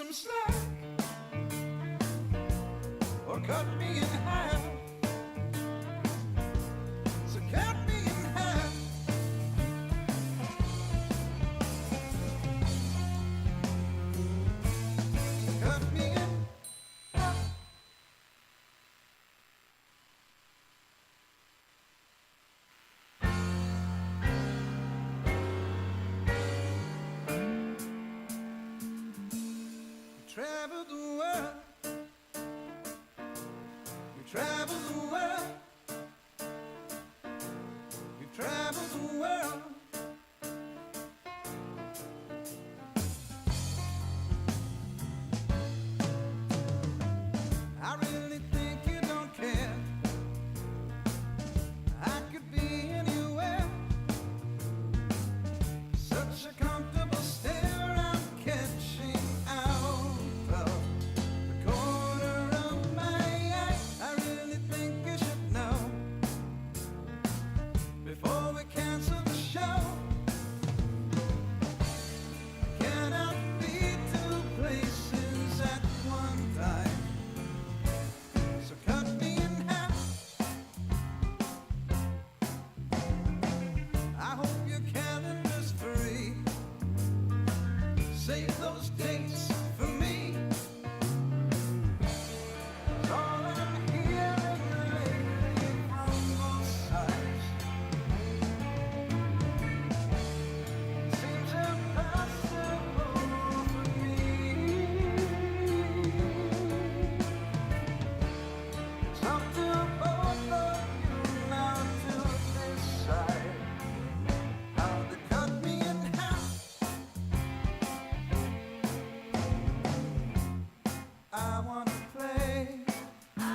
some slack or cut me in half. So cut me in half. Cut me in half. Travel the world. You travel the world. You travel the world. I really think you don't care. I could be anywhere. Such a comfortable stare I'm catching out of the corner of my eye. I really think you should know before we cancel the show. I cannot be two places at one time. So cut me in half. I hope your calendar's free. Save those dates for me. 'Cause all I'm hearing lately from both sides seems impossible for me. It's up to both of you now to decide how to cut me in half. I wanna play. A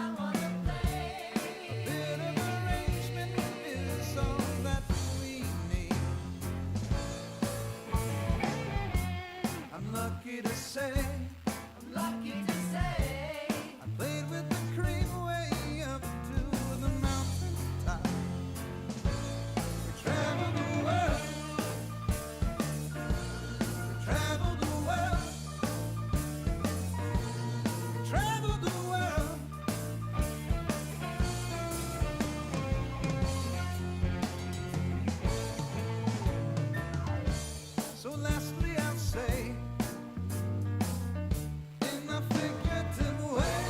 bit of arrangement is all that we need. I'm lucky to say I played with the cream way up to the mountain top. We traveled the world. We traveled the world. We traveled the world. So lastly I'll say, in a figurative way,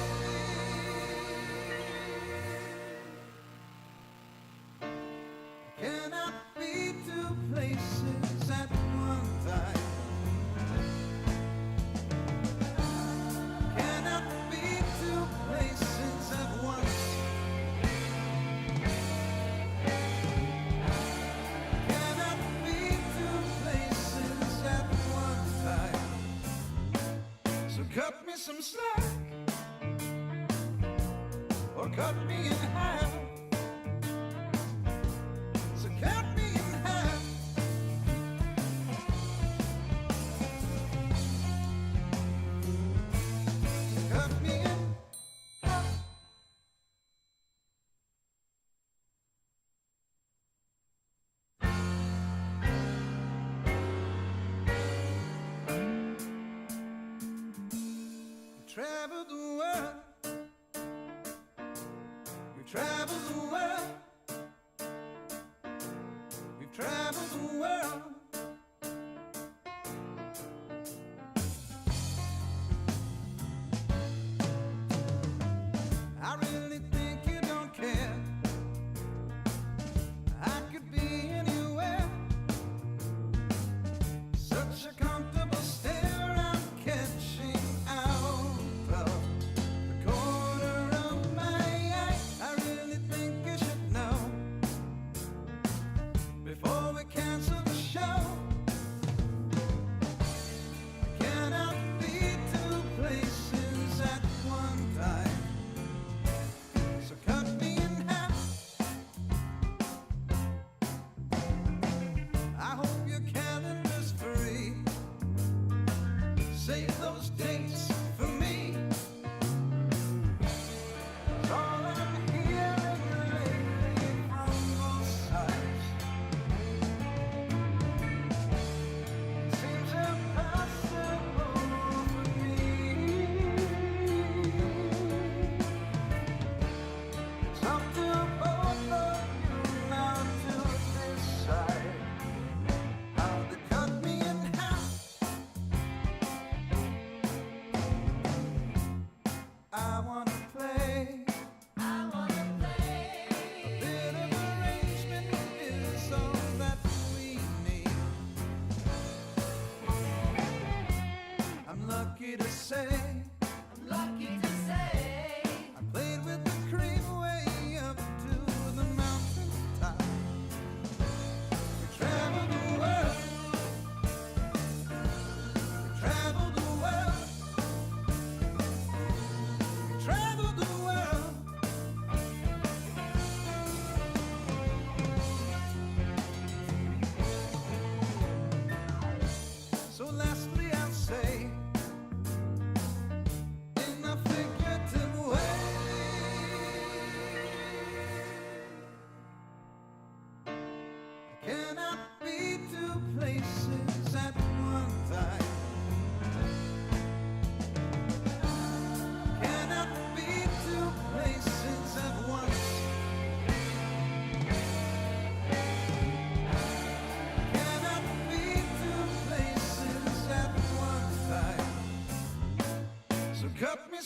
cannot be two places at one time. Cannot be two places at once. Cannot be two places at one time. So cut me some slack or cut me in half. So cut me in half. Cut me in half. We travel the world. We travel the world. We've traveled the world. I really think you don't care. I could be anywhere. Such a comfortable stare I'm catching out of the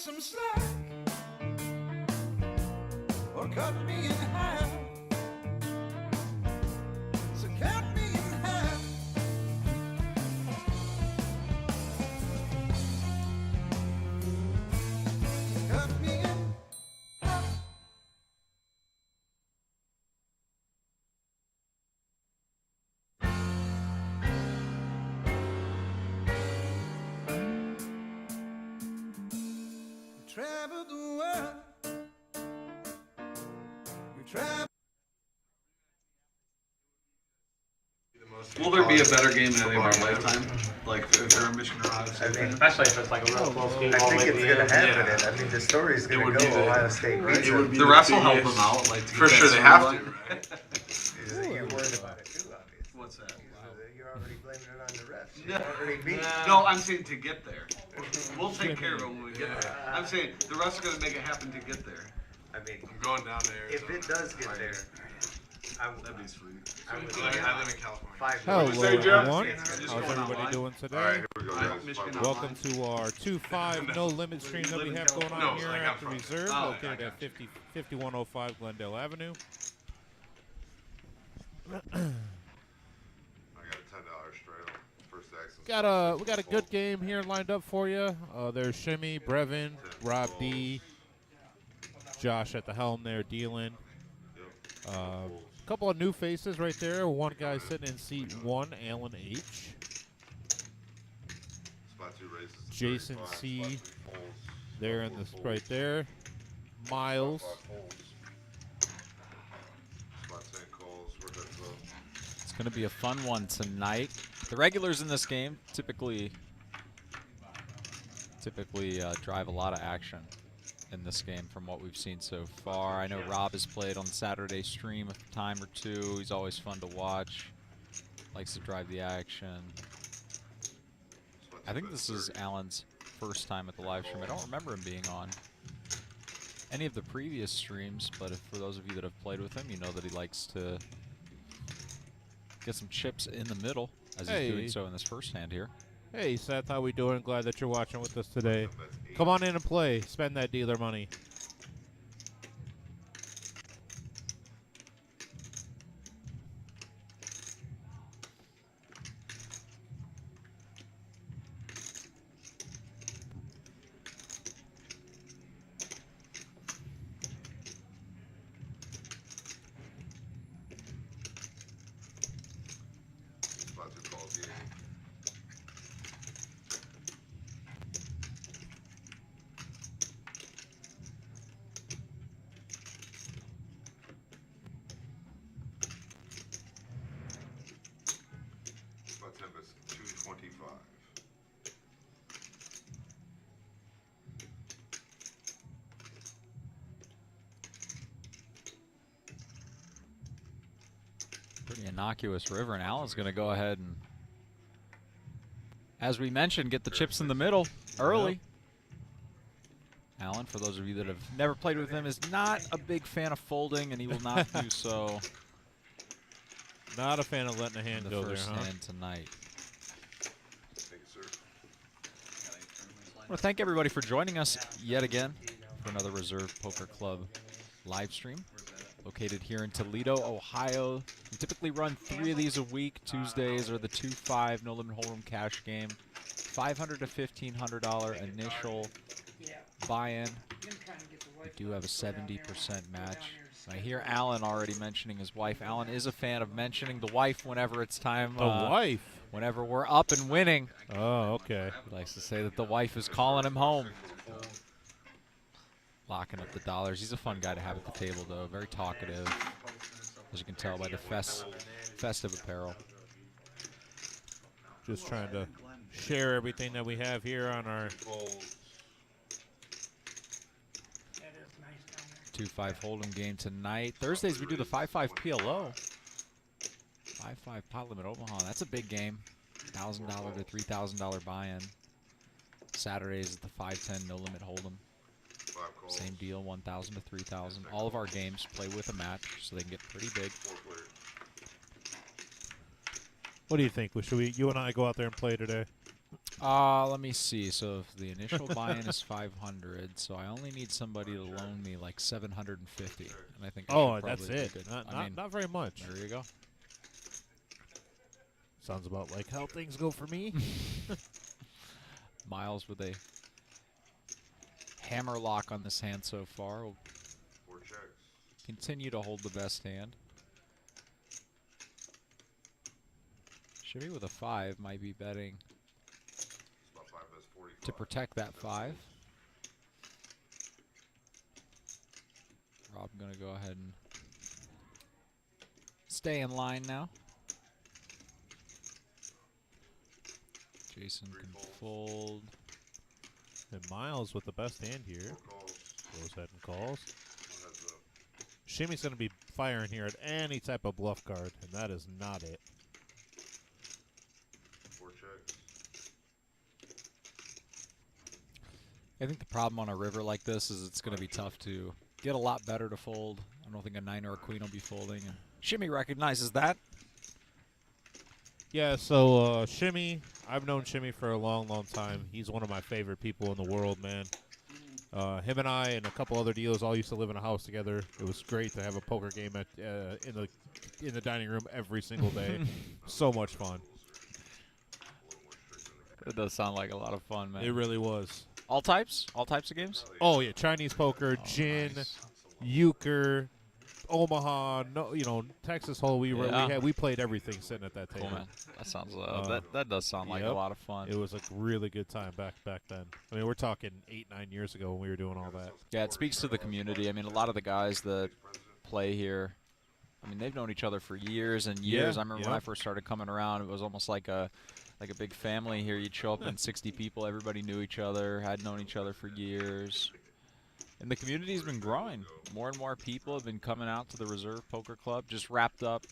some slack or cut me in half. So cut me in half. Cut me in half. Travel the world. We travel. Will there be a better game in any of our lifetime? Like if there are Michigan or Ohio State fans? Especially if it's like a real close game. I think it's going to happen. Yeah. I mean, the story's going would to be go the- Ohio State beats It would them. be the refs will help them out, like to For get sure, that they have storyline, to. right? You're worried about it too, obviously. What's that? You're already blaming it on the refs. Yeah. You're already beat. No, I'm saying to get there. We'll take care of it when we get there. I'm saying the refs are going to make it happen to get there. I mean, I'm going down there. if it does get there, That'd be sweet. I would I live in California. 5 Hello, votes. everyone. It's Just How's going everybody online. doing today? All right, here we go, guys. Michigan Welcome to our 2-5 no limit stream that we have going on No, here like at I'm the from- Reserve, Oh, located at 5105 Glendale Avenue. I got a $10 straight on first access. We got a good game here lined up for you. There's Shimmy, Brevin, Rob D, Josh at the helm there dealing. Couple of new faces right there. One guy sitting in seat 1, Alan H. Spot 2 races. Jason 35, C. spot 3 poles. There in this right there. Miles. Spot 5 poles. Spot 10 calls. Where'd that go? It's going to be a fun one tonight. The regulars in this game typically drive a lot of action in this game from what we've seen so far. I know Rob has played on Saturday stream a time or two. He's always fun to watch. Likes to drive the action. Spot I 2 think this is 30. Alan's first time at the live stream. I don't remember him being on any of the previous streams, but for those of you that have played with him, you know that he likes to get some chips in the middle, as he's doing so in this first hand here. Hey Seth, how we doing? Glad that you're watching with us today. That's 8. Come on in and play. Spend that dealer money. Spot 2 calls game. Spot 10 is 225. Pretty innocuous river, and Alan's going to go ahead and, as we mentioned, get the chips in the middle early. Alan, for those of you that have never played with him, is not a big fan of folding, and he will not do so Not a fan of letting a hand in the go there, first huh? hand tonight. Thank you, sir. I want to thank everybody for joining us yet again for another Reserve Poker Club live stream. Located here in Toledo, Ohio. We typically run 3 of these a week. Tuesdays are the 2-5 no limit hold'em cash game. $500 to $1,500 initial buy-in. We do have a 70% match. I hear Alan already mentioning his wife. Alan is a fan of mentioning the wife whenever it's time. The wife. Whenever we're up and winning. Oh, okay. He likes to say that the wife is calling him home. Locking up the dollars. He's a fun guy to have at the table, though. Very talkative, as you can tell by the festive apparel. Just trying to share everything that we have here on our Calls. 2-5 hold'em game tonight. Thursdays we do the 5-5 PLO. 5-5 pot limit Omaha. That's a big game. $1,000 to $3,000 buy-in. Saturdays is the 5-10 no limit hold'em. 5 calls. Same deal, 1,000 to 3,000. All of our games play with a match, so they can get pretty big. 4 clear. What do you think? Should you and I go out there and play today? Let me see. So if the initial buy-in is 500, so I only need somebody to loan me like 750, and I think I Oh, should that's probably it. do good. Not, I not, mean, not very much. there you go. Sounds about like how things go for me. Miles with a hammer lock on this hand so far. Will 4 checks. continue to hold the best hand. Shimmy with a 5 might be betting Spot 5 bets 45. to protect that 5. Rob gonna go ahead and stay in line now. Jason can fold. And Miles with the best hand here 4 calls. goes ahead and calls. 1 heads up. Shimmy's going to be firing here at any type of bluff card, and that is not it. 4 checks. I think the problem on a river like this is it's going to be tough to get a lot better to fold. I don't think a 9 or a queen will be folding. And Shimmy recognizes that. Yeah, so Shimmy, I've known Shimmy for a long, long time. He's one of my favorite people in the world, man. Him and I and a couple other dealers all used to live in a house together. It was great to have a poker game at in the dining room every single day. So much fun. It does sound like a lot of fun, man. It really was. All types? All types of games? Oh yeah, Chinese poker, gin, nice. euchre, Omaha, Texas Hole. Yeah. We played everything sitting at that table. Cool, man. That sounds that does sound like a Yep. lot of fun. It was a really good time back then. I mean, we're talking 8-9 years ago when we were doing all that. Yeah, it speaks to the community. I mean, a lot of the guys that play here, I mean, they've known each other for years and years. Yeah, I remember when I first started coming around, it was almost like a big family here. You'd show up and 60 people, everybody knew each other, had known each other for years. And the community's been growing. More and more people have been coming out to the Reserve Poker Club. Just wrapped up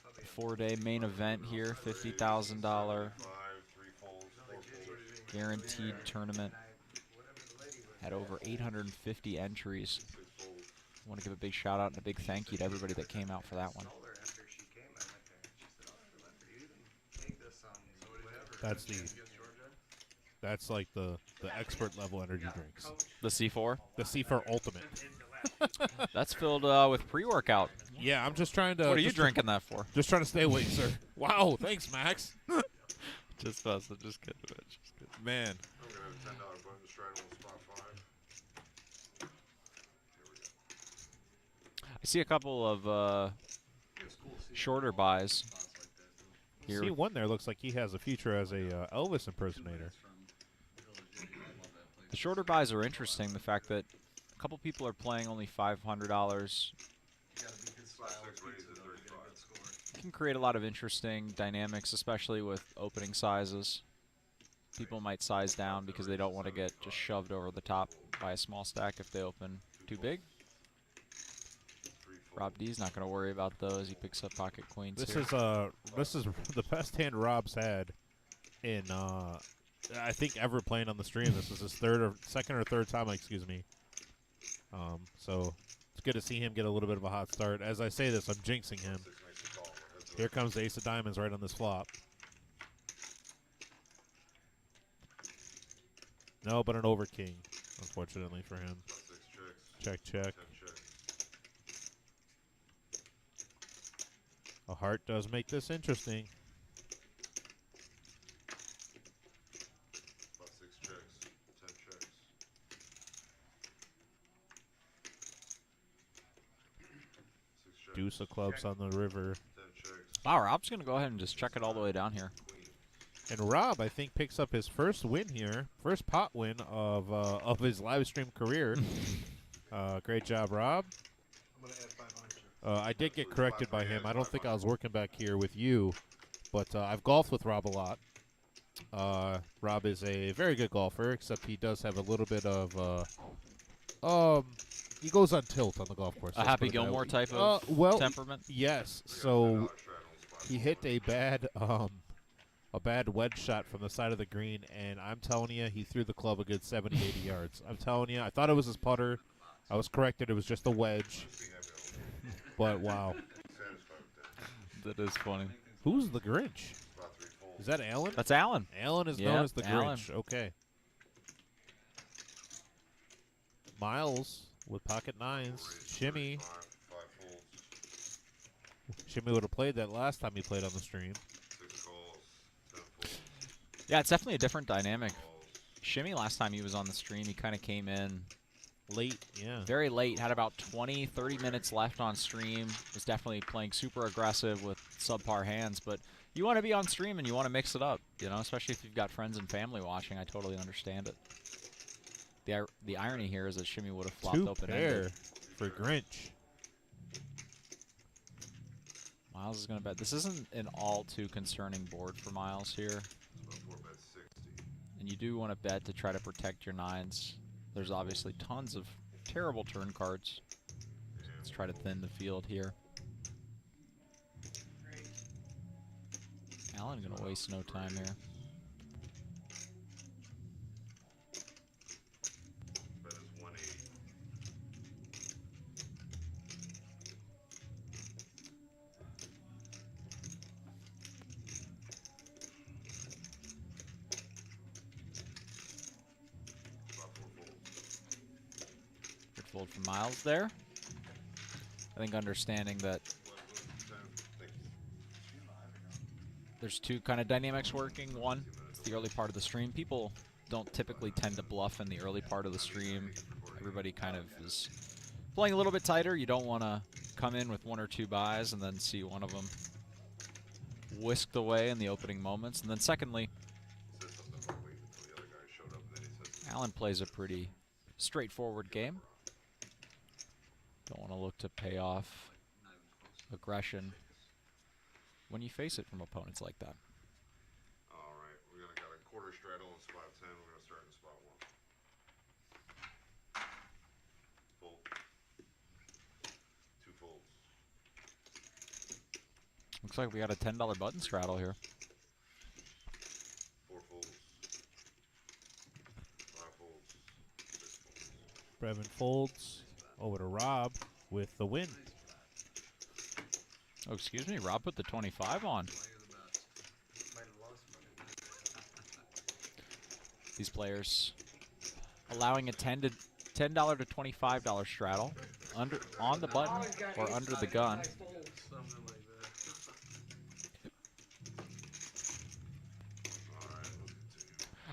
a 4-day main event here, $50,000 5, 3 folds, 4 folds. guaranteed tournament. Had over 850 entries. 6 folds. I want to give a big shout out and a big thank you to everybody that came out for that one. Told her after she came, I went there. She said, "Oh, you can take this whatever." That's like the expert level energy drinks. The C4? The C4 Ultimate. That's filled with pre-workout. Yeah, I'm just trying to. What are you just drinking that for? Just trying to stay awake, sir. Wow, thanks, Max. Just us. Just kidding, bitch. Just kidding. Man, I'm going to have a $10 bonus stride on spot 5. Here we go. I see a couple of shorter buys. Here. C1 there looks like he has a future as a Elvis impersonator. The shorter buys are interesting. The fact that a couple people are playing only $500 Spot 6 raised to 35. can create a lot of interesting dynamics, especially with opening sizes. People might size down because they don't want to get just shoved over the top by a small stack if they open too big. 3 folds. Rob D's not going to worry about those. He picks up pocket queens This here. is the best hand Rob's had in I think ever playing on the stream. This is his second or third time, excuse me. So it's good to see him get a little bit of a hot start. As I say this, I'm jinxing him. 6 makes a call. Heads up. Here comes the Ace of Diamonds right on this flop. No, but an over king, unfortunately for him. Spot 6 checks. Check, check. 10 checks. A heart does make this interesting. Spot 6 checks. 10 checks. 6 checks. Deuce of clubs on the river. 10 checks. Wow, Rob's going to go ahead and just check it all the way down here. Queen. And Rob, I think, picks up his first win here, first pot win of his live stream career. Great job, Rob. I did get corrected by him. I don't think I was working back here with you, but I've golfed with Rob a lot. Rob is a very good golfer, except he does have a little bit of he goes on tilt on the golf course. A let's Happy put it that Gilmore way. type of temperament? Yes. $10 So stride on spot he hit a bad wedge shot from the side of the green, and I'm telling you, he threw the club a good 70, 80 yards. I'm telling you, I thought it was his putter. I was corrected. It was just a wedge. But wow. Satisfied with that. That is funny. Who's the Grinch? Spot 3 folds. Is that Alan? That's Alan. Alan is Yeah, known as the Alan. Grinch. Okay. Miles with pocket nines. Shimmy. 5 folds. Shimmy would have played that last time he played on the stream. 6 calls. 10 folds. Yeah, it's definitely a different dynamic. Calls. Shimmy, last time he was on the stream, he kind of came in Late, yeah. very late, had about 20, 30 minutes left on stream, was definitely playing super aggressive with subpar hands, but you want to be on stream and you want to mix it up, you know, especially if you've got friends and family watching. I totally understand it. The irony here is that Shimmy would have flopped Two open-ended. pair for Grinch. Miles is going to bet. This isn't an all too concerning board for Miles here, About 4 bets 60. and you do want to bet to try to protect your nines. There's obviously tons of terrible turn cards. Let's try to thin the field here. Alan gonna waste no time here. Bet is 180. About 4 folds. Good fold from Miles there. I think understanding that 10. Thank you. there's two kind of dynamics working. One, it's the early part of the stream. People don't typically tend to bluff in the early part of the stream. Everybody kind of is playing a little bit tighter. You don't want to come in with 1 or 2 buys and then see one of them whisked away in the opening moments. And then secondly, He said something about waiting until the other guy showed up, and then he said, Alan plays a pretty straightforward game. Don't want to look to pay off aggression when you face it from opponents like that. all right, we're going to got a quarter straddle in spot 10. We're going to start in spot 1. Fold. 2 folds. Looks like we got a $10 button straddle here. 4 folds. 5 folds. 6 folds. Brevin folds over to Rob with the win. Oh, excuse me, Rob put the 25 on. These players allowing a $10 to $25 straddle on the button or under the gun. All right, let's continue.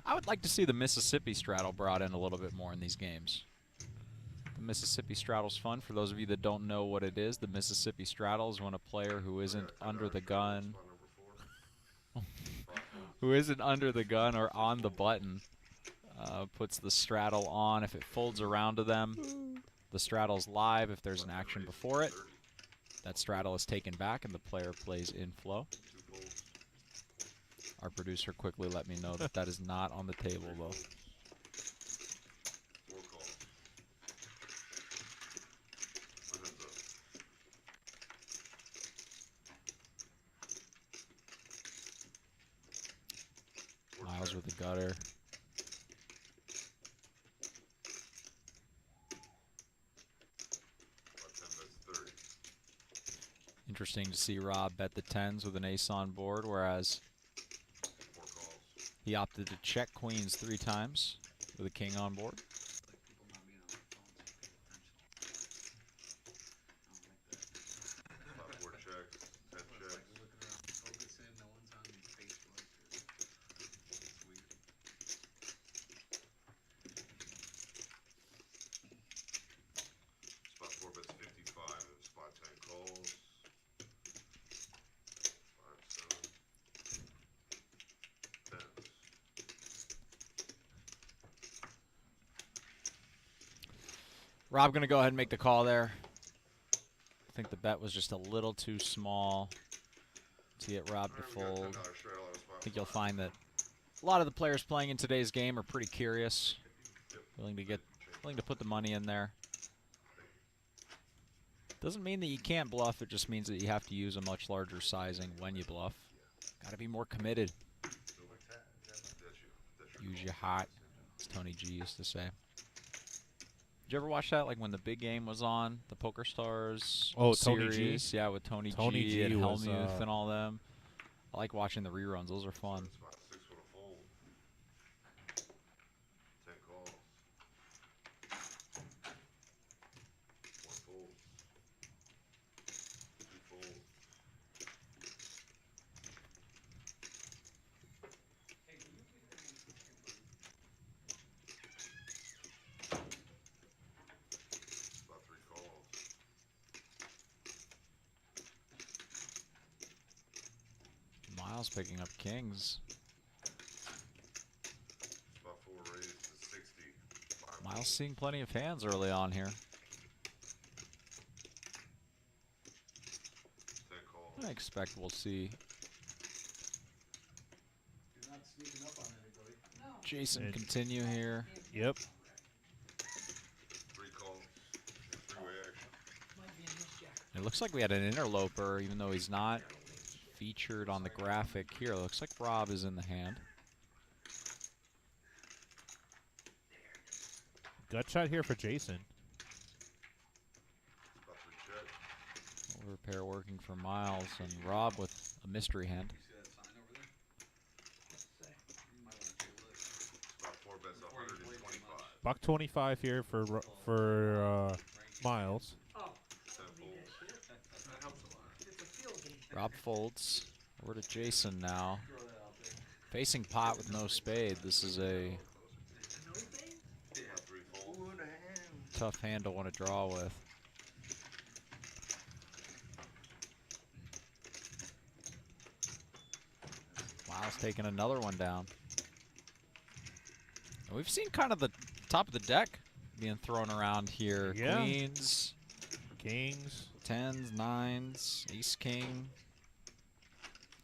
I would like to see the Mississippi straddle brought in a little bit more in these games. The Mississippi straddle's fun. For those of you that don't know what it is, the Mississippi straddle is when a player who isn't under the gun, Spot number 4. who isn't under the gun or on the button, puts the straddle on. If it folds around to them, the straddle's live. If there's an action before it, that straddle is taken back and the player plays in flow. 2 folds. Our producer quickly let me know that that is not on the table, though. 4 calls. My heads up. Miles with the gutter. Spot 10 bets 30. Interesting to see Rob bet the 10s with an ace on board, whereas 4 calls. he opted to check queens 3 times with a king on board. Spot 4 checks. 10 checks. Spot 4 bets 55. And spot 10 calls. 5, 7. 10s. Rob going to go ahead and make the call there. I think the bet was just a little too small to get Rob to Alright, we got a fold. $10 straddle out of spot I think you'll 5. find that a lot of the players playing in today's game are pretty curious, willing to put the money in there. Doesn't mean that you can't bluff, it just means that you have to use a much larger sizing when you bluff. Got to be more committed. Use your heart, as Tony G used to say. Did you ever watch that, like when the big game was on, the Poker Stars Oh, Tony G? series? Yeah, with Tony Tony G G and was, Helmuth and all them. I like watching the reruns. Those are fun. Spot 6 with a fold. 10 calls. 1 fold. 2 folds. Spot 3 calls. Miles picking up kings. Spot 4 raised to 60. 5 Miles folds. seeing plenty of hands early on here. 10 calls. I expect we'll see You're not sneaking up on anybody. Jason And- continue here. Yep. 3 calls. 3-way action. It looks like we had an interloper, even though he's not featured on the graphic here. It looks like Rob is in the hand. Gut shot here for Jason. Spot 3 check. Over pair working for Miles, and Rob with a mystery hand. See that sign over there? You might want to take a look. Spot 4 bets Before you play too 125. much. Buck 25 here for Miles. 10 folds. That helps a lot. Rob folds. Over to Jason now. Throw that out there. Facing pot with no spade. This is a Yeah. Spot 3 folds. Ooh, the hand. tough hand to want to draw with. Miles taking another one down. And we've seen kind of the top of the deck being thrown around here. Yeah. Queens, Kings. tens, nines, ace king.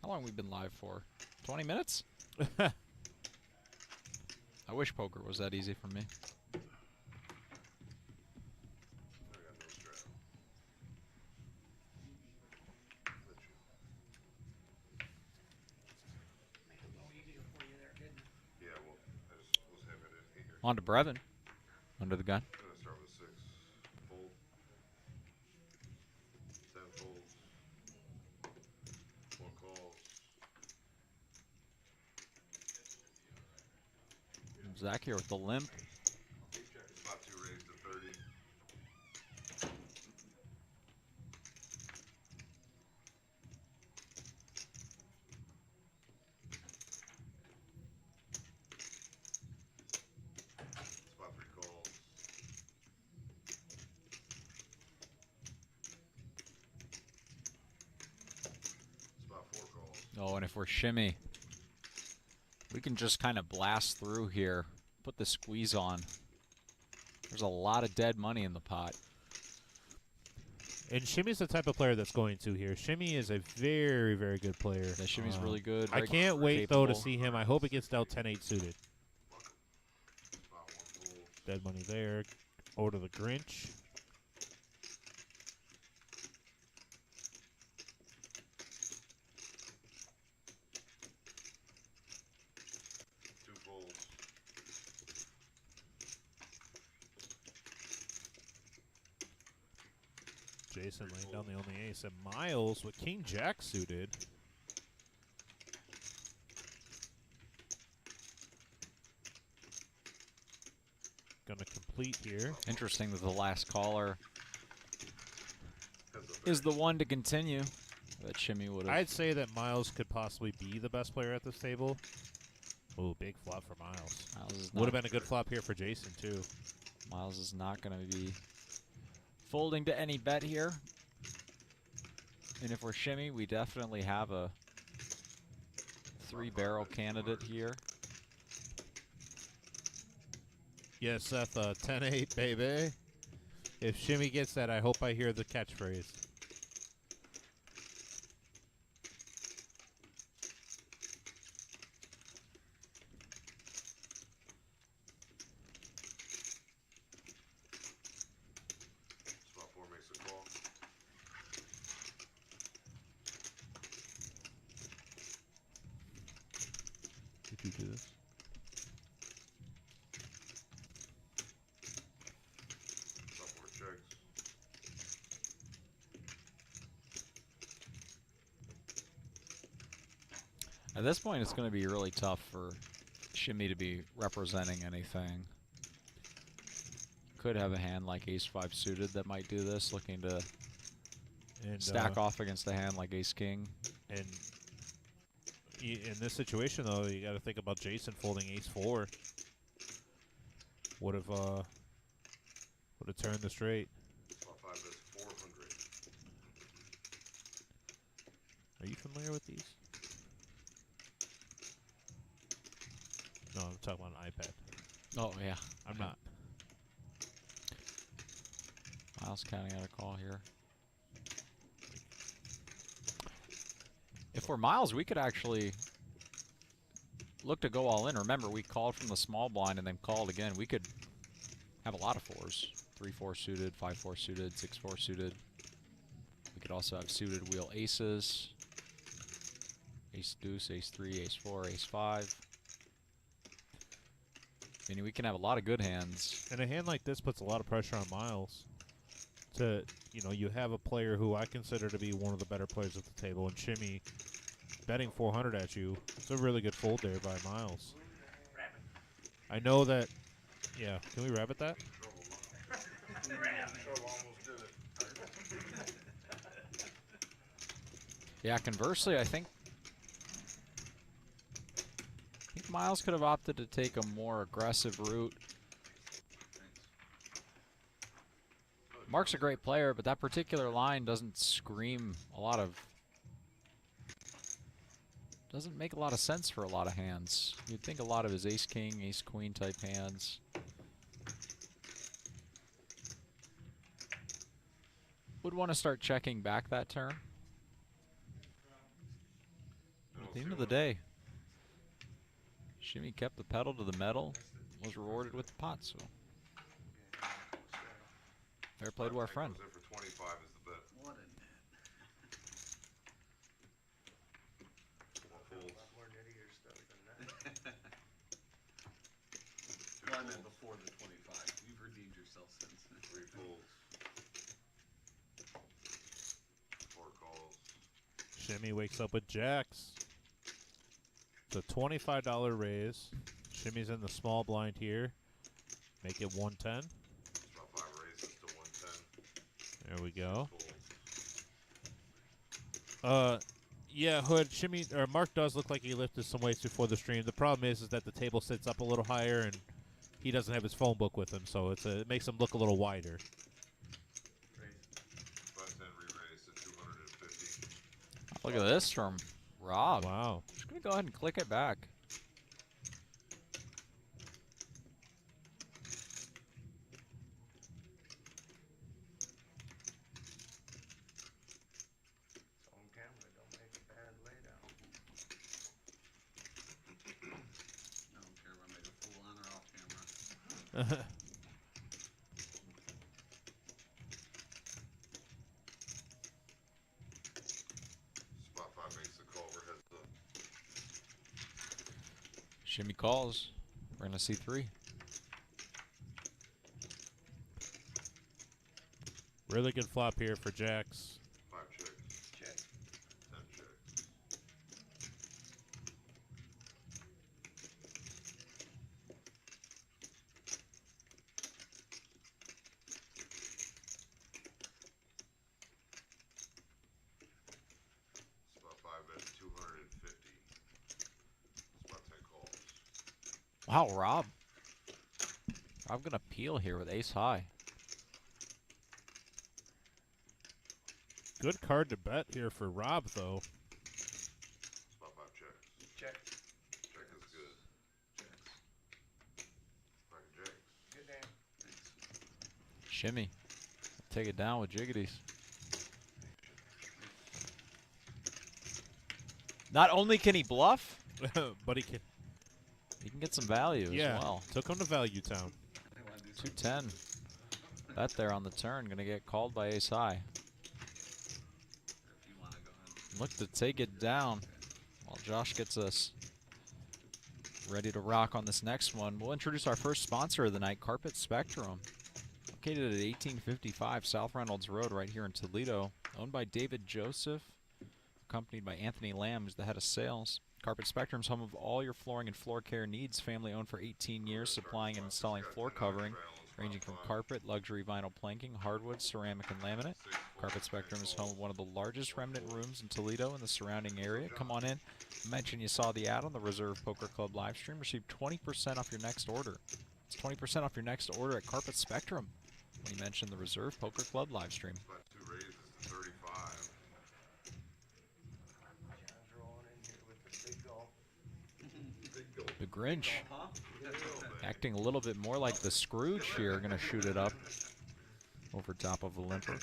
How long have we been live for? 20 minutes? I wish poker was that easy for me. I got no straddle. Let you. Yeah, well, I just was having it here. On to Brevin. Under the gun. I'm gonna start with 6. Fold. 10 folds. 4 calls. Zach here with the limp. Spot 2 raised to 30. Spot 3 calls. Spot 4 calls. Oh, and if we're shimmy, we can just kind of blast through here. Put the squeeze on. There's a lot of dead money in the pot. And Shimmy's the type of player that's going to here. Shimmy is a very, very good player. The shimmy's really good. I very can't wait, though, to capable. see him. I hope it gets dealt 10-8 suited. Spot 1 fold. Dead money there. Over to the Grinch. Two folds. Jason laying down the only ace. And Miles with King Jack suited. Gonna complete here. Interesting that the last caller Has a is the one to continue. That shimmy would have. I'd say that Miles could possibly be the best player at this table. Ooh, big flop for Miles. Would have been a good flop here for Jason, too. Miles is not going to be folding to any bet here. And if we're shimmy, we definitely have a 3-barrel candidate here. Yes, Seth, 10-8, baby. If Shimmy gets that, I hope I hear the catchphrase. Spot 4 makes a call. Did you do this? Spot 4 checks. At this point, it's going to be really tough for Shimmy to be representing anything. Could have a hand like ace-5 suited that might do this, looking to stack off against a hand like ace-king. And in this situation, though, you got to think about Jason folding ace-4. Would have turned the straight. Spot 5 is 400. Are you familiar with these? No, I'm talking about an iPad. Oh, yeah. I'm not. Miles counting out a call here. If we're Miles, we could actually look to go all in. Remember, we called from the small blind and then called again. We could have a lot of 4s. 3-4 suited, 5-4 suited, 6-4 suited. We could also have suited wheel aces. Ace deuce, ace 3, ace 4, ace 5. I mean, we can have a lot of good hands. And a hand like this puts a lot of pressure on Miles. You have a player who I consider to be one of the better players at the table, and Shimmy betting 400 at you. It's a really good fold there by Miles. I know that. Yeah, can we rabbit that? Yeah, conversely, I think Miles could have opted to take a more aggressive route. Mark's a great player, but that particular line doesn't scream a lot of... doesn't make a lot of sense for a lot of hands. You'd think a lot of his ace-king, ace-queen type hands. Would want to start checking back that turn. At the end of the day, Shimmy kept the pedal to the metal, was rewarded with the pot, so... fair play to our friend. Goes in for 25 is the bet. What a net. Four folds. Well, I meant before the 25. You've redeemed yourself since. 3 folds. 4 calls. Shimmy wakes up with jacks. It's a $25 raise. Shimmy's in the small blind here. Make it 110. Spot 5 raises to 110. There we go. Folds. Yeah, Hood, Shimmy, or Mark does look like he lifted some weights before the stream. The problem is that the table sits up a little higher and he doesn't have his phone book with him, so it makes him look a little wider. 510 re-raise to 250. Look at this from Rob. Wow. Just gonna go ahead and click it back. On camera, don't make a bad laydown. I don't care if I make a fool on or off camera. Spot 5 makes the call over heads up. Shimmy calls. We're gonna see 3. Really good flop here for jacks. 5 checks. Check. 10 checks. Spot 5 bet 250. Spot 10 calls. Wow, Rob. Rob gonna peel here with ace high. Good card to bet here for Rob, though. Spot 5 checks. Check. Check is good. Checks. Pocket jacks. Good damn. Thanks. Shimmy. Take it down with jiggities. Not only can he bluff, But he can. he can get some value Yeah, as well. took him to Value Town. I wanna do something. 210. Bet there on the turn. Gonna get called by ace high. If you wanna go ahead. Look to take it down while Josh gets us ready to rock on this next one. We'll introduce our first sponsor of the night, Carpet Spectrum. Located at 1855 South Reynolds Road right here in Toledo. Owned by David Joseph. Accompanied by Anthony Lamb, who's the head of sales. Carpet Spectrum's home of all your flooring and floor care needs. Family owned for 18 years, supplying and installing floor covering, ranging from carpet, luxury vinyl planking, hardwood, ceramic, and laminate. Carpet Spectrum is home of one of the largest remnant rooms in Toledo and the surrounding area. Come on in, mention you saw the ad on the Reserve Poker Club live stream. Receive 20% off your next order. It's 20% off your next order at Carpet Spectrum when you mention the Reserve Poker Club live stream. Spot 2 raises to 35. John's rolling in here with the big gulp. Big goal. The Grinch Huh? acting a little bit more like the Scrooge here. Going to shoot it up over top of the limper.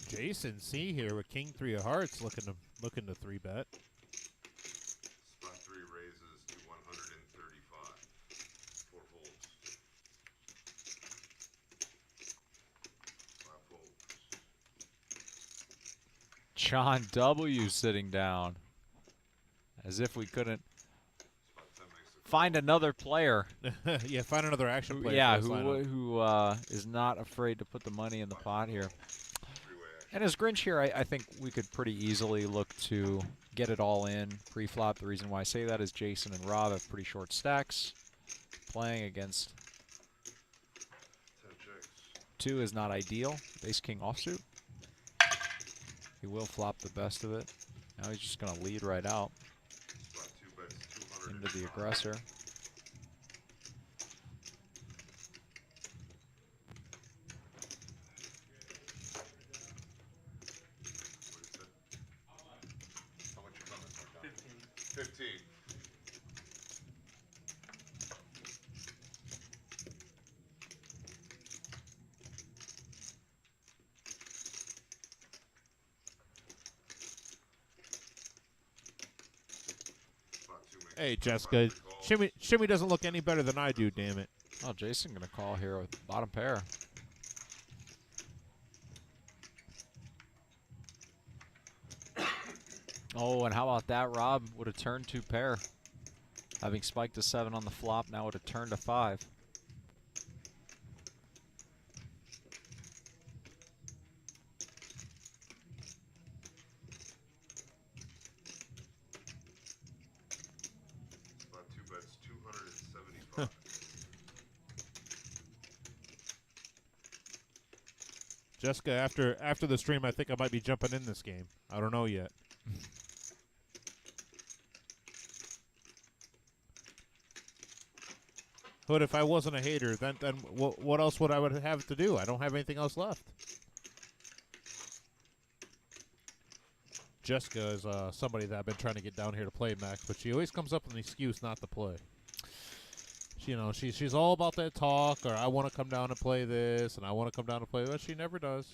Jason C here with King 3 of Hearts looking to 3-bet. Spot 3 raises to 135. 4 folds. 5 folds. John W. sitting down. As if we couldn't Spot 10 makes the find another player. Yeah, find another action player. Yeah, for this lineup. who is not afraid to put the money in the pot here. 3-way action. And as Grinch here, I think we could pretty easily look to get it all in pre-flop. The reason why I say that is Jason and Rob have pretty short stacks. Playing against 10 checks. 2 is not ideal. Ace King offsuit. He will flop the best of it. Now he's just going to lead right out Spot 2 bets 200. into the aggressor. What is it? How much you coming? 15. Spot 2 makes Hey, the Jessica. 500 call. Shimmy doesn't look any better than I do, damn it. Oh, Jason going to call here with bottom pair. Oh, and how about that? Rob would have turned 2 pair. Having spiked a 7 on the flop, now would have turned a 5. Spot 2 bets 275. Jessica, after the stream, I think I might be jumping in this game. I don't know yet. But if I wasn't a hater, then what else would I would have to do? I don't have anything else left. Jessica is somebody that I've been trying to get down here to play, Max, but she always comes up with an excuse not to play. She's all about that talk, or I want to come down and play this, and I want to come down and play that. She never does.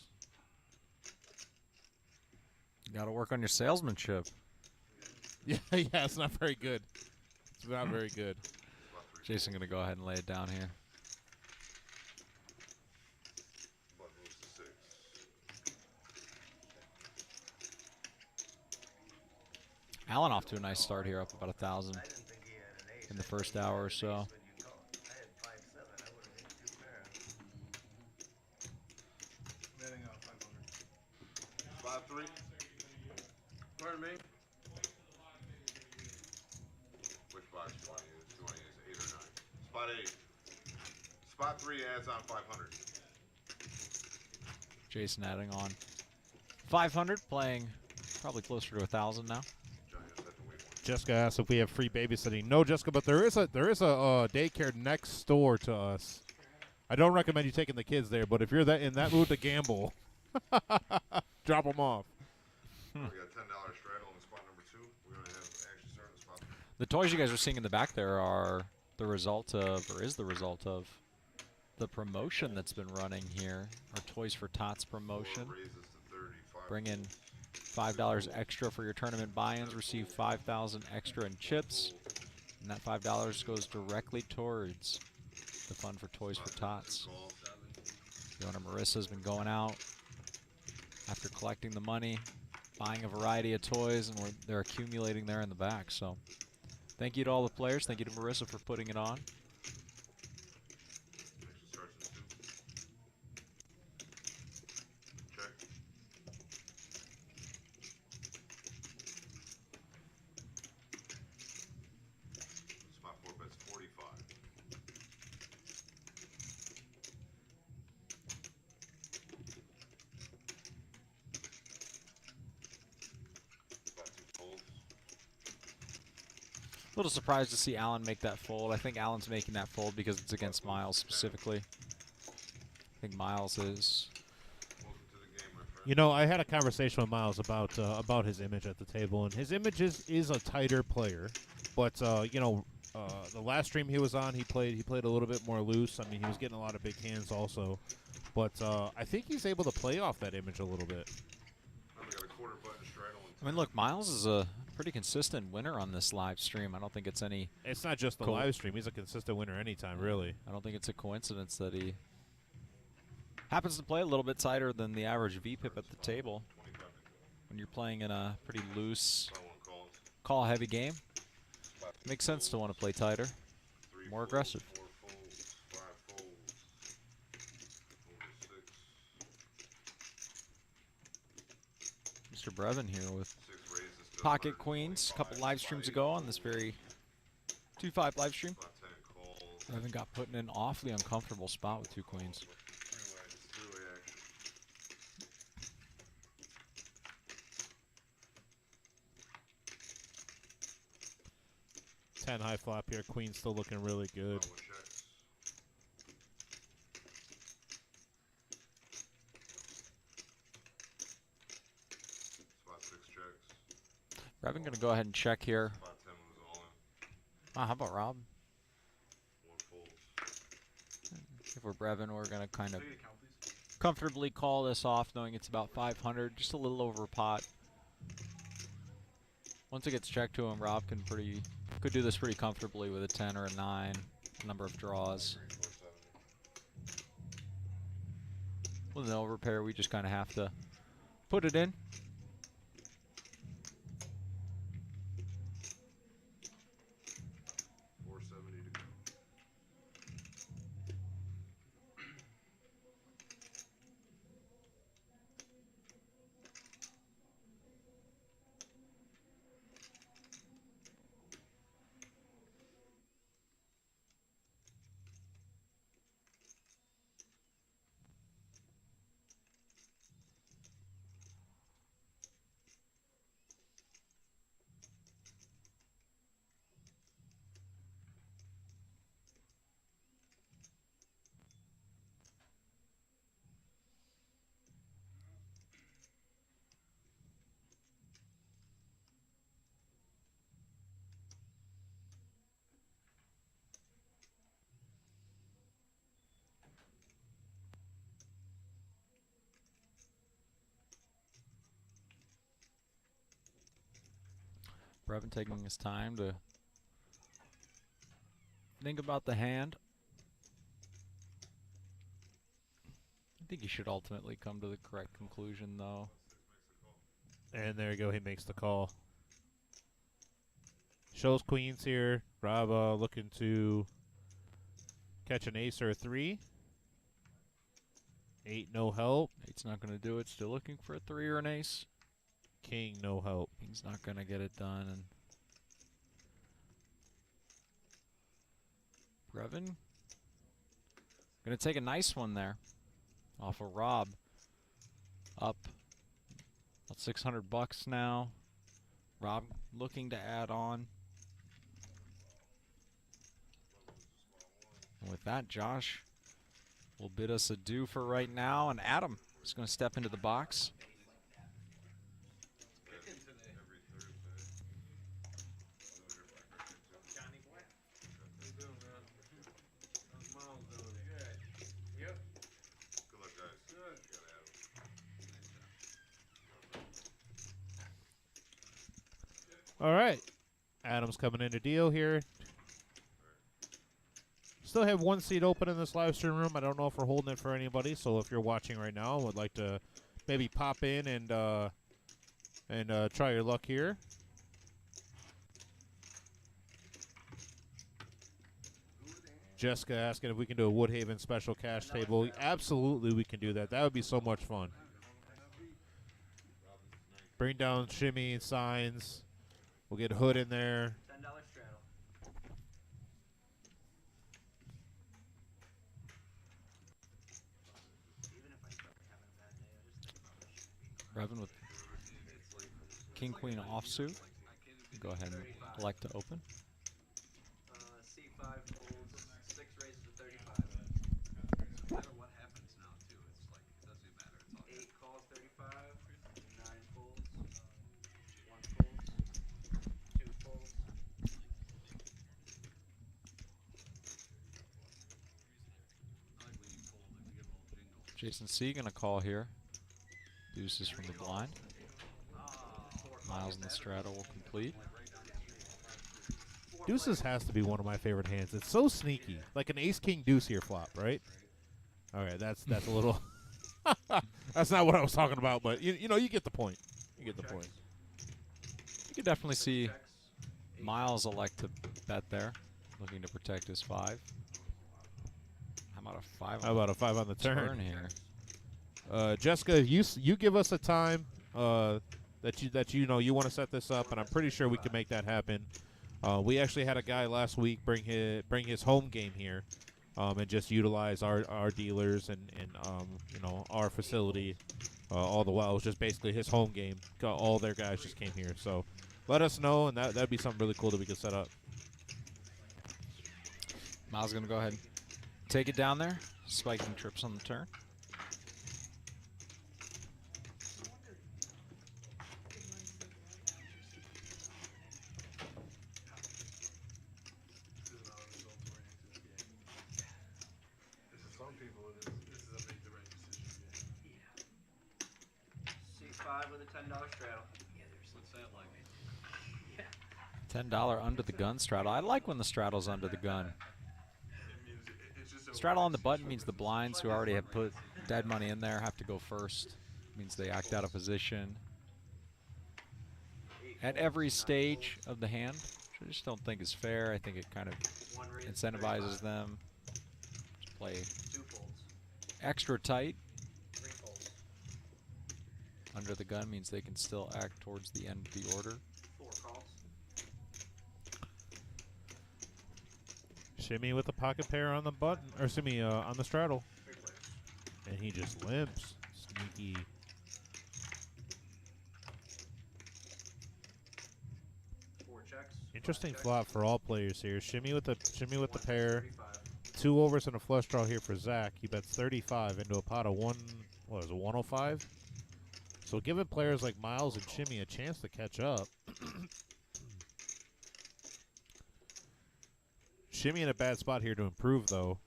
You got to work on your salesmanship. Yeah, it's not very good. It's not very good. Spot 3 Jason going to go ahead and lay it down here. Button moves to 6. Allen off to a nice start here, up about 1,000 I didn't think he had an ace. in the first hour or so. When you called. I had 5-7. I would have hit 2 pair. Betting out 500. Spot 3. Pardon me? Which box do I use? 8 or 9? Spot 8. Spot 3 adds on 500. Jason adding on 500, playing probably closer to 1,000 now. Giants have to wait 1. Jessica asked if we have free babysitting. No, Jessica, but there is a daycare next door to us. I don't recommend you taking the kids there, but if you're in that mood to gamble, drop them off. We got $10 straddle in spot number 2. We're going to have action start in spot 3. The toys you guys are seeing in the back there are the result of, or is the result of, the promotion that's been running here. Our Toys for Tots promotion. 4 raises to 35. Bring in $5 extra for your tournament buy-ins. Receive 5,000 extra in chips. And that $5 goes directly towards the fund for Toys for Tots. Call. The owner Marissa's been going out after collecting the money, buying a variety of toys, and they're accumulating there in the back. So thank you to all the players. Thank you to Marissa for putting it on. Action starts in 2. Check. A little surprised to see Allen make that fold. I think Allen's making that fold because it's against Miles specifically. I think Miles is. Welcome to the game, my friend. You know, I had a conversation with Miles about his image at the table, and his image is a tighter player, but you know, the last stream he was on, he played a little bit more loose. I mean, he was getting a lot of big hands also, but I think he's able to play off that image a little bit. We got a quarter button straddle and I mean, look, Miles is a pretty consistent winner on this live stream. I don't think it's any. It's not just the Cool. live stream; he's a consistent winner anytime, really. I don't think it's a coincidence that he happens to play a little bit tighter than the average VPIP at the table. 25 to go. When you're playing in a pretty loose, Spot 1 calls. call-heavy game, Spot 2 makes sense to folds. want to play tighter. 3 more folds, aggressive. 4 folds, 5 folds. Over 6. Mr. Brevin here with 6 raises to Pocket Queens a couple 125. live streams ago on this very 2-5 live stream. Spot 10 calls. Brevin got put in an awfully uncomfortable spot with 2 queens. Three-way action. 10 high flop here. Queen's still looking really good. Spot 1 checks. Spot 6 checks. Brevin gonna go ahead and check here. Spot 10 was all in. How about Rob? 1 folds. If we're Brevin, we're gonna kind of comfortably call this off, knowing it's about 500, just a little over pot. Once it gets checked to him, Rob could do this pretty comfortably with a 10 or a 9 number of draws. 470. With an overpair, we just kind of have to put it in. $470 to go. Brevin taking his time to think about the hand. I think he should ultimately come to the correct conclusion, though. And there you go. He makes the call. Shows queens here. Rob looking to catch an ace or a 3. 8, no help. 8's not going to do it. Still looking for a 3 or an ace. King, no help. He's not going to get it done. And Brevin going to take a nice one there off of Rob. Up about 600 bucks now. Rob looking to add on. And with that, Josh will bid us adieu for right now. And Adam is going to step into the box. Every Thursday. Good luck, guys. Good. You gotta have 'em. All right. Adam's coming into deal here. Still have one seat open in this live stream room. I don't know if we're holding it for anybody. So if you're watching right now and would like to maybe pop in and try your luck here. Jessica asking if we can do a Woodhaven special cash table. Absolutely, we can do that. That would be so much fun. Bring down shimmy signs. We'll get Hood in there. $10 straddle. Brevin with King Queen offsuit. Go ahead and elect to open. Jason C gonna call here. Deuces from the blind. Miles in the straddle will complete. Deuces has to be one of my favorite hands. It's so sneaky, like an ace king deuce here flop, right? All right, that's a little. That's not what I was talking about, but you know you get the point. You get the point. You could definitely see Miles elect to bet there, looking to protect his 5. How about a 5? How about a 5 on the turn? Here? Jessica, you give us a time that you know you want to set this up, and I'm pretty sure we can make that happen. We actually had a guy last week bring his home game here, and just utilize our dealers and you know, our facility. All the while, it was just basically his home game. All their guys just came here, so let us know, and that'd be something really cool that we could set up. Miles gonna go ahead and take it down there. Spiking trips on the turn. C5 with a $10 straddle. What's that like? $10 under the gun straddle. I like when the straddle's under the gun. Straddle on the button means the blinds who already have put dead money in there have to go first. Means they act out of position at every stage of the hand, which I just don't think is fair. I think it kind of incentivizes them to play extra tight. Under the gun means they can still act towards the end of the order. 4 calls. Shimmy with the pocket pair on the button, or shimmy on the straddle, and he just limps. Sneaky. Interesting flop for all players here. Shimmy with the pair. 2 overs and a flush draw here for Zach. He bets 35 into a pot of 105. So giving players like Miles and Shimmy a chance to catch up. Shimmy in a bad spot here to improve, though.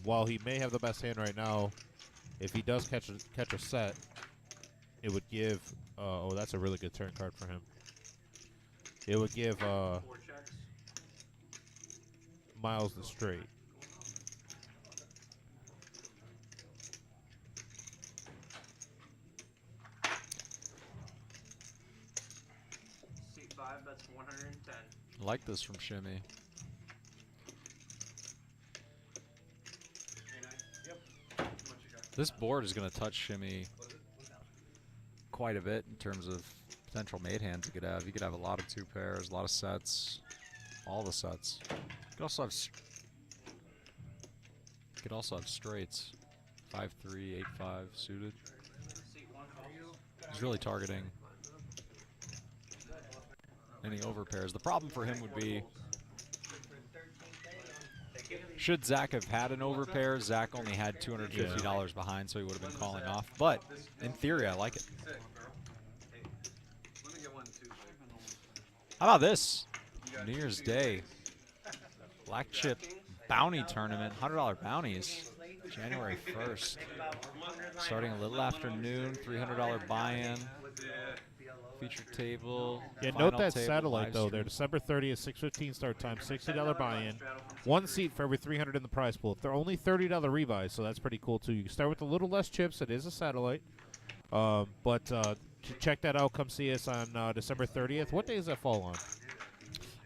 While he may have the best hand right now, if he does catch a set, it would give. Oh, that's a really good turn card for him. It would give Miles the straight. C5, that's 110. I like this from Shimmy. This board is going to touch Shimmy quite a bit in terms of potential mate hands you could have. You could have a lot of 2 pairs, a lot of sets, all the sets. You could also have straights, 5-3, 8-5 suited. He's really targeting any overpairs. The problem for him would be, should Zach have had an overpair, Zach only had $250 behind, so he would have been calling off. But in theory, I like it. How about this? New Year's Day. Black chip bounty tournament. $100 bounties. January 1st. Starting a little after noon. $300 buy-in. Feature table. Yeah, final note that table, satellite, though. live They're December 30th, 6:15 start time. $60 buy-in. 1 seat for every 300 in the prize pool. They're only $30 rebuys, so that's pretty cool, too. You can start with a little less chips. It is a satellite. Check that out. Come see us on December 30th. What day does that fall on?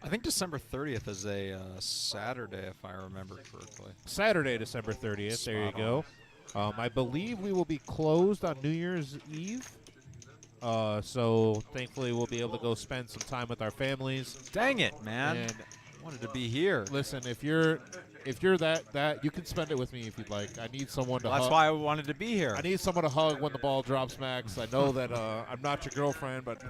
I think December 30th is a Saturday, if I remember correctly. Saturday, December 30th. There you go. I believe we will be closed on New Year's Eve. So thankfully we'll be able to go spend some time with our families. Dang it, man. And wanted to be here. listen, if you're that you can spend it with me if you'd like. I need someone to Well, that's hug. why I wanted to be here. I need someone to hug when the ball drops, Max. I know that I'm not your girlfriend, but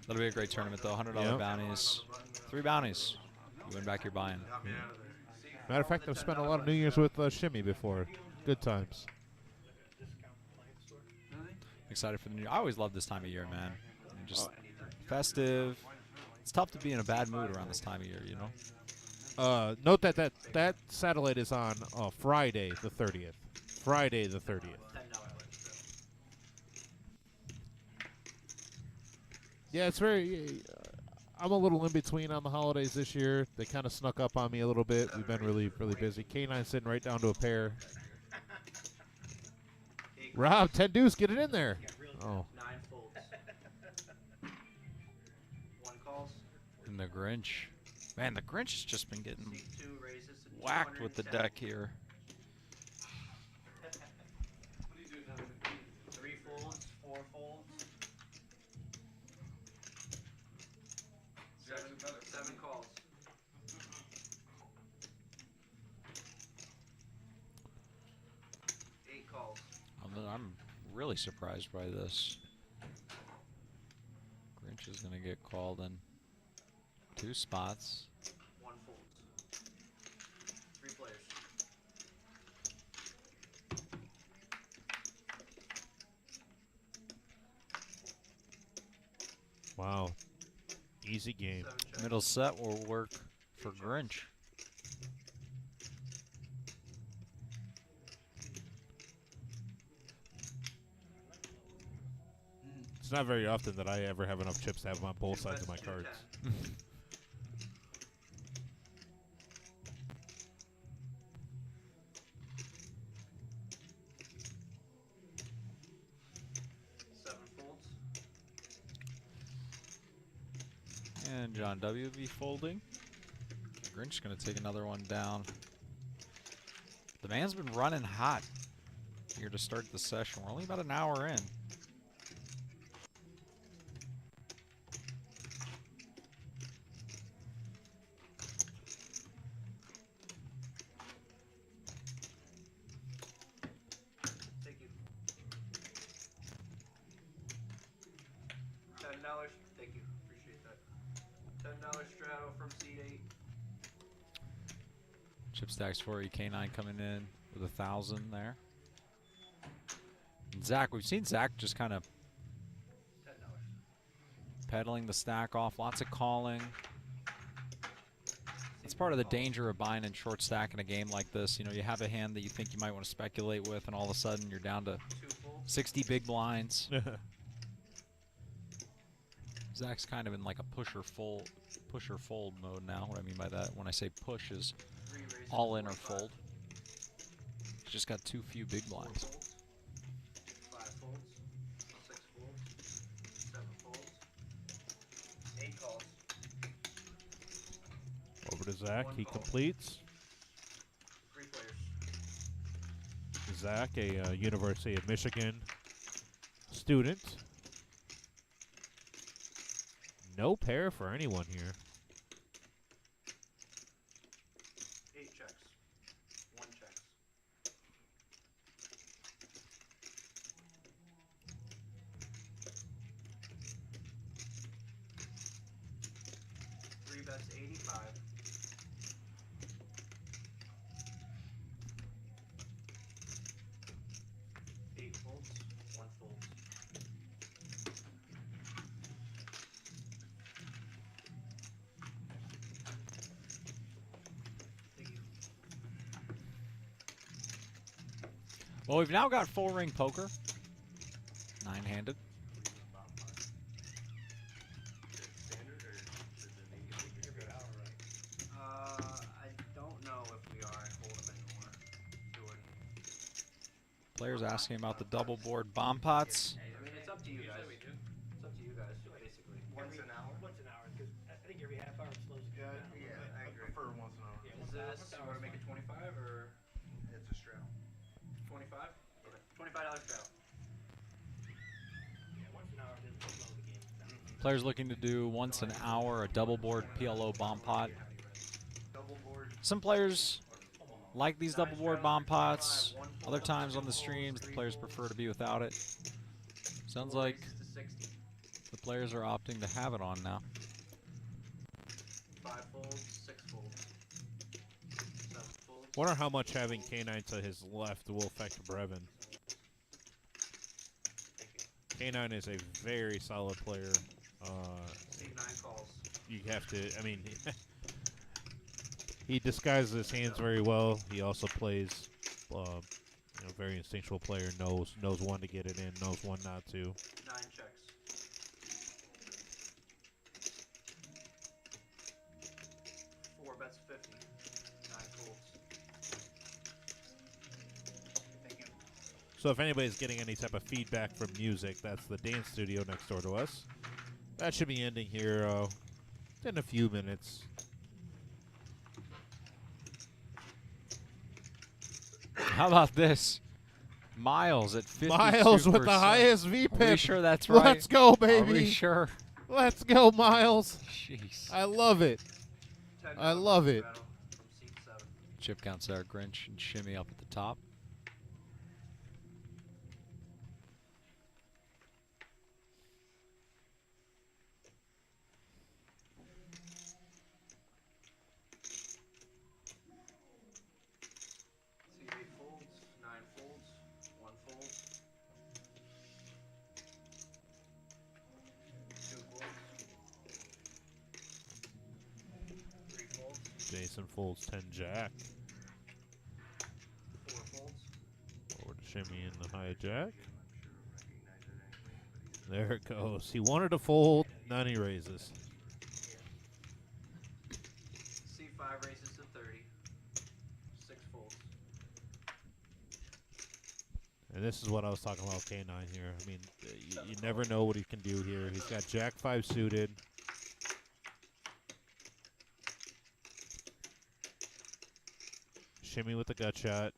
That'll be a great tournament, though. $100 Yep. bounties. 3 bounties. You win back your buy-in. matter of fact, I've spent a lot of New Year's with Shimmy before. Good times. Excited for the new year. I always love this time of year, man. Just festive. It's tough to be in a bad mood around this time of year, you know? Note that satellite is on Friday the 30th. Friday the 30th. Yeah, it's very. I'm a little in between on the holidays this year. They kind of snuck up on me a little bit. We've been really busy. K9 sitting right down to a pair. Rob, 10 deuce, get it in there. Oh. 9 folds. 1 calls. And the Grinch. Man, the Grinch has just been getting C2 raises to whacked with the 210. deck here. 3 folds, 4 folds. 7 calls. Eight calls. I'm really surprised by this. Grinch is going to get called in 2 spots. 1 folds. 3 players. Wow. Easy game. 7 checks. Middle set will work for Grinch. It's not very often that I ever have enough chips to have on both 2 sides of my bets, cards. 210. Seven folds. And John W. will be folding. Grinch going to take another one down. The man's been running hot here to start the session. We're only about an hour in. Thank you. $10. Thank you. Appreciate that. $10 straddle from C8. Chip stacks for you. K9 coming in with 1,000 there. And Zach, we've seen Zach just kind of $10. peddling the stack off. Lots of calling. That's part of the danger of buying in short stack in a game like this. You know, you have a hand that you think you might want to speculate with, and all of a sudden you're down to 2 folds. 60 big blinds. Zach's kind of in like a pusher fold mode now. What I mean by that, when I say push, is 3 raises. all in or 45. fold. Just got too few big 4 blinds. folds. 5 folds. 6 folds. 7 folds. 8 calls. Over to Zach. One He call. completes. 3 players. Zach, a University of Michigan student. No pair for anyone here. 8 checks. 1 checks. Three bets 85. 8 folds. 1 fold. Thank you. Well, we've now got full ring poker. 9-handed. I don't know if we are at Hold'em anymore. Doing. Players asking about the double board bomb pots. I mean, it's up to you guys. It's up to you guys, basically. Once an hour? Once an hour, because I think every half hour slows it down. I prefer once an hour. Is this, you want to make it 25 or It's a straddle. 25? Okay. $25 straddle. Yeah, once an hour doesn't slow the game down. Players looking to do once an hour a double board PLO bomb pot. Double board. Some players like these double board bomb pots. Other times on the streams, the players prefer to be without it. Sounds like Raises to 60. the players are opting to have it on now. 5 folds, 6 folds. 7 folds. Wonder how much having K9 to his left will affect Brevin. K9 is a very solid player. See 9 calls. You have to, I mean, He disguises his hands very well. He also plays, very instinctual player. Knows when to get it in, knows when not to. 9 checks. 4 bets 50. 9 folds. Thank you. So if anybody's getting any type of feedback from music, that's the dance studio next door to us. That should be ending here in a few minutes. How about this? Miles at 52%. Miles with the highest Are we VPIP. sure that's right? Let's go, Are we baby. sure? Let's go, Miles. Jeez. I love it. $10 I love it. straddle from seat 7. Chip counts there, Grinch and Shimmy up at the top. See 8 folds, 9 folds, 1 fold. 2 folds. 3 folds. Jason folds 10 jack. 4 folds. Over to Shimmy in the high jack. There it goes. He wanted to fold, none he raises. C5 raises to 30. 6 folds. And this is what I was talking about with K9 here. I mean, you never know what he can do here. He's got jack 5 suited. Shimmy with the gut shot.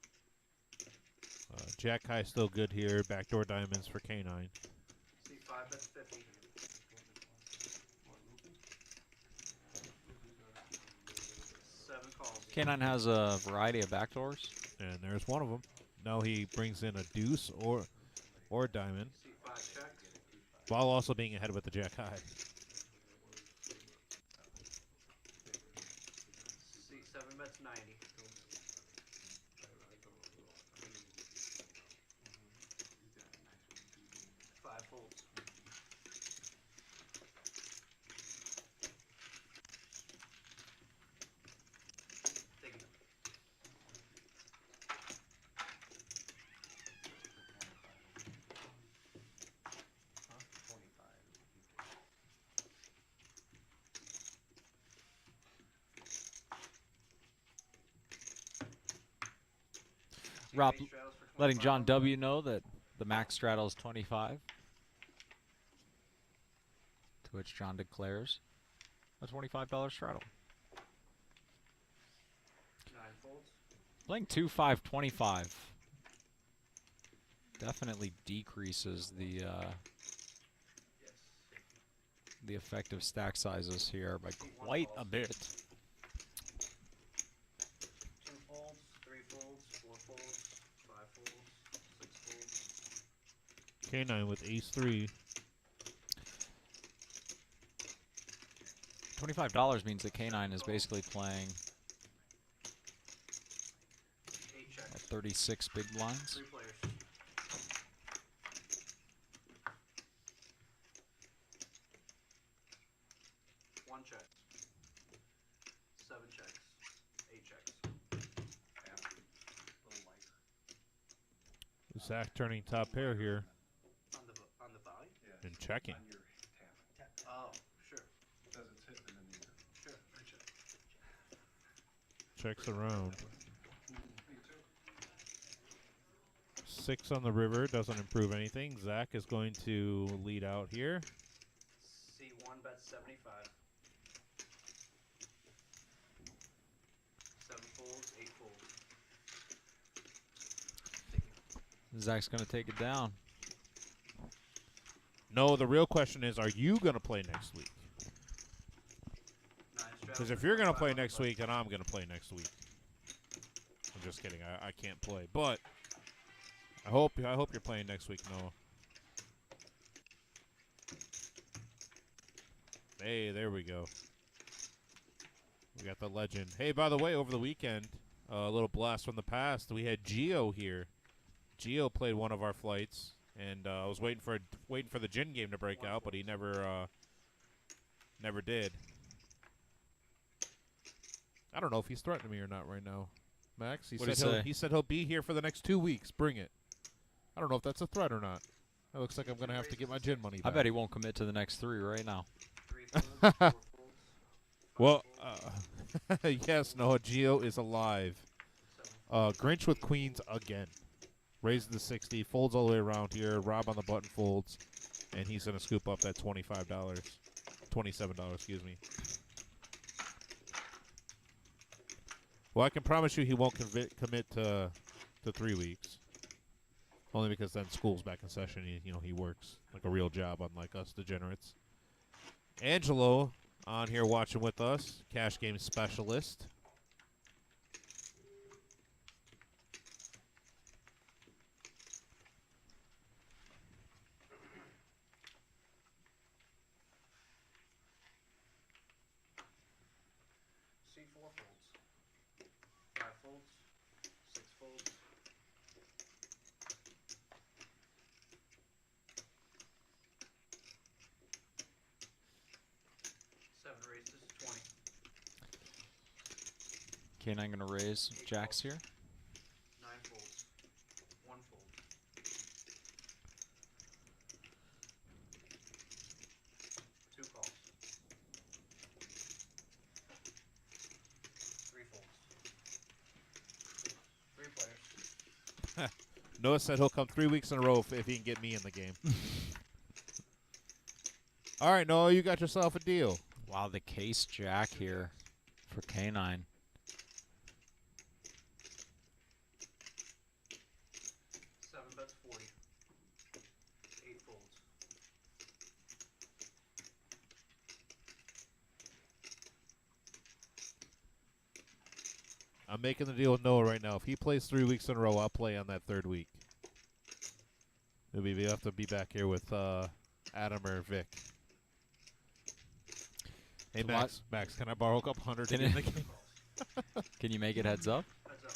Jack high still good here. Backdoor diamonds for K9. C5 bets 50. 7 calls. K9 has a variety of backdoors. And there's one of them. Now he brings in a deuce or a diamond, C5 checks. while also being ahead with the jack high. C7 bets 90. 5 folds. Take it. Rob, C8 straddles for letting 25. John W. know that the max straddle is 25. To which John declares a $25 straddle. 9 folds. Playing 2-5-25 definitely decreases the effective stack sizes here by quite a bit. 2 folds, 3 folds, 4 folds, 5 folds, 6 folds. K9 with ace 3. $25 means that K9 is basically playing 8 checks. 36 big blinds. 3 players. One check. 7 checks. 8 checks. Yeah. A little lighter. Zach turning top pair here On the volume? and checking. Oh, sure. Sure. Checks around. 6 on the river doesn't improve anything. Zach is going to lead out here. C1 bets 75. 7 folds, 8 folds. Zach's going to take it down. No, the real question is, are you going to play next week? 9 straddles Because if for you're going to 25 play on the next button. week, then I'm going to play next week. I'm just kidding. I can't play. But I hope you're playing next week, Noah. Hey, there we go. We got the legend. Hey, by the way, over the weekend, a little blast from the past. We had Gio here. Gio played one of our flights, and I was waiting for the gin game to break out, but he never did. I don't know if he's threatening me or not right now. Max, What'd he say? he said he'll be here for the next 2 weeks. Bring it. I don't know if that's a threat or not. That looks like I'm going to have to get my gin money I back. bet he won't commit to the next 3 right now. 3 folds, 4 folds. Well, yes, Noah, Gio is alive. Grinch with queens again. Raises the 60, folds all the way around here. Rob on the button folds, and he's going to scoop up that $25. $27, excuse me. Well, I can promise you he won't commit to 3 weeks. Only because then school's back in session. He works like a real job, unlike us degenerates. Angelo on here watching with us, cash game specialist. See 4 folds. 5 folds. 6 folds. 7 raises, 20. K9 gonna raise jacks here. 9 folds. 1 fold. 2 calls. 3 folds. 3 players. Noah said he'll come 3 weeks in a row if he can get me in the game. All right, Noah, you got yourself a deal. Wow, the case jack here for K9. 7 bets, 40. 8 folds. I'm making the deal with Noah right now. If he plays 3 weeks in a row, I'll play on that 3rd week. We'll have to be back here with Adam or Vic. Hey, So Max, can I borrow a couple hundred to Can get in the game? Can you make it heads up? Heads up.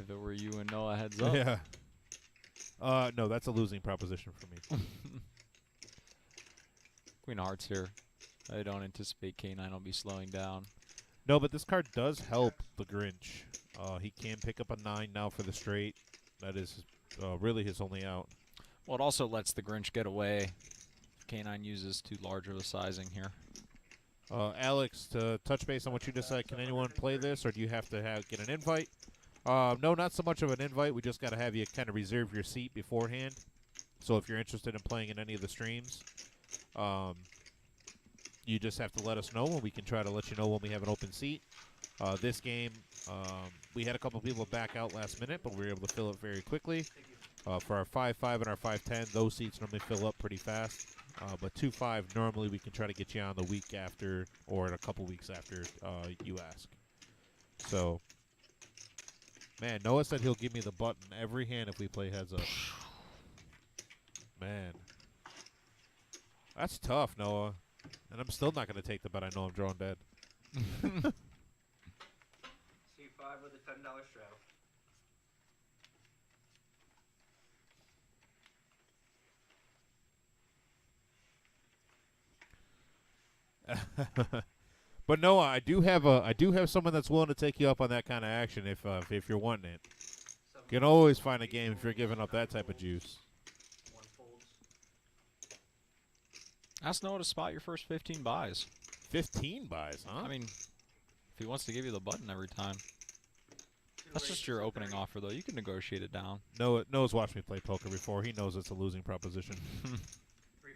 If it were you and Noah, heads up. Yeah. No, that's a losing proposition for me. Queen of Hearts here. I don't anticipate K9 will be slowing down. No, but this card does help the Grinch. He can pick up a 9 now for the straight. That is really his only out. Well, it also lets the Grinch get away if K9 uses too large of a sizing here. Alex, to touch base on what you just said, can anyone play this, or do you have to get an invite? No, not so much of an invite. We just got to have you kind of reserve your seat beforehand. So if you're interested in playing in any of the streams, you just have to let us know, and we can try to let you know when we have an open seat. This game, we had a couple people back out last minute, but we were able to fill it very quickly. For our 5-5 and our 5-10, those seats normally fill up pretty fast. But 2-5, normally we can try to get you on the week after or in a couple weeks after you ask. So, man, Noah said he'll give me the button every hand if we play heads up. Man. That's tough, Noah. And I'm still not going to take the bet. I know I'm drawing dead. C5 with a $10 straddle. But Noah, I do have someone that's willing to take you up on that kind of action if you're wanting it. You can always find a game if you're giving up that type of juice. 1 folds. Ask Noah to spot your first 15 buys. 15 buys, huh? I mean, if he wants to give you the button every time. 2 That's just raises, your a opening 30. offer, though. You can negotiate it down. Noah's watched me play poker before. He knows it's a losing proposition. 3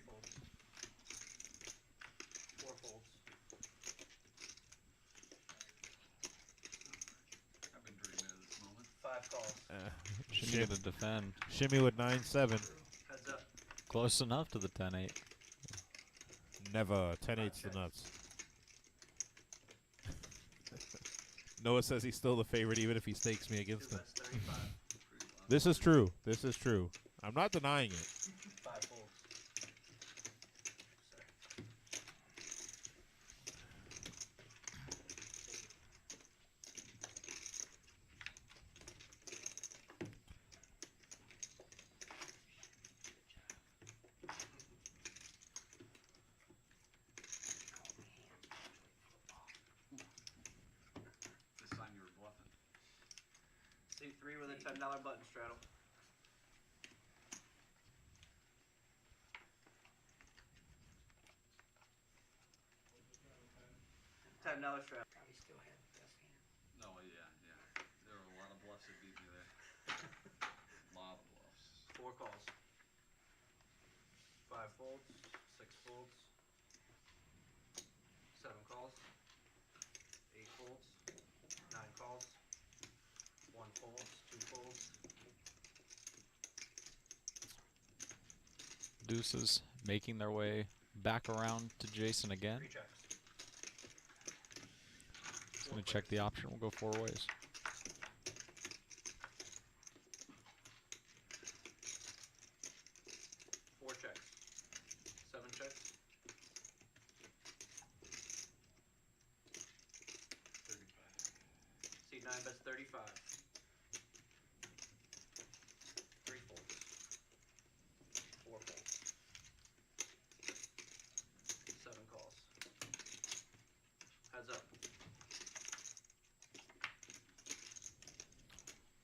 folds. 4 folds. I've been dreaming of this moment. 5 calls. Shimmy to defend. Shimmy with 9-7. Heads up. Close enough to the 10-8. Never. 10-8's the nuts. Noah says he's still the favorite even if he stakes me 2 against him. bets, 35. This is true. This is true. I'm not denying it. 5 folds. Sorry. Seat 3 with a $10 button straddle. $10 straddle. Probably still had the best hand. No, yeah. There were a lot of bluffs that beat me there. A lot of bluffs. 4 calls. 5 folds. 6 folds. 7 calls. 8 folds. 9 calls. 1 folds. 2 folds. Deuces making their way back around to Jason again. 3 checks. He's going to check the option. We'll go 4 ways. 4 checks. 7 checks. 35. Seat 9 bets 35. 3 folds. 4 folds. 7 calls. Heads up.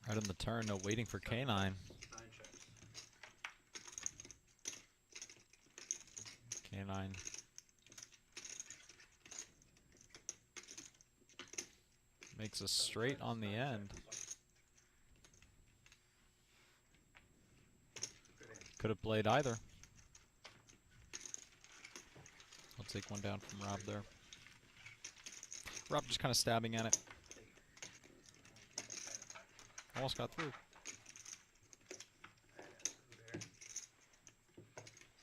Right on the turn, no waiting for K9. 9 checks. K9. Makes a straight on the end. Could have played either. I'll take one down from Rob there. Rob just kind of stabbing at it. Almost got through.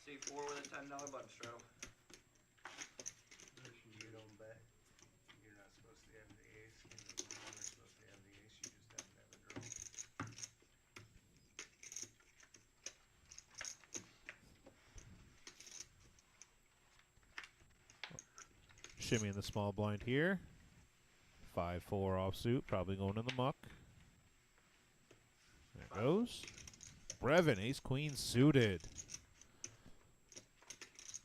C4 with a $10 button straddle. You don't bet. You're not supposed to have the ace. You're supposed to have the ace. You just have to have a draw. Shimmy in the small blind here. 5-4 offsuit, probably going in the muck. There goes. Brevin, ace queen suited.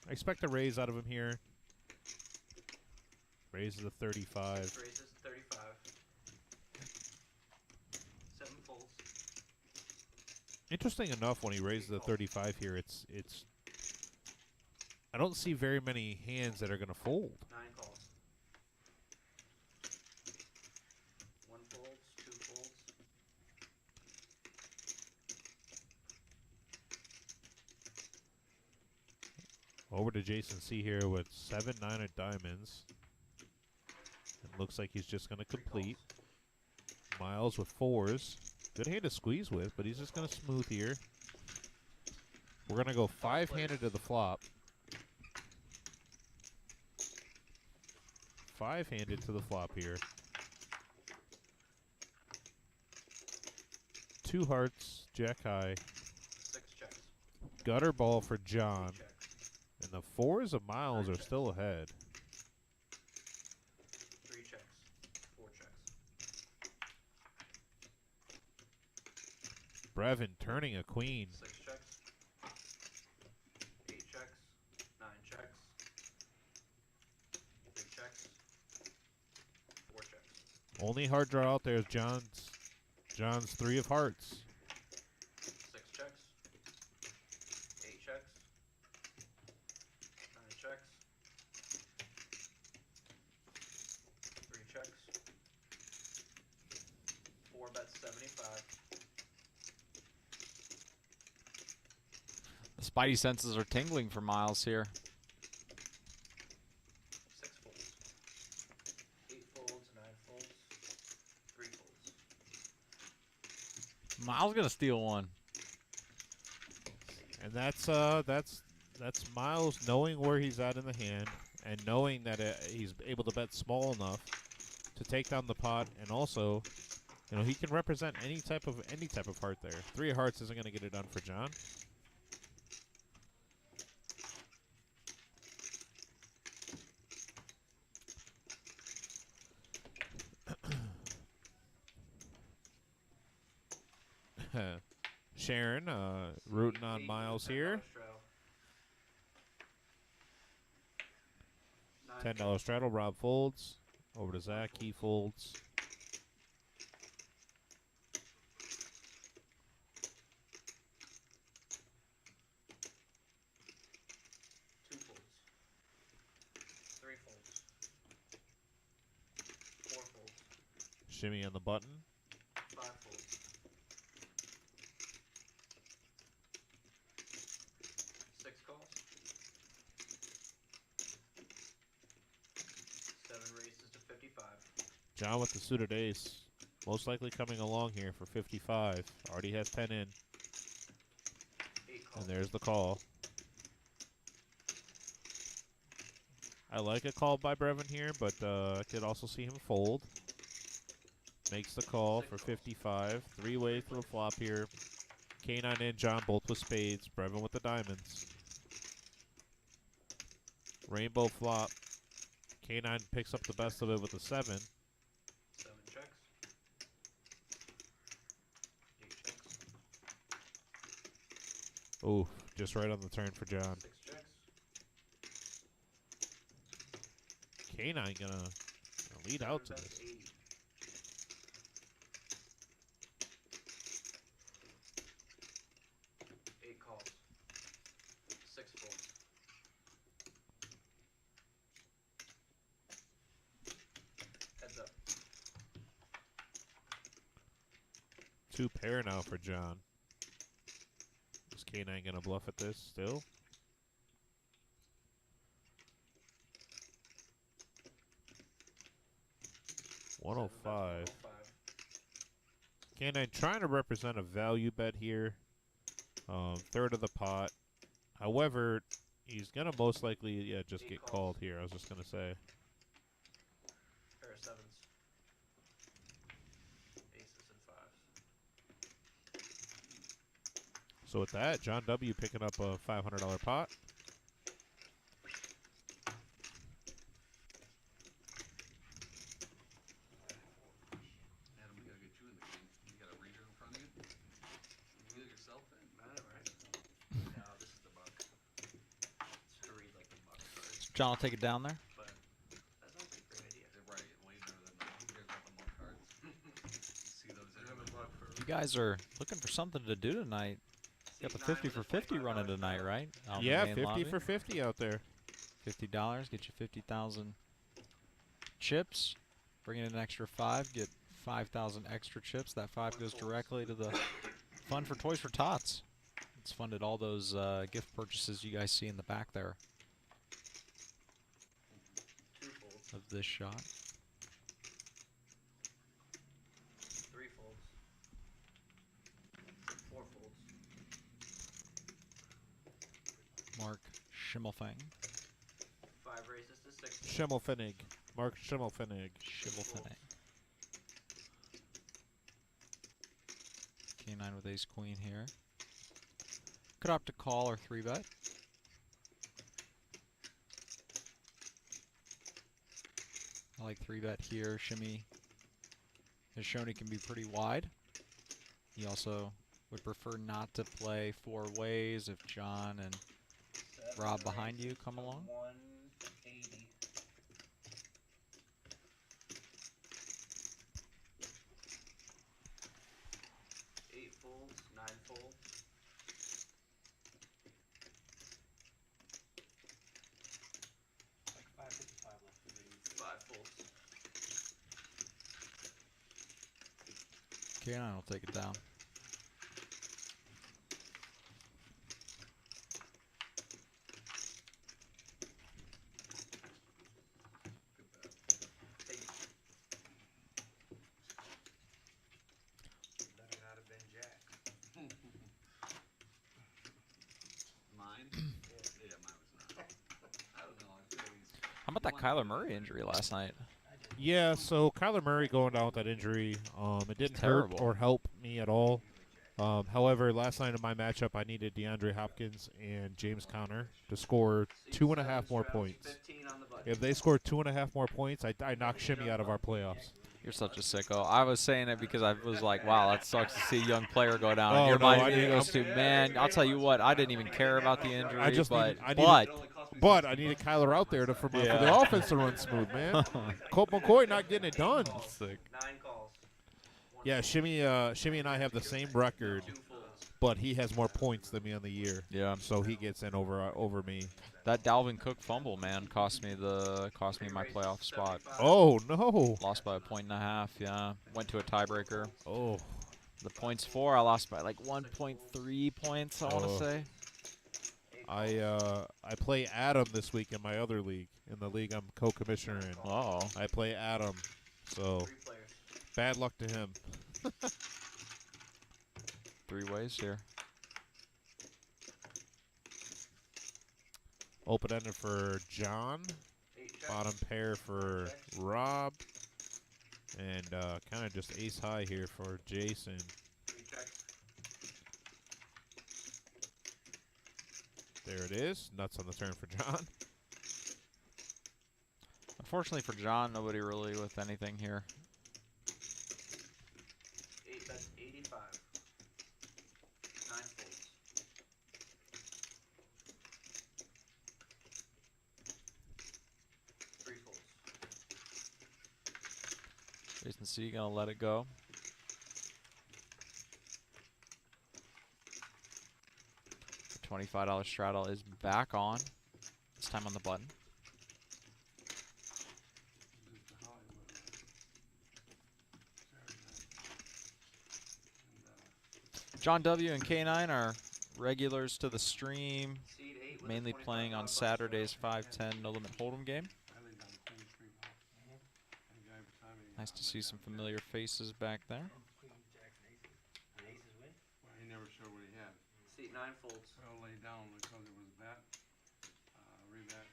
I expect a raise out of him here. Raises a 35. Raises 35. 7 folds. Interesting enough, when he raises the 35 here, it's. I don't see very many hands that are going to fold. 9 calls. 1 folds. 2 folds. Over to Jason C here with 7-9 of diamonds. It looks like he's just going to complete. Miles with 4s. Good hand to squeeze with, but he's just going to smooth here. We're going to go 5-handed to the flop. 5-handed to the flop here. 2 hearts, jack high. 6 checks. Gutter ball for John. 3 checks. And the 4s of Miles are still ahead. 3 checks. 4 checks. Brevin turning a queen. 6 checks. 8 checks. 9 checks. 3 checks. 4 checks. Only hard draw out there is John's 3 of hearts. 6 checks. 8 checks. 9 checks. 3 checks. 4 bets 75. The spidey senses are tingling for Miles here. 6 folds. 8 folds. 9 folds. 3 folds. Miles gonna steal one. And that's Miles knowing where he's at in the hand and knowing that he's able to bet small enough to take down the pot, and also, he can represent any type of heart there. 3 of hearts isn't going to get it done for John. Sharon rooting on Miles here. $10 straddle. Rob folds. Over to Zach. He folds. Shimmy on the button. 5 folds. 6 calls. 7 races to 55. John with the suited ace. Most likely coming along here for 55. Already has 10 in. 8 calls. And there's the call. I like a call by Brevin here, but I could also see him fold. Makes the call for 55. 3 ways to the flop here. K9 and John both with spades. Brevin with the diamonds. Rainbow flop. K9 picks up the best of it with a 7. 7 checks. 8 checks. Ooh, just right on the turn for John. 6 checks. K9 gonna lead out to 7 this. bets, 80. 8 calls. 6 folds. Heads up. 2 pair now for John. Is K9 gonna bluff at this still? Seven bets, 105. 105. K9 trying to represent a value bet here. Third of the pot. However, he's gonna most likely just 8 get calls. called here. I was just gonna say. Pair of 7s. Aces and 5s. So with that, John W picking up a $500 pot. Adam, we gotta get you in the game. You got a reader in front of you? You get yourself in. Right. No, this is the buck. It's to read like the buck cards, John will take it down there. but that's not a great idea. Right, way better than who cares about the monk cards. See those everywhere. You guys are looking for something to do tonight. Got the 50 for 50 running tonight, right? Out in the Yeah, main 50 lobby. for 50 out there. $50, get you 50,000 chips. Bring in an extra 5, get 5,000 extra chips. That 5 goes directly to the fund for Toys for Tots. It's funded all those gift purchases you guys see in the back there 2 folds. of this shot. 3 folds. 4 folds. Mark Schimmelfang. 5 races to 60. Schimmelfinnig. Mark Schimmelfinnig. Schimmelfang. K9 with ace queen here. Could opt to call or 3-bet. I like 3-bet here. Shimmy has shown he can be pretty wide. He also would prefer not to play 4 ways if John and 7 Rob behind you races come to along. 180. 8 folds, 9 folds. Like 555 left for me. 5 folds. K9 will take it down. Hey, Better not have been Jack. Mine? Yeah, mine was not. I don't know. I feel he's. How about that Kyler Murray injury last night? Yeah, so Kyler Murray going down with that injury, it didn't hurt terrible. or help me at all. However, last night in my matchup, I needed DeAndre Hopkins and James Conner to score 2.5 more points. 15 on the button. If they scored 2.5 more points, I knocked Shimmy out of our playoffs. You're such a sicko. I was saying it because I was like, wow, that sucks to see a young player go down. Oh, Your no, mind I immediately mean, goes to, man, I'll tell you what, I didn't even care about the injury, I just but, needed- I needed- but But I needed Kyler out there for Yeah. the offense to run smooth, man. Colt McCoy not getting it done. sick. 9 calls. 1 Yeah, fold. Shimmy and I have the same record. 2 folds. but he has more points than me on the year. Yeah. So he gets in over me. That Dalvin Cook fumble, man, cost me my playoff spot. Oh no! Lost by 1.5. Yeah. Went to a tiebreaker. Oh. The points for, I lost by like 1.3 points, I want to Oh. say. I play Adam this week in my other league. In the league I'm co-commissioner in. Oh. I play Adam. So 3 players. bad luck to him. 3 ways here. Open-ended for John. 8 checks. Bottom pair for Rob. And kind of just ace high here for Jason. 3 checks. There it is. Nuts on the turn for John. Unfortunately for John, nobody really with anything here. 8 bets 85. 9 folds. 3 folds. Jason C gonna let it go. The $25 straddle is back on. This time on the button. John W. and K9 are regulars to the stream, Seed 8 with mainly a $25 playing on button Saturdays straddle. 5-10 No Limit Hold'em game. I laid down queen 3 ball. And the guy beside me, Nice to see some familiar faces back there. Queen, jacks, and aces. And aces win. well, he never showed what he had. Seat 9 folds. So I laid down because it was a bet. Rebet.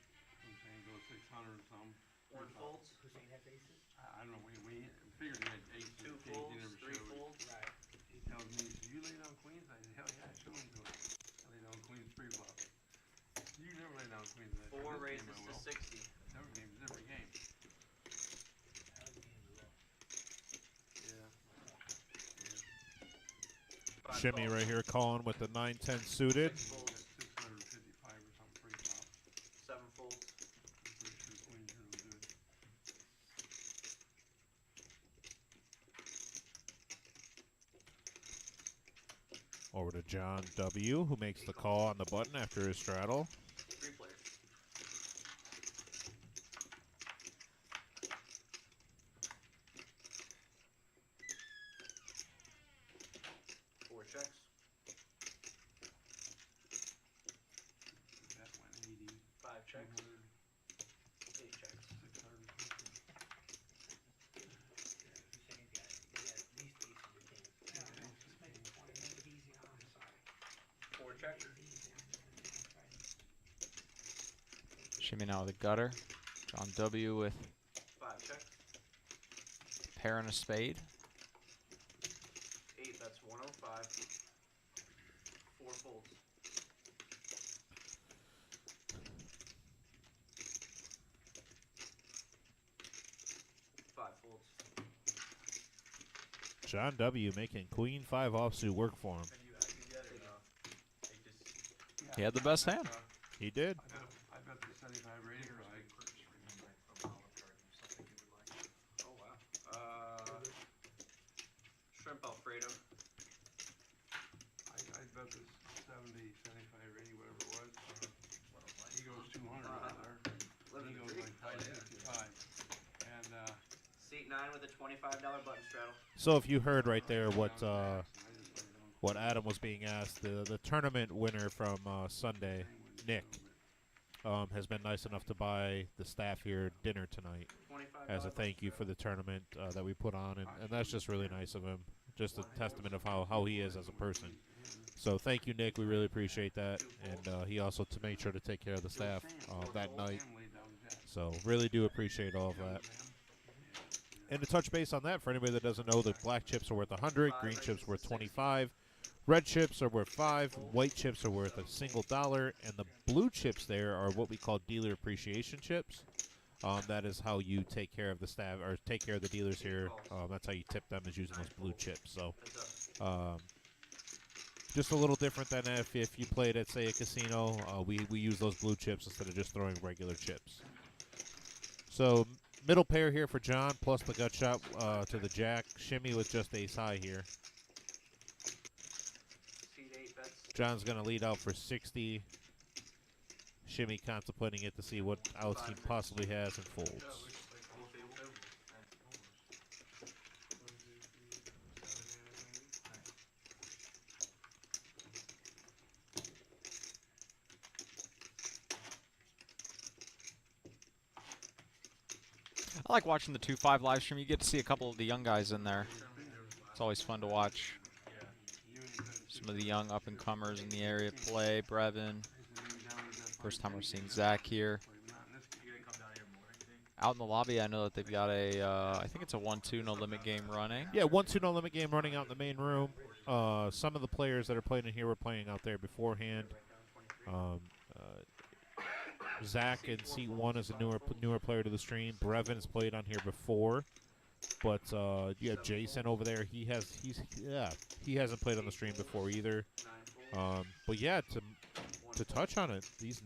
I'm saying go 600 or something. 1 folds. Hussein has aces. I don't know. We figured he had 8 2 king. He folds. never 3 showed. folds. Right. He tells me, "So you lay down queens?" I said, "Hell yeah, show him to it." I lay down queens 3 flop. You never lay down queens. I said, 4 "This raises game I to will." 60. Every game's a different game. That was games as well. Yeah. Five Shimmy folds. right here calling with the 9-10 suited. 6 folds. 655 or something pre-flop. 7 folds. I'm pretty sure queens are no good. Over to John W., who makes the call on the button after his straddle. 3 players. Four checks. That went 80, 5 checks. 200, 8 checks. 600. Hussein's got, he got at least aces or kings. Yeah, no, just make it 20. Make it easy on him. Sorry. 4 checks. Easy on him. Shimmy now with a gutter. John W. with 5 checks. pair and a spade. 8 bets 105. 4 folds. Five folds. John W. making queen 5 offsuit work for him. He had the best hand. He did. I bet the 75 rating right. Oh wow. Shrimp Alfredo. I bet this 70, 75 rating, whatever it was. He goes 200 out there. Living He the goes dream. like 565. And Seat 9 with a $25 button straddle. So if you heard right there what I just laid down what Adam was being asked, the tournament winner from Sunday, Nick, has been nice enough to buy the staff here dinner tonight $25 as a thank you for the tournament that we put on, and that's just really nice of him. Just a testament of how he is as a person. So thank you, Nick. We really appreciate that, and he also to make sure to take care of the staff that night. and laid down jacks. So really do appreciate all of that. And to touch base on that, for anybody that doesn't know, the black chips are worth 100, green chips worth 25, red chips are worth 5, white chips are worth $1, and the blue chips there are what we call dealer appreciation chips. That is how you take care of the staff or take care of the dealers here. That's how you tip them, is using those blue chips. So just a little different than if you played at, say, a casino. We use those blue chips instead of just throwing regular chips. So middle pair here for John, plus the gut shot to the jack. Shimmy with just ace high here. Seat 8 John's going to lead out for 60. Shimmy contemplating it to see what outs he possibly has and folds. I like watching the 2-5 live stream. You get to see a couple of the young guys in there. It's always fun to watch some of the young up-and-comers in the area play. Brevin. First time we're seeing Zach here. Out in the lobby, I know that they've got a, I think it's a 1-2 no limit game running. Yeah, 1-2 no limit game running out in the main room. Some of the players that are playing in here were playing out there beforehand. Zach in seat 1 is a newer player to the stream. Brevin's played on here before, but you have Jason over there. He hasn't played on the stream before either. But yeah, to touch on it, these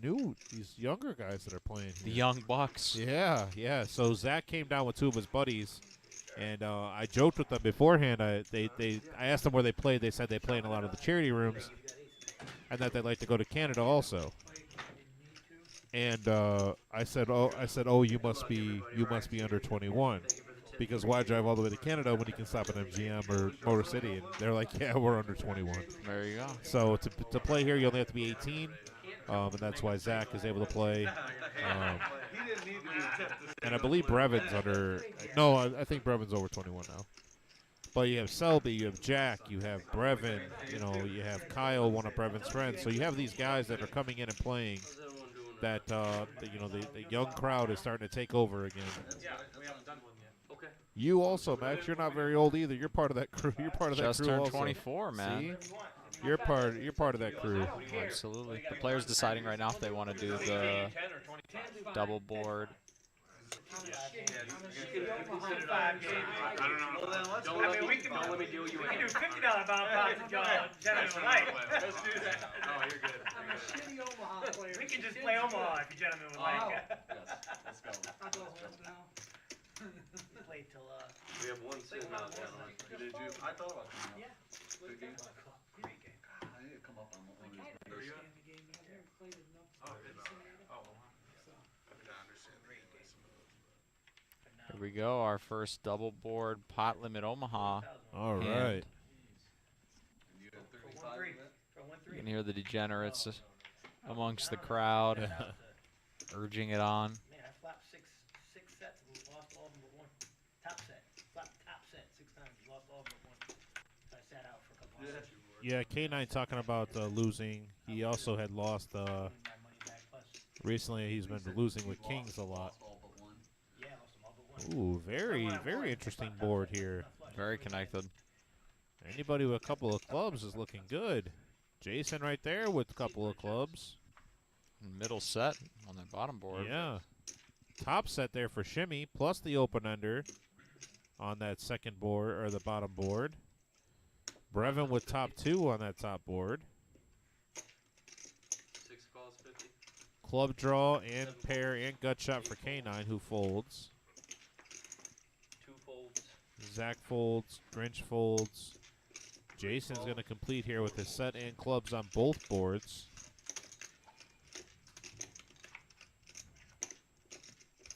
younger guys that are playing here. The young bucks. Yeah. So Zach came down with 2 of his buddies, and I joked with them beforehand. I asked them where they played. They said they play in a lot of the charity rooms, and that they'd like to go to Canada also. And I said, you must be under 21, because why drive all the way to Canada when you can stop at MGM or Motor City? And they're like, yeah, we're under 21. There you go. So to play here, you only have to be 18, and that's why Zach is able to play. And I believe Brevin's under. No, I think Brevin's over 21 now. But you have Selby, you have Jack, you have Brevin, you have Kyle, one of Brevin's friends. So you have these guys that are coming in and playing. That the young crowd is starting to take over again. Yeah, we haven't done one yet. Okay. You also, Max, you're not very old either. You're part of that crew. You're part of that Just crew turned also. 24, man. See? You're part of that crew. Absolutely. The player's deciding right now if they want to do the double board. We can do $50 bound gentlemen would like. Let's do that. Oh, you're good. We can just play Omaha if you gentlemen would like. Let's go. Play till We have one sitting out there. Did you? I thought about coming up. Good game. great game. I need to come up on one of these. Here we go, our first double board pot limit Omaha. All And right. You had 35 of it? You can hear the degenerates amongst the crowd urging it on. Man, I flapped six sets and lost all of them but one. Top set. Flapped top set 6 times and lost all of them but one. So I sat out for a couple hours. Yeah, K9 talking about losing. He also had lost. My money back plus. Recently, he's been losing with Kings a lot. Lost all but one. Yeah, lost them all but one. Ooh, very interesting board here. Very connected. Anybody with a couple of clubs is looking good. Jason right there with a couple of clubs. Middle set on that bottom board. Yeah. Top set there for Shimmy, plus the open ender on that second board, or the bottom board. Brevin with top 2 on that top board. 6 calls, 50. Club draw and pair and gut shot for K9, who folds. 2 folds. Zach folds, Grinch folds. Jason's going to complete here with his set and clubs on both boards.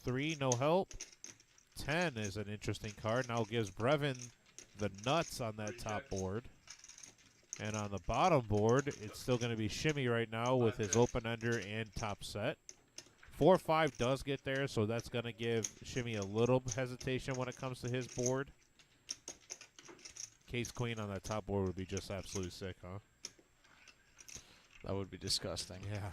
3, no help. 10 is an interesting card. Now gives Brevin the nuts on that top board. And on the bottom board, it's still going to be Shimmy right now with his open ender and top set. 4-5 does get there, so that's going to give Shimmy a little hesitation when it comes to his board. Case queen on that top board would be just absolutely sick, huh? That would be disgusting. Yeah.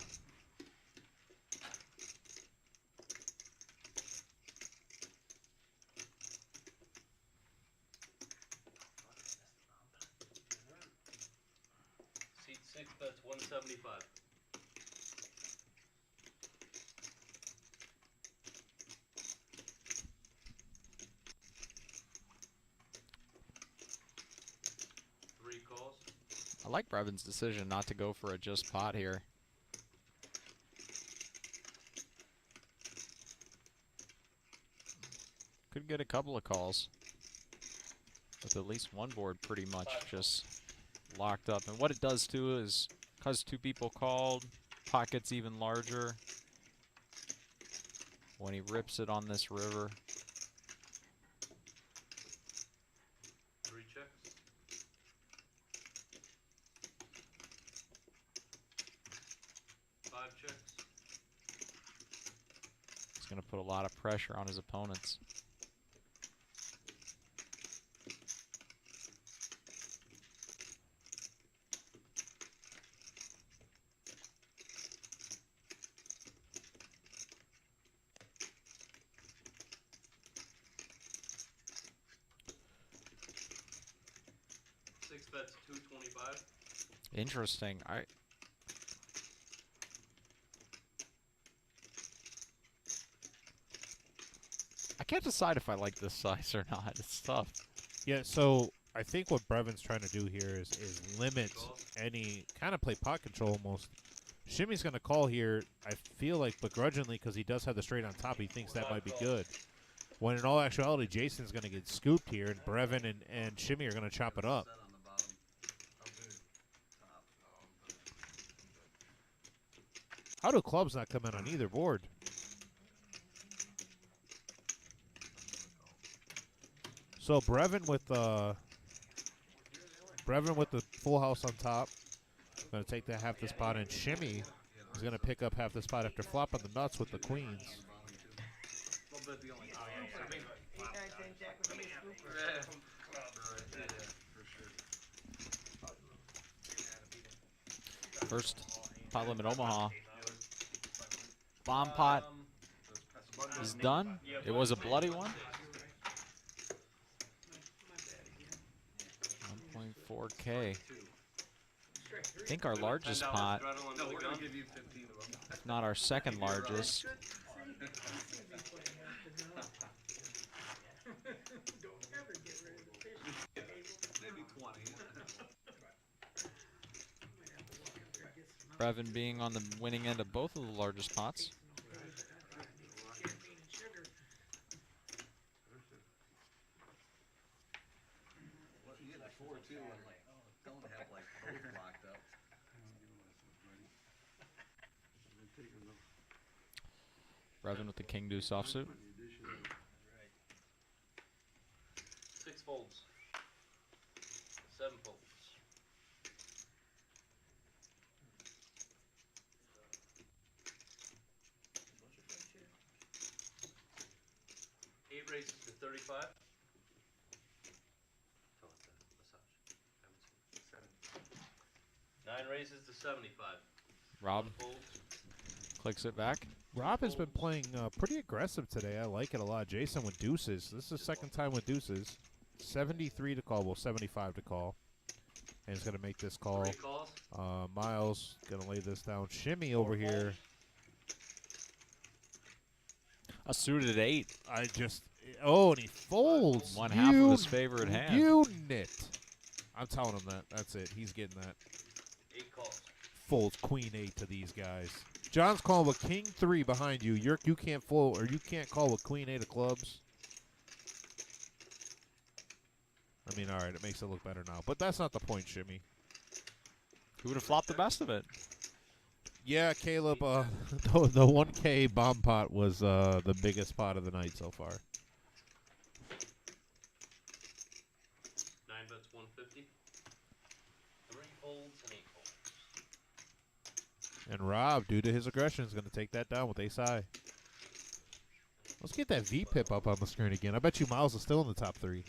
Seat 6, that's 175. I like Brevin's decision not to go for a just pot here. Could get a couple of calls. With at least one board pretty much just locked up. And what it does too is Because 2 people called, pot gets even larger when he rips it on this river. 3 checks. 5 checks. He's going to put a lot of pressure on his opponents. Six bets, 225. Interesting. I can't decide if I like this size or not. It's tough. Yeah, so I think what Brevin's trying to do here is limit any kind of play pot control almost. Shimmy's going to call here, I feel like begrudgingly, because he does have the straight on top. He thinks that might be good. When in all actuality, Jason's going to get scooped here, and Brevin and Shimmy are going to chop it up. Set on the bottom. How big? Top. How do clubs not come in on either board? So Brevin with the full house on top. Going to take that half the spot, and Shimmy is going to pick up half the spot after flopping the nuts with the queens. First pot limit Omaha. Bomb pot is done. It was a bloody one. 1.4K. I think our largest pot, No, we're gonna give you 15 of them. if not our second largest. Maybe 20. Brevin being on the winning end of both of the largest pots. Well, you get 4 too, and don't have like both locked up. Brevin with the king deuce offsuit. 6 folds. 7 folds. 8 races to 35. 9 races to 75. Rob Folds. clicks it back. Rob has been playing pretty aggressive today. I like it a lot. Jason with deuces. This is the second time with deuces. 73 to call. Well, 75 to call. And he's going to make this call. 3 calls. Miles going to lay this down. Shimmy over here. A suited 8. I just... Oh, and he folds. One half of his favorite hand. Unit. I'm telling him that. That's it. He's getting that. 8 calls. Folds queen 8 to these guys. John's calling with king 3 behind you. You can't fold, or you can't call with queen 8 of clubs. I mean, all right, it makes it look better now. But that's not the point, Shimmy. Who would have flopped the best of it? Yeah, Caleb, the 1K bomb pot was the biggest pot of the night so far. 9 bets 150. 3 folds and 8 folds. And Rob, due to his aggression, is going to take that down with ace high. Let's get that V-pip up on the screen again. I bet you Miles is still in the top 3.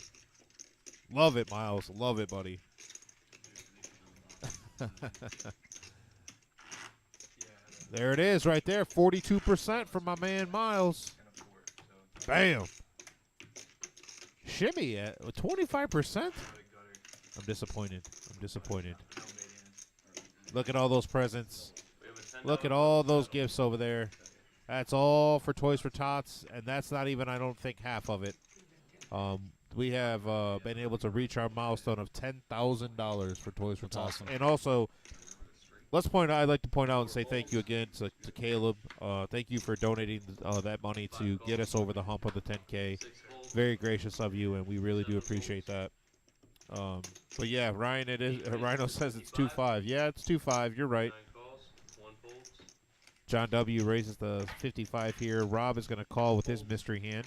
Love it, Miles. Love it, buddy. There it is right there. 42% from my man Miles. Bam. Shimmy at 25%? I'm disappointed. I'm disappointed. Look at all those presents. Look at all those gifts over there. That's all for Toys for Tots, and that's not even, I don't think, half of it. We have been able to reach our milestone of $10,000 for Toys for Tots. awesome. And also, I'd like to point out and say thank you again to Caleb. Thank you for donating that money to get us over the hump of the 10K. Very gracious of you, and we really do appreciate that. But yeah, Ryan, it is. Rhino says it's 2-5. Yeah, it's 2-5. You're right. 9 calls, 1 folds. John W raises the 55 here. Rob is going to call with his mystery hand.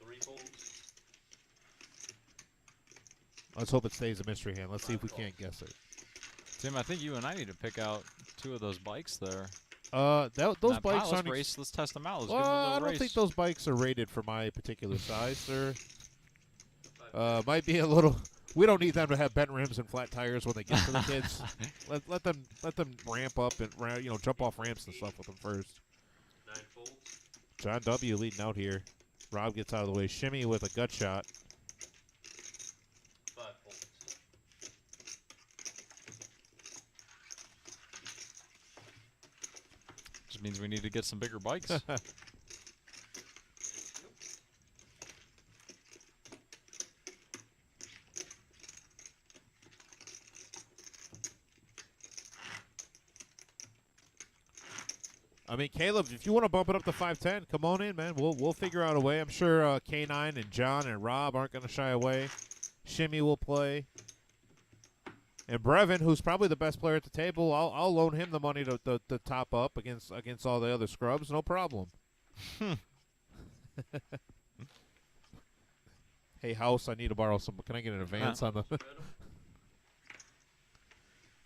3 folds. Let's hope it stays a mystery hand. Let's see if we can't guess it. Tim, I think you and I need to pick out 2 of those bikes there. Those bikes let's aren't. race. Let's test them out. Let's Well, give them a I little don't race. think those bikes are rated for my particular size, sir. Might be a little. We don't need them to have bent rims and flat tires when they get to the kids. Let them ramp up and jump off ramps and stuff with them first. 9 folds. John W leading out here. Rob gets out of the way. Shimmy with a gut shot. 5 folds. Just means we need to get some bigger bikes. I mean, Caleb, if you want to bump it up to 510, come on in, man. We'll figure out a way. I'm sure K9 and John and Rob aren't going to shy away. Shimmy will play. And Brevin, who's probably the best player at the table, I'll loan him the money to top up against all the other scrubs. No problem. Hey, House, I need to borrow some. Can I get an advance on the...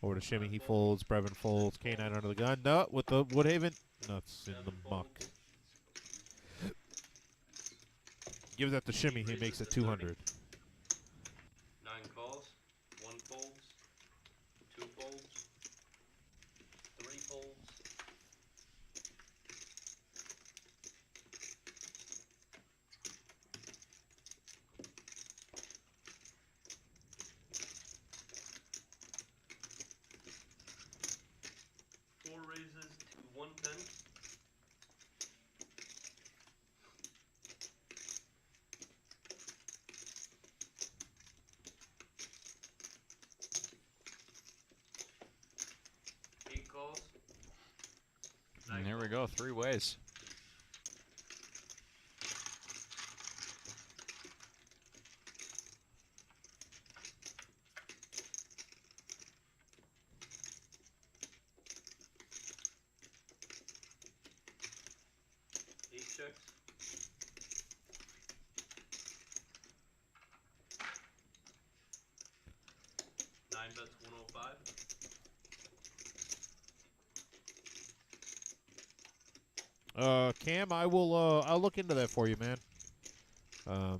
Over to Shimmy, he folds. Brevin folds. K9 under the gun. No, with the Woodhaven. Nuts in the muck. Give that to Shimmy. He makes it 200. 9 calls, 1 folds, 2 folds, 3 folds. 4 raises to 110. 8 calls. And here we go, 3 ways. Checks. 9 bets 105. Cam, I'll look into that for you, man.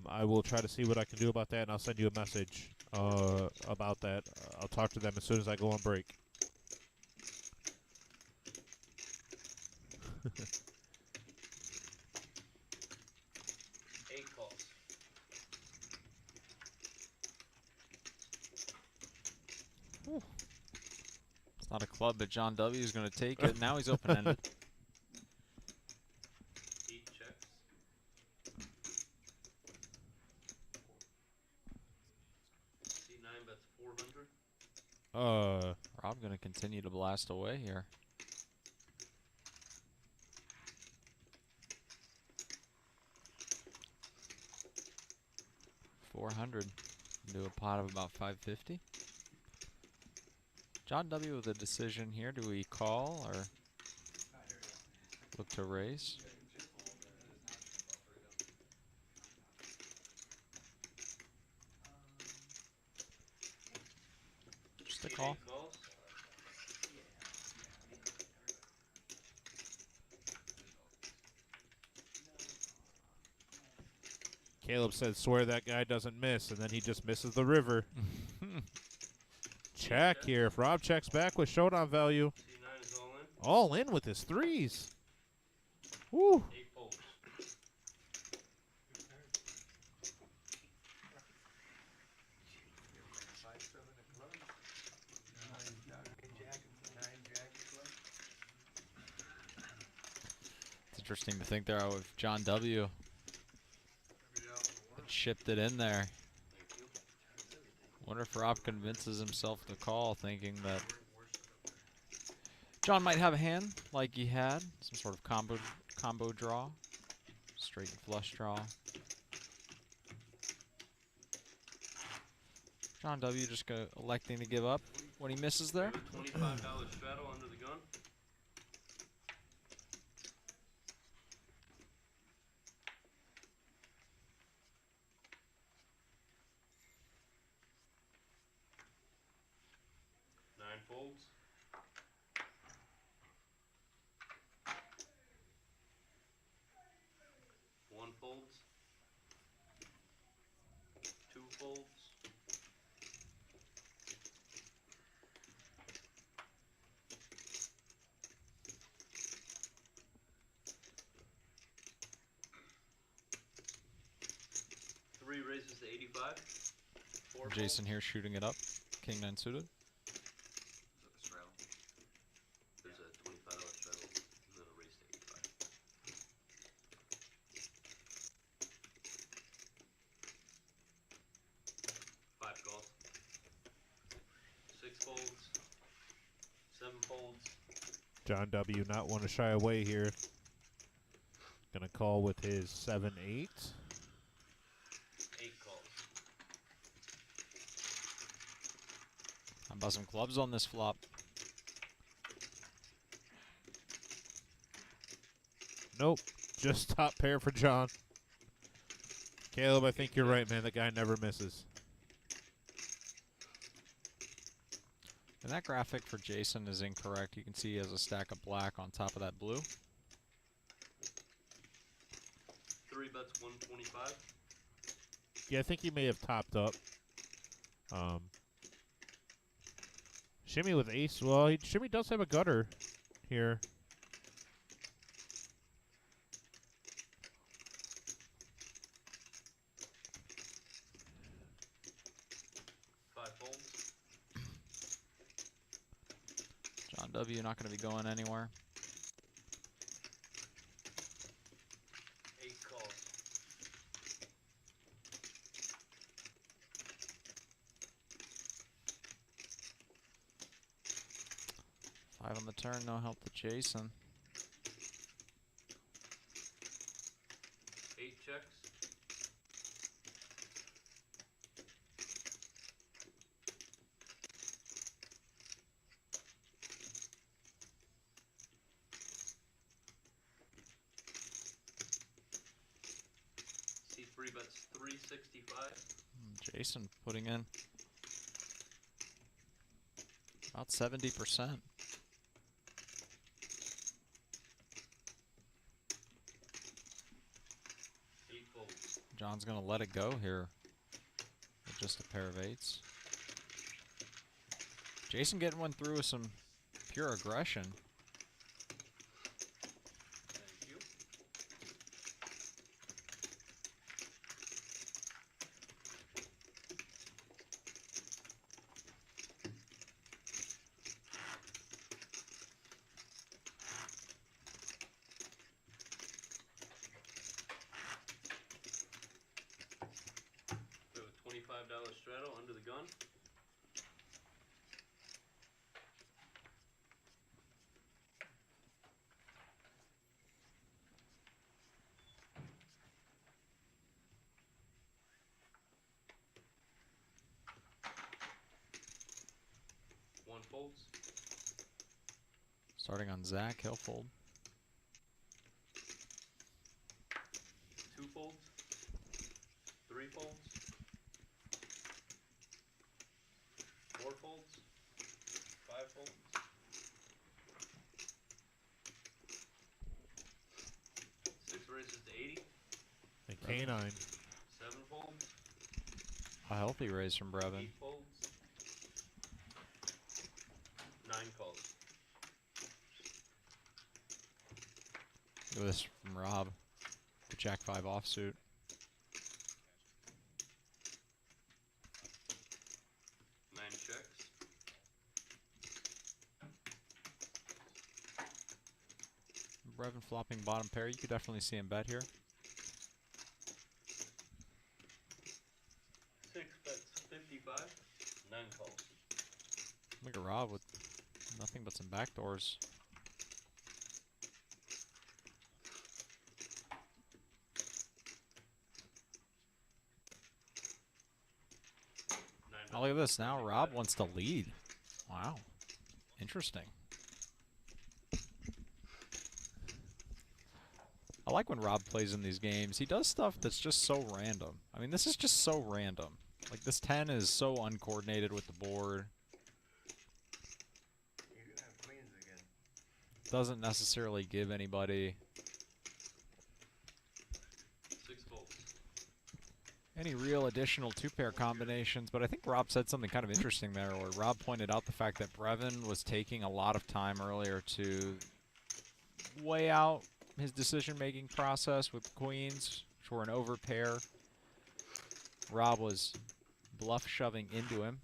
I will try to see what I can do about that, and I'll send you a message about that. I'll talk to them as soon as I go on break. 8 calls. It's not a club, but John W is going to take it. Now he's open-ended. 8 checks. C9 bets 400. Rob going to continue to blast away here. 400 into a pot of about 550. John W with a decision here. Do we call or look to raise? Just a call. Calls. Caleb said, swear that guy doesn't miss, and then he just misses the river. Check here. If Rob checks back with showdown value. C9 is all in. All in with his threes. Woo. 8 folds. It's interesting to think there with John W. Shipped it in there. Wonder if Rob convinces himself to call, thinking that John might have a hand like he had, some sort of combo draw, straight and flush draw. John W. just electing to give up when he misses there. $25 straddle under the gun. Nine folds. One folds. Two folds. Three raises to 85. Four Jason folds. here shooting it up. King 9 suited. Is that the straddle? There's a $25 straddle and then a raise to 85. Five calls. Six folds. Seven folds. John W. not want to shy away here. Gonna call with his 7-8. Eight calls. How about some clubs on this flop? Nope. Just top pair for John. Caleb, I think you're right, man. The guy never misses. And that graphic for Jason is incorrect. You can see he has a stack of black on top of that blue. Three bets 125. Yeah, I think he may have topped up. Shimmy with ace. Well, Shimmy does have a gutter here. Five folds. John W. not going to be going anywhere. Eight calls. Five on the turn, no help to Jason. Eight checks. C3 bets 365. Jason putting in about 70%. Eight folds. John's going to let it go here with just a pair of eights. Jason getting one through with some pure aggression. Thank you. We have a $25 straddle under the gun. One folds. Starting on Zach, he'll fold. Two folds. Three folds. Four folds. Five folds. Six raises to 80. And K9. Seven folds. A healthy raise from Brevin. Eight folds. Nine calls. Look at this from Rob. The Jack 5 offsuit. Nine checks. Brevin flopping bottom pair. You could definitely see him bet here. Six bets 55. Nine calls. Look at Rob with nothing but some backdoors. Oh, look at this. Now Rob wants to lead. Wow. Interesting. I like when Rob plays in these games. He does stuff that's just so random. I mean, this is just so random. Like, this 10 is so uncoordinated with the board. You're gonna have queens again. Doesn't necessarily give anybody 6 folds. any real additional two-pair combinations, but I think Rob said something kind of interesting there, where Rob pointed out the fact that Brevin was taking a lot of time earlier to weigh out his decision-making process with queens, which were an overpair. Rob was bluff shoving into him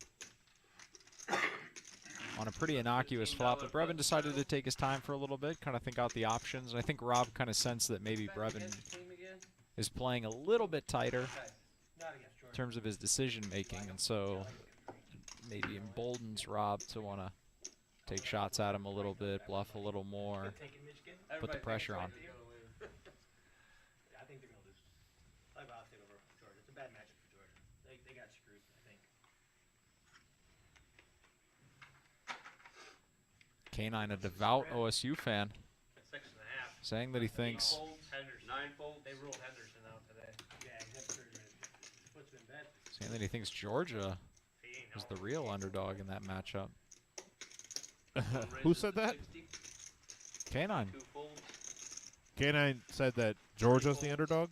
on a pretty innocuous flop, but Brevin decided to take his time for a little bit, kind of think out the options, and I think Rob kind of sensed that maybe Brevin is playing a little bit tighter in terms of his decision-making, and so maybe emboldens Rob to want to take shots at him a little bit, bluff a little more, put the pressure on. I think they're gonna lose. I like Ohio State over Georgia. It's a bad matchup for Georgia. They got screwed, I think. K9, a devout OSU fan, At 6.5. saying that he thinks Folds, Henderson. 9 folds. They ruled Henderson out today. Yeah, except for what's been bad. Georgia He ain't is out. the real underdog in that matchup. Who said that? 60, K9. 2 folds. K9 said that Georgia's the underdog.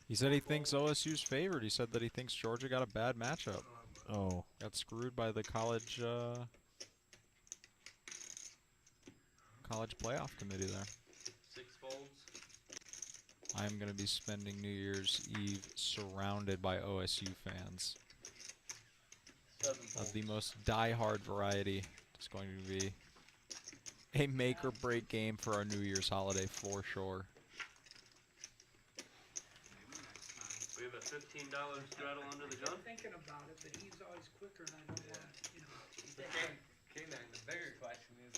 He said he thinks OSU's favored. He said that he thinks Georgia got a bad matchup. Oh, Got screwed by the college playoff committee there. 6 folds. I am going to be spending New Year's Eve surrounded by OSU fans 7 of folds. the most die-hard variety. It's going to be a make-or-break game for our New Year's holiday for sure. We have a $15 straddle under the gun. Thinking about it, but he's always quicker, and I don't want, you know. K9, the bigger question is,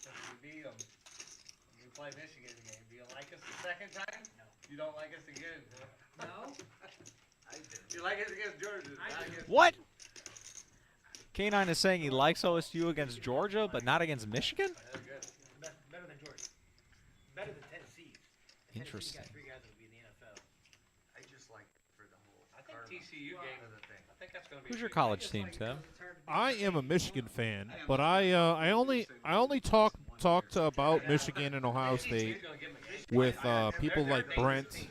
if we beat them, we play Michigan again, do you like us the second time? No. You don't like us again? No? I do. You like us against Georgia, not against... What? K9 is saying he likes OSU against Georgia, but not against Michigan? They're good. Better than Georgia. Better than Tennessee. Interesting. Tennessee got 3 guys that will be in the NFL. I just like for the whole... I think TCU game of the thing. I think that's going to be Who's a your big college Just team, like, Tim? it's hard to be- I am a Michigan fan, but I only talked about Michigan and Ohio State with people like Brent,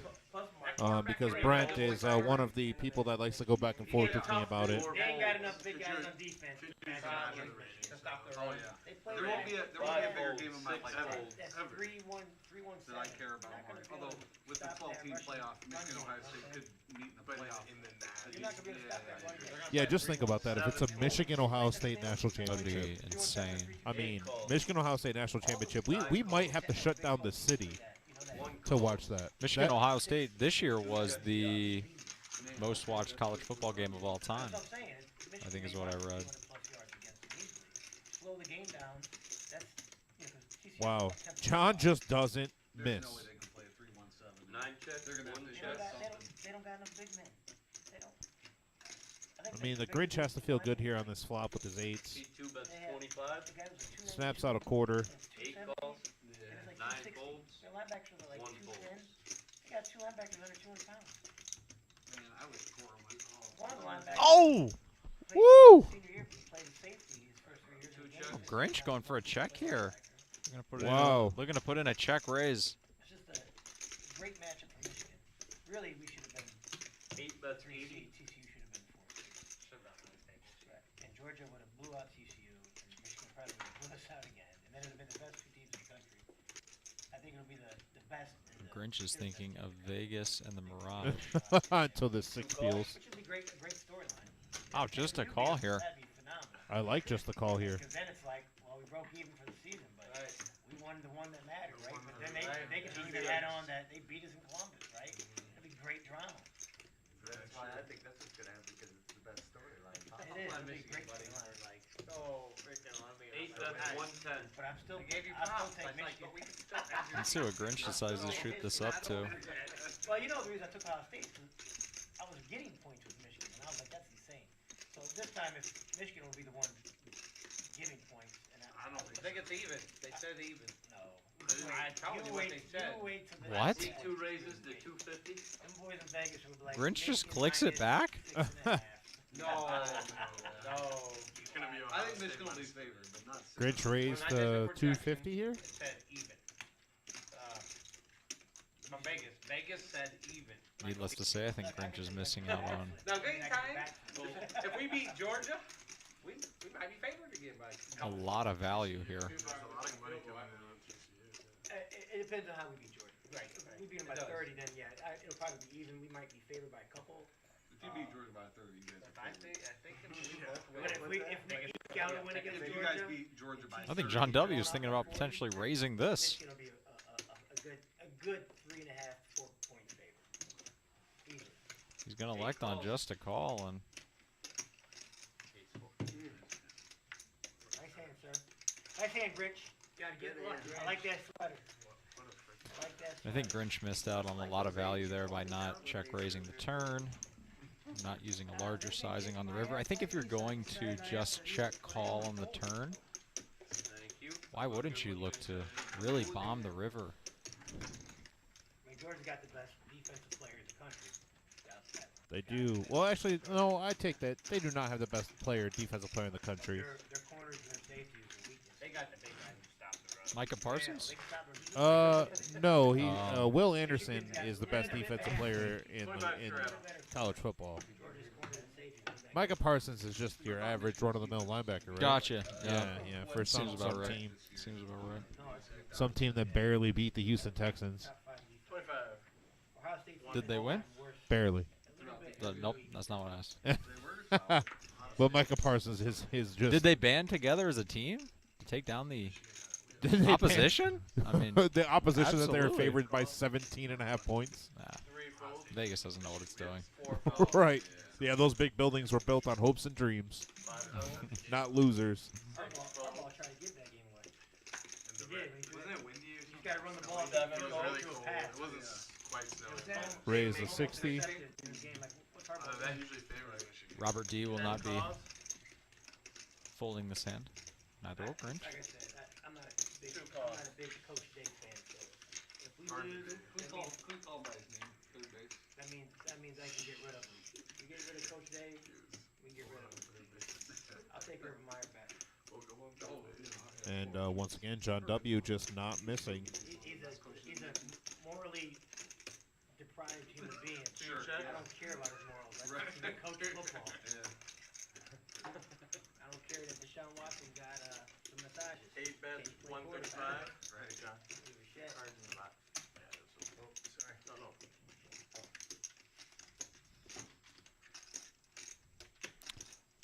because Brent is one of the people that likes to go back and forth with me about it. They ain't got enough big guys on defense. to stop the run. They play There won't be a bigger game in my life That's ever 3-1, 3-1. that I care about more. Although with the 12-team playoff, Michigan and Ohio State could meet in the playoff. You're not gonna be able to stop that run game. Yeah, just think about that. If it's a Michigan-Ohio State national That would be championship, insane. I mean, Michigan-Ohio State national championship, we might have to shut down the city to watch that. Michigan Ohio State this year was the most watched college football game of all time. That's what I'm saying. I think is what I read. Slow the game down. That's, you know, 'cause TCU Wow, got 10 John just doesn't There's miss. no way they can play a 3-1-7. 9 checks, They're gonna have 1 to They check. don't got, they don't got enough big men. They don't. I mean, the Grinch has to feel good here on this flop with his eights. P2 bets 25. Snaps out a quarter. 8 calls. 9 folds. Their linebackers are like 1 210. folds. They got 2 linebackers under 200 pounds. Man, I wish Cora went. One of the linebackers. Oh! played Woo! Senior year, he played safety his first 3 years. in the game. Grinch going for a check here. Looking to put Wow. looking to put in a check raise. It's just a great matchup for Michigan. Really, we should have been 8 bets 3 80. seed. TCU should have been 4 seed. Right. And Georgia would have blew out TCU, and Michigan probably would have blew us out again. And then it would have been the best 2 teams in the country. I think it'll be the best. Grinch is thinking of Vegas and the Mirage. Until this 6 feels. Which would be great, a great storyline. Oh, just a call here. That'd be phenomenal. I like just the call here. Because then it's like, well, we broke even for the season, but we won the one that mattered, right? But then they could even add on that they beat us in Columbus, right? That'd be great drama. That's why I think that's what's gonna happen because it's the best storyline. It is. It'd be a great storyline. Like, So freaking let me. 8 bets 110. but I'm still, I gave you I still props. take I was like, Michigan. but we can still have Let's see what Grinch decides to shoot this up to. Well, you know the reason I took Ohio State is I was getting points with Michigan, and I was like, that's insane. So this time, if Michigan will be the one giving points, and I don't I think it's even. They said even. no. I told you what they said. You wait till the What? See 2 raises to 250. Them boys in Vegas would be like. Grinch just Michigan clicks it minus back? 6.5. No. It's gonna be I think Michigan will be favored, but not. Grinch raised When I did the 250 here. It said even. From Vegas. Vegas said even. Needless to say, I think Grinch is missing out on. Now, good time. If we beat Georgia, we might be favored again by A lot of value here. There's a lot of money coming in on TCU. It depends on how we beat Georgia. Right. If we beat them by It does. 30, then yeah, it'll probably be even. We might be favored by a couple. If you beat Georgia by 30, you guys are I favored. think But if we eke out a win against If you guys Georgia, beat Georgia by I think 30, John W. is thinking about potentially raising this. Michigan will be a good 3.5, 4 point favor. Easily. He's going to elect on just a call, and Nice hand, sir. Nice hand, Grinch. Gotta get lucky. I like that sweater. I like that I sweater. think Grinch missed out on a lot of value there by not check raising the turn, not using a larger sizing on the river. I think if you're going to just check call on the turn, Thank you. why wouldn't you look to really bomb the river? I mean, Georgia's got the best defensive player in the country. They do. Well, actually, no, I take that. They do not have the best defensive player in the country. Their corners and their safeties are weakness. They got the big guy who stopped the run. Micah Parsons? They can stop their No, he. Oh. Will Anderson is the best defensive player in college football. Georgia's corners and safeties. Micah Parsons is just your average run-of-the-mill linebacker, right? Gotcha. Yeah, yeah. For some Seems about right. team, Seems about right. some team that barely beat the Houston Texans. 25. Ohio State's Did they win? worse. Barely. Nope, that's not what I asked. But Micah Parsons is just. Did they band together as a team to take down the Did they opposition? I mean, the opposition that they were absolutely. favored by 17.5 points. Nah, Vegas doesn't know what it's doing. Right. Yeah, those big buildings were built on hopes and dreams, not losers. Harbaugh tried to give that game away. He did. Wasn't it windy? You just gotta run the ball. It was really to a cold. pass. It wasn't quite snowing. Raise the 60. In the game, like, what's Harbaugh That doing? usually favors Michigan. Robert D will not be folding this hand. Neither will Grinch. Like I said, I'm not a big Coach Day fan. So if we lose, Who called by his name? Third base. that means I can get rid of him. We get rid of Coach Day, we get rid of him. I'll take Urban Meyer back. And once again, John W. just not missing. He's a morally deprived human being. Sure. I don't care about his morals. I Right. think he's a coach football. Yeah. I don't care that Deshaun Watson got some massages. 8 bet, Can't play 135. quarterback. Right. Don't give a shit.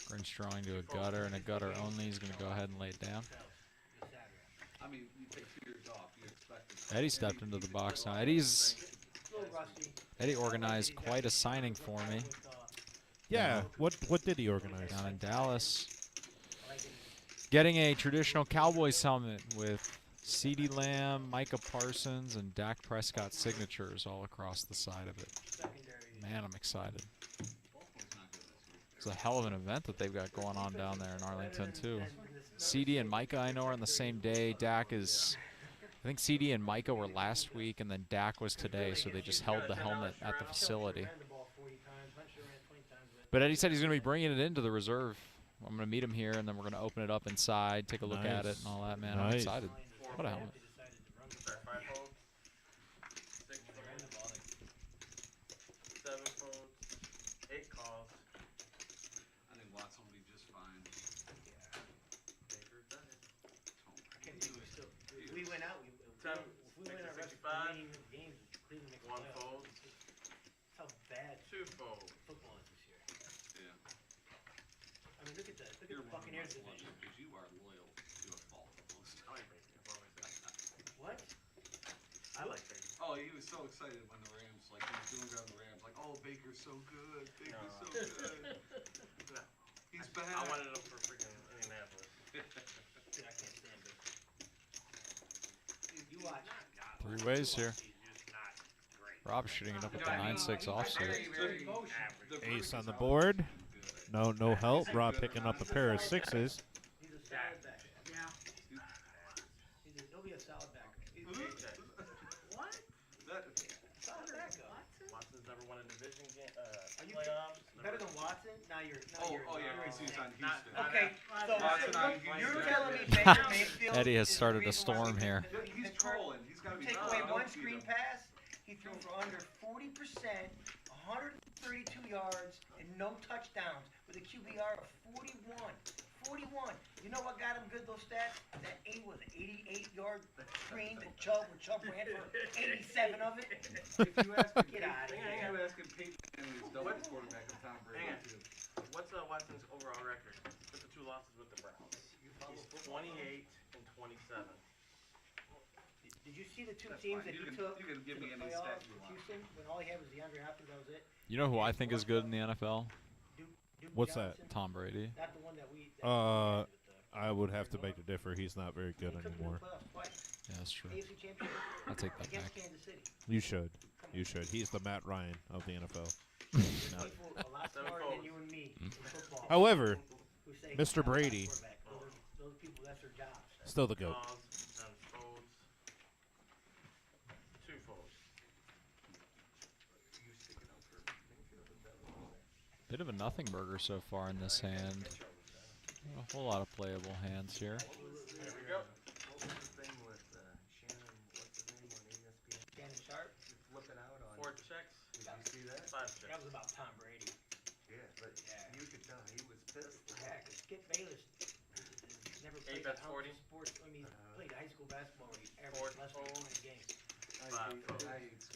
Grinch drawing to a gutter and a gutter only. He's going to go ahead and lay it down. I mean, you take 2 years off, you expect it. Eddie stepped into the box now. A little rusty. Eddie organized quite a signing for me Yeah. What did he organize? down in Dallas. Getting a traditional Cowboys helmet with CeeDee Lamb, Micah Parsons, and Dak Prescott signatures all across the side of it. Man, I'm excited. It's a hell of an event that they've got going on down there in Arlington, too. CD and Micah, I know, are on the same day. Dak is, I think CD and Micah were last week, and then Dak was today, so they just held the helmet at the facility. But Eddie said he's going to be bringing it into the reserve. I'm going to meet him here, and then we're going to open it up inside, take a look at it, and all that, man. I'm Nice. excited. What a helmet. 5 folds. 6 folds. 7 folds. 8 calls. I think Watson will be just fine. If we win out, if we win our rest of the remaining games, Cleveland makes the 1 playoffs. fold. That's how bad 2 folds. football is this year. Yeah. I mean, look at the Buccaneers division. Because you are loyal to a fault. What? I like Baker. Oh, he was so excited when the Rams, like, he was doing good on the Rams. Like, oh, Baker's so good. Baker's so good. He's back. I wanted him for freaking Indianapolis. Dude, I can't stand it. You watch. 3 ways here. He's just not great. Rob shooting it up at the 9-6 offset. Ace on the board. no help. Rob picking up a pair of sixes. He's a solid back. Yeah. He'll be a solid backer. What? Solid backer. Watson's never won a division game, Are you playoffs. better than Watson? Now you're. He's on Not- Houston. not Okay, so Watson on Houston. you're telling me Baker Mayfield. Eddie has is the started a reason why storm we here. beat He's Pittsburgh? trolling. He's got to be Take trolling. away Don't one feed screen him. pass, he threw for under 40%, 132 yards, and no touchdowns with a QBR of 41. 41. You know what got him good, those stats? That was an 88-yard screen that Chubb ran for 87 of it. If you ask him, Get out of if here. you ask him, Peyton Manning is double quarterback of Tom Brady. Hang on. What's Watson's overall record with the 2 losses with the Browns? He's 28 and 27. Did you see the two That's teams fine. that You he can- took you can give to me the any playoffs stat you with want. Houston when all he had was DeAndre Hopkins, that was it? You know who I think is good in the NFL? Duke What's that? Johnson, Tom Brady. Not the one that we. I would have to beg to differ. He's not very good He took him to the anymore. playoffs twice. Yeah, that's true. AFC Championship I'll take that against back. Kansas City. You should. You should. He's the Matt Ryan of the NFL. There's people a lot smarter than you and me in football. However, who say Mr. he's not a Brady, quarterback. Those people, that's their jobs. still the GOAT. Foles and Foles. 2 Foles. Bit of a nothing burger so far in this hand. A whole lot of playable hands here. There we go. What was the thing with Shannon, what's his name on ESPN? Shannon Sharp. Flipping out on. 4 checks. Did you see that? 5 checks. That was about Tom Brady. Yeah, but you could tell he was pissed. Yeah, 'cause Skip Bayless never played bets a 40. sports. I mean, he played high school basketball where he Four averaged less than Foles. 20 games.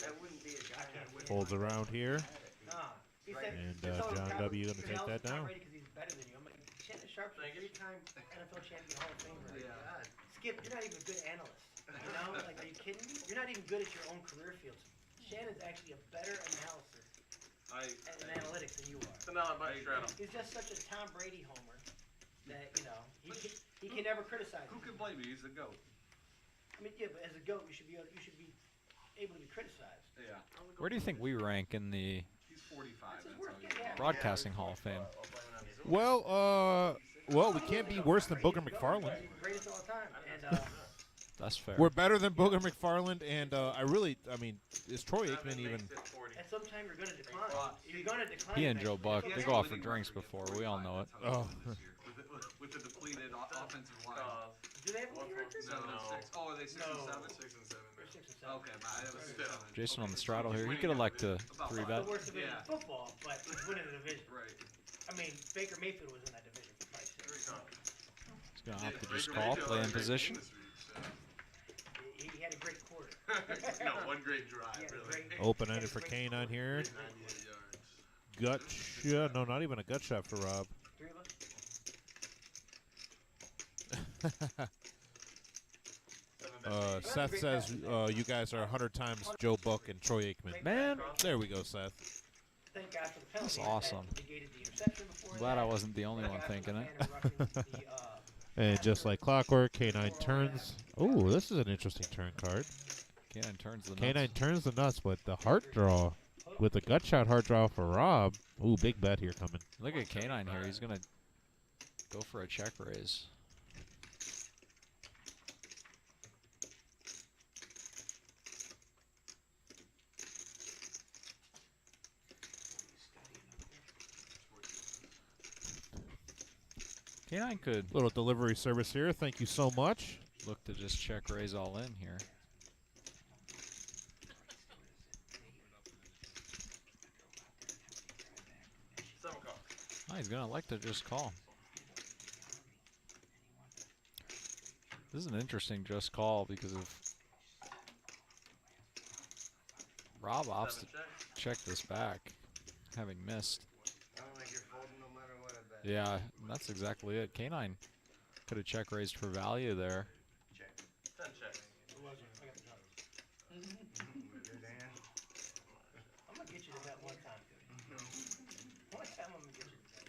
That wouldn't be a guy that would. Folds around here. Nah. He said, And he told John Tom- W. gonna he take tells that Tom down. Brady 'cause he's better than you. I'm like, Shannon Sharp's a Thank you. 3-time NFL champion Hall of Famer. Yeah. Skip, you're not even a good analyst. You know, like, are you kidding me? You're not even good at your own career fields. Shannon's actually a better analysis and analytics than you are. So now I'm about to shred him. He's just such a Tom Brady homer that, you know, he can never criticize Who him. can blame you? He's the GOAT. I mean, yeah, but as a GOAT, you should be able to be criticized. Yeah. Where do you think we rank in the He's 45. That's his That's work, how you yeah. Broadcasting Hall of Fame? Well, we can't be worse than Booger McFarland. He's the greatest of all time. And, That's fair. We're better than Booger McFarland, and I mean, is Troy Aikman even? at some time you're going to decline. You're going to decline. He and Joe Buck, eventually. they go out for drinks before. We all know it. Oh. With the depleted offensive line. Do they have a winning record? 7 and 6. Oh, are they 6 and 7? 6 and 7. They're 6 and 7. Okay, I have a 6 and 7. Jason on the straddle here. He could elect to It's 3 not bet. the worst division in football, but it's winning the division. Right. I mean, Baker Mayfield was in that division for Christ's sake. He's going to opt to just call, play in position. He had a great quarter. No, one great drive, He had a really. great- Open-ended for Kane on here. 98 yards. Gut shot. No, not even a gut shot for Rob. 3 of us? Seth says you guys are 100 times Joe Buck and Troy Aikman. Man, There we go, Seth. Thank God for the That's penalty. awesome. That negated the interception before I'm glad that. I wasn't the only Thank one God for thinking the it. man who rushed the, And just like clockwork, K9 turns. Oh, this is an interesting turn card. Cannon turns the nuts. K9 turns the nuts, but the heart draw with the gut shot heart draw for Rob. Ooh, big bet here coming. Look at K9 here. He's going to go for a check raise. K9 could Little delivery service here. Thank you so much. look to just check raise all in here. Oh, he's going to like to just call. This is an interesting just call because of Rob opts to check this back, having missed. Sound like you're folding no matter what I bet. Yeah, that's exactly it. K9 could have check raised for value there. 10 checks. Who was it? I got the numbers. Good hand. I'm going to get you to that one time. One time I'm going to get you to that.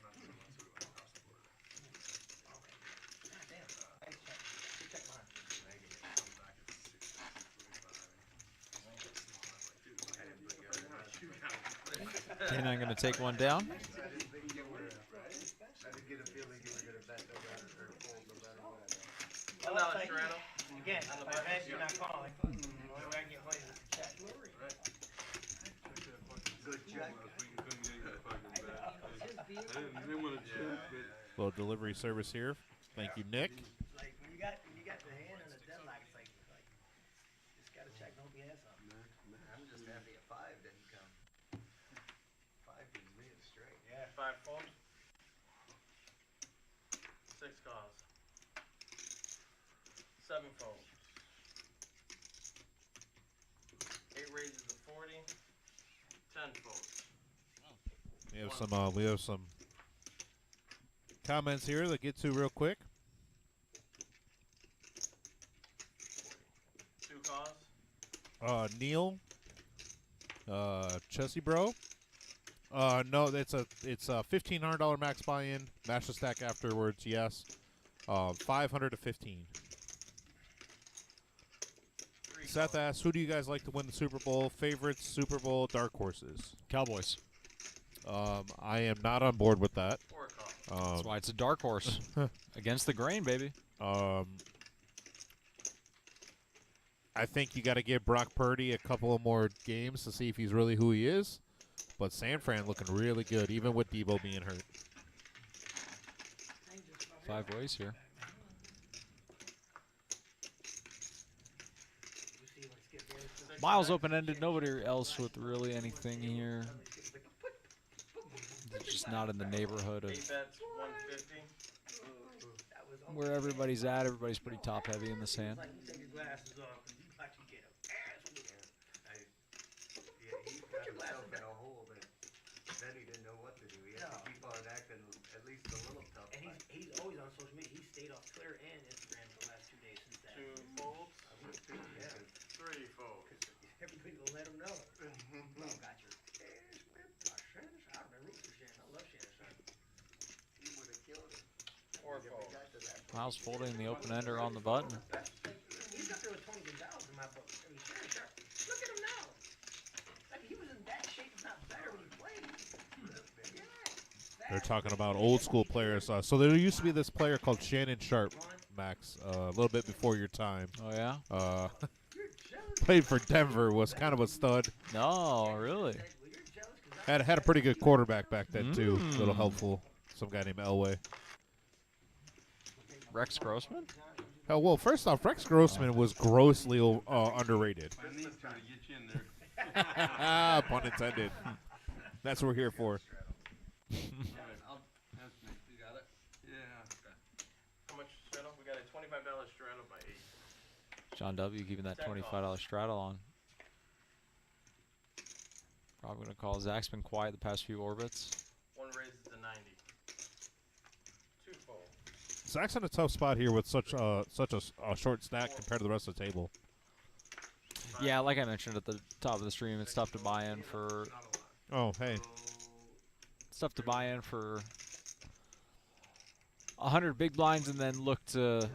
God damn. Nice check. Good check behind. K9 going to take one down. $10 I'll tell you. straddle. Again, On the by button, event, you're yeah. not calling. The only way I can get money is to check. Good check. I didn't want to check, but Little delivery service here. Thank you, Nick. Like when you got the hand on the deadlock, it's like just gotta check. Hope he has something. I'm just happy a 5 didn't come. 5 gives me a straight. Yeah. 5 folds. 6 calls. 7 folds. 8 raises to 40. 10 folds. We have some comments here to get to real quick. 2 calls. Neil, Chessy Bro. No, it's a $1,500 max buy-in. Mash the stack afterwards. Yes. 500 to 15. Seth asks, who do you guys like to win the Super Bowl? Favorites, Super Bowl, dark horses. Cowboys. I am not on board with that. That's why it's a dark horse. Against the grain, baby. I think you got to give Brock Purdy a couple of more games to see if he's really who he is. But San Fran looking really good, even with Debo being hurt. 5 ways here. Miles open-ended. Nobody else with really anything here. It's just not in the neighborhood of 8 bets, 150. where everybody's at. Everybody's pretty top-heavy in this hand. Like you take your glasses off and you watch you get a ass whooping. Yeah, he got himself in a hole that then he didn't know what to do. He had to keep on acting at least a little tough. And he's always on social media. He stayed off Twitter and Instagram for the last 2 days since that. 2 folds. Yeah. 3 folds. Everybody will let him know. Oh, got your ass whipped by Shannon Sharp. I root for Shannon. I love Shannon Sharp. He would have killed him. 4 If we folds. got to that point. Miles folding the open-ender on the button. He's up there with Tony Gonzalez in my book. I mean, Shannon Sharp. Look at him now. Like he was in that shape, if not better, when he played. They're talking about old school players. So there used to be this player called Shannon Sharp, Max, a little bit before your time. Oh, yeah? Played for Denver, was kind of a stud. No, really? Had a pretty good quarterback back then, too. A little helpful. Some guy named Elway. Rex Grossman? Oh, well, first off, Rex Grossman was grossly underrated. I need to get you in there. Pun intended. That's what we're here for. That's me. You got it? Yeah. How much straddle? We got a $25 straddle by 8. John W. keeping that $25 straddle on. Probably going to call. Zach's been quiet the past few orbits. 1 raises to 90. 2 folds. Zach's in a tough spot here with such a short stack compared to the rest of the table. Yeah, like I mentioned at the top of the stream, it's tough to buy in for... Oh, hey. It's tough to buy in for 100 big blinds and then look to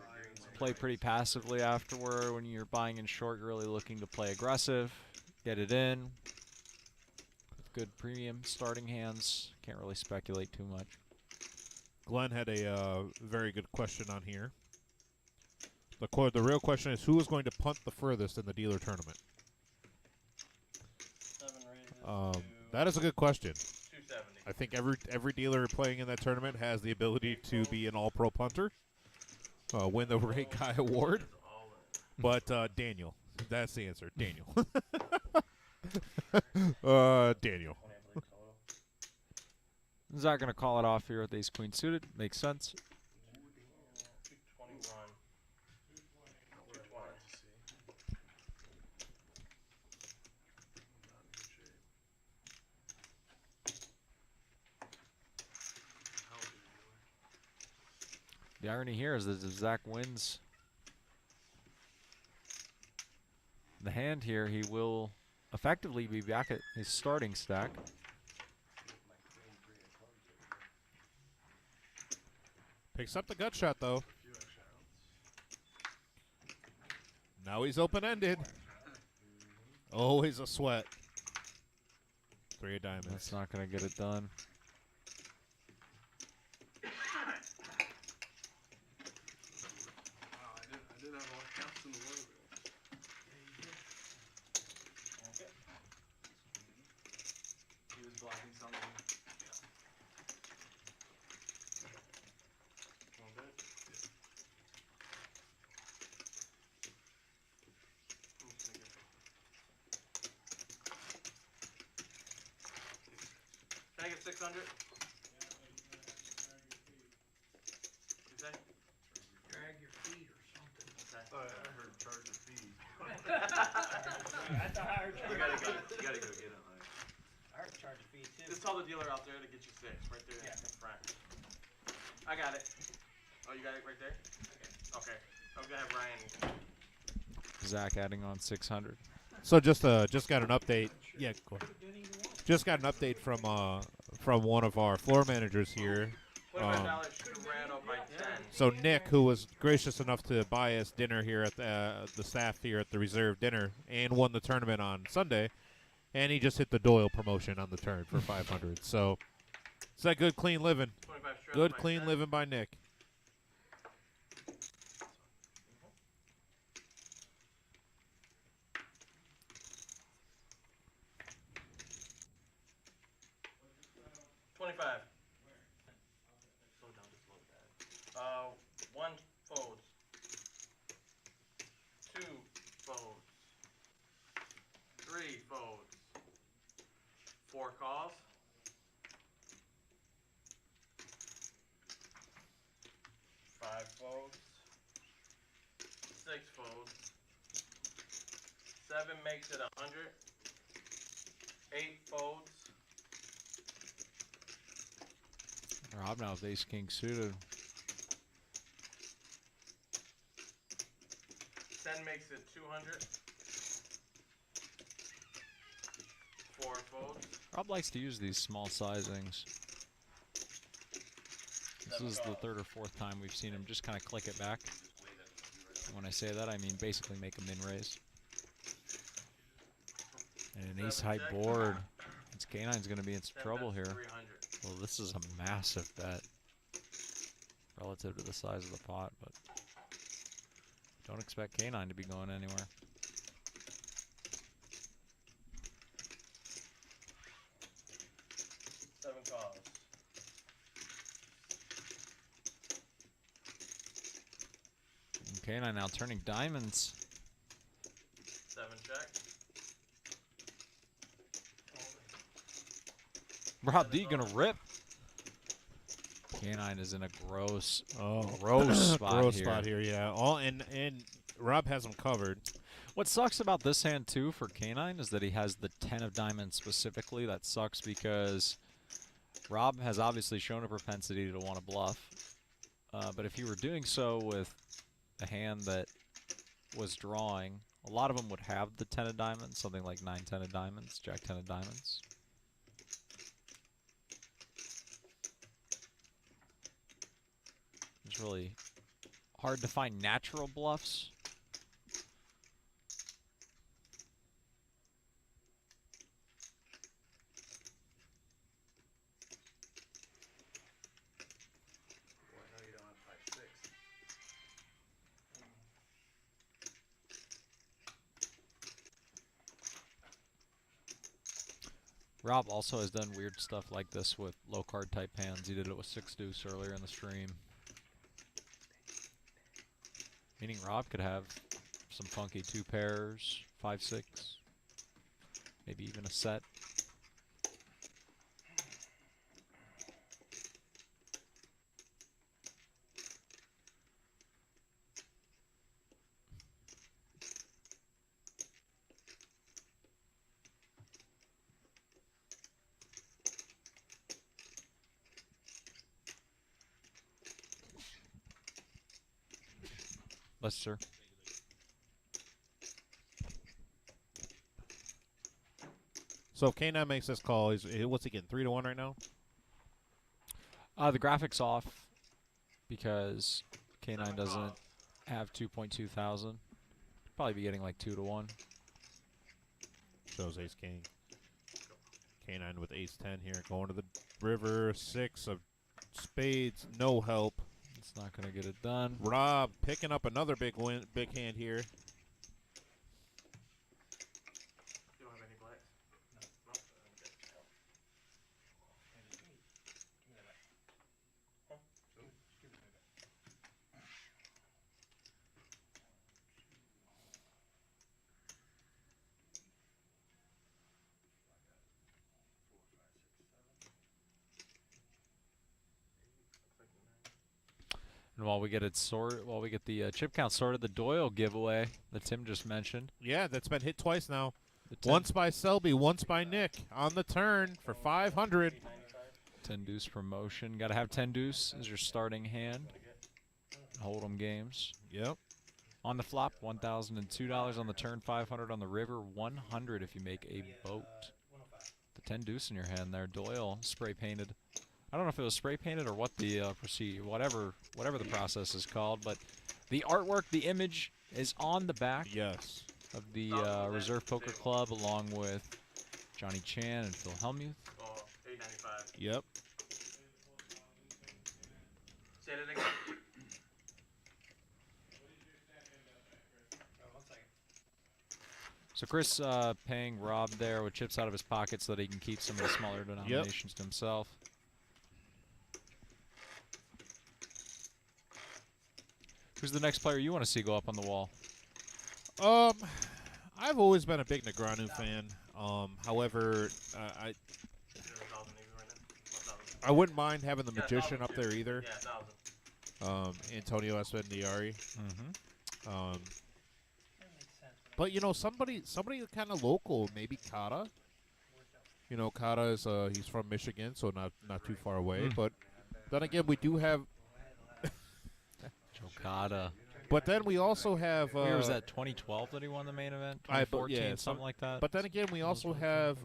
play pretty passively afterward. When you're buying in short, you're really looking to play aggressive, get it in. With good premium starting hands, can't really speculate too much. Glenn had a very good question on here. The real question is, who is going to punt the furthest in the dealer tournament? 7 raises That is a good question. 270. I think every dealer playing in that tournament has the ability to be an all-pro punter, win the Ray Guy Award. But Daniel, that's the answer. Daniel. Daniel. Zach going to call it off here with ace queen suited. Makes sense. 221. 220. The irony here is that if Zach wins the hand here, he will effectively be back at his starting stack. Picks up the gut shot, though. Now he's open-ended. Always a sweat. 3 of diamonds. That's not going to get it done. I could have all the house in the world. Okay. He was blocking something. One good. I'm just gonna get. Can I get 600? What'd you say? Drag your feet or something. Okay. I heard charge a fee. That's a hard You gotta go. You gotta go get it. Like. I heard charge a fee too. Just tell the dealer out there to get you 6 right there in front. I got it. Oh, you got it right there? Okay. I was gonna have Ryan. Zach adding on 600. So just got an update. Yeah, go ahead. Just got an update from one of our floor managers here. $25 Colorado by 10. So Nick, who was gracious enough to buy us dinner here at the staff here at the reserve dinner, and won the tournament on Sunday, and he just hit the Doyle promotion on the turn for 500. So it's that good clean living. 25 straight Good by clean 10. living by Nick. $25. Slow down, just slow down. 1 folds. 2 folds. 3 folds. 4 calls. 5 folds. 6 folds. 7 makes it 100. 8 folds. Rob now with ace king suited. 10 makes it 200. 4 folds. Rob likes to use these small sizings. This is the 3rd or 4th time we've seen him just kind of click it back. And when I say that, I mean basically make a min raise. And an ace high board. It's K9's going to be in some trouble here. 300. Well, this is a massive bet relative to the size of the pot, but don't expect K9 to be going anywhere. Seven calls. And K9 now turning diamonds. 7 check. Rob D gonna rip. K9 is in a gross spot gross here. spot here, yeah. And Rob has him covered. What sucks about this hand too for K9 is that he has the 10 of diamonds specifically. That sucks because Rob has obviously shown a propensity to want to bluff. But if you were doing so with a hand that was drawing, a lot of them would have the 10 of diamonds, something like 9-10 of diamonds, Jack 10 of diamonds. It's really hard to find natural bluffs. Boy, I know you don't have 5-6. Rob also has done weird stuff like this with low card type hands. He did it with 6 deuce earlier in the stream. Meaning Rob could have some funky 2 pairs, 5-6, maybe even a set. Yes, sir. So if K9 makes this call, what's he getting? 3-1 right now? The graphics off because K9 doesn't have 2.2 thousand. Probably be getting like 2-1. Shows ace king. K9 with ace 10 here, going to the river. 6 of spades, no help. It's not going to get it done. Rob picking up another big hand here. You don't have any blacks? No. And while we get the chip count sorted, the Doyle giveaway that Tim just mentioned. Yeah, that's been hit twice now. The Once by Selby, once by Nick on the turn for 500. 10 deuce promotion. Got to have 10 deuce as your starting hand. Hold'em games. Yep. On the flop, $1,002 on the turn, 500 on the river, 100 if you make a boat. The 10 deuce in your hand there. Doyle spray painted. I don't know if it was spray painted or what the whatever the process is called, but the artwork, the image is on the back. Yes. Of the Reserve Poker Club, along with Johnny Chan and Phil Hellmuth. Oh, $8.95. Yep. Say that again. So Chris paying Rob there with chips out of his pocket so that he can keep some of the smaller denominations to himself. Who's the next player you want to see go up on the wall? I've always been a big Negreanu fan. However, I wouldn't mind having the Magician up there either. Antonio Esfandiari. But you know, somebody kind of local, maybe Kata. You know, Kata is he's from Michigan, so not too far away. But then again, we do have Kata. But then we also have. Where was that? 2012 that he won the main event. 2014, something like that. But then again, we also have.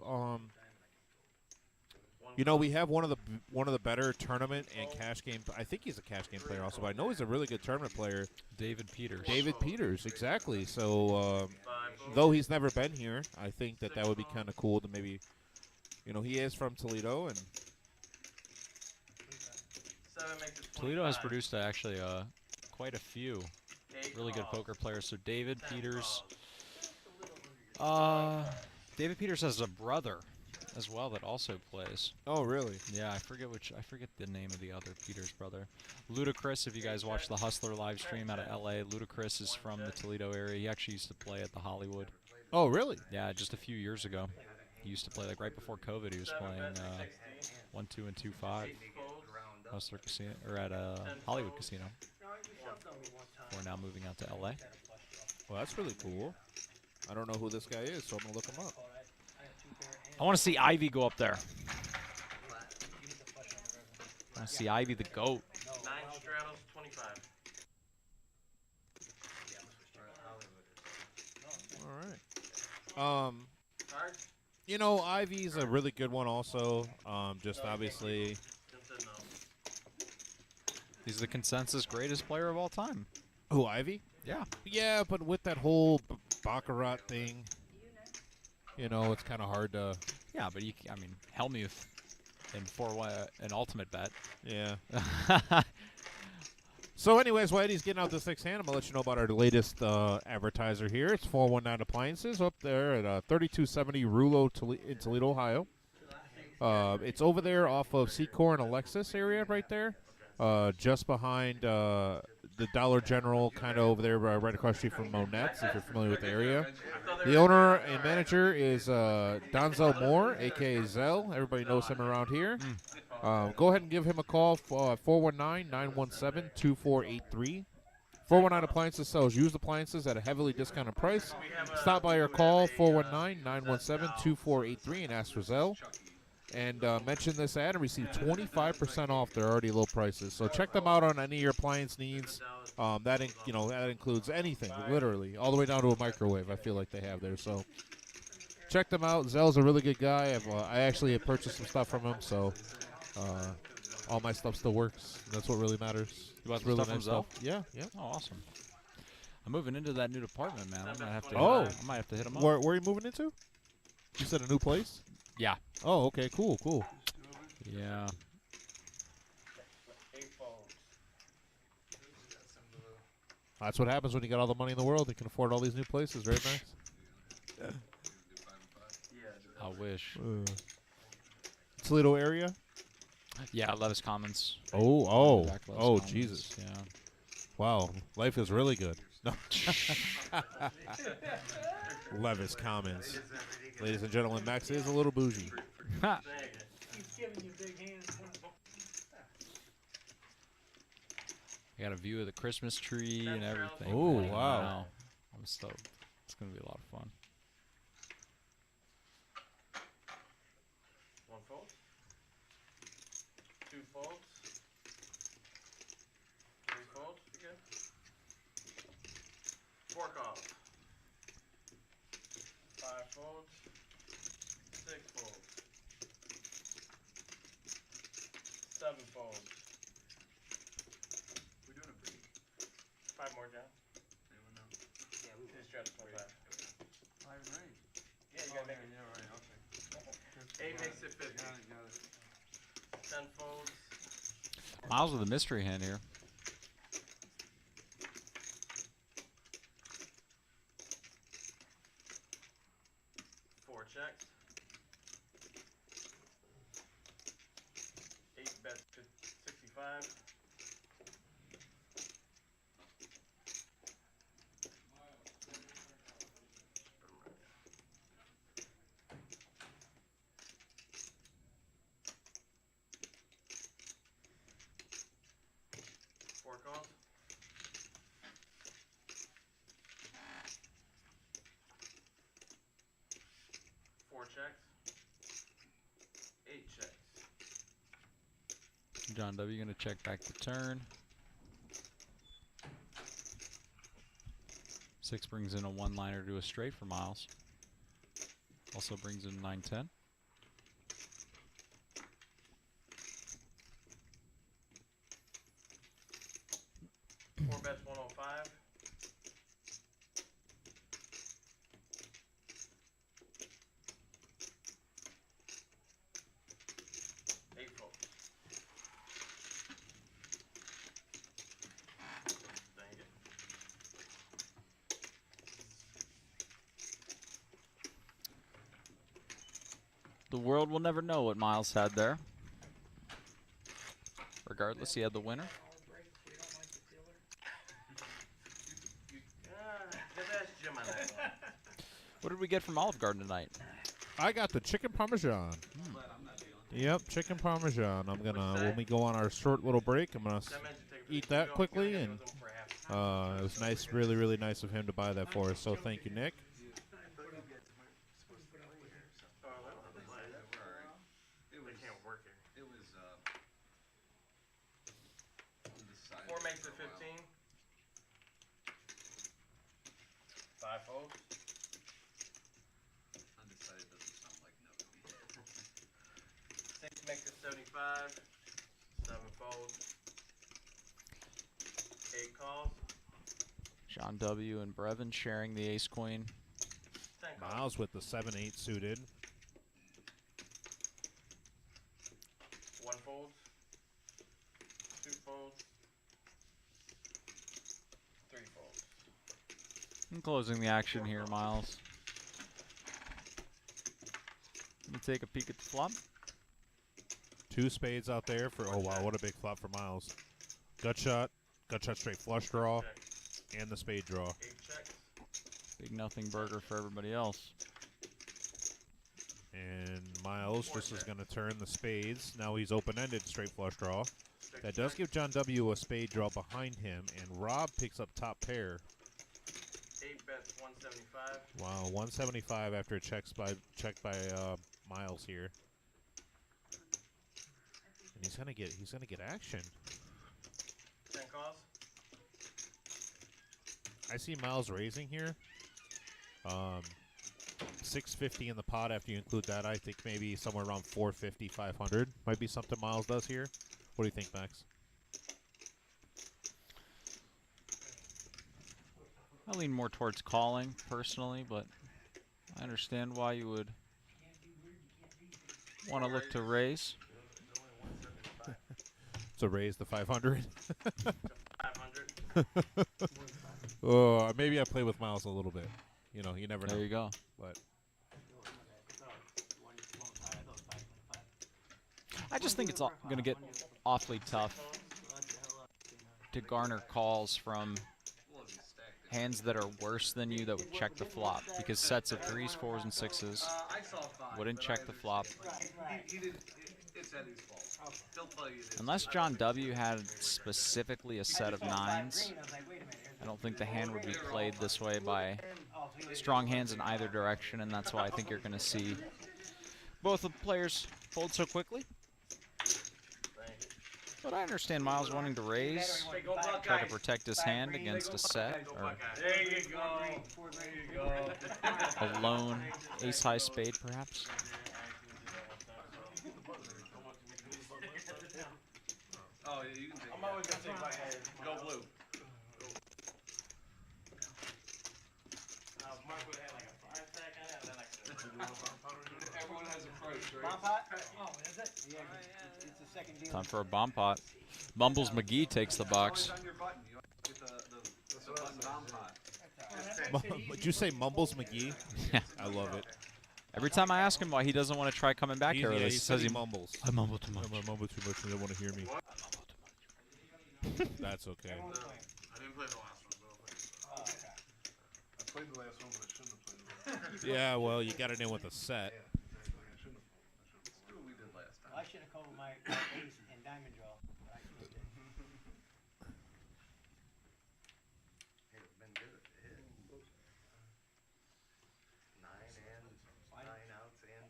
You know, we have one of the better tournament and cash game. I think he's a cash game player also, but I know he's a really good tournament player. David Peters. David Peters, exactly. So, though he's never been here, I think that would be kind of cool to maybe, you know, he is from Toledo, and Toledo has produced actually quite a few really good poker players. So David Peters. David Peters has a brother as well that also plays. Oh, really? Yeah, I forget the name of the other Peters brother. Ludacris, if you guys watch the Hustler live stream out of LA, Ludacris is from the Toledo area. He actually used to play at the Hollywood. Oh, really? Yeah, just a few years ago. He used to play, like right before COVID, he was playing 1, 2, and 2, 5. Hustler Casino, or at Hollywood Casino. We're now moving out to LA. Well, that's really cool. I don't know who this guy is, so I'm going to look him up. I want to see Ivy go up there. I want to see Ivy the GOAT. 9 straddles, 25. All right. You know, Ivy's a really good one also. Just obviously. He's the consensus greatest player of all time. Who, Ivy? Yeah. Yeah, but with that whole Baccarat thing, you know, it's kind of hard to. Yeah, but I mean, Hellmuth in 4-1, an ultimate bet. Yeah. So, anyways, while Eddie's getting out this next hand, I'm going to let you know about our latest advertiser here. It's 419 Appliances up there at 3270 Rulo in Toledo, Ohio. It's over there off of Secor and Alexis area right there. Just behind the Dollar General, kind of over there, right across the street from Monette's, if you're familiar with the area. The owner and manager is Donzel Moore, a.k.a. Zell. Everybody knows him around here. Go ahead and give him a call, 419-917-2483. 419 Appliances sells used appliances at a heavily discounted price. Stop by or call 419-917-2483 and ask for Zell. And mention this ad and receive 25% off their already low prices. So check them out on any of your appliance needs. That includes anything, literally, all the way down to a microwave. I feel like they have there. So check them out. Zell's a really good guy. I actually have purchased some stuff from him, so all my stuff still works. That's what really matters. You bought really stuff from Zell? Yeah, yeah. Oh, awesome. I'm moving into that new department, man. I might have to. I might have to hit him up. Where are you moving into? You said a new place? Yeah. Oh, okay, cool. Yeah. That's what happens when you got all the money in the world. You can afford all these new places, right, Max? Yeah. I wish. Toledo area? Yeah, Levis Commons. Oh, Back Levis oh, Commons, Jesus. Yeah. Wow, life is really good. No. Levis Commons. Ladies and gentlemen, Max is a little bougie. He's giving you big hands. I got a view of the Christmas tree and everything. Oh, man. wow. I'm stoked. It's going to be a lot of fun. One fold. Two folds. Three folds. You good? Four calls. Five folds. Six folds. Seven folds. We're doing a break. Five more, John. Anyone know? Yeah, we just dropped 25. Five range. Yeah, you Oh, gotta make yeah, it. yeah, right, okay. Eight makes it 50. Got it, got it. 10 folds. Miles with a mystery hand here. Four checks. 8 bets 65. Four calls. Four checks. 8 checks. John W. going to check back the turn. 6 brings in a one-liner to a straight for Miles. Also brings in 9-10. Four bets 105. Eight folds. Dang it. The world will never know what Miles had there. Regardless, he had the winner. Just ask Jim on that one. What did we get from Olive Garden tonight? I got the chicken parmesan. Yep, chicken parmesan. I'm gonna, when we go on our short little break, I'm gonna eat that quickly, and it was nice, really, really nice of him to buy that for us. So thank you, Nick. They can't work here. It was, undecided. 4 makes it 15. 5 folds. Undecided doesn't sound like no to me. 6 makes it 75. 7 folds. 8 calls. John W. and Brevin sharing the ace queen. 10 calls. Miles with the 7-8 suited. 1 folds. 2 folds. 3 folds. And closing the action here, Miles. Let me take a peek at the flop. 2 spades out there for, oh wow, what a big flop for Miles. Gut shot straight flush draw, and the spade draw. 8 checks. Big nothing burger for everybody else. And Miles just is going to turn the spades. Now he's open-ended straight flush draw. That does give John W. a spade draw behind him, and Rob picks up top pair. 8 bets 175. Wow, 175 after a checked by Miles here. And he's gonna get action. 10 calls. I see Miles raising here. 650 in the pot after you include that. I think maybe somewhere around 450, 500 might be something Miles does here. What do you think, Max? I lean more towards calling personally, but I understand why you would want to look to raise. So raise the 500. 500. Maybe I play with Miles a little bit. You know, you never know. There you go. But I just think it's going to get awfully tough to garner calls from hands that are worse than you that would check the flop, because sets of 3s, 4s, and 6s I saw 5. wouldn't but check I the understand. flop. He didn't. It's Eddie's fault. He'll tell you this. Unless John W. had specifically a set of 9s, I don't think the hand would be played this way by strong hands in either direction, and that's why I think you're going to see both the players fold so quickly. But I understand Miles wanting to raise, try to protect his hand against a set, or There you go. There you go. a lone ace-high spade, perhaps. Oh, yeah, you can take I'm always gonna take black guys. Go blue. Mark would have like a 5-stack on it, and then like Everyone has a price, right? Bomb pot? Oh, is it? Yeah, it's the second deal. Time for a bomb pot. Mumbles McGee takes the box. On your button. You get the button bomb pot. Did you say Mumbles McGee? Yeah. I love it. Every time I ask him why he doesn't want to try coming back here, Yeah, he he says he mumbles. I mumble too much. I mumble too much. They don't want to hear me. That's okay. I didn't play the last one, but I'll play this one. I played the last one, but I shouldn't have played the last one. Yeah, well, you got it in with a set. Yeah, exactly. I shouldn't have. That's what we did last time. I should have called my ace and diamond draw. But I still did. Hey, it's been good at the hit. 9 outs and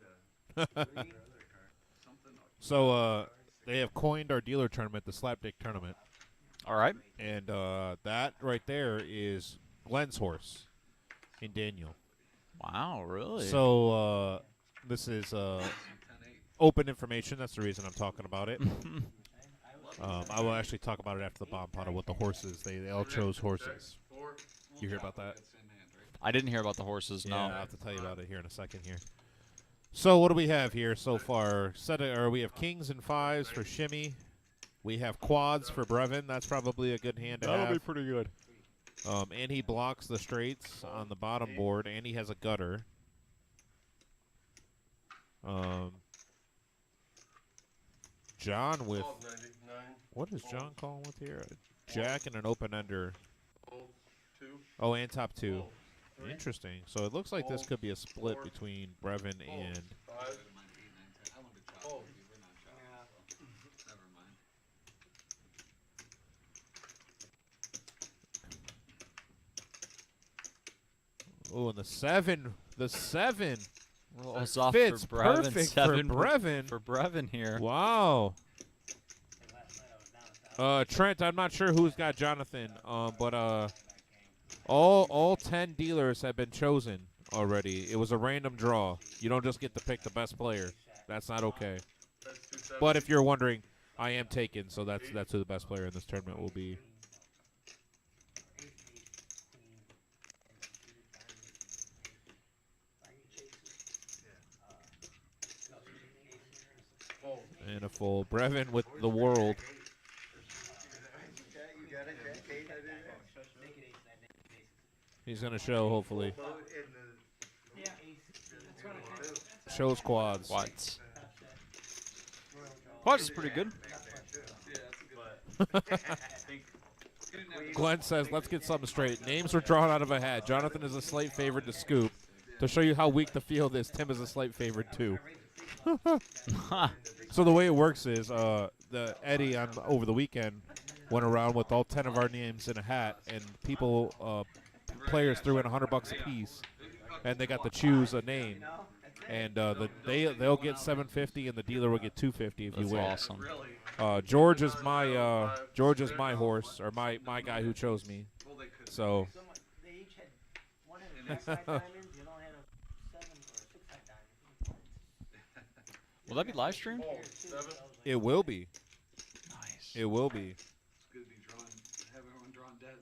Something. So, they have coined our dealer tournament, the Slapdick tournament. All right. And that right there is Glenn's horse in Daniel. Wow, really? So, this is open information. That's the reason I'm talking about it. I will actually talk about it after the bomb pot of what the horses. They all chose horses. You hear about that? I didn't hear about the horses, no. Yeah, I'll have to tell you about it here in a second here. So what do we have here so far? We have kings and 5s for Shimmy. We have quads for Brevin. That's probably a good hand to have. That'll be pretty good. And he blocks the straights on the bottom board, and he has a gutter. John with... What is John calling with here? Jack and an open-ender. Oh, and top 2. Interesting. So it looks like this could be a split between Brevin and... Oh, and the 7. The 7. Rolls off fits for Brevin. perfect 7 for Brevin. For Brevin here. Wow. Trent, I'm not sure who's got Jonathan, but all 10 dealers have been chosen already. It was a random draw. You don't just get to pick the best player. That's not okay. But if you're wondering, I am taken, so that's who the best player in this tournament will be. And a full Brevin with the world. He's going to show, hopefully. Shows quads. Quads. Quads is pretty good. Glenn says, let's get something straight. Names were drawn out of a hat. Jonathan is a slight favorite to scoop. To show you how weak the field is, Tim is a slight favorite too. So the way it works is the Eddie over the weekend went around with all 10 of our names in a hat, and players threw in $100 a piece, and they got to choose a name, and they'll get $750, and the dealer will get $250 if you win. Awesome. George is my horse, or my guy who chose me. So. They each had one had a 6-high diamond, the other one had a 7 or a 6-high diamond. Will that be live streamed? It will be. Nice. It will be. It's good to be have everyone drawn dead.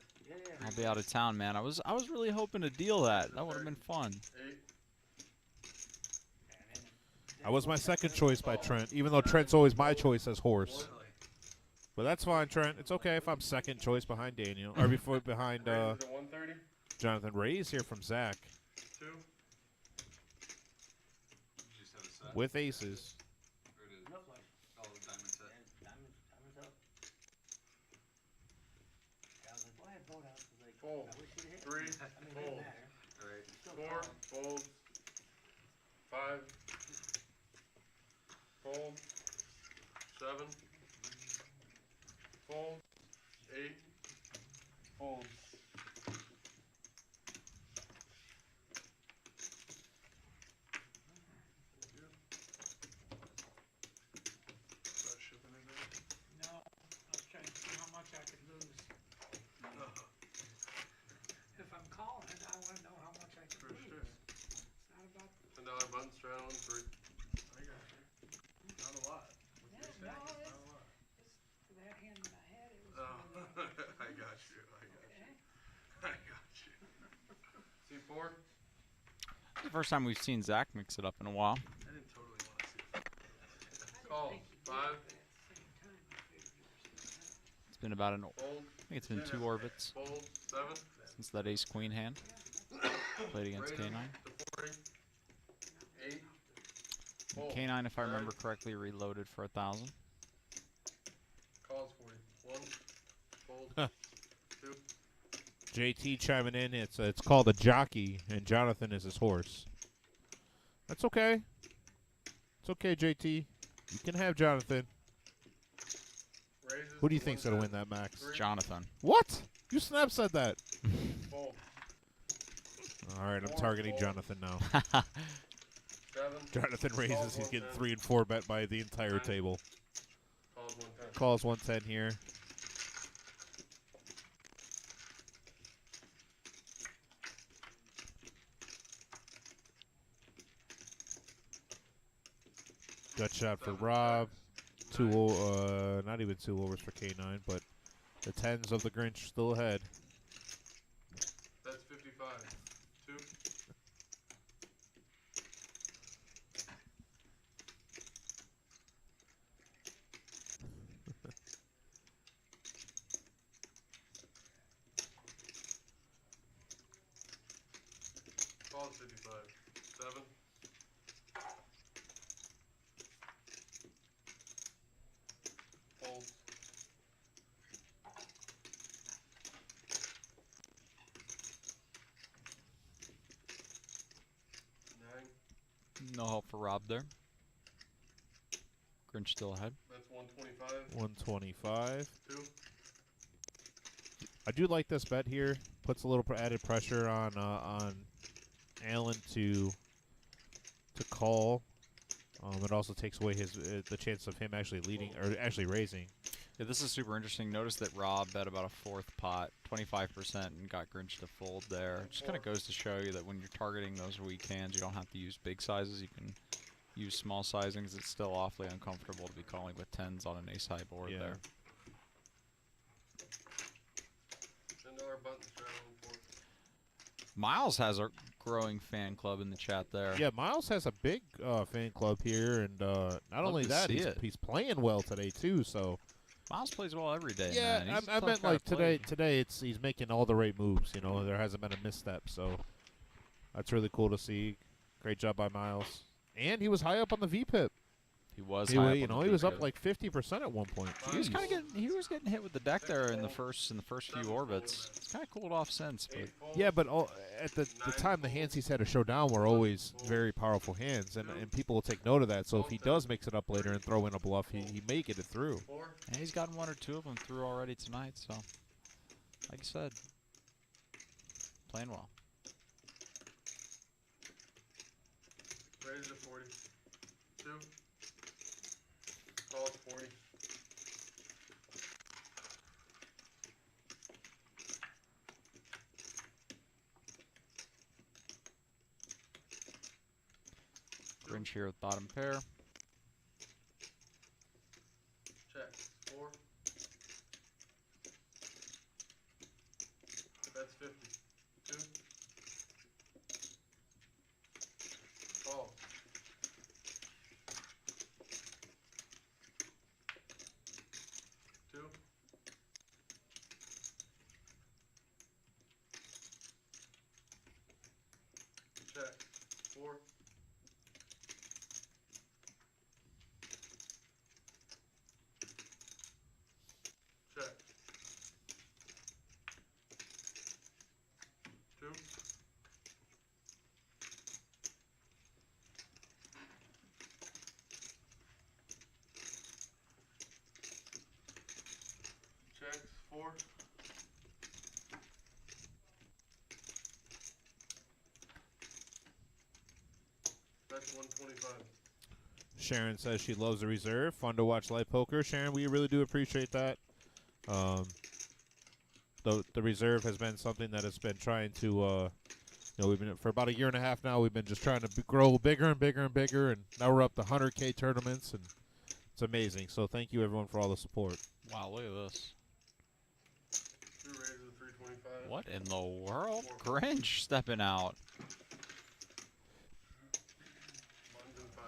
I'll be out of town, man. I was really hoping to deal that. That would have been fun. I was my second choice by Trent, even though Trent's always my choice as horse. But that's fine, Trent. It's okay if I'm second choice behind Daniel. Or behind Raises at 130. Jonathan. Raise here from Zach. 2. You just have a set. With aces. Or it is. No flush. Oh, the diamond set. Diamond's up. I was like, go ahead, vote out. I was like, Fold. I wish you'd hit. 3. I mean, it Fold. doesn't matter. Alright. Still 4. call. Fold. 5. Fold. 7. Fold. 8. Fold. Start shipping it in. No, I was trying to see how much I could lose. If I'm calling it, I wanna know how much I For could lose. sure. It's not about, $10 button straddle on 3. I got you. Not a lot. yeah, no, it's, for that hand that I had, it was. Oh, really- I got you. I got you. Okay. I got you. C4. The first time we've seen Zach mix it up in a while. I didn't totally want to see it. I didn't Call. think you did, 5. but at the same time, I figured you were still ahead. It's been about I Fold. think it's been 2 orbits Fold. 7. since that ace queen hand. Played against Raise 'em K9. to 40. 8. Fold. K9, if I remember 9. correctly, reloaded for 1,000. Calls 40. 1. Fold. Huh. 2. JT chiming in. It's called a jockey, and Jonathan is his horse. That's okay. It's okay, JT. You can have Jonathan. Raises Who do you to think's gonna win 110. that, Max? 3. Jonathan. What? You snap said that. Fold. All right, I'm Four, targeting fold. Jonathan now. 7. Jonathan raises. Calls He's getting 110. 3 and 4 bet by the entire Nine. table. Calls 110. Calls 110 here. Gut shot for 7. Rob. Checks. 2 9. not even 2 overs for K9, but the 10s of the Grinch still ahead. That's 55. 2. Calls 55. 7. Folds. 9. No help for Rob there. Grinch still ahead. That's 125. 125. 2. I do like this bet here. Puts a little added pressure on Allen to call. It also takes away his the chance of him actually leading or actually raising. Yeah, this is super interesting. Notice that Rob bet about a 4th pot, 25%, and got Grinch to fold there. Just kind of goes to show you that when you're targeting those weak hands, you don't have to use big sizes. You can use small sizings. It's still awfully uncomfortable to be calling with 10s on an ace-high board Yeah. there. $10 button straddle on 4. Miles has a growing fan club in the chat there. Yeah, Miles has a big fan club here, and not only to that, see it. he's playing well today too. So Miles plays well every day. yeah, man. He's a I tough meant guy like to play. today he's making all the right moves. You know, there hasn't been a misstep, so that's really cool to see. Great job by Miles, and he was high up on the VPIP. He was. He, high wa- up you on the know, he was VPIP. up like 50% at one point. He was Jeez. kind of getting. He was getting hit with the deck there in the first few orbits. It's kind of cooled off since, but 8. Folds. Yeah, but at the time, the hands he's had to show down were always very powerful hands, and people will take note of that. So if he does mix it up later and throw in a bluff, he may get it through. 4. and he's gotten 1 or 2 of them through already tonight. So, like I said, playing well. Raise to 40. 2. Calls 40. Grinch here with bottom pair. Check. 4. That's 50. 2. Call. 2. 4. Check. 2. Checks. 4. That's 125. Sharon says she loves the reserve. Fun to watch live poker. Sharon, we really do appreciate that. The reserve has been something that has been trying to, we've been for about a year and a half now. We've been just trying to grow bigger and bigger and bigger, and now we're up to 100K tournaments, and it's amazing. So thank you everyone for all the support. Wow, look at this. 2 raises of 325. What in the world? Grinch stepping out. Ones and 5.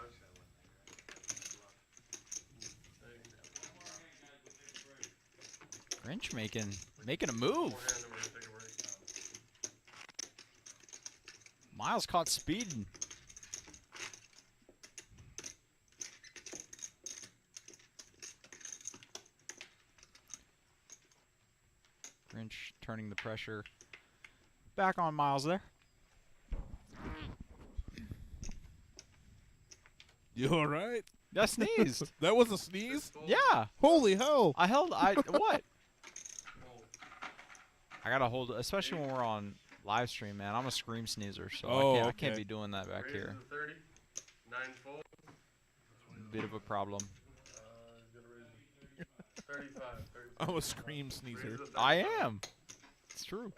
Grinch making a move. Forehand, and we're gonna take a break. Miles caught speeding. Grinch turning the pressure back on Miles there. You all right? I sneezed. That was a sneeze? Yeah. Holy hell. What? I gotta hold, especially when we're on live stream, man. I'm a scream sneezer, so I can't be doing that back here. Raises of 30. 9 fold. Bit of a problem. Gonna raise 35. 35. I'm a scream sneezer. Raises of I 35. am. It's true.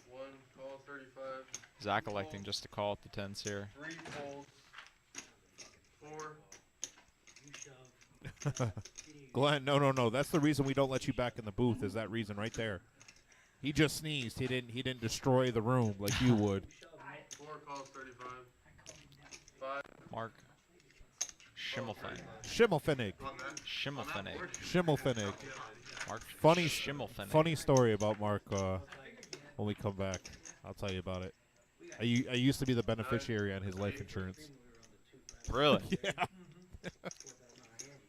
1, call 35. Zach electing just to call at the 10s here. 3 folds. 4. You shove. Glenn, no. That's the reason we don't let you back in the booth. Is that reason right there? He just sneezed. He didn't destroy the room like you would. 4 calls 35. 5. Mark Schimmelfennig. Schimmelfennig. Schimmelfennig. Mark Schimmelfennig. Funny story about Mark. When we come back, I'll tell you about it. I used to be the beneficiary on his life insurance. Really? Yeah.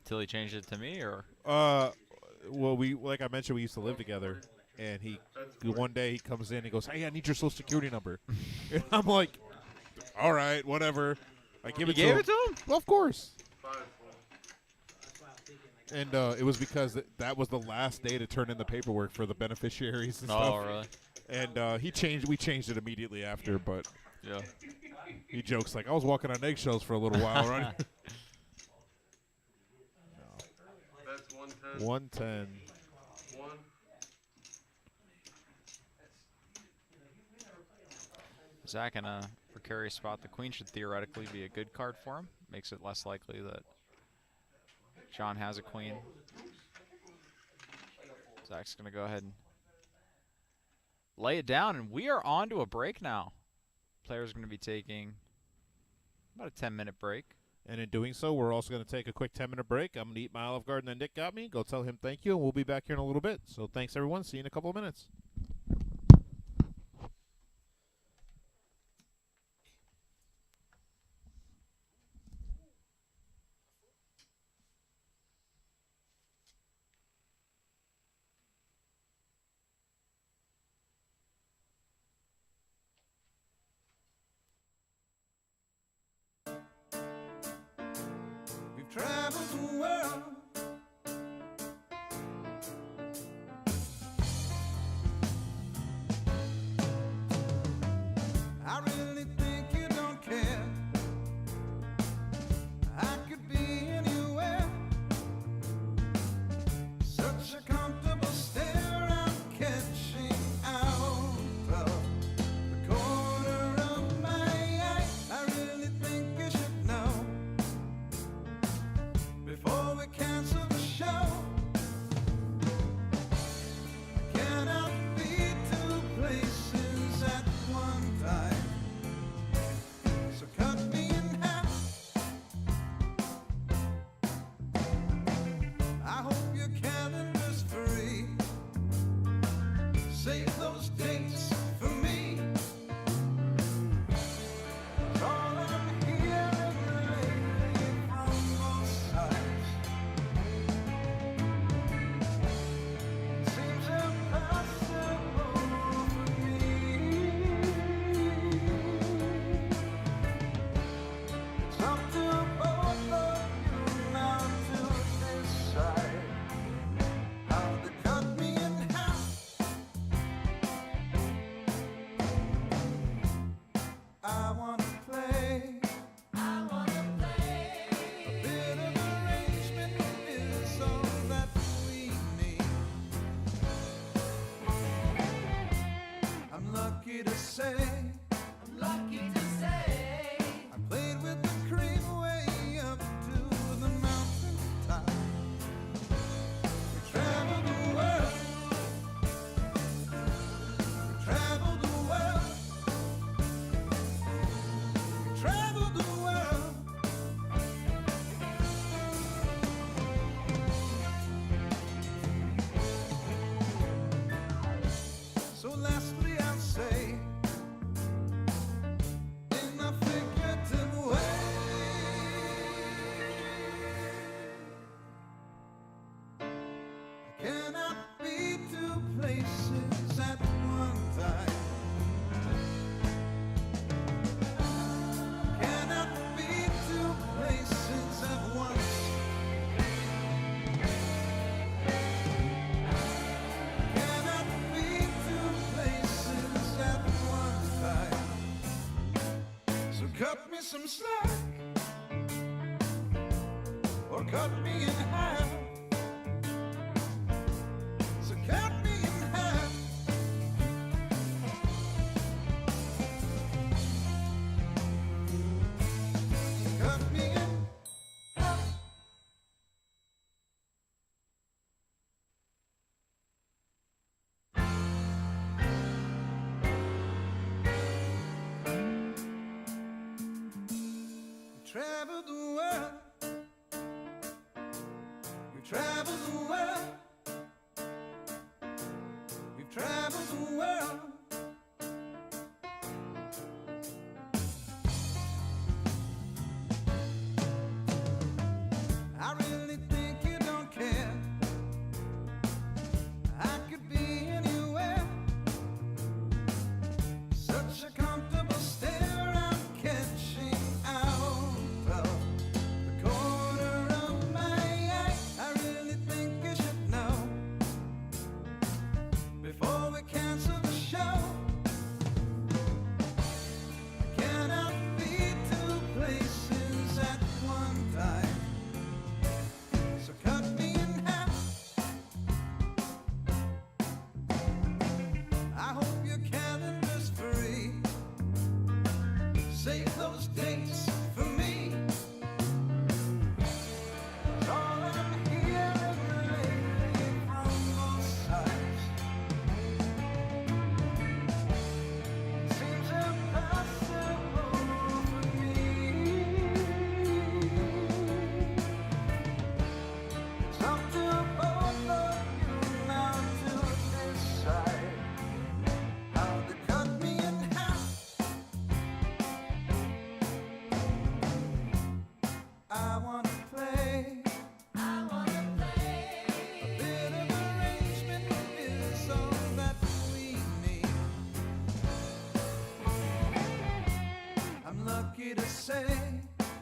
Till he changed it to me, or? Well, like I mentioned, we used to live together, and one day he comes in, he goes, "Hey, I need your social security number," and I'm like, "All right, whatever." I give it to him. it to him? Well, of course. 5 And it was because that was the last day to turn in the paperwork for the beneficiaries and stuff. Oh, really? And we changed it immediately after, but yeah, he jokes like I was walking on eggshells for a little while, right? That's 110. 110. 1. Zach in a precarious spot. The queen should theoretically be a good card for him. Makes it less likely that John has a queen. Zach's going to go ahead and lay it down, and we are on to a break now. Players are going to be taking about a 10-minute break. And in doing so, we're also going to take a quick 10-minute break. I'm going to eat my Olive Garden that Nick got me. Go tell him thank you, and we'll be back here in a little bit. So thanks, everyone. See you in a couple of minutes. We've traveled the world. to say, I'm lucky to say, I played with the cream way up to the mountain top. We traveled the world. We traveled the world. We traveled the world. So lastly I'll say, in a figurative way, I cannot be two places at one time. Cannot be two places at once. Cannot be two places at one time. So cut me some slack, or cut me in half. So cut me in half. Cut me in half. We traveled the world. We traveled the world. We've traveled the world. I really think you don't care. I could be anywhere. Such a comfortable stare I'm catching out of the corner of my eye. I really think you should know before we cancel the show. I cannot be two places at one time. So cut me in half. I hope your calendar's free. Save those dates for me. 'Cause all I'm hearing lately from both sides seems impossible for me. It's up to both of you now to decide how to cut me in half. I wanna play. I wanna play. A bit of arrangement is all that we need. I'm lucky to say.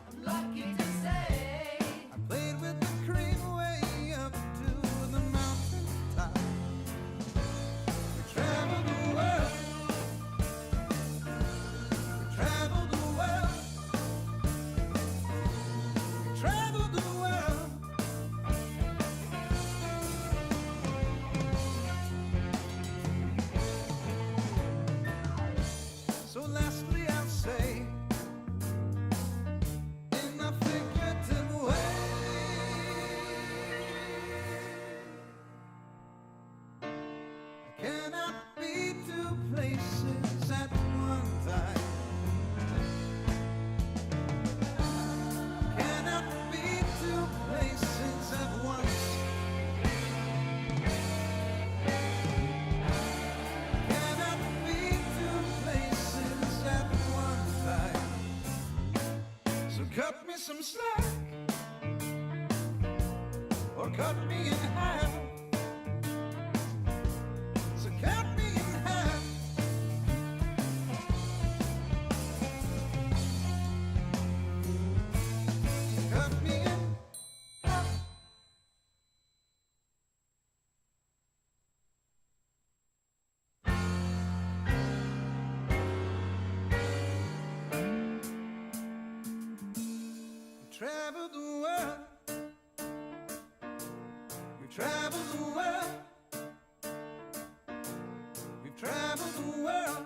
I'm lucky to say. I played with the cream way up to the mountain top. We traveled the world. We traveled the world. We traveled the world. So lastly I'll say, in a figurative way, I cannot be two places at one time. Cannot be two places at once. Cannot be two places at one time. So cut me some slack, or cut me in half. So cut me in half. Cut me in half. We traveled the world. We traveled the world. We've traveled the world.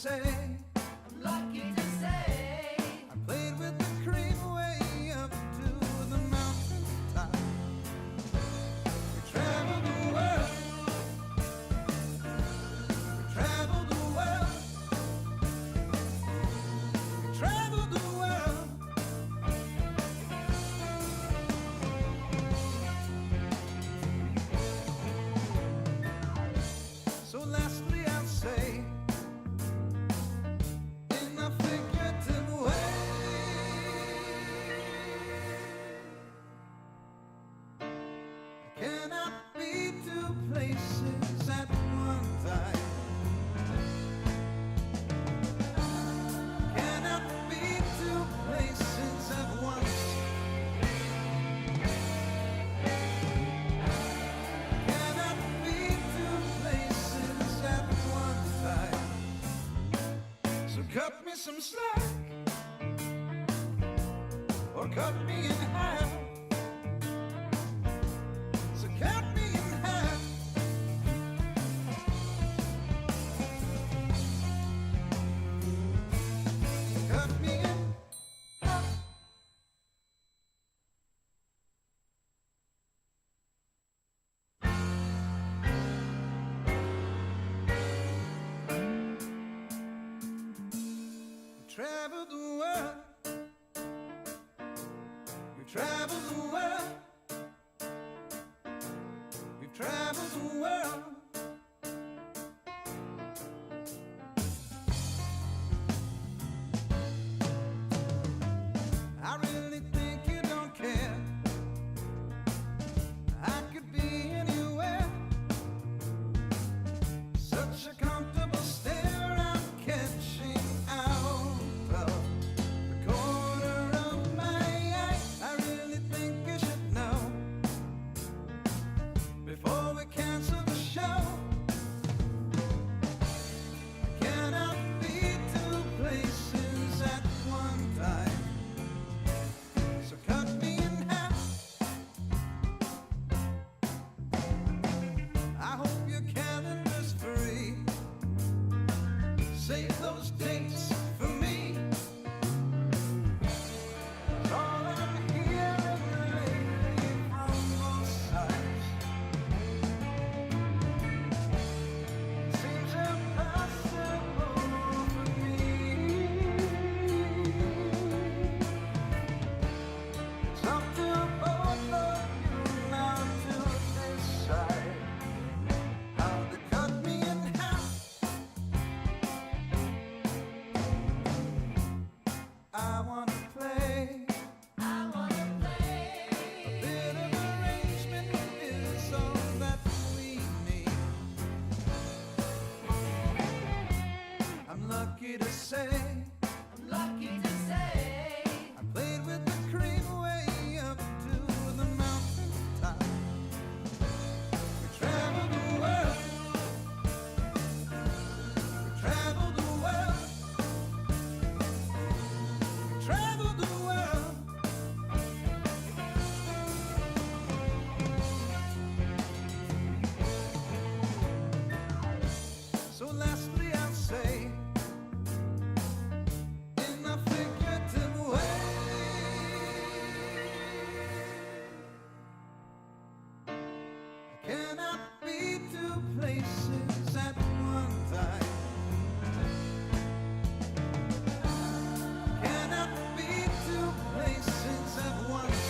say, I'm lucky to say, I played with the cream way up to the mountain top. We traveled the world. We traveled the world. We traveled the world. So lastly I'll say, in a figurative way, I cannot be two places at one time. Cannot be two places at once. Cannot be two places at one time. So cut me some slack, or cut me in half. So cut me in half. Cut me in half. We traveled the world. We traveled the world. We've traveled the world. I really think you don't care. I could be anywhere. Such a comfortable stare I'm catching out of the corner of my eye. I really think you should know before we cancel the show. I cannot be two places at one time. So cut me in half. I hope your calendar's free. Save those dates for me. 'Cause all I'm hearing lately from both sides seems impossible for me. It's up to both of you now to decide how to cut me in half. I wanna play. I wanna play. A bit of arrangement is all that we need. I'm lucky to say. I'm lucky to say. I played with the cream way up to the mountain top. We traveled the world. We traveled the world. We traveled the world. So lastly I'll say, in a figurative way, I cannot be two places at one time. Cannot be two places at once.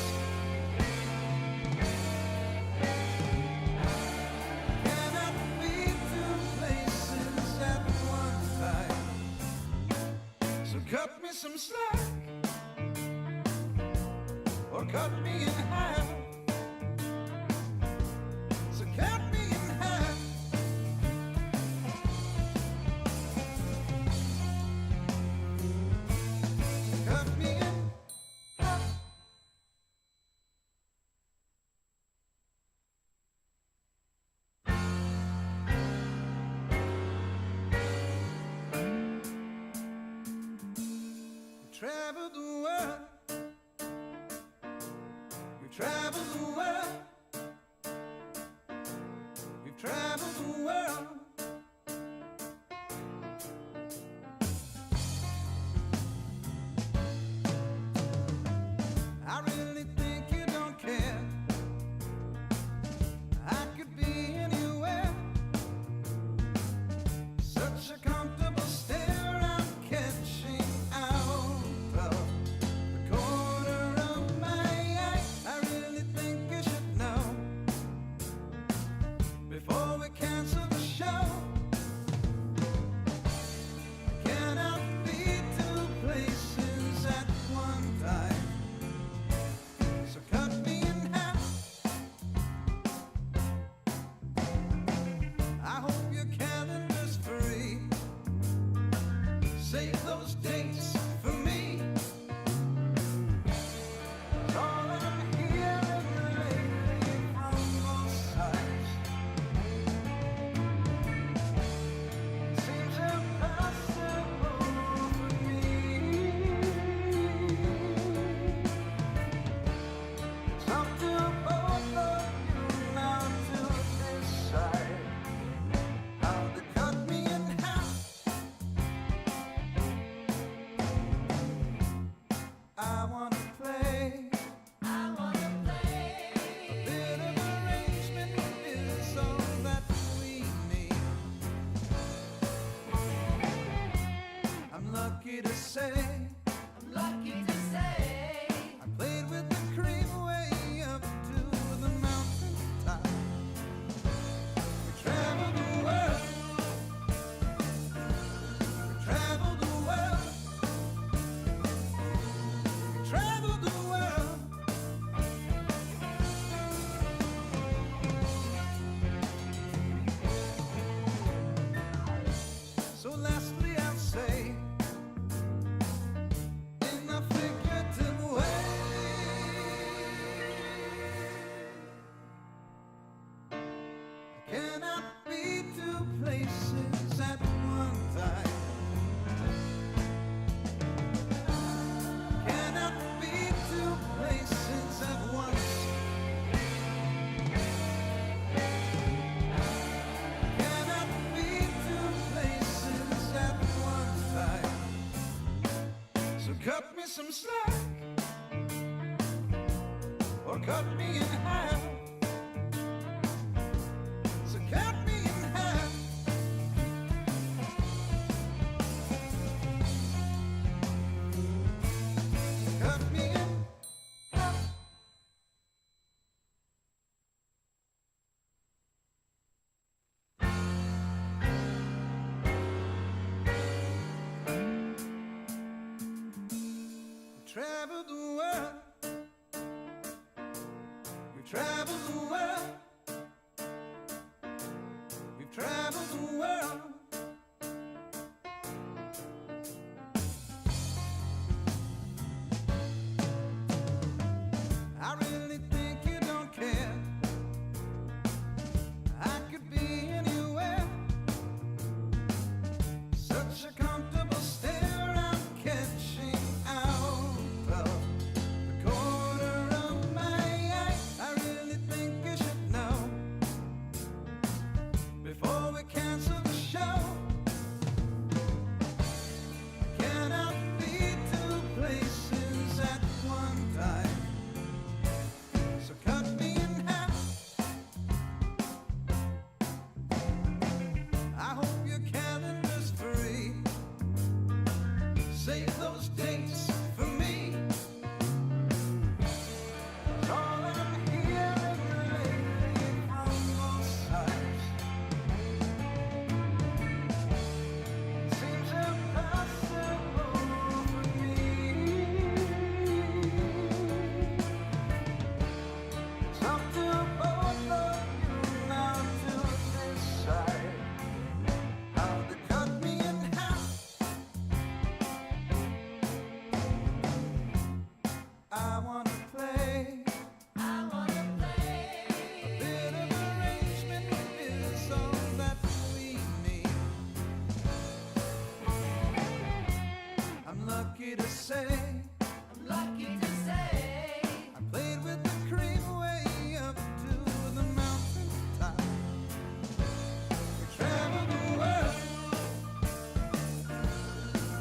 Cannot be two places at one time. So cut me some slack, or cut me in half. So cut me in half. Cut me in half. We traveled the world. We traveled the world. We've traveled the world. say, I'm lucky to say, I played with the cream way up to the mountain top. We traveled the world. We traveled the world. We traveled the world. So lastly I'll say, in a figurative way, I cannot be two places at one time. Cannot be two places at once. Cannot be two places at one time. So cut me some slack, or cut me in half. So cut me in half. Cut me in half. We traveled the world. We traveled the world. We've traveled the world. I really think you don't care. I could be anywhere. Such a comfortable stare I'm catching out of the corner of my eye. I really think you should know before we cancel the show. I cannot be two places at one time. So cut me in half. I hope your calendar's free. Save those dates for me. 'Cause all I'm hearing lately from both sides seems impossible for me. It's up to both of you now to decide how to cut me in half. I wanna play. I wanna play. A bit of arrangement is all that we need. I'm lucky to say. I'm lucky to say. I played with the cream way up to the mountain top. We traveled the world.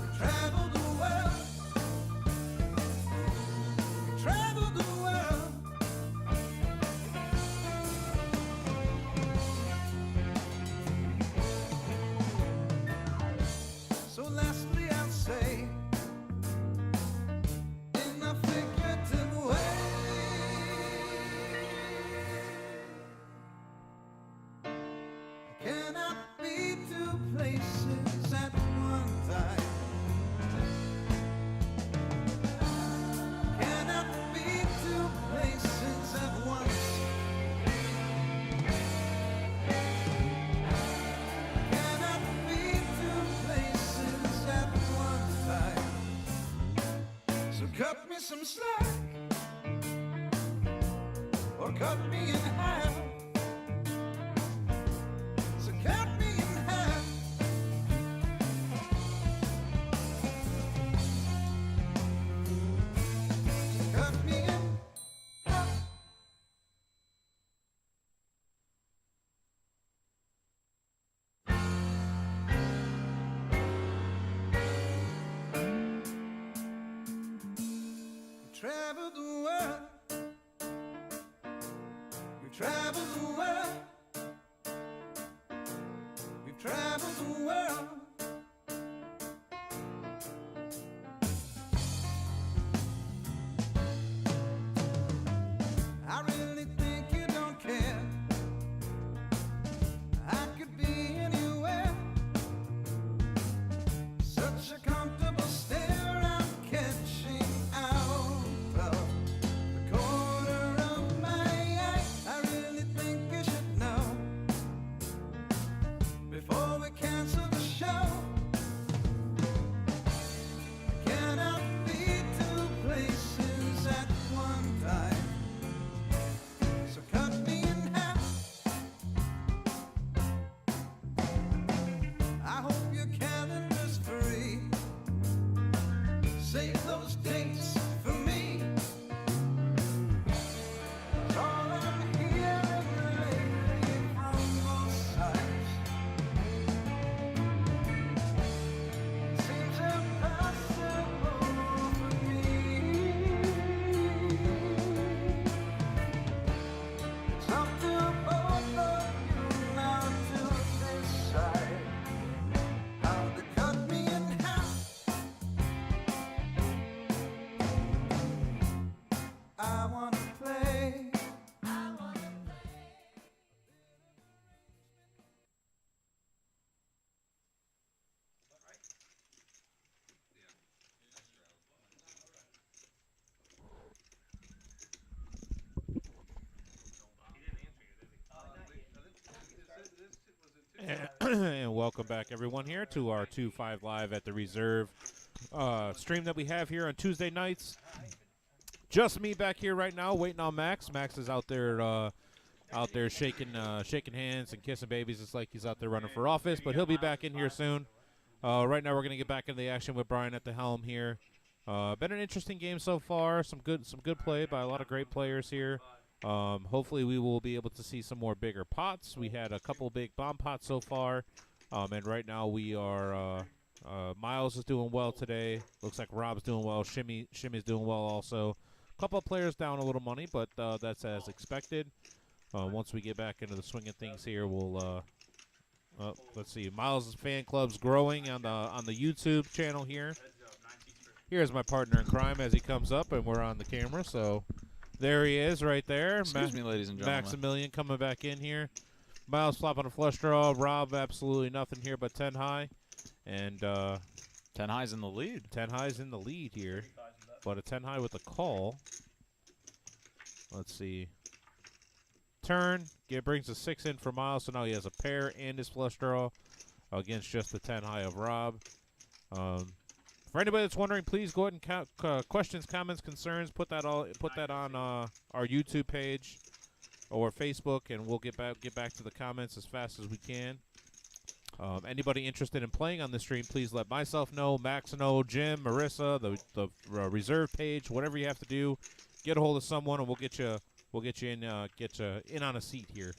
We traveled the world. We traveled the world. So lastly I'll say, in a figurative way, I cannot be two places at one time. Cannot be two places at once. Cannot be two places at one time. So cut me some slack, or cut me in half. So cut me in half. Cut me in half. We traveled the world. We traveled the world. We've traveled the world. And welcome back, everyone, here to our 2-5 Live at the Reserve stream that we have here on Tuesday nights. Just me back here right now, waiting on Max. Max is out there shaking hands and kissing babies. It's like he's out there running for office, but he'll be back in here soon. Right now, we're gonna get back into the action with Brian at the helm here. Been an interesting game so far. Some good play by a lot of great players here. Hopefully we will be able to see some more bigger pots. We had a couple big bomb pots so far. And right now we are, Miles is doing well today. Looks like Rob's doing well. Shimmy's doing well also. A couple of players down a little money, but that's as expected. Once we get back into the swing of things here, we'll, let's see. Miles' fan club's growing on the YouTube channel here. Here's my partner in crime as he comes up, and we're on the camera, so... There he is right there. Excuse me, ladies and gentlemen. Maximilian coming back in here. Miles flopping a flush draw. Rob absolutely nothing here but 10 high. And 10 high's in the lead. 10 high's in the lead here. But a 10 high with a call. Let's see. Turn. Brings a 6 in for Miles. So now he has a pair and his flush draw against just the 10 high of Rob. For anybody that's wondering, please go ahead and questions, comments, concerns. Put that on our YouTube page or Facebook, and we'll get back to the comments as fast as we can. Anybody interested in playing on the stream, please let myself know, Max know, Jim, Marissa, the reserve page, whatever you have to do. Get a hold of someone, and we'll get you in on a seat here.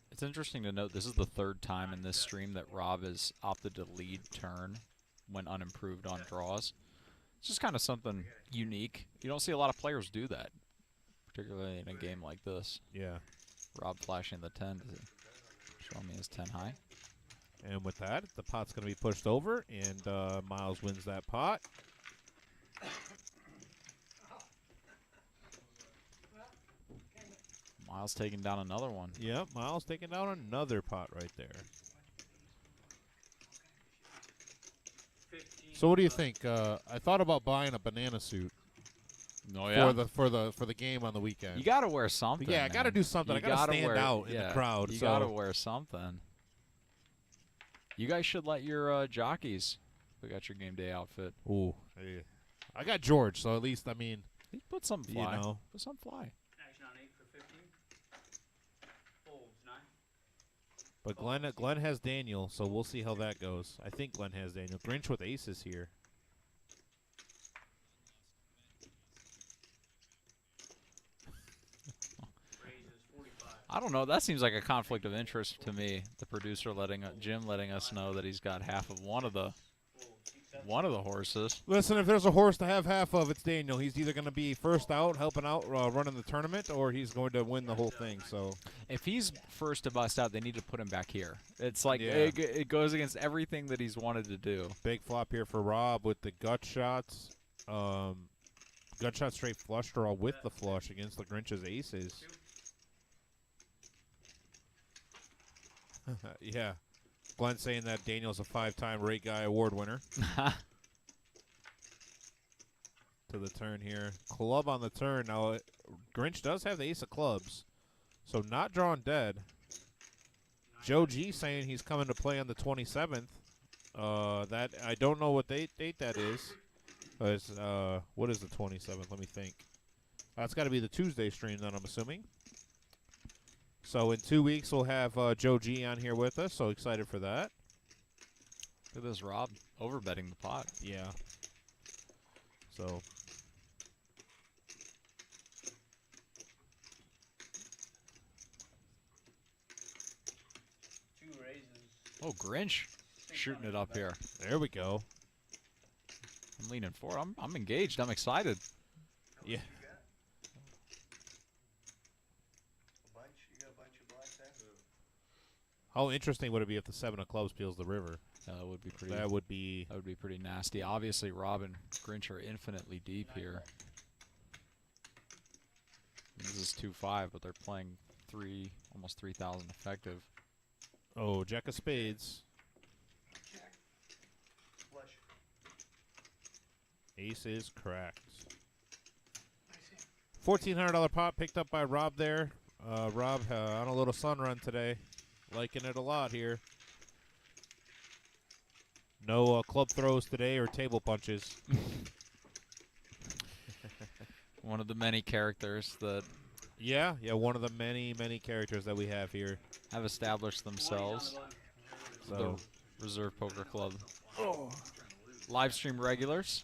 It's interesting to note this is the third time in this stream that Rob has opted to lead turn when unimproved on draws. It's just kind of something unique. You don't see a lot of players do that, particularly in a game like this. Yeah. Rob flashing the 10 to show me his 10 high. And with that, the pot's going to be pushed over, and Miles wins that pot. Miles taking down another one. Yep, Miles taking down another pot right there. So what do you think? I thought about buying a banana suit. Oh, yeah? For the game on the weekend. You got to wear something. Yeah, I got to do something. I got to stand out in the crowd. You got to wear something. You guys should let your jockeys pick out your game day outfit. Ooh, hey. I got George, so at least he put some fly. You know. Put some fly. Action on 8 for 15. Folds 9. But Glenn has Daniel, so we'll see how that goes. I think Glenn has Daniel. Grinch with aces here. I don't know. That seems like a conflict of interest to me. The producer Jim letting us know that he's got half of one of the horses. Listen, if there's a horse to have half of, it's Daniel. He's either going to be first out, helping out, running the tournament, or he's going to win the whole thing. So, if he's first to bust out, they need to put him back here. It's like it goes against everything that he's wanted to do. Big flop here for Rob with the gut shots. Gut shot straight flush draw with the flush against the Grinch's aces. Yeah. Glenn saying that Daniel's a 5-time Rate Guy Award winner. To the turn here. Club on the turn. Now, Grinch does have the ace of clubs, so not drawn dead. Joe G saying he's coming to play on the 27th. That I don't know what date that is. What is the 27th? Let me think. That's got to be the Tuesday stream then, I'm assuming. So in 2 weeks, we'll have Joe G on here with us. So excited for that. Look at this, Rob overbetting the pot. Yeah. So. Two raises. Oh, Grinch shooting it up here. There we go. I'm leaning forward. I'm engaged. I'm excited. Yeah. How interesting would it be if the 7 of clubs peels the river? That would be pretty. That would be pretty nasty. Obviously, Rob and Grinch are infinitely deep here. This is 2-5, but they're playing almost 3,000 effective. Oh, Jack of spades. Ace is cracked. $1,400 pot picked up by Rob there. Rob on a little sun run today. Liking it a lot here. No club throws today or table punches. One of the many characters that Yeah, one of the many characters that we have here. have established themselves. So, The Reserve Poker Club. Live stream regulars.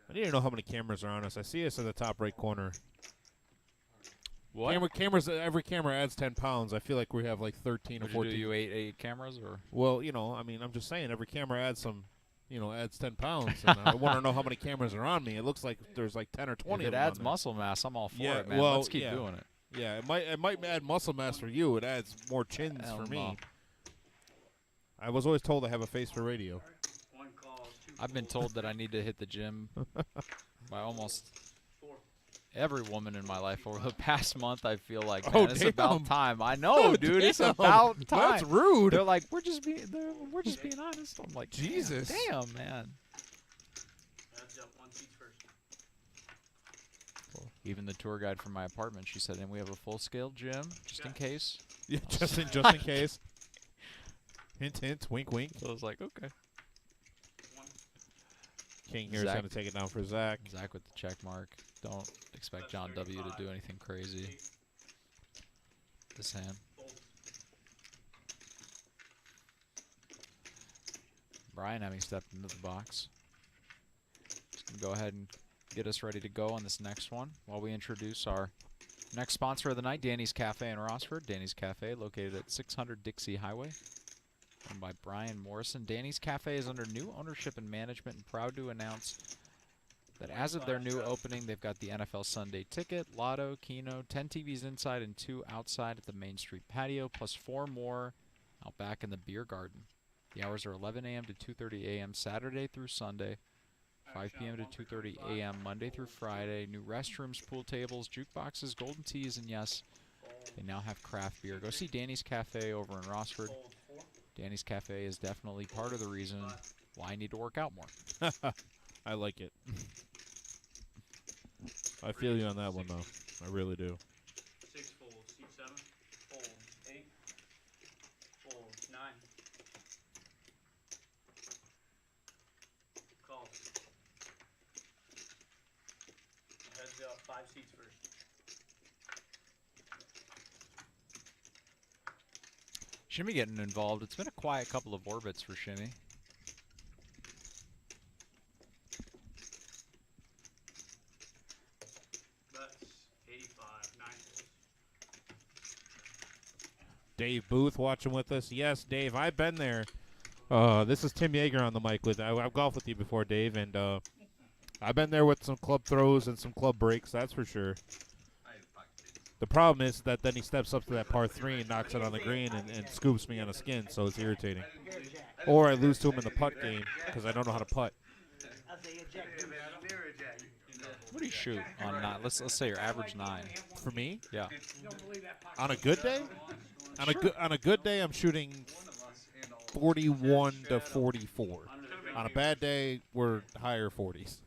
I need to know how many cameras are on us. I see us in the top right corner. What? Cameras. Every camera adds 10 pounds. I feel like we have like 13 or Would 14. you do eight cameras or? Well, I mean, I'm just saying every camera adds some, adds 10 pounds. And I want to know how many cameras are on me. It looks like there's like 10 or 20 If of it them adds on there. muscle mass, I'm all for Yeah, it, man. well, Let's keep yeah. doing it. Yeah, it might add muscle mass for you. It adds more chins Hell for me. no. I was always told I have a face for radio. I've been told that I need to hit the gym by almost every woman in my life over the past month. I feel like, man, it's about time. I know, dude. It's about time. That's rude. They're like, we're just being honest. I'm like, Jesus. Damn, man. Even the tour guide from my apartment, she said, and we have a full-scale gym, just in case. Yeah, just in case. Hint, hint, wink, wink. So I was like, okay. King here is going to take it down for Zach. Zach with the check mark. Don't expect John W. to do anything crazy. This hand. Brian having stepped into the box. Just going to go ahead and get us ready to go on this next one while we introduce our next sponsor of the night, Danny's Cafe in Rossford. Danny's Cafe located at 600 Dixie Highway. Owned by Brian Morrison. Danny's Cafe is under new ownership and management and proud to announce that as of their new opening, they've got the NFL Sunday Ticket, Lotto, Keno, 10 TVs inside and 2 outside at the Main Street patio, plus 4 more out back in the beer garden. The hours are 11 a.m. to 2:30 a.m. Saturday through Sunday, 5 p.m. to 2:30 a.m. Monday through Friday. New restrooms, pool tables, jukeboxes, golden teas, and yes, they now have craft beer. Go see Danny's Cafe over in Rossford. Danny's Cafe is definitely part of the reason why I need to work out more. I like it. I feel you on that one, though. I really do. 6 fold, seat 7, fold 8, fold 9. Call. Heads up, 5 seats first. Shimmy getting involved. It's been a quiet couple of orbits for Shimmy. That's 85, 9 folds. Dave Booth watching with us. Yes, Dave, I've been there. This is Tim Yeager on the mic. I've golfed with you before, Dave, and I've been there with some club throws and some club breaks, that's for sure. The problem is that then he steps up to that par 3 and knocks it on the green and scoops me on the skin, so it's irritating. Or I lose to him in the putt game because I don't know how to putt. What do you shoot on 9? Let's say your average 9. For me? Yeah. On a good day? On a good day, I'm shooting 41 to 44. On a bad day, we're higher 40s.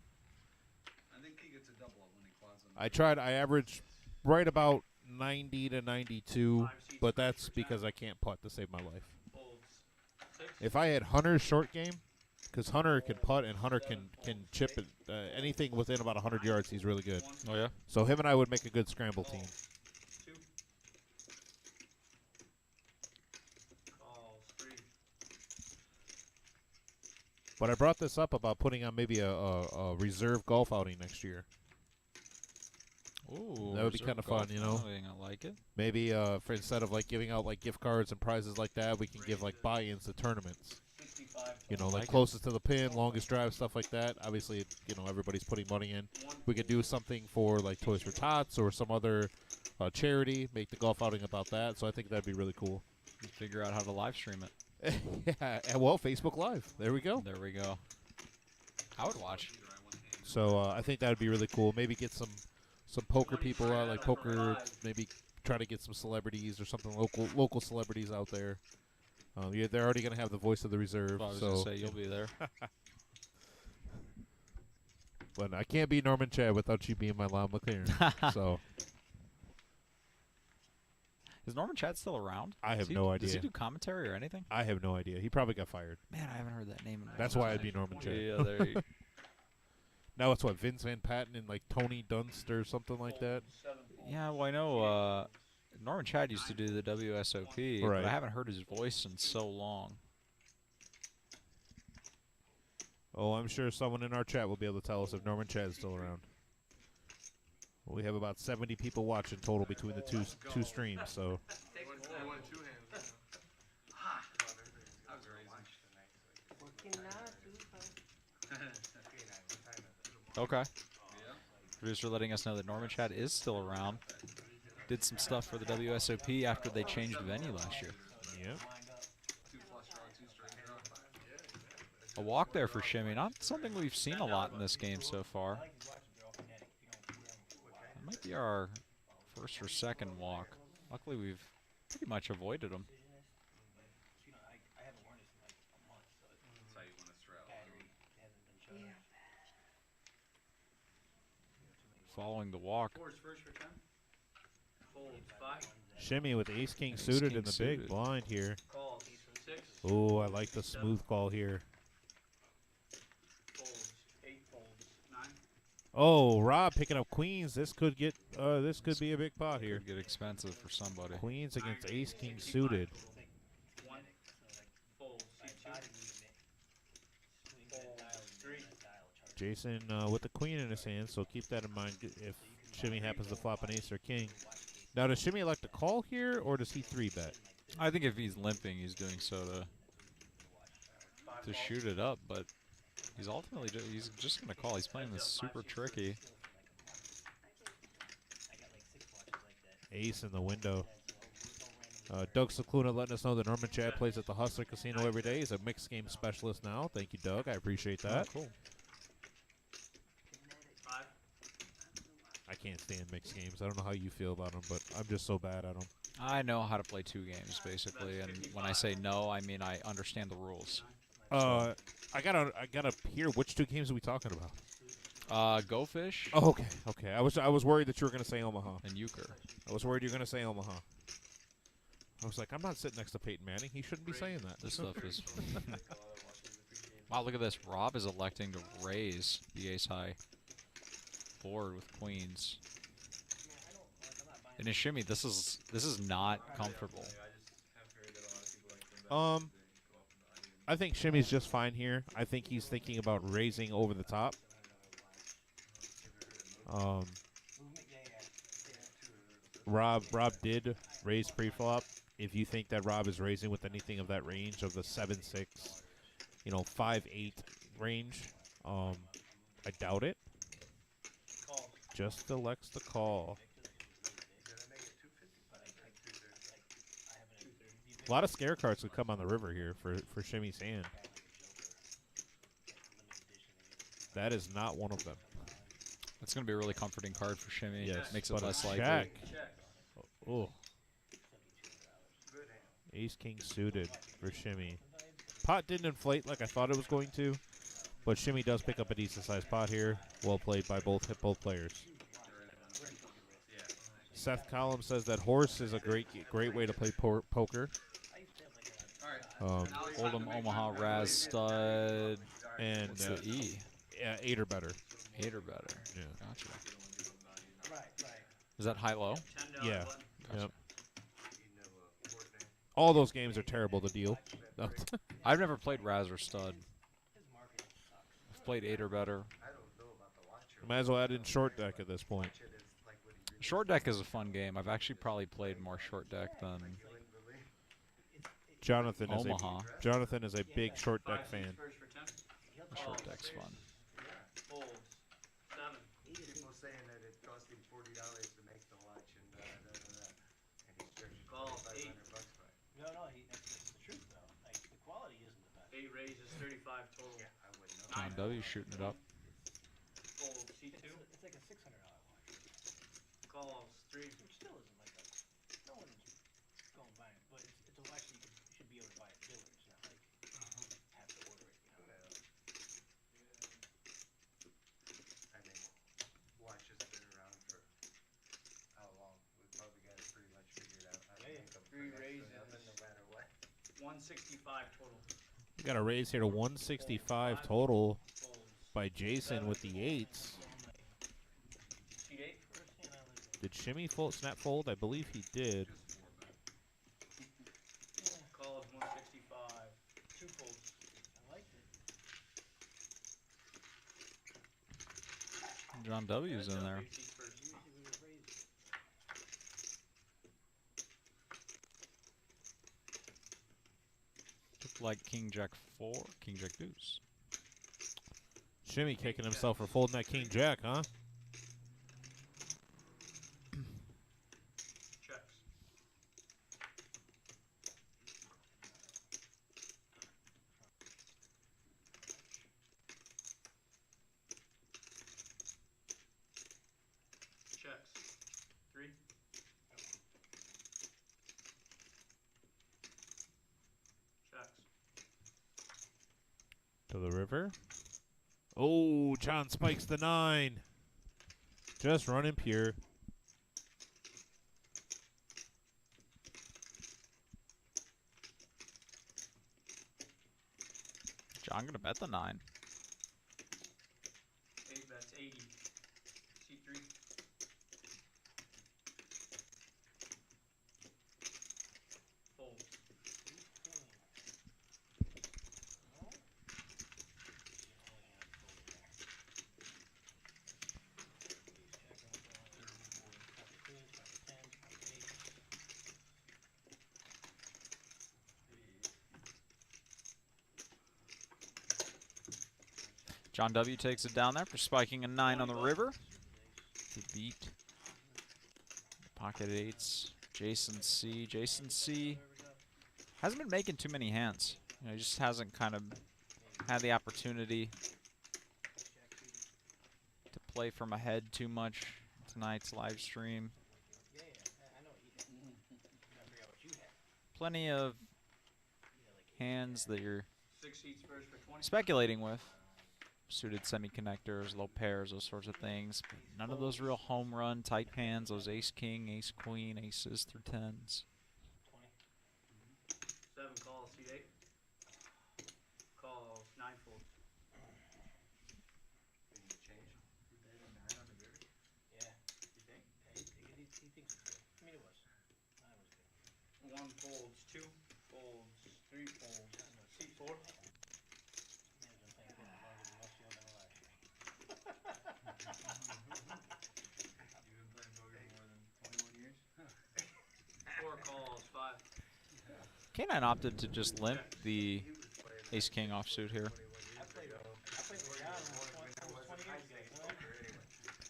I think he gets a double up when he quads on. I average right about 90 to 92, but that's because I can't putt to save my life. If I had Hunter's short game, because Hunter can putt and Hunter can chip it, anything within about 100 yards, he's really good. Oh, yeah? So him and I would make a good scramble team. But I brought this up about putting on maybe a reserve golf outing next year. Ooh, that would be kind of fun, you know. I like it. Maybe for instead of like giving out like gift cards and prizes like that, we can give like buy-ins to tournaments. You know, like closest to the pin, longest drive, stuff like that. Obviously, you know, everybody's putting money in. We could do something for like Toys for Tots or some other charity. Make the golf outing about that. So I think that'd be really cool. Figure out how to live stream it. Yeah, well, Facebook Live. There we go. There we go. I would watch. So I think that would be really cool. Maybe get some poker people out, like poker. Maybe try to get some celebrities or something, local celebrities out there. Yeah, they're already gonna have the voice of the reserve. I was so gonna say you'll be there. But I can't be Norman Chad without you being my Lon McLaren. So Is Norman Chad still around? I have no idea. Does he do commentary or anything? I have no idea. He probably got fired. Man, I haven't heard that name in a That's long why time. it'd be Norman Chad. Yeah, there you Now it's what, Vince Van Patten and like Tony Dunst or something like that? Yeah, well, I know Norman Chad used to do the WSOP, Right. but I haven't heard his voice in so long. Oh, I'm sure someone in our chat will be able to tell us if Norman Chad's still around. We have about 70 people watching total between the two streams, so. I want two hands. I was raising. Okay. Yeah. Producer letting us know that Norman Chad is still around. Did some stuff for the WSOP after they changed venue last year. Yep. 2 flush draw, 2 straight draw. A walk there for Shimmy. Not something we've seen a lot in this game so far. That might be our first or second walk. Luckily, we've pretty much avoided them. That's how you want to straddle. Following the walk. Fours first for 10. Folds 5. Shimmy with ace king suited king in the suited. big blind here. Calls 6. Oh, I like the smooth call here. Folds 8. Folds 9. Oh, Rob picking up queens. This could be a big pot here. Could get expensive for somebody. Queens against ace king suited. 1. Folds C2. Folds 3. Jason with the queen in his hand, so keep that in mind if Shimmy happens to flop an ace or king. Now, does Shimmy elect to call here, or does he 3-bet? I think if he's limping, he's doing so to shoot it up, but he's ultimately he's just going to call. He's playing this super tricky. Ace in the window. Doug Cicluna letting us know that Norman Chad plays at the Hustler Casino every day. He's a mixed game specialist now. Thank you, Doug. I appreciate that. Cool. 5. I can't stand mixed games. I don't know how you feel about them, but I'm just so bad at them. I know how to play 2 games, basically, and when I say no, I mean I understand the rules. I gotta hear which 2 games are we talking about? Go Fish. Oh, okay. I was worried that you were gonna say Omaha. And Euchre. I was worried you were gonna say Omaha. I was like, I'm not sitting next to Peyton Manning. He shouldn't be saying that. This stuff is. Wow, look at this. Rob is electing to raise the ace high board with queens. In a shimmy, this is not comfortable. I think Shimmy's just fine here. I think he's thinking about raising over the top. Rob did raise pre-flop. If you think that Rob is raising with anything of that range of the 7-6, 5-8 range, I doubt it. Just elects to call. A lot of scare cards could come on the river here for Shimmy's hand. That is not one of them. That's going to be a really comforting card for Shimmy. Yes, Makes it but a less check. likely. Oh. Ace king suited for Shimmy. Pot didn't inflate like I thought it was going to, but Shimmy does pick up a decent sized pot here. Well played by both players. Seth Collins says that horse is a great way to play poker. Hold'em, Omaha, Raz, stud, and what's the E? Yeah, 8 or better. 8 or better. Yeah. Gotcha. Is that high-low? Yeah. Gotcha. Yep. All those games are terrible to deal. I've never played Raz or stud. I've played 8 or better. Might as well add in short deck at this point. Short deck is a fun game. I've actually probably played more short deck than Jonathan Omaha. Jonathan is a big short deck fan. Short deck's fun. Folds 7. People saying that it cost him $40 to make the watch and and he's charging Call, $500 8. for it. No, that's the truth though. Like the quality isn't the best. 8 raises 35 total. Yeah, I wouldn't know. John W. shooting it up. Folds C2. It's like a $600 watch, Calls 3. which still isn't like a. No one's going by it, but it's a watch that you should be able to buy at dealers, not like have to order it. I mean, watch has been around for how long? We've probably got it pretty much figured out. I don't know. 165 total. We got a raise here to 165 total by Jason with the 8s. Sheet 8. Did Shimmy snap fold? I believe he did. Call is 165. 2 folds. I liked it. John W's in there. Usually we would raise it. Looked like King Jack 4, King Jack deuce. Shimmy kicking himself for folding that King Jack, huh? Checks. Checks. 3. Checks. To the river. Oh, John spikes the 9. Just running pure. John gonna bet the 9. 8 bets 80. C3. Fold. John W takes it down there for spiking a 9 on the river. To beat pocket 8s. Jason C. Jason C. hasn't been making too many hands. You know, he just hasn't kind of had the opportunity to play from ahead too much tonight's live stream. Plenty of hands that you're 6 seats first for 20. speculating with. Suited semi-connectors, low pairs, those sorts of things. But none of those real home run type hands, those ace-king, ace-queen, aces through 10s. 7 calls, C8. Call 9 folds. Yeah. You think? He thinks it's good. I mean, it was. Mine was good. 1 folds, 2 folds, 3 folds. C4. Imagine playing pinball longer than most of y'all ever last year. You've been playing poker more than 21 years? 4 calls, 5. K9 opted to just limp the ace-king offsuit here. I played with John almost 20 years ago. You know that?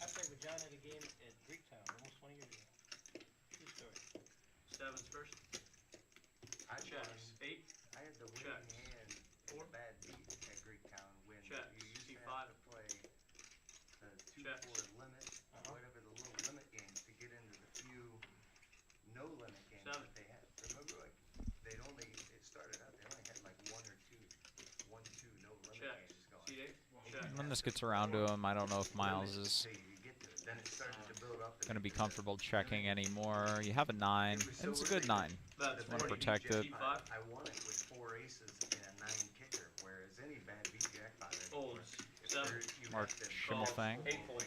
I played with John at a game at Greektown almost 20 years ago. True story. 7s first. I Checks. 8. I had the winning Checks. hand, 4. bad beat at Greektown when Checks. you used to C5. have to play the 2-4 Checks. limit, whatever the little limit games to get into the few no limit games 7. that they had. Remember, like it started out they only had like 1 or 2 no limit Checks. games going. C8. Check. When this gets around to him, I don't know if Miles is So you get to it. Then it started to build up. going to be comfortable checking anymore. You have a 9, and it's a good 9. That's Want to 40. protect it. C5. I won it with 4 aces and a 9 kicker, whereas any bad beat jackpot anymore, Folds. if 7. you Mark have to Schimmelfang. 8 folds.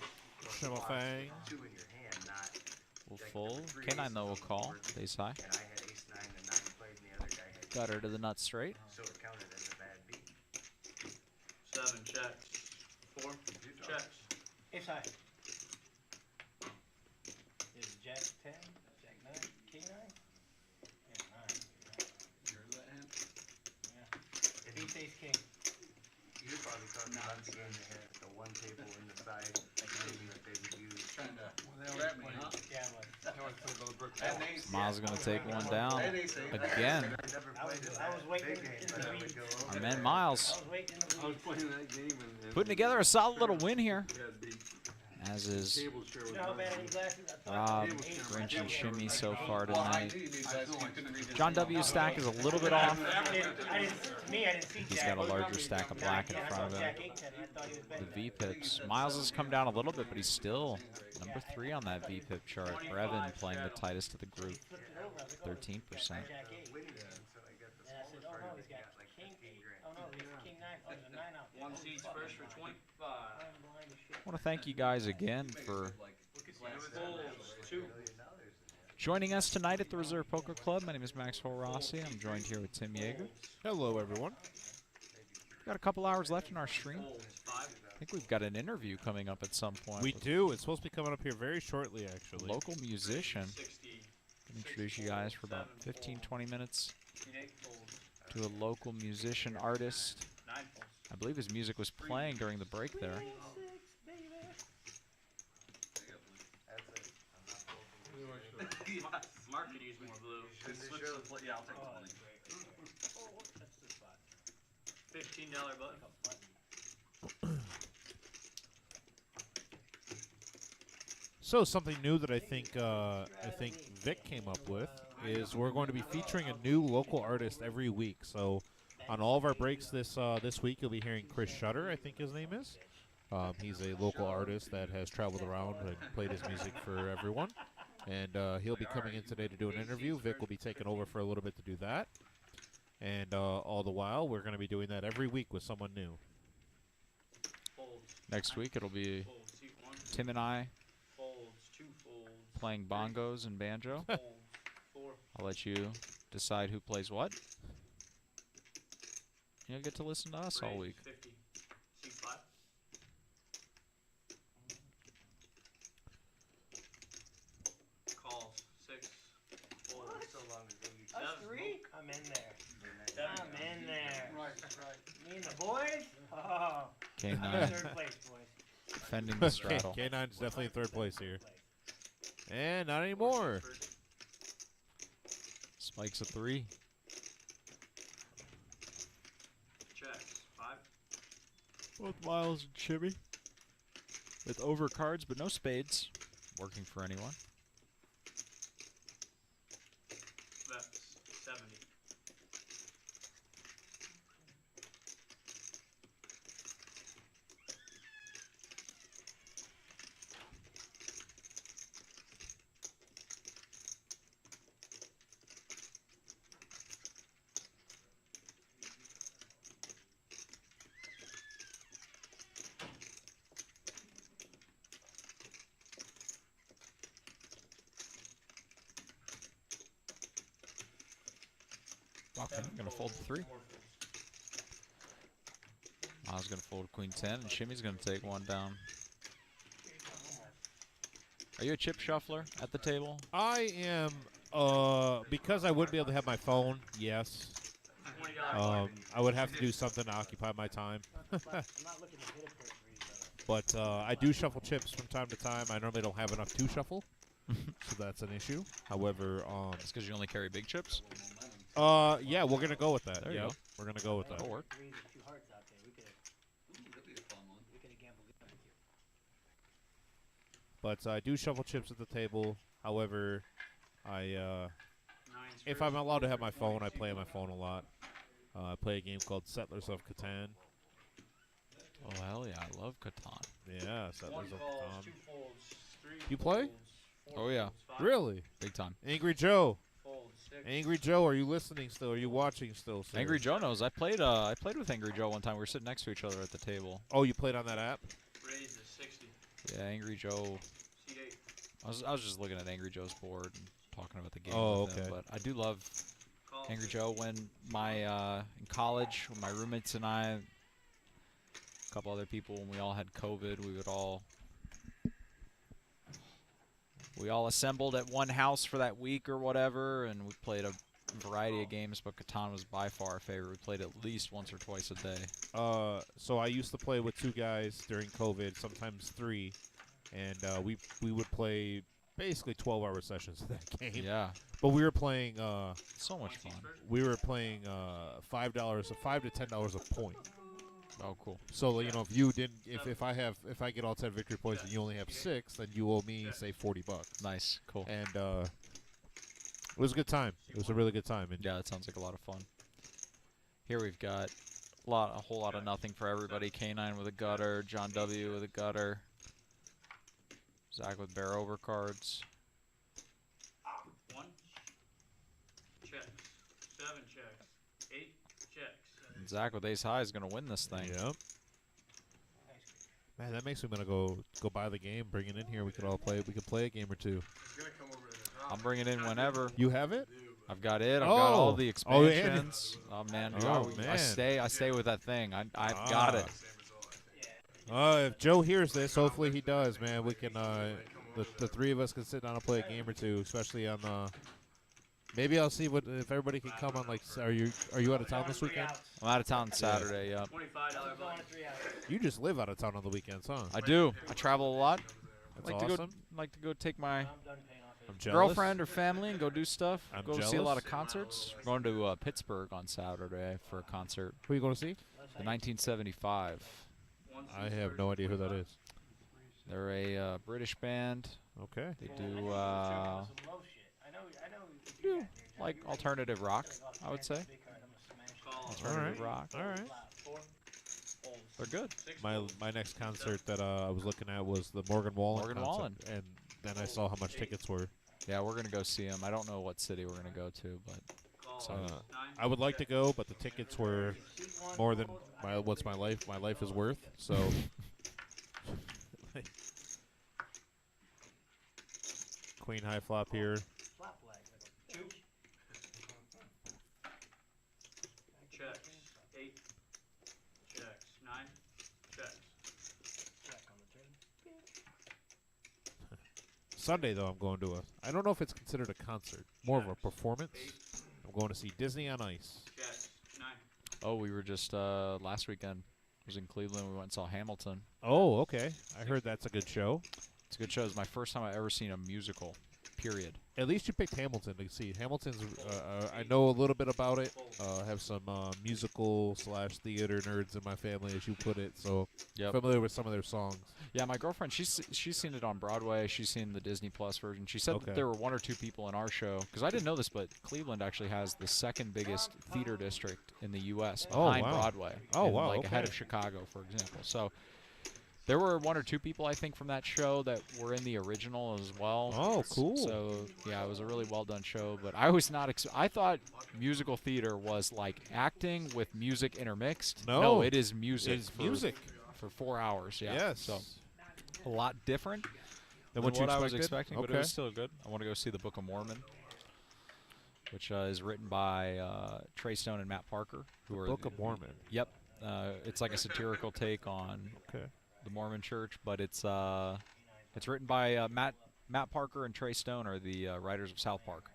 Schimmelfang. 2 in your hand, not Will like fold. the 3 K9 aces though will on the call. board, Stays high. and I had ace 9 and 9 played, and the other guy had Gutter to the nut straight. so it counted as a bad beat. 7. Checks. 4. Checks. Ace high. Is Jack 10, Jack 9, King 9? Yeah, 9. Yours that hand? Yeah. Beats ace king. You're probably talking about the game they had at the one table in the side, maybe that they would use. Trying to They always trap me, play- huh? Yeah, it was. They always play by the brick That wall. ace. Miles is going to take one down. That ace eight, Again. I never I played was- in I was that waiting big game, in but the I would weeds. go Our over man there. Miles I was waiting in the I was weeds. playing that game and putting together a solid little win here, we had the as is table share You with know how bad I Brian. need glasses? I thought Rob, I was eight. Wrench, and Shimmy so far Well, I tonight. knew you needed that, so you couldn't read this. John W's stack is a little bit off. I didn't, to me, I didn't see He's Jack. got a larger stack of black in Yeah, I front saw of him. Jack 8-10, and I thought he was better The than V that. pips. Miles has come down a little bit, but he's still number 3 on that V pip chart. Brevin playing the tightest of the group, He flipped it over. I was like, oh, 13%. Jack 8. Winning game, so I got the And I said, smaller He's got got like king 15 eight. grand. Oh no, he's king 9. Oh, there's a 9 out there. One Holy seeds fuck, first I'm for blind. 25. I'm blind as shit. I want to thank you guys again for Folds, 2. $1 million in there. joining us tonight at the Reserve Poker Club. My name is Maxwell Rossi. I'm joined here with Tim Yeager. Hello, everyone. Got a couple hours left in our stream. Folds, 5. I think we've got an interview coming up at some point. We with do. It's supposed to be coming up here very shortly, a actually. local musician. 60. Can introduce you guys for about 15, 20 minutes King 8 folds. to a local musician artist. 9 folds. I believe his music was playing during the break there. That's it. I'm not folding. Mark could use more blue. Shouldn't have Switch showed. the yeah, I'll take Oh, the that's 20. great right there. Oh, that's the spot. $15 button. Like a button. So something new that I think Vic came up with is we're going to be featuring a new local artist every week. So on all of our breaks this week, you'll be hearing Chris Shutter, I think his name is. He's a local artist that has traveled around and played his music for everyone. And he'll be coming in today to do an interview. Vic will be taking over for a little bit to do that. And all the while, we're going to be doing that every week with someone new. Folds. Next week, it'll be Folds. Seat 1. Tim and I Folds. 2 folds. playing bongos and banjo. Folds. 4. I'll let you decide who plays what. You'll get to listen to us all Raise, week. 50. Seat 5. Calls. 6. Folds. So long ago you Us Seven. 3? I'm in there. Seven. I'm in there. Right, right. Me and the boys? Oh. I'm in K9 third place, boys. defending the straddle. K9's definitely in third place here. And not anymore. Spikes a 3. Checks. 5. Both Miles and Chimmy. With overcards, but no spades. Working for anyone. Veps. 70. Okay, I'm going to fold the 3. Miles going to fold Queen 10, and Shimmy's going to take one down. Are you a chip shuffler at the table? I am, because I wouldn't be able to have my phone, yes. I would have to do something to occupy my time. I'm not looking to hit it for a 3, But I do shuffle chips from time to time. I normally don't have enough to shuffle, so that's an issue. However, It's because you only carry big chips? yeah, we're gonna go with that. There you Yep, go. we're gonna go with that. That'll work. 3s with 2 hearts out there. We could That'd be a fun one. have gambled good with you. But I do shuffle chips at the table. However, Nines if first. I'm allowed to have my phone, I play on my phone a lot. I play a game called Settlers of Catan. Oh, hell yeah. I love Catan. Yeah, 1 Settlers of calls. Catan. 2 folds. 3 You play? folds, 4 Oh, yeah. folds, 5 Really? Big time. Angry Joe. folds, 6. Angry Joe, are you listening still? Are you watching still, sir? Angry Joe knows. I played with Angry Joe one time. We were sitting next to each other at the table. Oh, you played on that app? Raises 60. Yeah, Angry Joe. Seat 8. I was just looking at Angry Joe's board and talking about the game Oh, with him. okay. But I do love Calls. Angry Joe. When in college, when my roommates and I, a couple other people, when we all had COVID, we all assembled at one house for that week or whatever, and we played a variety of games. But Catan was by far our favorite. We played at least once or twice a day. So I used to play with 2 guys during COVID, sometimes 3, and we would play basically 12-hour sessions of that game. Yeah, But we were playing so much fun. $5 $5 to $10 a point. Oh, cool. So if I get all 10 victory points and you only have 6, then you owe me say $40. Nice, cool. And it was a good time. It was a really good time. And Yeah, that sounds like a lot of fun. Here we've got a whole lot of nothing for everybody. K9 with a gutter, John W with a gutter, Zach with bear over cards. 1. Checks. 7 checks. 8. Zach with ace high is going to win this thing. Yep. Man, that makes me want to go buy the game, bring it in here. We could all play. We could play a game or two. I'm bringing it in whenever. You have it? I've got it. I've got all the expansions. Oh, man, oh, dude, man. I stay with that thing. I've got it. If Joe hears this, hopefully he does, man. We can the three of us can sit down and play a game or two, especially on maybe I'll see if everybody can come on. Like, are you out of town this weekend? I'm out of town Saturday. Yeah. You just live out of town on the weekends, huh? I do. I travel a lot. That's like awesome. to go take my jealous. girlfriend or family and go do stuff. I'm go jealous. see a lot of concerts. We're going to Pittsburgh on Saturday for a concert. Who are you going to see? The 1975. I have no idea who that is. They're a British band. Okay. They do like alternative rock, I would say. Alternative rock. All right. They're good. My next concert that I was looking at was the Morgan Wallen concert, and then I saw how much tickets were. Yeah, we're gonna go see him. I don't know what city we're gonna go to, but I would like to go, but the tickets were more than what's my life is worth. So. Queen high flop here. Checks. 8. Checks. 9. Checks. Sunday though, I'm going to I don't know if it's considered a concert, more of a performance. I'm going to see Disney on Ice. Checks. 9. oh, we were just last weekend. I was in Cleveland. We went and saw Hamilton. Oh, okay. I heard that's a good show. It's a good show. It's my first time I've ever seen a musical. Period. At least you picked Hamilton to see. Hamilton's, I know a little bit about it. Have some musical/theater nerds in my family, as you put it. So familiar with some of their songs. Yeah, my girlfriend, she's seen it on Broadway. She's seen the Disney Plus version. She said that there were 1 or 2 people in our show, because I didn't know this, but Cleveland actually has the second biggest theater district in the U.S. behind Broadway. Like ahead of Chicago, for example. So there were 1 or 2 people, I think, from that show that were in the original as well. Oh, cool. So, yeah, it was a really well-done show. But I was not I thought musical theater was like acting with music intermixed. No, it is music. It is music. For 4 hours, yeah. Yes. So, a lot different than what you I was expecting, but it Okay. was still good. I want to go see the Book of Mormon, which is written by Trey Stone and Matt Parker. Who are Book of Mormon. Yep. It's like a satirical take on the Mormon Church, but it's written by Matt Parker and Trey Stone are the writers of South Park.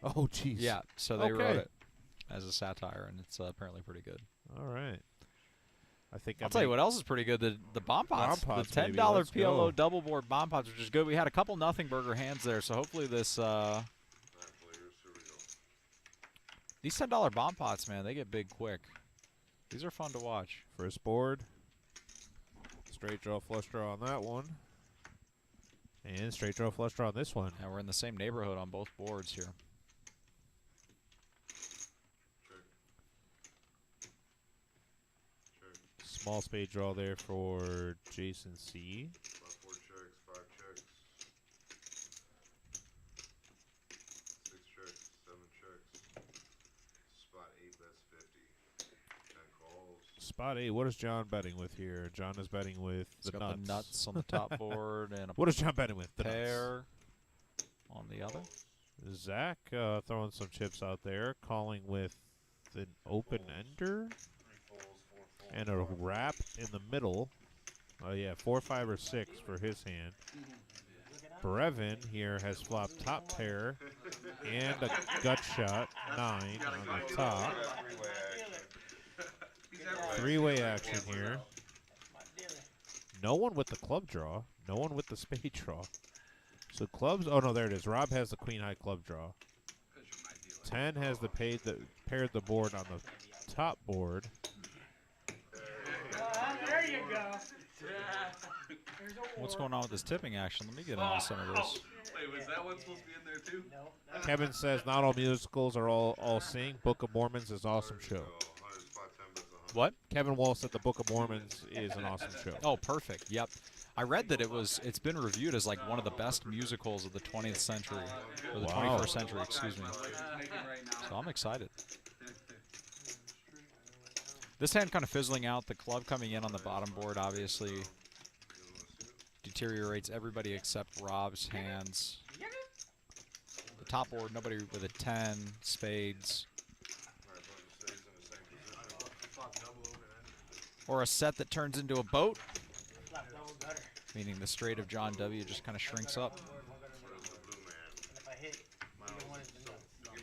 Oh, jeez. Yeah, so they wrote it as a satire, and it's apparently pretty good. All right. I think I'll tell you what else is pretty good. The Bomb Pots. The $10 PLO double board Bomb Pots, which is good. We had a couple nothing burger hands there, so hopefully this these $10 Bomb Pots, man, they get big quick. These are fun to watch. First board. Straight draw, flush draw on that one. And straight draw, flush draw on this one. And we're in the same neighborhood on both boards here. Small spade draw there for Jason C. 4 checks, 5 checks. 6 checks, 7 checks. Spot 8 bets 50. 10 calls. Spot 8. What is John betting with here? John is betting with the nuts. The nuts on the top board and a what is John betting with? The pair on the other. Zach throwing some chips out there, calling with an open ender and a wrap in the middle. Oh yeah, 4, 5, or 6 for his hand. Brevin here has flopped top pair and a gut shot 9 on the top. Three-way action here. No one with the club draw. No one with the spade draw. So clubs. Oh no, there it is. Rob has the queen high club draw. 10 has the paired the board on the top board. There you go. What's going on with this tipping action? Let me get into some of this. Wait, was that one supposed to be in there too? No. Kevin says not all musicals are all sing. Book of Mormons is an awesome show. What? Kevin Wall said the Book of Mormons is an awesome show. Oh, perfect. Yep. I read that it's been reviewed as like one of the best musicals of the 20th century, or the 21st century, excuse me. So I'm excited. This hand kind of fizzling out. The club coming in on the bottom board obviously deteriorates everybody except Rob's hands. The top board, nobody with a 10, spades. Or a set that turns into a boat. Flop double gutter. Meaning the straight of John W. just kind of shrinks up. And if I hit, either one is the nuts. Give him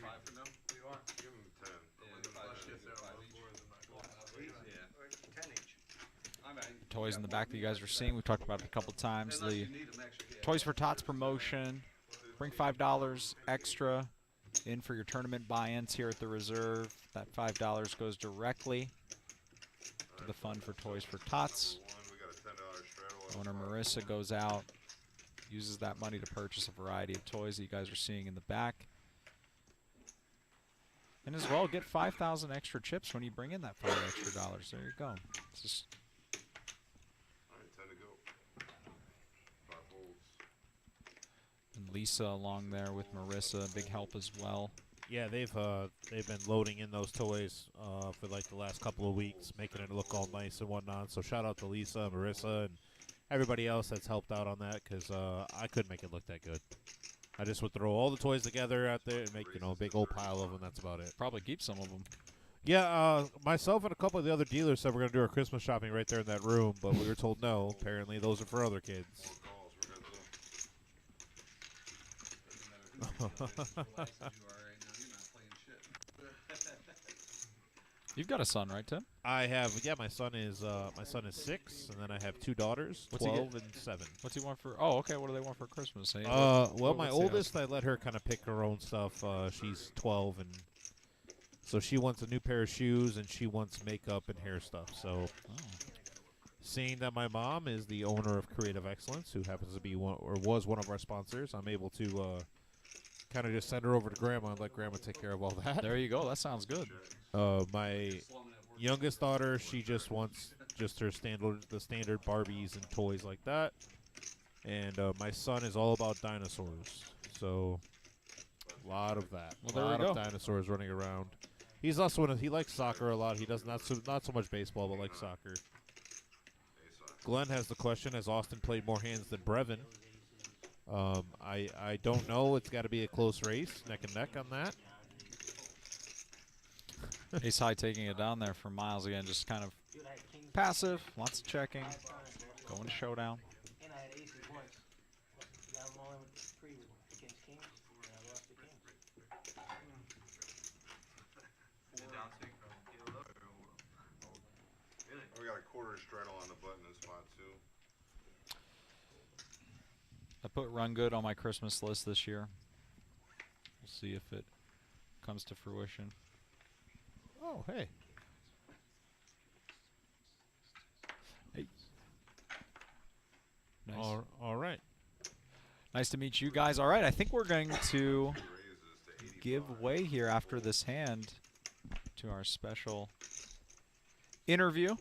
10. Toys in the back that you guys are seeing, we've talked about it a couple times. The Toys for Tots promotion. Bring $5 extra in for your tournament buy-ins here at the Reserve. That $5 goes directly to the fund for Toys for Tots. Owner Marissa goes out, uses that money to purchase a variety of toys that you guys are seeing in the back. And as well, get 5,000 extra chips when you bring in that $5 extra. There you go. It's just and Lisa along there with Marissa, big help as well. Yeah, they've been loading in those toys for like the last couple of weeks, making it look all nice and whatnot. So shout out to Lisa, Marissa, and everybody else that's helped out on that, because I couldn't make it look that good. I just would throw all the toys together out there and make, you know, a big old pile of them. That's about it. Probably keep some of them. Yeah, myself and a couple of the other dealers said we're going to do our Christmas shopping right there in that room, but we were told no. Apparently, those are for other kids. You've got a son, right, Tim? I have. Yeah, my son is 6, and then I have 2 daughters, What's he 12 get? and 7. What's he want for? Oh, okay. What do they want for Christmas? Hey, Well, my oldest, I let her kind of pick her own stuff. She's 12, and so she wants a new pair of shoes, and she wants makeup and hair stuff. So, seeing that my mom is the owner of Creative Excellence, who happens to be one or was one of our sponsors, I'm able to kind of just send her over to Grandma and let Grandma take care of all that. There you go. That sounds good. My youngest daughter, she just wants the standard Barbies and toys like that. And my son is all about dinosaurs. So a lot of that. Well, a there lot we of go. dinosaurs running around. He's also he likes soccer a lot. He does not so much baseball, but likes soccer. Glenn has the question: has Austin played more hands than Brevin? I don't know. It's got to be a close race, neck and neck on that. Ace high taking it down there for Miles again, just kind of passive, lots of checking, going to showdown. And I had aces once. Got them all in with the 3 against kings, and I lost the king. We got a quarter straddle on the button in spot 2. I put Run Good on my Christmas list this year. We'll see if it comes to fruition. Oh, hey. Hey. Nice. All right. Nice to meet you guys. All right, I think we're going to give way here after this hand to our special interview.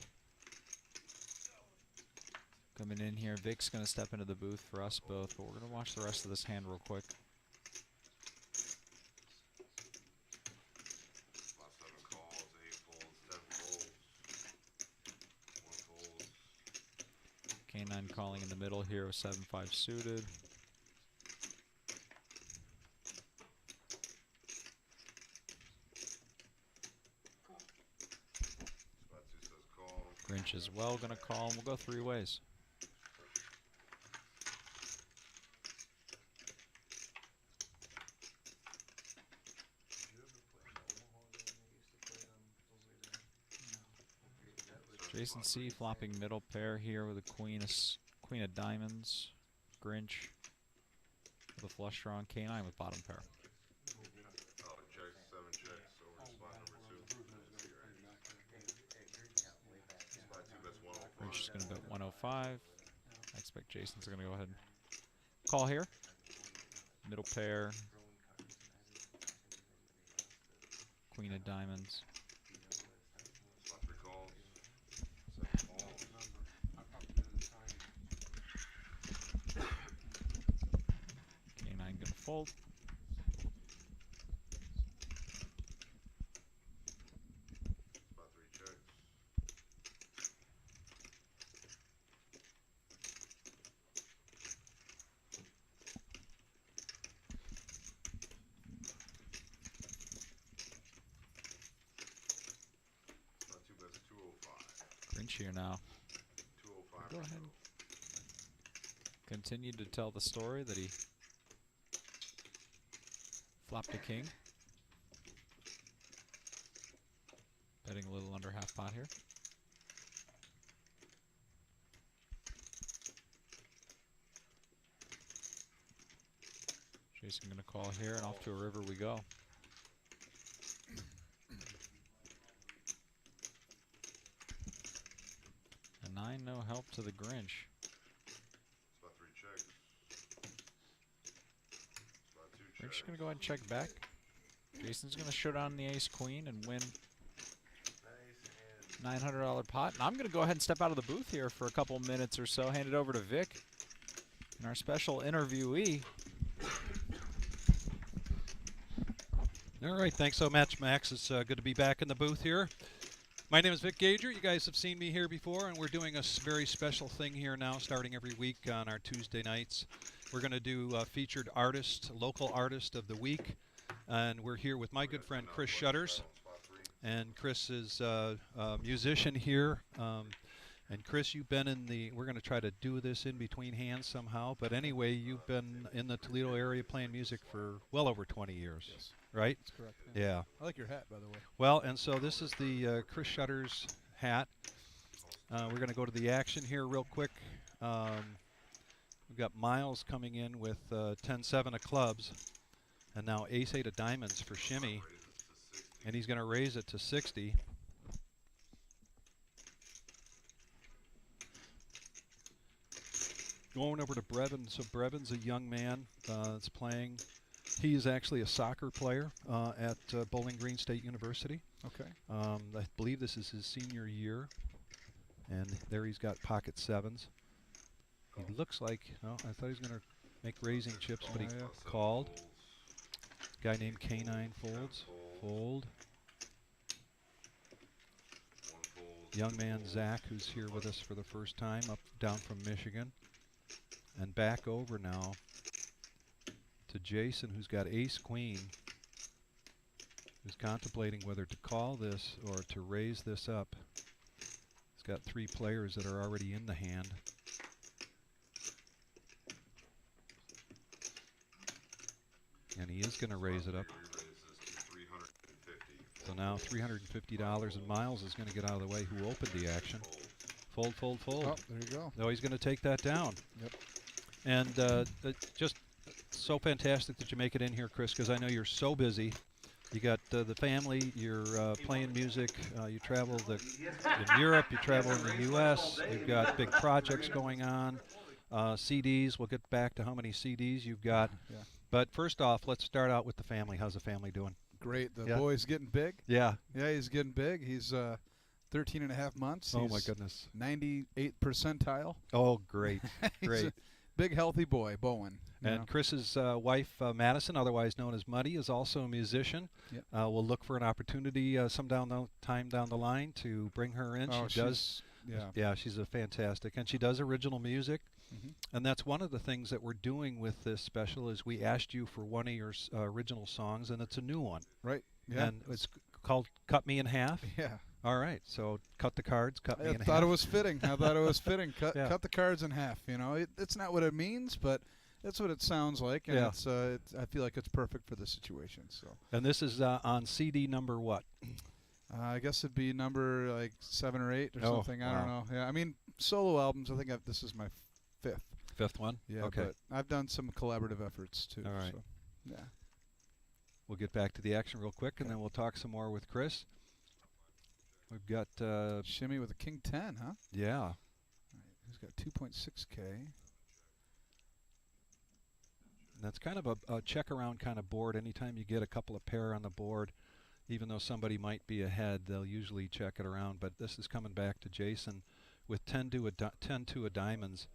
Coming in here, Vic's going to step into the booth for us both, but we're going to watch the rest of this hand real quick. Spot 7 calls, 8 folds, 10 folds, 1 folds. K9 calling in the middle here with 7-5 suited. Spot 2 says call. Grinch as well going to call, and we'll go 3 ways. Jason C flopping middle pair here with a queen of diamonds. Grinch with a flush draw, and K9 with bottom pair. Oh, checks, 7 checks over to spot number 2. Spot 2 bets 105. Grinch is going to bet 105. I expect Jason's going to go ahead and call here. Middle pair. Queen of diamonds. Spot 3 calls. 7 calls. K9 going to fold. Spot 3 checks. Grinch here now. 205. Go ahead. Continue to tell the story that he flopped a king. Betting a little under half pot here. Jason going to call here, and off to a river we go. A 9, no help to the Grinch. It's about 3 checks. It's about 2 checks. Grinch going to go ahead and check back. Jason's going to show down the ace-queen and win $900 pot. And I'm going to go ahead and step out of the booth here for a couple minutes or so, hand it over to Vic and our special interviewee. All right, thanks so much, Max. It's good to be back in the booth here. My name is Vic Gager. You guys have seen me here before, and we're doing a very special thing here now, starting every week on our Tuesday nights. We're going to do featured artist, local artist of the week, and we're here with my good friend Chris Shutters. And Chris is a musician here. And Chris, you've been in the, we're going to try to do this in between hands somehow, but anyway, you've been in the Toledo area playing music for well over 20 years, yes. Right? That's correct. Yeah. I like your hat, by the way. Well, and so this is the Chris Shutters hat. We're going to go to the action here real quick. We've got Miles coming in with 10-7 of clubs, and now ace-8 of diamonds for Shimmy, and he's going to raise it to 60. Going over to Brevin. So Brevin's a young man that's playing. He is actually a soccer player at Bowling Green State University. Okay. I believe this is his senior year. And there he's got pocket sevens. He looks like, oh, I thought he was going to make raising chips, but he called. Guy named K9 folds. Fold. Young man Zach, who's here with us for the first time, down from Michigan. And back over now to Jason, who's got ace-queen, who's contemplating whether to call this or to raise this up. He's got 3 players that are already in the hand. And he is going to raise it up. So now $350, and Miles is going to get out of the way, who opened the action. Fold, fold, fold. Oh, there you go. No, he's going to take that down. Yep. And just so fantastic that you make it in here, Chris, because I know you're so busy. You got the family, you're playing music, you travel in Europe, you travel in the U.S., you've got big projects going on, CDs. We'll get back to how many CDs you've got. Yeah. But first off, let's start out with the family. How's the family doing? Great. The Yeah. boy's getting big. Yeah. Yeah, he's getting big. He's 13 and a half months. Oh, He's my goodness. 98th percentile. Oh, great. He's Great. a big, healthy boy, Bowen. you And know. Chris's wife, Madison, otherwise known as Muddy, is also a musician. Yep. We'll look for an opportunity time down the line to bring her in. Oh, she does. yeah. She's a fantastic, and she does original music. Mhm. And that's one of the things that we're doing with this special is we asked you for one of your original songs, and it's a new one. Right. Yeah. And it's called "Cut Me in Half." Yeah. All right. So cut the cards, cut me in half. I thought it was fitting. I thought it was fitting. Cut, Yeah. cut the cards in half. You know, it's not what it means, but that's what it sounds like, and Yeah. I feel like it's perfect for the situation. So. And this is on CD number what? I guess it'd be number like 7 or 8 or Oh, something. I don't wow. know. Yeah, I mean solo albums. I think this is my 5th. 5th one? Yeah. Okay. But I've done some collaborative efforts too. All right. So, yeah. We'll get back to the action real quick, and then we'll talk some more with Chris. We've got Shimmy with a king 10, huh? Yeah. All right. He's got 2.6K. And that's kind of a check around kind of board. Anytime you get a couple of pair on the board, even though somebody might be ahead, they'll usually check it around. But this is coming back to Jason with 10-2 of diamonds.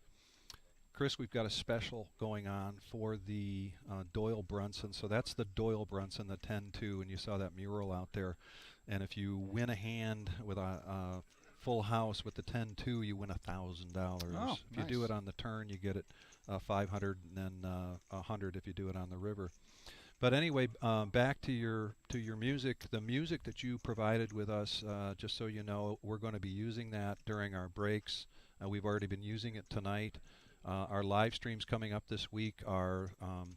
Chris, we've got a special going on for the Doyle Brunson. So that's the Doyle Brunson, the 10-2, and you saw that mural out there. And if you win a hand with a full house with the 10-2, you win $1,000. Oh, if you do it on the turn, you get it 500, and then 100 if you do it on the river. But anyway, back to your music. The music that you provided with us, just so you know, we're going to be using that during our breaks. We've already been using it tonight. Our live streams coming up this week are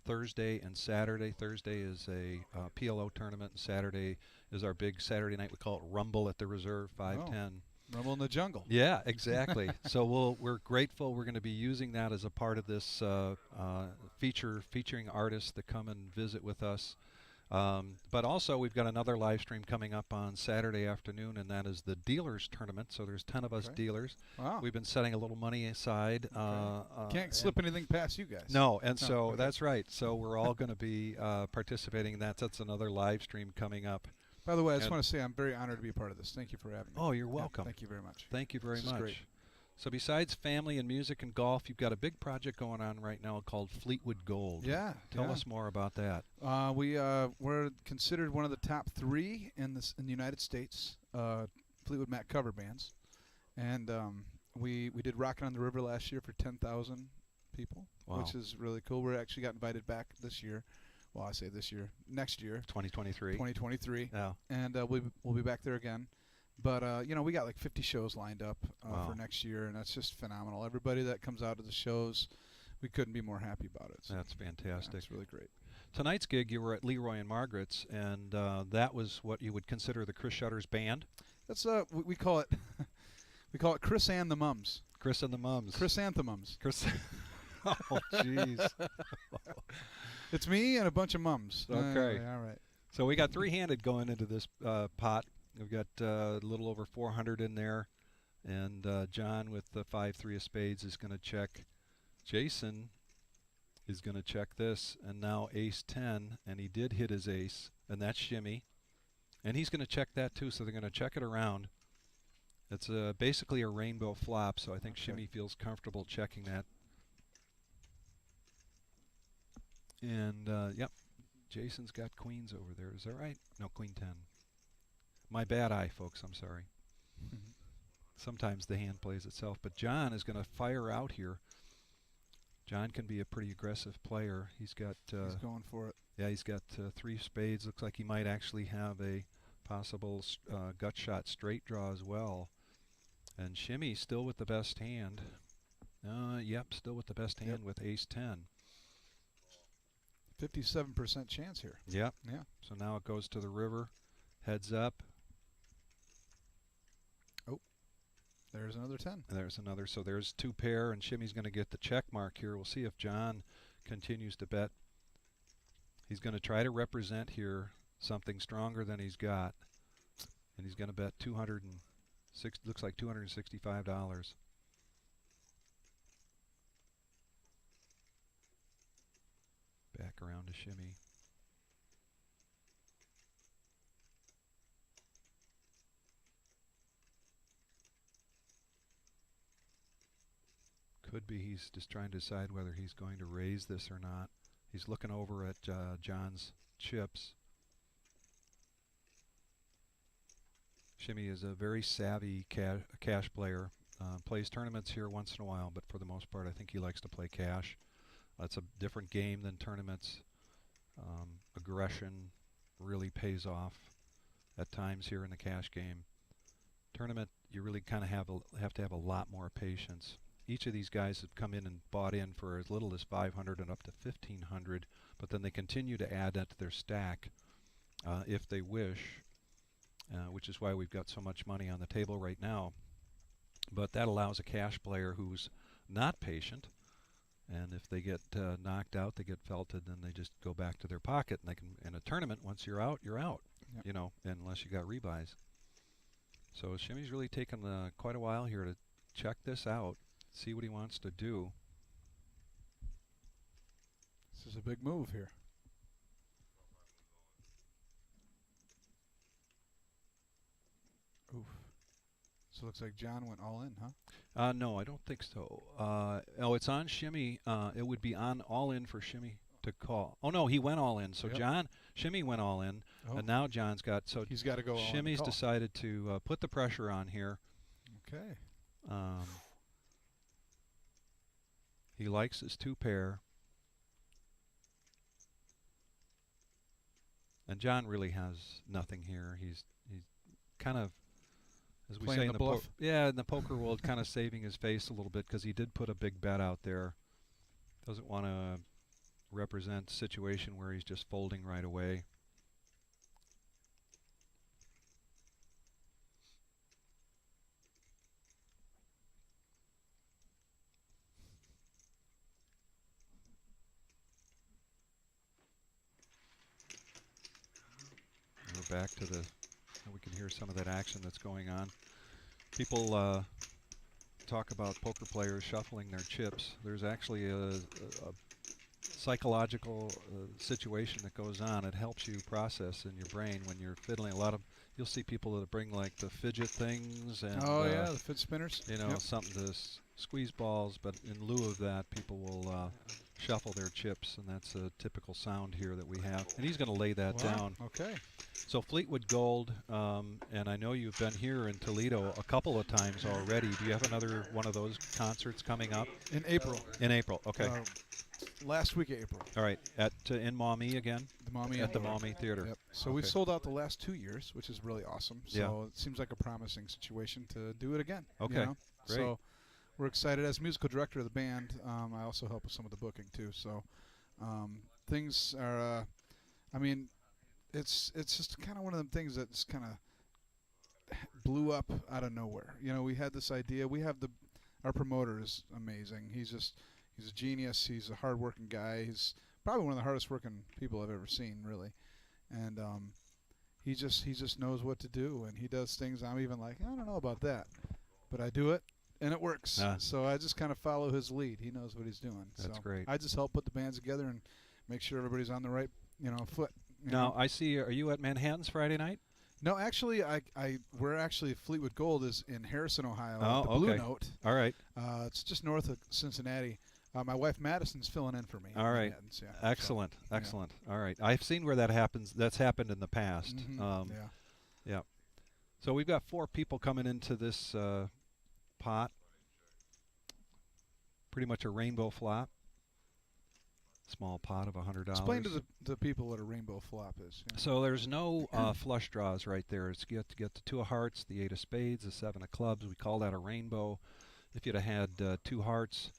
Thursday and Saturday. Thursday is a PLO tournament, and Saturday is our big Saturday night. We call it Rumble at the Reserve 510. Rumble in the jungle. Yeah, exactly. So we're grateful. We're going to be using that as a part of this featuring artists that come and visit with us. But also, we've got another live stream coming up on Saturday afternoon, and that is the dealers tournament. So there's 10 of us dealers. Wow. We've been setting a little money aside. Can't slip anything past you guys. No, and so that's right. So we're all going to be participating in that. That's another live stream coming up. By the way, I just want to say I'm very honored to be a part of this. Thank you for having me. Oh, you're welcome. Thank you very much. Thank you very This much. is great. So besides family and music and golf, you've got a big project going on right now called Fleetwood Gold. Yeah. Tell us more about that. We're considered one of the top 3 in the United States Fleetwood Mac cover bands, and we did Rockin' on the River last year for 10,000 people, which is really cool. We actually got invited back this year. Well, I say this year, next year, 2023. 2023. Yeah. And we'll be back there again. But we got like 50 shows lined up for next year, and that's just phenomenal. Everybody that comes out to the shows, we couldn't be more happy about it. So that's fantastic. It's really great. Tonight's gig, you were at Leroy and Margaret's, and that was what you would consider the Chris Shutters band. That's we call it we call it Chris and the Mums. Chris and the Mums. Chrysanthemums. Oh, jeez. It's me and a bunch of mums. Okay. All right. So we got 3-handed going into this pot. We've got a little over 400 in there, and John with the 5-3 of spades is going to check. Jason is going to check this, and now ace 10, and he did hit his ace, and that's shimmy, and he's going to check that too. So they're going to check it around. It's basically a rainbow flop, so I think shimmy feels comfortable checking that. And yep, Jason's got queens over there. Is that right? No, queen 10. My bad eye, folks. I'm sorry. Sometimes the hand plays itself. But John is going to fire out here. John can be a pretty aggressive player. He's got. He's going for it. Yeah, he's got 3 spades. Looks like he might actually have a possible gut shot straight draw as well. And shimmy still with the best hand. Yep, still with the best hand with ace 10. 57% chance here. Yep. Yeah. So now it goes to the river. Heads up. Oh, there's another 10. There's another. So there's 2 pair, and shimmy's going to get the check mark here. We'll see if John continues to bet. He's going to try to represent here something stronger than he's got, and he's going to bet 206. Looks like $265. Back around to shimmy. Could be he's just trying to decide whether he's going to raise this or not. He's looking over at John's chips. Shimmy is a very savvy cash player. Plays tournaments here once in a while, but for the most part I think he likes to play cash. It's a different game than tournaments. Aggression really pays off at times here in the cash game. Tournament, you really kind of have to have a lot more patience. Each of these guys have come in and bought in for as little as 500 and up to 1,500, but then they continue to add that to their stack if they wish, which is why we've got so much money on the table right now. But that allows a cash player who's not patient, and if they get knocked out, they get felted, then they just go back to their pocket. And they can, in a tournament, once you're out, you're out. Yep. You know, unless you got rebuys. So Shimmy's really taken quite a while here to check this out, see what he wants to do. This is a big move here. Oof. So it looks like John went all in, huh? No, I don't think so. Oh, it's on Shimmy. It would be on all in for Shimmy to call. Oh no, he went all in. So yep. Shimmy went all in, and now John's got. So he's got to go all in. Shimmy's decided to put the pressure on here. Okay. He likes his 2 pair. And John really has nothing here. He's kind of, as we Playing say in the the bluff? in the poker world, kind of saving his face a little bit because he did put a big bet out there. Doesn't want to represent a situation where he's just folding right away. We're back to the, we can hear some of that action that's going on. People talk about poker players shuffling their chips. There's actually a psychological situation that goes on. It helps you process in your brain when you're fiddling. You'll see people that bring like the fidget things and the fidget spinners. You know, something to squeeze balls, but in lieu of that, people will shuffle their chips, and that's a typical sound here that we have. And he's going to lay that down. Okay. So Fleetwood Gold, and I know you've been here in Toledo a couple of times already. Do you have another one of those concerts coming up? In April. In April, okay. Last week of April. All right, at in Maumee again? The Maumee at the Maumee Theater. Yep. So we've sold out the last 2 years, which is really awesome. So Yeah. it seems like a promising situation to do it again. Okay, you know? great. So we're excited. As musical director of the band, I also help with some of the booking too. So things are, I mean, it's just kind of one of them things that's kind of blew up out of nowhere. You know, we had this idea. We have our promoter is amazing. He's a genius. He's a hard-working guy. He's probably one of the hardest-working people I've ever seen, really. And he just knows what to do, and he does things I'm even like, I don't know about that, but I do it, and it works. So I just kind of follow his lead. He knows what he's doing. That's so great. I just help put the bands together and make sure everybody's on the right, foot. Now, I see, are you at Manhattan's Friday night? No, actually, we're actually Fleetwood Gold is in Harrison, Ohio. Oh, at the Blue okay. Note. All right. It's just north of Cincinnati. My wife Madison's filling in for me. All right. Yeah, Excellent. so, Excellent. All right. I've seen where that happens. That's happened in the past. Yeah. Yeah. So we've got 4 people coming into this pot. Pretty much a rainbow flop. Small pot of $100. Explain to the people what a rainbow flop is. Yeah. So there's no flush draws right there. It's get the 2 of hearts, the 8 of spades, the 7 of clubs. We call that a rainbow. If you'd have had 2 hearts,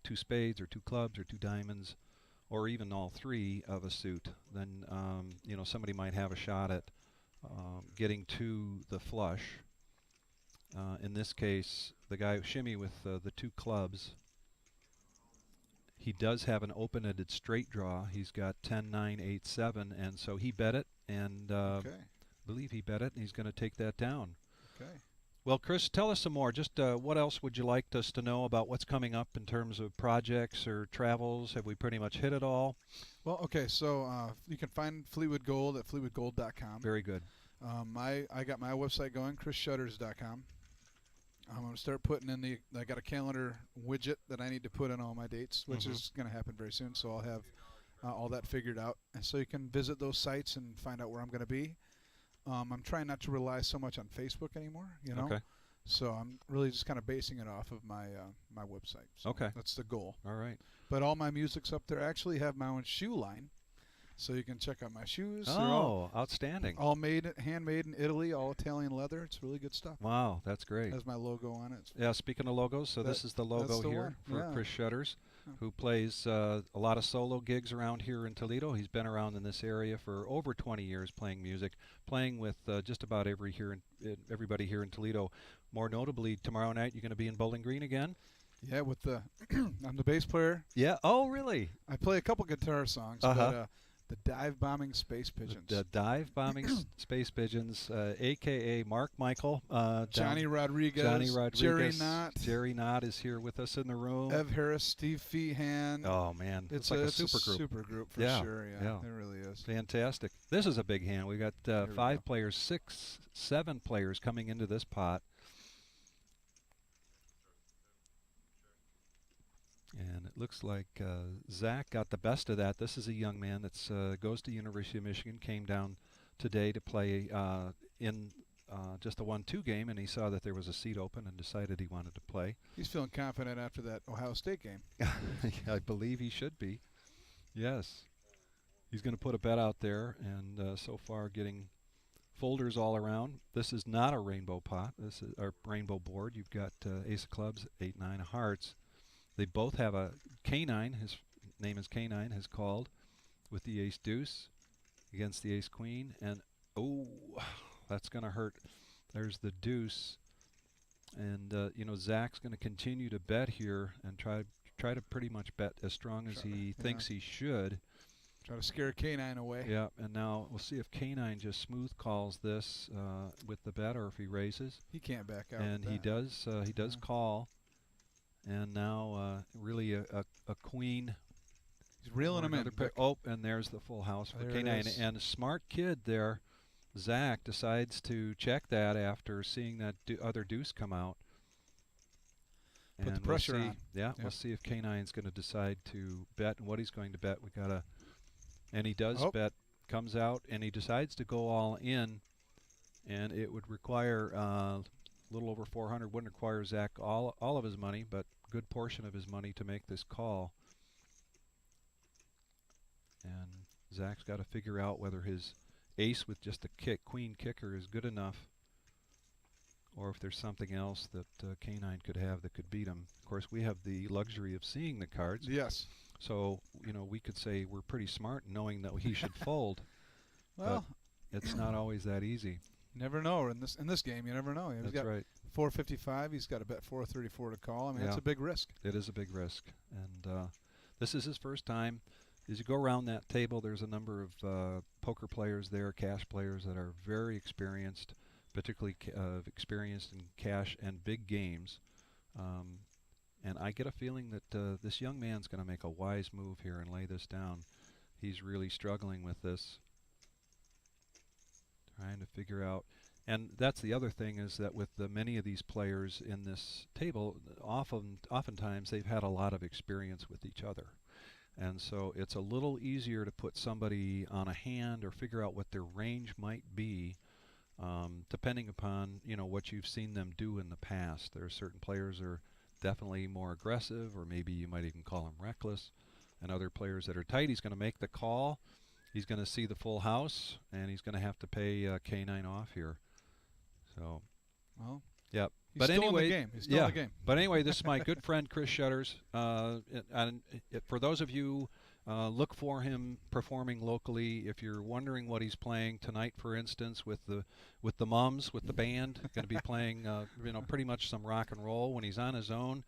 2 spades, or 2 clubs, or 2 diamonds, or even all 3 of a suit, then somebody might have a shot at getting to the flush. In this case, the guy shimmy with the 2 clubs. He does have an open-ended straight draw. He's got 10, 9, 8, 7, and so he bet it, and I believe he bet it, and he's going to take that down. Okay. Well, Chris, tell us some more. Just what else would you like us to know about what's coming up in terms of projects or travels? Have we pretty much hit it all? Well, okay, so you can find Fleetwood Gold at fleetwoodgold.com. Very good. I got my website going, chrisshutters.com. I'm going to start putting in I got a calendar widget that I need to put in all my dates, which is going to happen very soon, so I'll have all that figured out. And so you can visit those sites and find out where I'm going to be. I'm trying not to rely so much on Facebook anymore, Okay. So I'm really just kind of basing it off of my my website. So Okay. that's the goal. All right. But all my music's up there. I actually have my own shoe line, so you can check out my shoes. They're Oh, outstanding. all handmade in Italy, all Italian leather. It's really good stuff. Wow, that's great. Has my logo on it. Yeah, speaking of logos, so this is the logo that's the here one, for yeah. Chris Shutters, who plays a lot of solo gigs around here in Toledo. He's been around in this area for over 20 years playing music, playing with just about everybody here in Toledo. More notably, tomorrow night you're going to be in Bowling Green again? Yeah, with the I'm the bass player. Yeah. Oh, really? I play a couple guitar songs, but the dive bombing space pigeons. The dive bombing space pigeons, a.k.a. Mark Michael. Johnny Rodriguez. Jerry Knott. Jerry Knott is here with us in the room. Ev Harris, Steve Feehan. Oh, man. It's like a super super group. Super group for sure. Yeah, it really is. Fantastic. This is a big hand. We got 5 players, 6, 7 players coming into this pot. And it looks like Zach got the best of that. This is a young man that goes to University of Michigan, came down today to play in just a 1-2 game, and he saw that there was a seat open and decided he wanted to play. He's feeling confident after that Ohio State game. I believe he should be. Yes. He's going to put a bet out there, and so far getting folders all around. This is not a rainbow pot. This is our rainbow board. You've got ace of clubs, 8, 9 of hearts. They both have a K9. His name is K9. Has called with the ace deuce against the ace queen, and oh, that's going to hurt. There's the deuce, and you know, Zach's going to continue to bet here and try to pretty much bet as strong as he thinks he should. Try to scare K9 away. Yeah, and now we'll see if K9 just smooth calls this with the bet, or if he raises. He can't back out. And he does. He does call. And now really a queen. He's reeling him in. Oh, and there's the full house for K9. And a smart kid there, Zach, decides to check that after seeing that other deuce come out. Put the pressure on. Yeah, we'll see if K9's going to decide to bet and what he's going to bet. We got to. And he does bet, comes out, and he decides to go all in, and it would require a little over 400. Wouldn't require Zach all of his money, but a good portion of his money to make this call. And Zach's got to figure out whether his ace with just a queen kicker is good enough, or if there's something else that K9 could have that could beat him. Of course, we have the luxury of seeing the cards. Yes. So, you know, we could say we're pretty smart knowing that he should fold. Well, but it's not always that easy. Never know. In this game, you never know. He's got right. 455. He's got to bet 434 to call. I mean, it's a big risk. It is a big risk. And this is his first time. As you go around that table, there's a number of poker players there, cash players that are very experienced, particularly experienced in cash and big games. And I get a feeling that this young man's going to make a wise move here and lay this down. He's really struggling with this, trying to figure out. And that's the other thing, is that with many of these players in this table, oftentimes they've had a lot of experience with each other. And so it's a little easier to put somebody on a hand or figure out what their range might be, depending upon, you know, what you've seen them do in the past. There are certain players are definitely more aggressive, or maybe you might even call them reckless, and other players that are tight. He's going to make the call. He's going to see the full house, and he's going to have to pay K9 off here. So, well, yep. He's But still anyway, in the game. He's still in the game. But anyway, this is my good friend Chris Shutters. And for those of you look for him performing locally, if you're wondering what he's playing tonight, for instance, with the Mums, with the band, going to be playing you know, pretty much some rock and roll. When he's on his own,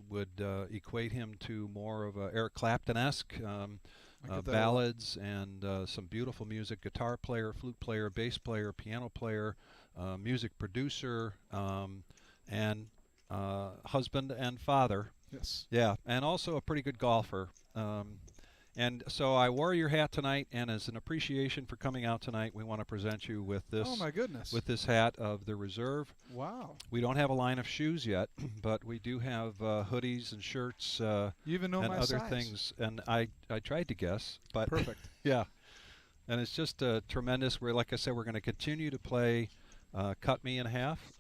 would equate him to more of a Eric Clapton-esque ballads and some beautiful music. Guitar player, flute player, bass player, piano player, music producer, and husband and father. Yes. Yeah, and also a pretty good golfer. And so I wore your hat tonight, and as an appreciation for coming out tonight, we want to present you with this. Oh my goodness! With this hat of the Reserve. Wow. We don't have a line of shoes yet, but we do have hoodies and shirts. You even know and my other size. things. And I tried to guess, but perfect. Yeah. And it's just tremendous. We're, like I said, we're going to continue to play Cut Me in Half.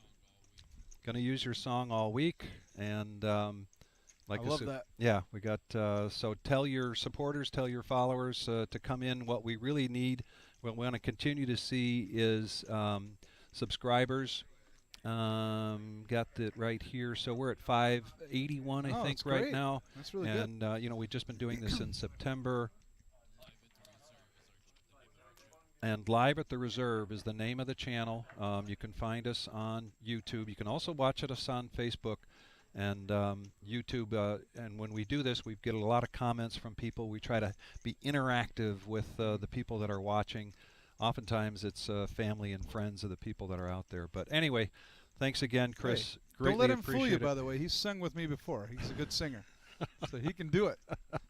Going to use your song all week, and like I love said, that. Yeah, we got. So tell your supporters, tell your followers to come in. What we really need, what we want to continue to see, is subscribers. Got it right here. So we're at 581, I think, right now. That's really good. And you know, we've just been doing this in September. And Live at the Reserve is the name of the channel. You can find us on YouTube. You can also watch us on Facebook and YouTube. And when we do this, we get a lot of comments from people. We try to be interactive with the people that are watching. Oftentimes it's family and friends of the people that are out there. But anyway, thanks again, Chris. Hey, greatly don't let him fool you, appreciate it. by the way. He's sung with me before. He's a good singer. So he can do it.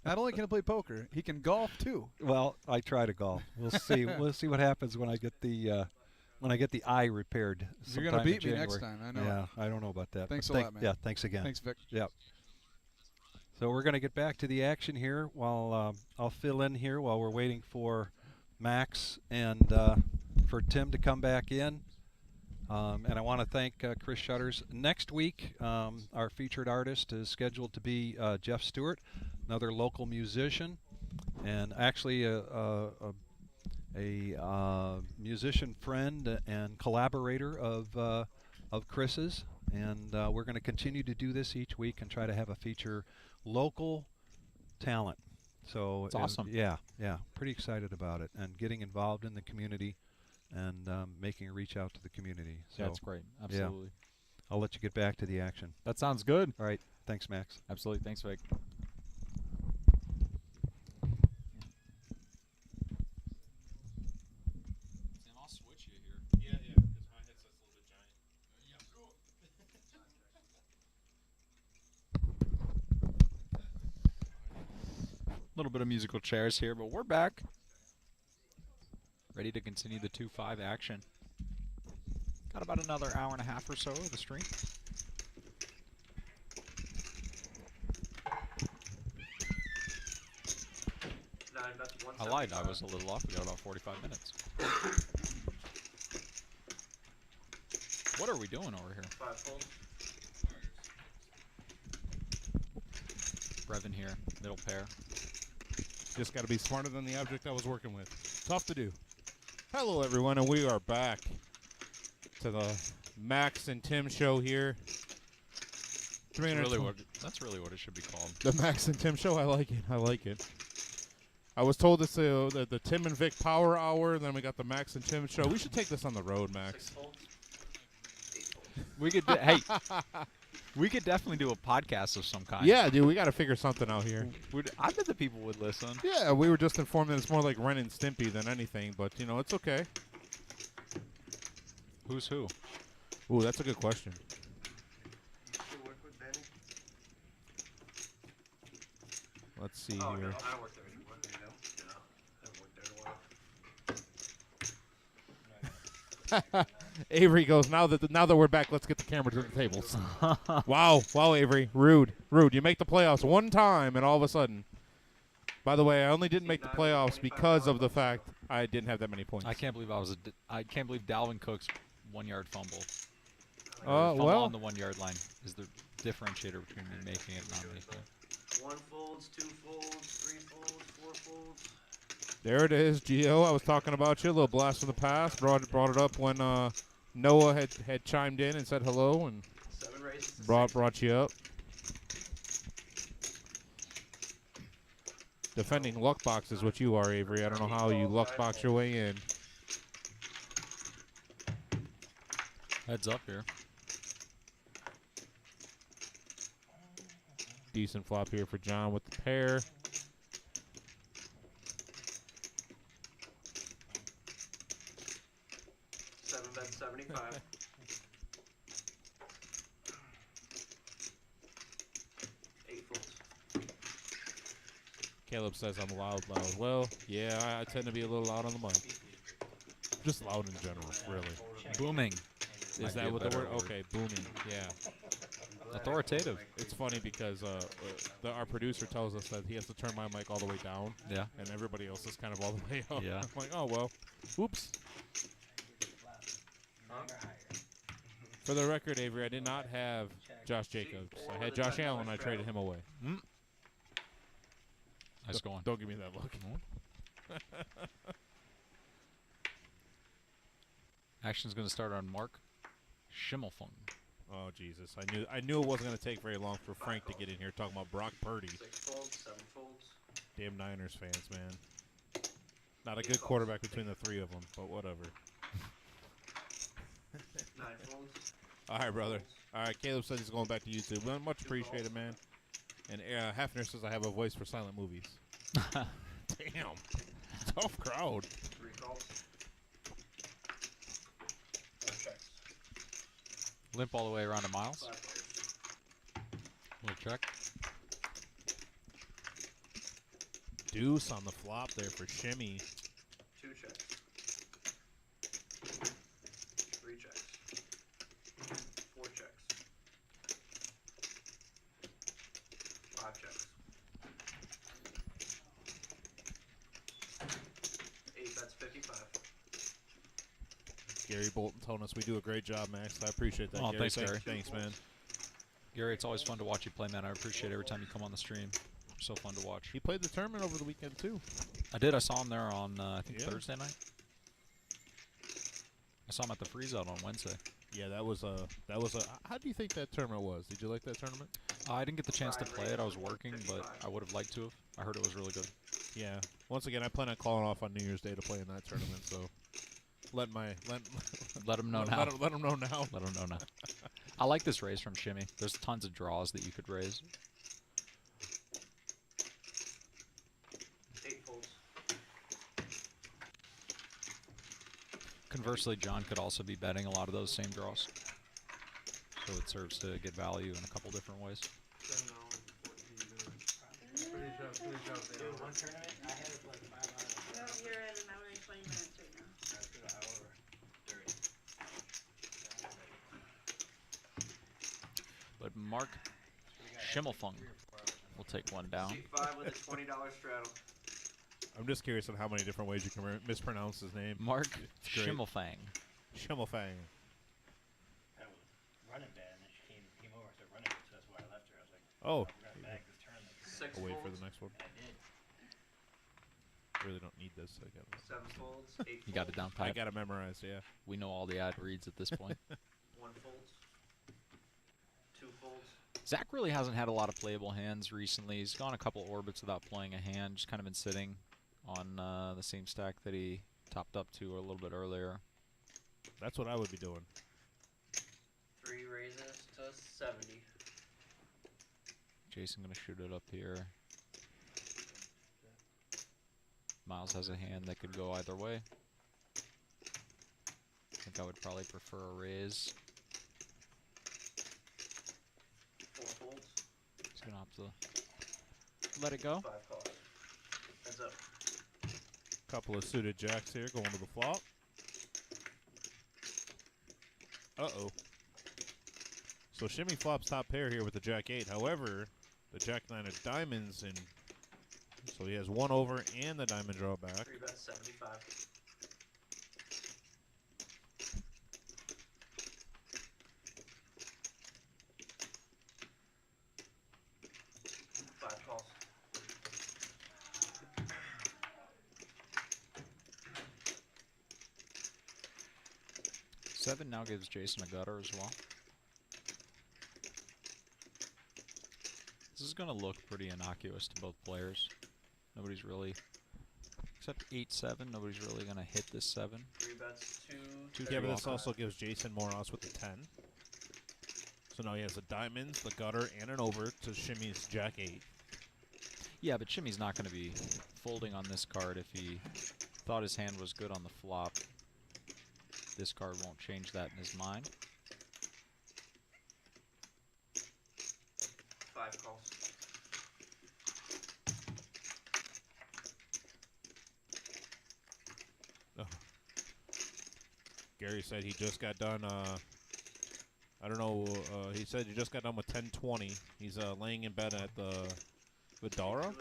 Not only can he play poker, he can golf too. Well, I try to golf. We'll see. We'll see what happens when I get the eye repaired. You're gonna beat me next time. I know. Yeah, I don't know about that. Thanks a but lot, man. Yeah, thanks again. Thanks, Vic. Yep. So we're gonna get back to the action here. While I'll fill in here while we're waiting for Max and for Tim to come back in. And I want to thank Chris Shutters. Next week, our featured artist is scheduled to be Jeff Stewart, another local musician. and actually a musician friend and collaborator of Chris's, and we're going to continue to do this each week and try to have a feature local talent. So It's awesome. Yeah, pretty excited about it and getting involved in the community and making a reach out to the community. So That's great. Absolutely. Yeah. I'll let you get back to the action. That sounds good. All right. Thanks, Max. Absolutely. Thanks, Vic. Sam, I'll switch you here. Yeah, because my headset's a little bit giant. A little bit of musical chairs here, but we're back. Ready to continue the 2-5 action. Got about another hour and a half or so of the stream. I lied. I was a little off. We got about 45 minutes. What are we doing over here? 5 fold. Brevin here, middle pair. Just got to be smarter than the object I was working with. Tough to do. Hello, everyone, and we are back to the Max and Tim show here. That's really what it should be called. The Max and Tim show. I like it. I like it. I was told it's the Tim and Vic Power Hour, and then we got the Max and Tim show. We should take this on the road, Max. We could, hey, we could definitely do a podcast of some kind. Yeah, dude, we got to figure something out here. I bet the people would listen. Yeah, we were just informed that it's more like Ren and Stimpy than anything, but, you know, it's okay. Who's who? Ooh, that's a good question. You still work with Benny? Let's see Oh, here. no, I don't work there anymore. No, I haven't worked there in a while. Avery goes, now that we're back, let's get the camera to the tables. Wow, Avery, rude. You make the playoffs one time, and all of a sudden. By the way, I only didn't make the playoffs because of the fact I didn't have that many points. I can't believe I can't believe Dalvin Cook's 1-yard fumble. Well, on the 1-yard line is the differentiator between me making it and not making it. 1 folds, 2 folds, 3 folds, 4 folds. There it is, Gio. I was talking about you. A little blast from the past. Brought it up when Noah had chimed in and said hello and 7 races. brought you up. Defending luck box is what you are, Avery. I don't know how you luck box your way in. Heads up here. Decent flop here for John with the pair. Bet 75. Caleb says I'm loud. Well, yeah, I tend to be a little loud on the mic. Just loud in general, really. Booming. Is that what the word? Okay, booming. Yeah. Authoritative. It's funny because our producer tells us that he has to turn my mic all the way down. Yeah. And everybody else is kind of all the way up. Yeah. I'm like, oh well. Oops. For the record, Avery, I did not have Josh Jacobs. I had Josh Allen. I traded him away. Nice going. Don't give me that look. Action's going to start on Mark Schimmelfung. Oh Jesus! I knew it wasn't going to take very long for Frank to get in here talking about Brock Purdy. 6 folds, 7 folds. Damn Niners fans, man. Not a good quarterback between the three of them, but whatever. 9 folds. All right, brother. All right, Caleb says he's going back to YouTube. Well, much appreciated, man. And Hafner says I have a voice for silent movies. Damn. Tough crowd. 3 calls. 4 checks. Limp all the way around to Miles. 5 players. Little check. Deuce on the flop there for Shimmy. 2 checks. 3 checks. 4 checks. 5 checks. 8 bets 55. Gary Bolton telling us we do a great job, Max. I appreciate that, Oh, Gary. thanks, Gary. Thanks, man. Gary, it's always fun to watch you play, man. I appreciate every time you come on the stream. so fun to watch. He played the tournament over the weekend too. I did. I saw him there on I think Yeah. Thursday night. I saw him at the freeze out on Wednesday. Yeah, that was a. How do you think that tournament was? Did you like that tournament? I didn't get the chance to play it. I was working, but I would have liked to have. I heard it was really good. Yeah. Once again, I plan on calling off on New Year's Day to play in that tournament. So let him know now. Let him know now. Let him know now. I like this raise from Shimmy. There's tons of draws that you could raise. 8 folds. Conversely, John could also be betting a lot of those same draws. So it serves to get value in a couple different ways. $7 and 14 minutes. Finish up the Dude, hour. one tournament, I had it for like 5 hours. Well, you're at an hour and 20 minutes right now. After the hour 30. But Mark Schimmelfung will take one down. C5 with a $20 straddle. I'm just curious on how many different ways you can mispronounce his name. Mark It's great. Schimmelfang. Schimmelfang. I was running bad, and then she came over and started running good, so that's why I left her. I was like, Oh. we're going to bag this tournament. 6 I'll wait for folds. the next one. I did. Really don't need this. I got 7 folds. 8 folds. You got it down I pat. got it memorized. Yeah. We know all the ad reads at this point. 1 folds. 2 folds. Zach really hasn't had a lot of playable hands recently. He's gone a couple orbits without playing a hand, just kind of been sitting on the same stack that he topped up to a little bit earlier. That's what I would be doing. 3 raises to 70. Jason gonna shoot it up here. Miles has a hand that could go either way. I think I would probably prefer a raise. 4 folds. He's gonna have to let it go. 5 calls. Heads up. Couple of suited jacks here going to the flop. Uh-oh. So Shimmy flops top pair here with the jack 8. However, the jack 9 of diamonds, and so he has 1 over and the diamond draw back. 3 bet 75. Five calls. Seven now gives Jason a gutter as well. This is going to look pretty innocuous to both players. Nobody's really, except 8-7, nobody's really going to hit this 7. 3 bets 2. Yeah, but this also gives Jason more odds with the 10. So now he has the diamonds, the gutter, and an over to Shimmy's jack 8. Yeah, but Shimmy's not going to be folding on this card if he thought his hand was good on the flop. This card won't change that in his mind. 5 calls. Oh. Gary said he just got done, I don't know, he said he just got done with 10-20. He's laying in bed at the Vidara.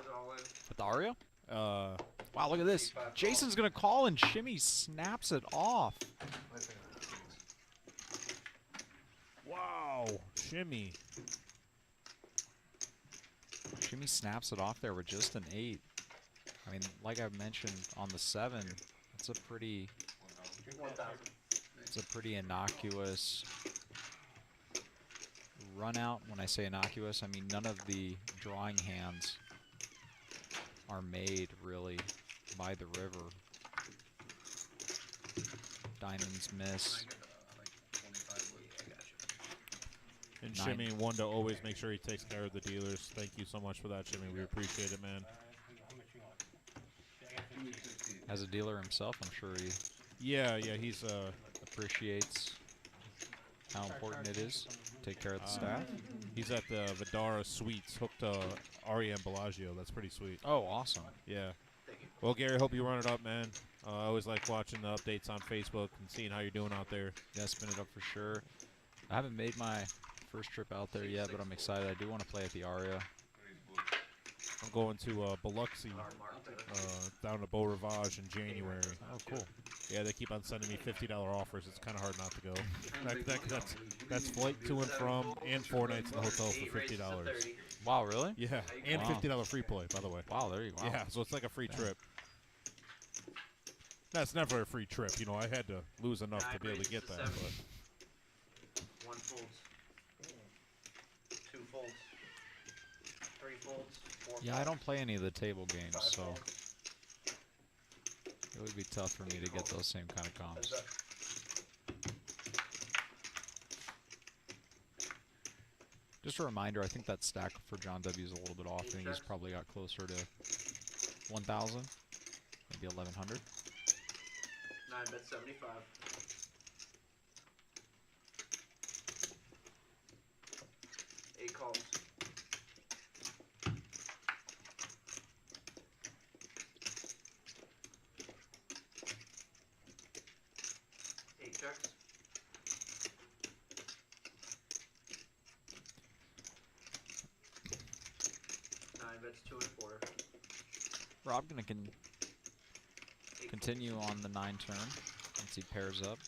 Vidaria? Wow, look at this. Jason's going to call and Shimmy snaps it off. Wow, Shimmy. Shimmy snaps it off there with just an 8. I mean, like I mentioned on the 7, it's a pretty innocuous run out. When I say innocuous, I mean none of the drawing hands are made really by the river. Diamonds miss. And 9. Shimmy, one to always make sure he takes care of the dealers. Thank you so much for that, Shimmy. We appreciate it, man. As a dealer himself, I'm sure he Yeah, he's appreciates how important it is to take care of the staff. He's at the Vidara Suites, hooked to R.E.M. Bellagio. That's pretty sweet. Oh, awesome. Yeah. Well, Gary, hope you run it up, man. I always like watching the updates on Facebook and seeing how you're doing out there. Yeah, spin it up for sure. I haven't made my first trip out there yet, but I'm excited. I do want to play at the Aria. I'm going to Biloxi, down to Beau Rivage in January. Oh, cool. Yeah, they keep on sending me $50 offers. It's kind of hard not to go. That's flight to and from and 4 nights in the hotel for $50. Wow, really? Yeah, and $50 free play, by the way. Wow, there you go. Yeah, so it's like a free trip. That's never a free trip, you know. I had to lose enough to be able to get that. But. 1 folds. 2 folds. 3 folds. 4 Yeah, I don't play any of the table games, so it would be tough for me to get those same kind of comps. Just a reminder, I think that stack for John W is a little bit off. I think he's probably got closer to 1,000, maybe 1,100. 9 bet 75. 8 calls. 8 checks. Bets 2 1/4. Rob gonna continue on the 9 turn once he pairs up.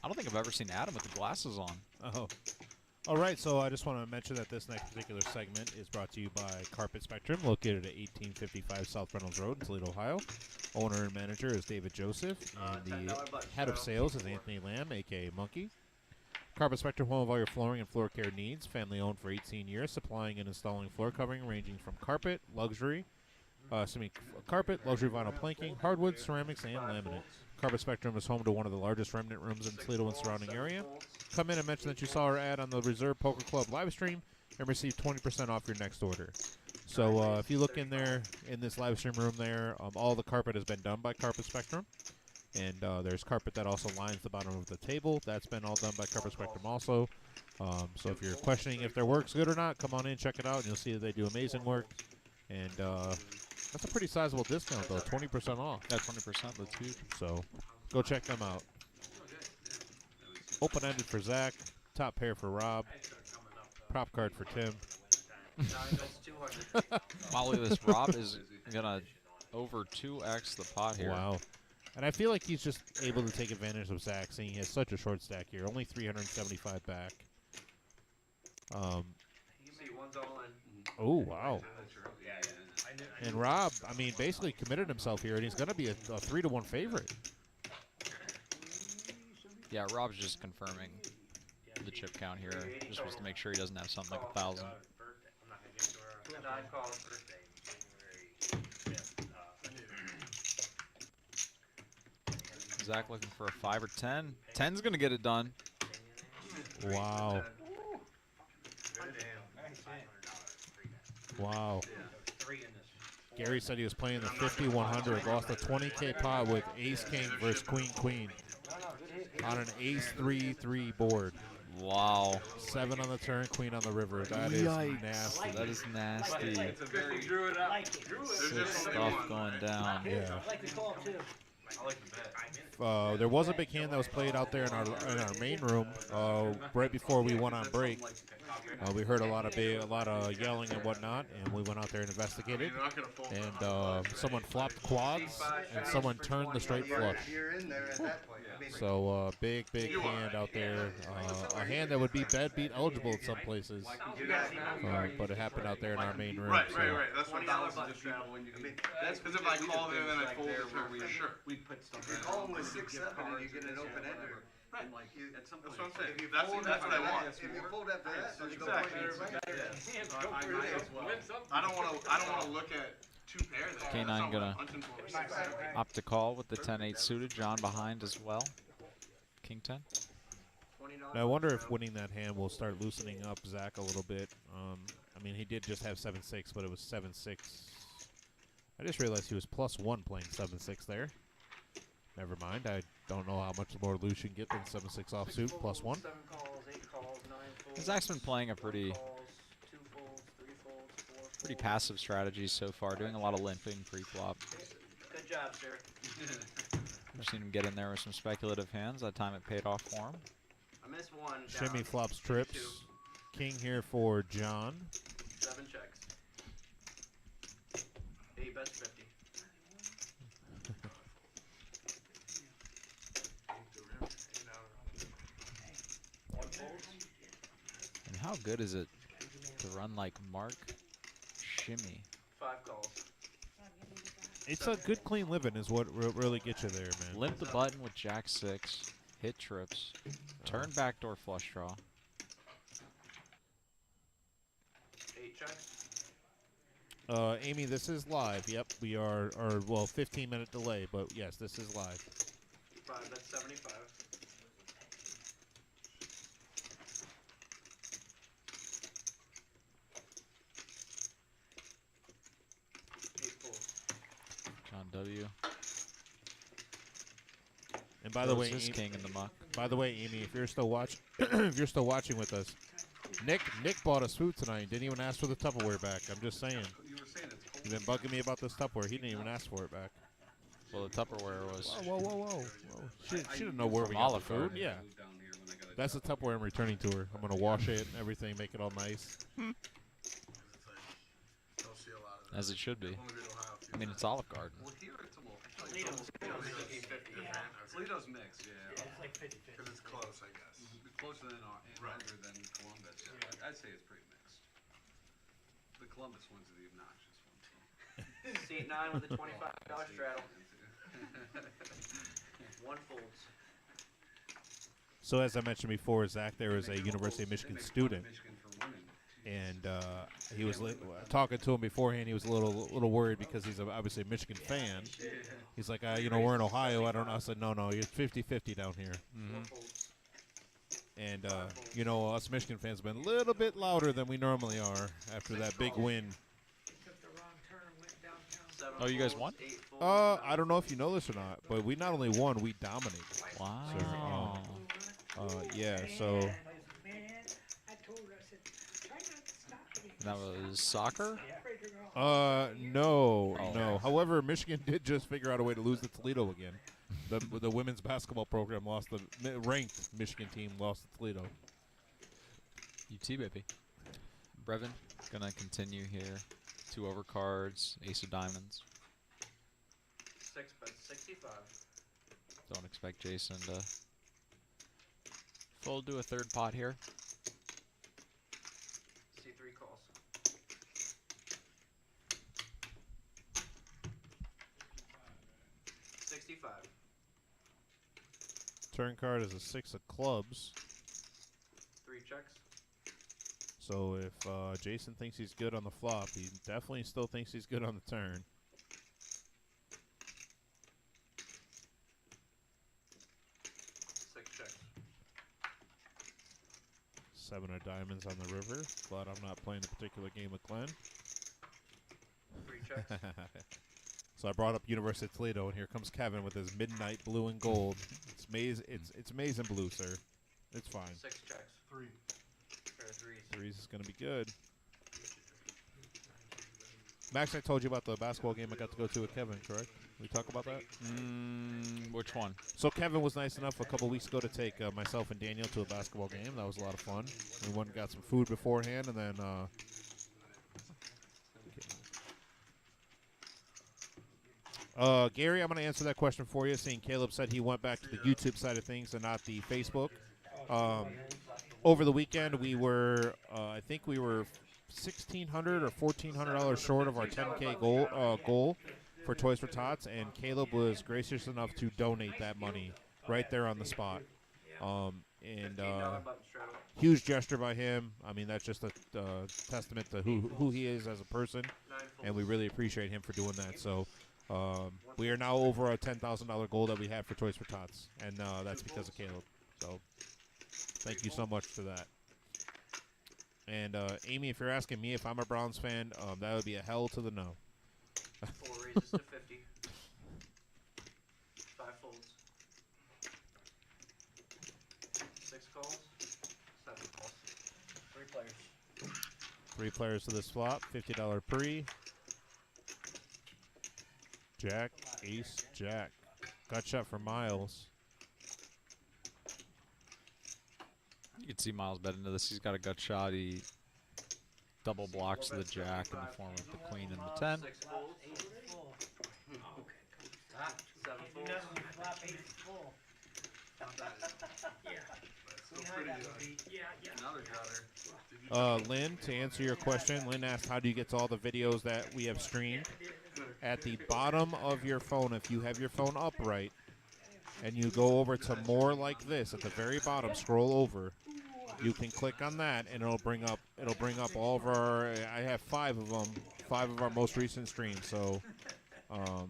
I don't think I've ever seen Adam with the glasses on. Oh. All right, so I just want to mention that this next particular segment is brought to you by Carpet Spectrum, located at 1855 South Reynolds Road in Toledo, Ohio. Owner and manager is David Joseph, and the head of sales is Anthony Lamb, a.k.a. Monkey. Carpet Spectrum, home of all your flooring and floor care needs. Family owned for 18 years, supplying and installing floor covering ranging from carpet, luxury vinyl planking, hardwood, ceramics, and laminate. Carpet Spectrum is home to one of the largest remnant rooms in Toledo and surrounding area. Come in and mention that you saw our ad on the Reserve Poker Club live stream and receive 20% off your next order. So if you look in there, in this live stream room there, all the carpet has been done by Carpet Spectrum. And there's carpet that also lines the bottom of the table. That's been all done by Carpet Spectrum also. So if you're questioning if their work's good or not, come on in, check it out, and you'll see that they do amazing work. And that's a pretty sizable discount, though, 20% off. Yeah, 20%, that's huge. So go check them out. Open-ended for Zach, top pair for Rob, prop card for Tim. Wow, look at this. Rob is going to over 2x the pot here. Wow. And I feel like he's just able to take advantage of Zach, seeing he has such a short stack here. Only 375 back. Oh, wow. And Rob, I mean, basically committed himself here, and he's going to be a 3-to-1 favorite. Yeah, Rob's just confirming the chip count here. Just wants to make sure he doesn't have something like 1,000. Zach looking for a 5 or 10. 10's going to get it done. Wow. Wow. Gary said he was playing the 50-100, lost a 20K pot with ace-king versus queen-queen on an ace-3-3 board. Wow. 7 on the turn, queen on the river. That is nasty. That is nasty. Drew it up. Sick stuff going down. Yeah. I like the call, too. I like the bet. There was a big hand that was played out there in our main room right before we went on break. We heard a lot of yelling and whatnot, and we went out there and investigated. And someone flopped quads, and someone turned the straight flush. So big hand out there. A hand that would be bed beat eligible in some places, but it happened out there in our main room. Right. That's what thousands of people when you can. That's because if I call there, then I fold it for sure. We put stuff. If you call them with 6-7 and you get an open ender. Right. Like at some That's point. what I'm saying. That's what I want. If you fold after that, there's no Exactly. point. I don't want to look at 2 pair there. K9 gonna opt to call with the 10-8 suited. John behind as well. King 10. Now I wonder if winning that hand will start loosening up Zach a little bit. I mean, he did just have 7-6, but it was 7-6. I just realized he was +1 playing 7-6 there. Never mind. I don't know how much more loose you can get than 7-6 offsuit +1. 7 calls, 8 calls, 9 folds. Zach's been playing a pretty passive strategy so far, doing a lot of limping pre-flop. Good job, sir. I've seen him get in there with some speculative hands. That time it paid off for him. I missed 1. Shimmy flops trips. King here for John. 7 checks. 8 bets 50. One folds. And how good is it to run like Mark Shimmy? 5 calls. It's a good clean living is what really gets you there, man. Limp the button with Jack 6, hit trips, turn backdoor flush draw. 8 check. Amy, this is live. Yep, we are, well, 15-minute delay, but yes, this is live. 5 bets 75. John W. And by the way, Throws his Amy, king in the muck. By the way, Amy, if you're still watching with us, Nick bought us food tonight and didn't even ask for the Tupperware back. I'm just saying. You were saying it's cold. You've been bugging me about this Tupperware. He didn't even ask for it back. Well, the Tupperware was. Whoa. She didn't know where we got Olive the food. Garden. Yeah. That's the Tupperware I'm returning to her. I'm going to wash it and everything, make it all nice. As it should be. I mean, it's Olive Garden. Well, here it's almost. Toledo's mixed, yeah. It's like 50-50. Because it's close, I guess. Closer than under than Columbus. Yeah. I'd say it's pretty mixed. The Columbus ones are the obnoxious ones. Seat 9 with a $25 straddle. 1 folds. So as I mentioned before, Zach there is a University of Michigan student. And he was talking to him beforehand. He was a little worried because he's obviously a Michigan fan. He's like, we're in Ohio. I don't know. I said, no, you're 50-50 down here. And us Michigan fans have been a little bit louder than we normally are after that big win. Oh, you guys won? I don't know if you know this or not, but we not only won, we dominated. Wow. So, yeah. So. That was soccer? No. However, Michigan did just figure out a way to lose to Toledo again. The women's basketball program lost. The ranked Michigan team lost to Toledo. UT, baby. Brevin, gonna continue here. 2 overcards, ace of diamonds. 6 bets 65. Don't expect Jason to fold to a 3rd pot here. C3 calls. Turn card is a 6 of clubs. 3 checks. So if Jason thinks he's good on the flop, he definitely still thinks he's good on the turn. 6 checks. 7 of diamonds on the river. Glad I'm not playing a particular game with Glenn. 3 checks. So I brought up University of Toledo, and here comes Kevin with his midnight blue and gold. It's maize and blue, sir. It's fine. 6 checks. 3. Pair of 3s. 3s is going to be good. Max, I told you about the basketball game I got to go to with Kevin, correct? We talk about that? Which one? So Kevin was nice enough a couple weeks ago to take myself and Daniel to a basketball game. That was a lot of fun. We went and got some food beforehand, and then Gary, I'm going to answer that question for you, seeing Caleb said he went back to the YouTube side of things and not the Facebook. Over the weekend, we were, I think we were $1,600 or $1,400 short of our 10K goal for Toys for Tots, and Caleb was gracious enough to donate that money right there on the spot. And huge gesture by him. I mean, that's just a testament to who he is as a person, and we really appreciate him for doing that. So we are now over a $10,000 goal that we had for Toys for Tots, and that's because of Caleb. So thank you so much for that. And Amy, if you're asking me if I'm a Browns fan, that would be a hell to the no. 4 raises to 50. 5 folds. 6 calls. 7 calls. 3 players. 3 players to this flop. $50 pre. Jack, ace, jack. Gut shot for Miles. You can see Miles bet into this. He's got a gut shot. He double blocks to the jack in the form of the queen and the 10. 6 folds. Ace is full. Oh, okay. 7 Can't do folds. nothing when you flop ace is full. Yeah. Still Queen high pretty, got to beat. Yeah. Another gutter. Lynn, to answer your question, Lynn asked, how do you get to all the videos that we have streamed? At the bottom of your phone, if you have your phone upright, and you go over to more like this at the very bottom, scroll over, you can click on that, and it'll bring up all of our. I have 5 of them, 5 of our most recent streams. So, C8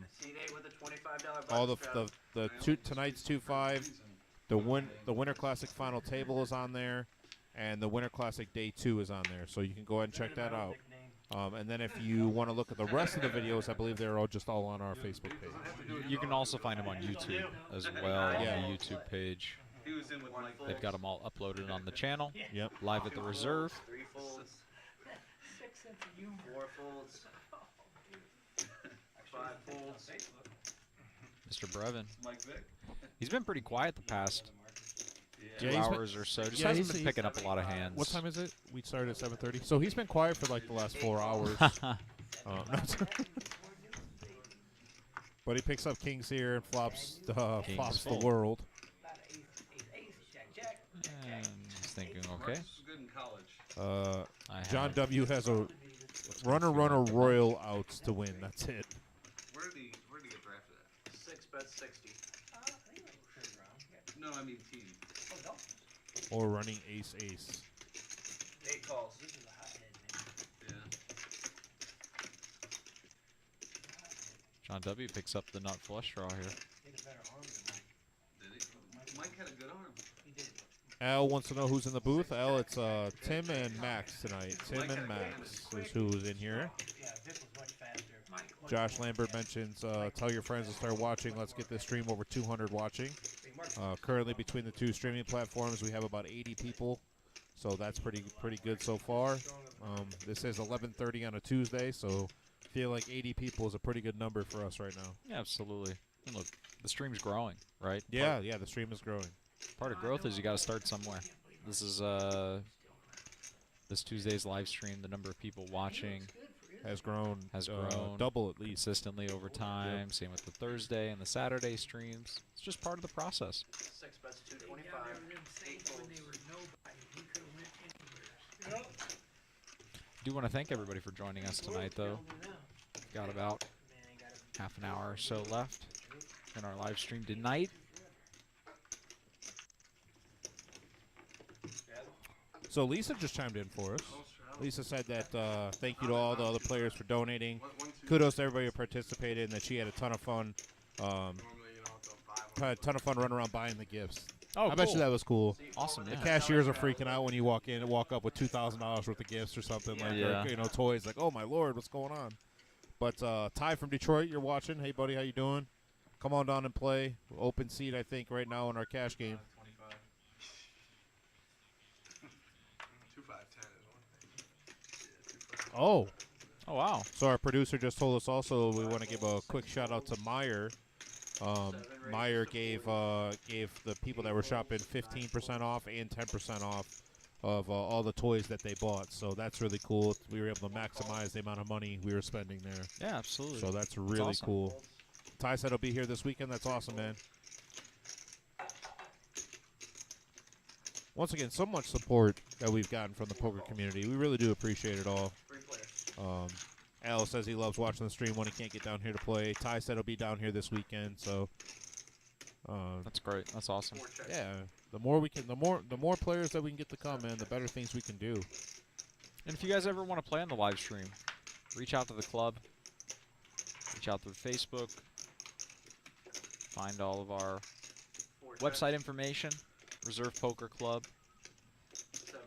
with a $25 all button the tonight's 2-5, the Winter Classic final table is on there, and the Winter Classic Day 2 is on there. So you can go ahead and check that out. And then if you want to look at the rest of the videos, I believe they're all on our Facebook page. You can also find them on YouTube as well, on the YouTube page. He was in with Mike. They've got them all uploaded on the channel. Yep. Live at the reserve. 3 folds. 6 cents of humor. 4 folds. 5 folds. Mr. Brevin. Mike Vick. He's been pretty quiet the past Yeah, 2 he's been- hours or so. Just yeah, hasn't he's- been picking up a lot of hands. What time is it? We started at 7:30. So he's been quiet for like the last 4 hours. But he picks up kings here and flops the world. And he's thinking, okay. Marcus was good in college. John W. has a runner royal outs to win. That's it. Where did he get drafted at? 6 bets 60. No, I mean team. Or running ace. 8 calls. Yeah. John W. picks up the nut flush draw here. Did he? Mike had a good arm. Al wants to know who's in the booth. Al, it's Tim and Max tonight. Tim and Max is who's in here. Josh Lambert mentions, tell your friends to start watching. Let's get this stream over 200 watching. Currently, between the 2 streaming platforms, we have about 80 people, so that's pretty good so far. This is 11:30 on a Tuesday, so I feel like 80 people is a pretty good number for us right now. Yeah, absolutely. And look, the stream's growing, right? Yeah, the stream is growing. Part of growth is you got to start somewhere. This is this Tuesday's live stream. The number of people watching has grown double at least consistently over time. Yep. Same with the Thursday and the Saturday streams. It's just part of the process. 6 bets 225. 8 folds. I do want to thank everybody for joining us tonight, though. Got about half an hour or so left in our live stream tonight. So Lisa just chimed in for us. Lisa said that thank you to all the other players for donating. Kudos to everybody who participated, and that she had a ton of fun. Had a ton of fun running around buying the gifts. Oh, I bet you that was cool. Awesome. The Yeah. cashiers are freaking out when you walk in and walk up with $2,000 worth of gifts or something or, toys. Like, oh my lord, what's going on? But Ty from Detroit, you're watching. Hey buddy, how you doing? Come on down and play. Open seat, I think, right now in our cash game. 2-5-10 is one. Oh. Oh, wow. So our producer just told us also we want to give a quick shout out to Meyer. Meyer gave the people that were shopping 15% off and 10% off of all the toys that they bought. So that's really cool. We were able to maximize the amount of money we were spending there. Yeah, absolutely. So that's really awesome. cool. Ty said he'll be here this weekend. That's awesome, man. Once again, so much support that we've gotten from the poker community. We really do appreciate it all. Al says he loves watching the stream when he can't get down here to play. Ty said he'll be down here this weekend, so that's great. That's awesome. Yeah, the more players that we can get to come in, the better things we can do. And if you guys ever want to play on the live stream, reach out to the club. Reach out to the Facebook. Find all of our website information. Reserve Poker Club.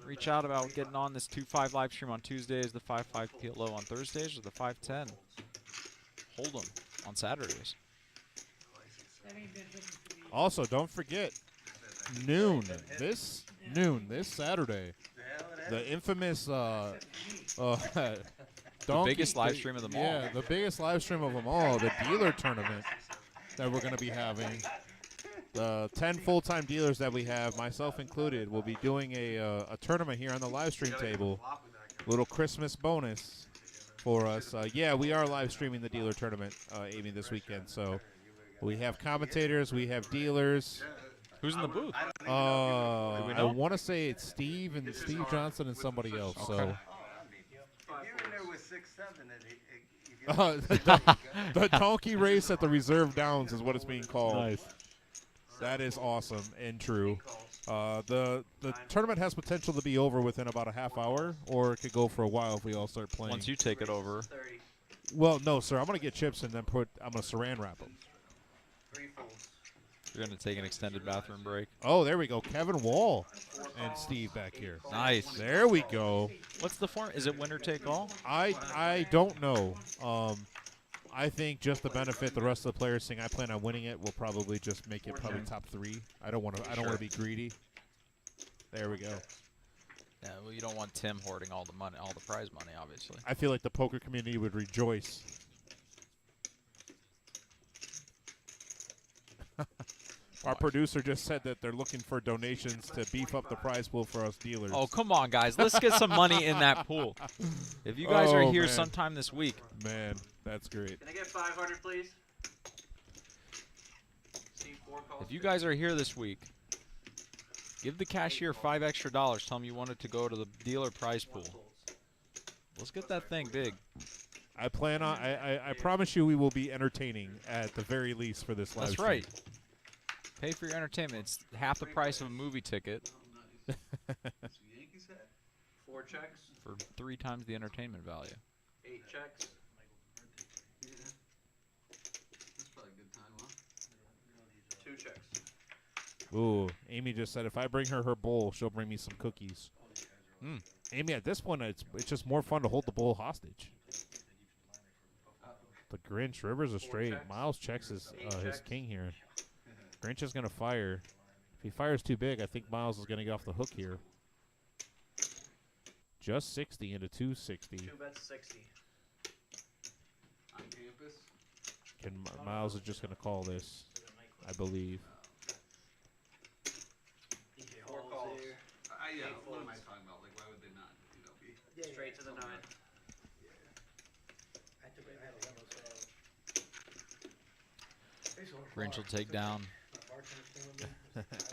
Reach out about getting on this 2-5 live stream on Tuesdays, the 5-5 PLO on Thursdays, or the 5-10 Hold'em on Saturdays. Also, don't forget noon this Saturday, the infamous the biggest live stream of them all. Yeah, the biggest live stream of them all, the dealer tournament that we're going to be having. The 10 full-time dealers that we have, myself included, will be doing a tournament here on the live stream table. Little Christmas bonus for us. Yeah, we are live streaming the dealer tournament, Amy, this weekend. So we have commentators, we have dealers. Who's in the booth? I want to say it's Steve and Steve Johnson and somebody else. Oh, So if you're in there with 6'7", the donkey race at the reserve downs is what it's being called. Nice. That is awesome and true. The tournament has potential to be over within about a half hour, or it could go for a while if we all start playing. Once you take it over. Well, no, sir. I'm gonna get chips and then I'm gonna saran wrap them. You're going to take an extended bathroom break. Oh, there we go. Kevin Wall and Steve back here. Nice. There we go. What's the form? Is it winner take all? I don't know. I think just to benefit the rest of the players, saying I plan on winning it, we'll probably just make it probably top 3. I don't want to be greedy. There we go. Yeah, well, you don't want Tim hoarding all the money, all the prize money, obviously. I feel like the poker community would rejoice. Our producer just said that they're looking for donations to beef up the prize pool for us dealers. Oh, come on, guys. Let's get some money in that pool. If you guys are here sometime this week. Man, that's great. Can I get 500, please? If you guys are here this week, give the cashier $5 extra. Tell him you want it to go to the dealer prize pool. Let's get that thing big. I plan on. I promise you, we will be entertaining at the very least for this live That's stream. right. Pay for your entertainment. It's half the price of a movie ticket. Yankees hat? 4 checks. For 3 times the entertainment value. 8 checks. Yeah. That's probably a good time, huh? 2 checks. Ooh, Amy just said if I bring her bowl, she'll bring me some cookies. Amy, at this point, it's just more fun to hold the bowl hostage. The Grinch, Rivers are straight. Miles checks his king here. Grinch is going to fire. If he fires too big, I think Miles is going to get off the hook here. Just 60 into 260. 2 bets 60. On campus? Miles is just going to call this, I believe. 4 calls. Yeah, what am I talking about? Like, why would they not, be Straight to the 9. Grinch will take down.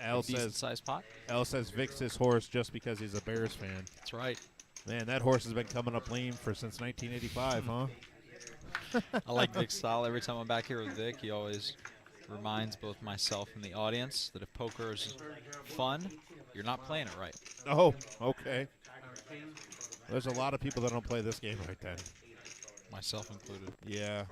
Al decent says size pot. Al says Vic's his horse just because he's a Bears fan. That's right. Man, that horse has been coming up lame since 1985, huh? I like Vic's style. Every time I'm back here with Vic, he always reminds both myself and the audience that if poker is fun, you're not playing it right. Oh, okay. There's a lot of people that don't play this game right then. Myself included. Yeah.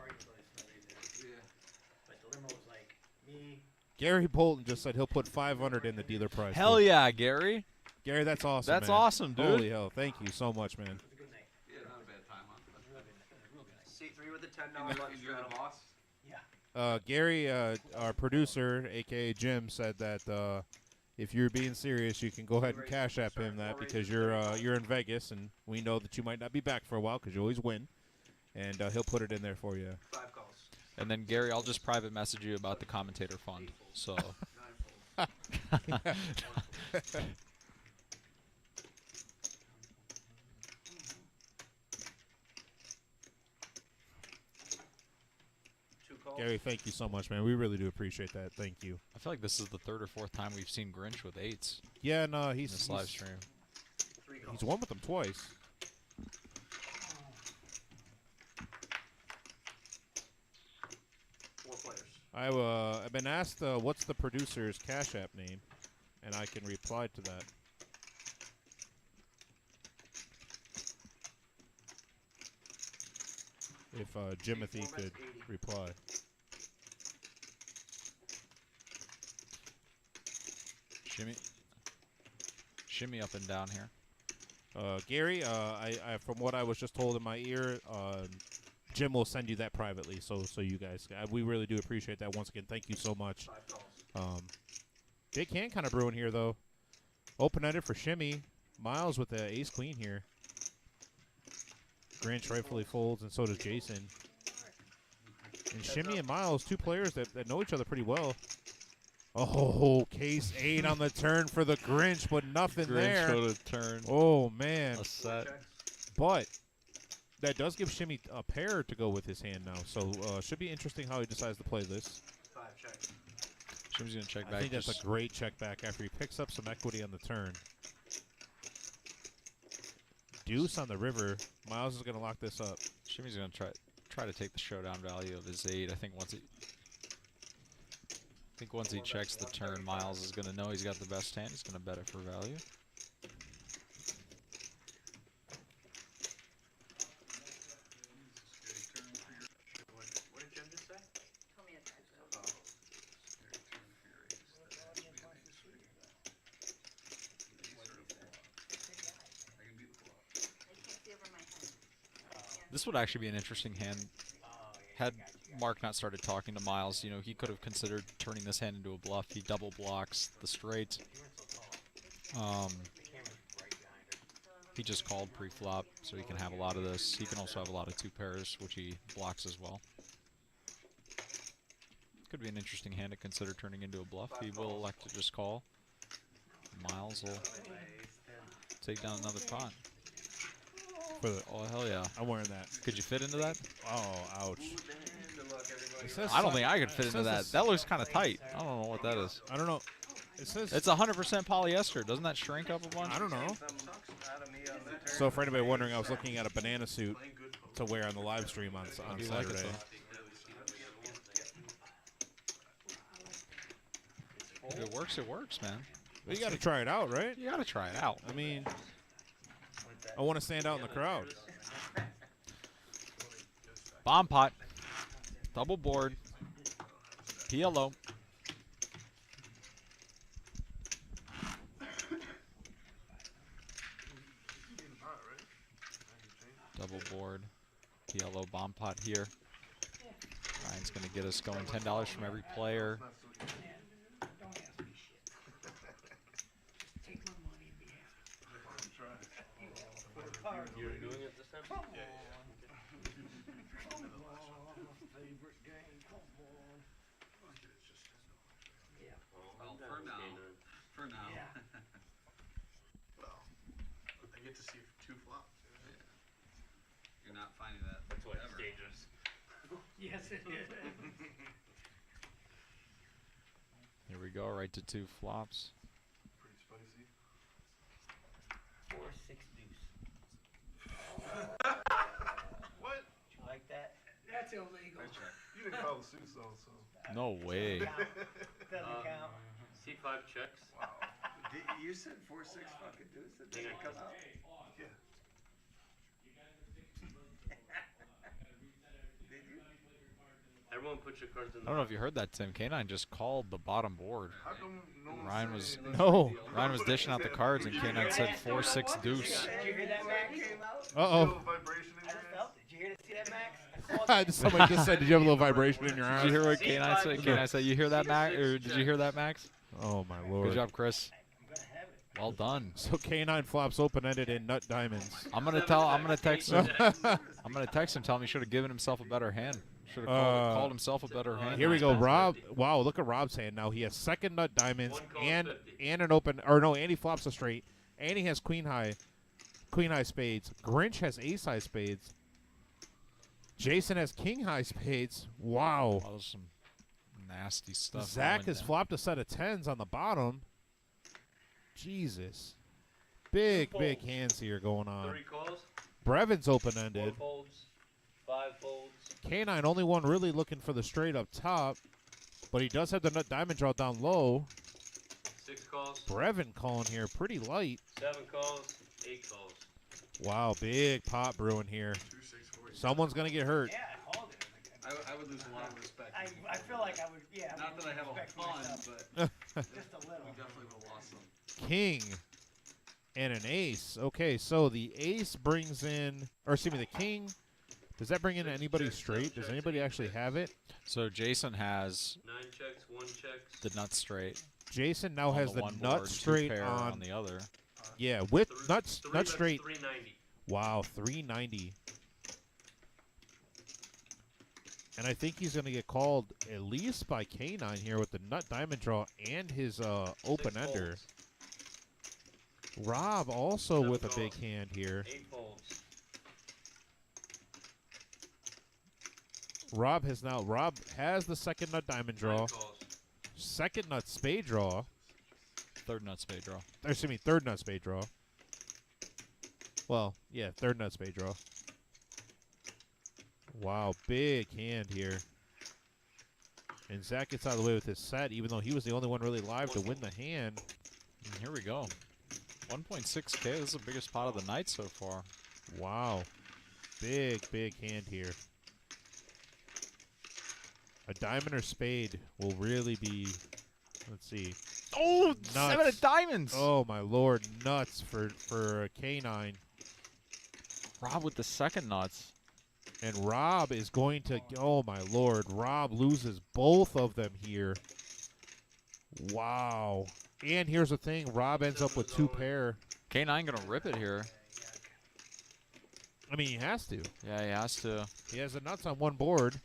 But the limo was like me. Gary Bolton just said he'll put 500 in the dealer prize. Hell yeah, Gary. Gary, that's awesome, That's man. awesome, dude. Holy hell. Thank you so much, man. Yeah, not a bad time, huh? C3 with the $10 And lunch you're draw. the boss? Yeah. Gary, our producer, a.k.a. Jim, said that if you're being serious, you can go ahead and cash app him that because you're in Vegas, and we know that you might not be back for a while because you always win. And he'll put it in there for you. 5 calls. And then, Gary, I'll just private message you about the commentator fund. So. Gary, thank you so much, man. We really do appreciate that. Thank you. I feel like this is the 3rd or 4th time we've seen Grinch with 8s. Yeah, no, in this live stream. He's won with them twice. I've been asked what's the producer's Cash App name, and I can reply to that. If Jimothy could reply. Shimmy up and down here. Gary, I from what I was just told in my ear, Jim will send you that privately, so you guys, we really do appreciate that. Once again, thank you so much. Big hand kind of brewing here, though. Open-ended for Shimmy. Miles with the ace-queen here. Grinch rightfully folds, and so does Jason. And Shimmy and Miles, 2 players that know each other pretty well. Oh, case 8 on the turn for the Grinch, but nothing there. Grinch with a turn. Oh, man. A set. But that does give Shimmy a pair to go with his hand now. So should be interesting how he decides to play this. 5 check. Shimmy's going to check I back. think that's a great check back after he picks up some equity on the turn. Deuce on the river. Miles is going to lock this up. Shimmy's going to try to take the showdown value of his 8. I think once he checks the turn, Miles is going to know he's got the best hand. He's going to bet it for value. What did Jim just say? Told me to try to. I can't see over my head. This would actually be an interesting hand. Had Mark not started talking to Miles, you know, he could have considered turning this hand into a bluff. He double blocks the straight. He just called pre-flop, so he can have a lot of this. He can also have a lot of 2 pairs, which he blocks as well. Could be an interesting hand to consider turning into a bluff. He will elect to just call. Miles will take down another pot. Oh, hell yeah. I'm wearing that. Could you fit into that? Oh, ouch. I don't think I could fit into that. That looks kind of tight. I don't know what that is. I don't know. It says it's 100% polyester. Doesn't that shrink up a bunch? I don't know. So for anybody wondering, I was looking at a banana suit to wear on the live stream on Saturday. Like it, if it works, man. Well, you got to try it out, right? You got to try it out. I mean, I want to stand out in the crowd. Bomb pot. Double board. PLO. Double board. PLO bomb pot here. Ryan's going to get us going $10 from every player. You're doing it this time? Yeah. Favorite game, come on. Yeah. Well, for now. Yeah. Well, I get to see 2 flops. Yeah. You're not finding that. That's why ever. it's dangerous. Yes, it is. Here we go, right to 2 flops. Pretty spicy. 4-6 deuce. What? You like that? That's illegal. You didn't call the suits though, so. No way. Doesn't count. C5 checks. Wow. You said 4-6 fucking deuce. It didn't come out. Yeah. Did you? Everyone put your cards in I the don't know if you heard that, Tim. K9 just called the bottom board. How come no one's Ryan saying was anything? Ryan was dishing out the cards, and K9 said 4-6 deuce. Did you hear that, Max? Feel the vibration in I your just hands? felt it. Did you hear see that, Max? Somebody just said, "Did you have a little vibration in your Did eyes?" you hear what K9 said? K9 said, "You hear that, Max? Or did you hear that, Max?" Oh my lord! Good job, Chris. Well done. So K9 flops open-ended in nut diamonds. I'm gonna text him. I'm gonna text him. Tell him he should have given himself a better hand. Should have called himself a better hand. Here we go, Rob. Wow, look at Rob's hand now. He has second nut diamonds and an open, or no, and he flops a straight, and he has queen high spades. Grinch has ace high spades. Jason has king high spades. Wow. That was some nasty stuff. Zach has flopped a set of 10s on the bottom. Jesus. Big hands here going on. 3 calls. Brevin's open-ended. 4 folds. 5 folds. K9, only one really looking for the straight up top, but he does have the nut diamond draw down low. 6 calls. Brevin calling here pretty light. 7 calls. 8 calls. Wow, big pot brewing here. 2, 6, 4. Someone's going to get hurt. Yeah, I called it. I would lose a lot of respect. I feel like I would, yeah. Not that I have a respect for ton, myself. but Just a little. we definitely would have lost some. King and an ace. Okay, so the ace brings in, or excuse me, the king. Does that bring in anybody straight? Does anybody actually have it? So Jason has 9 checks. 1 checks. the nut straight. Jason now on has the one nut board, 2 straight pair on the other. Yeah, with nut That's straight. 390. Wow, 390. And I think he's going to get called at least by K9 here with the nut diamond draw and his open ender. Folds. Rob also 7 with a calls. big hand here. 8 folds. Rob has the second nut diamond draw, second nut spade draw, Third nut spade draw. or excuse me, third nut spade draw. Well, yeah, third nut spade draw. Wow, big hand here. And Zach gets out of the way with his set, even though he was the only one really live to win the hand. And here we go. 1.6K. This is the biggest pot of the night so far. Wow. Big hand here. A diamond or spade will really be, let's see. Oh, nuts. 7 of diamonds. Oh, my Lord. Nuts for a K9. Rob with the second nuts. And Rob is going to, oh, my Lord. Rob loses both of them here. Wow. And here's the thing. Rob ends up with 2 pair. K9 going to rip it here. I mean, he has to. Yeah, he has to. He has the nuts on one board.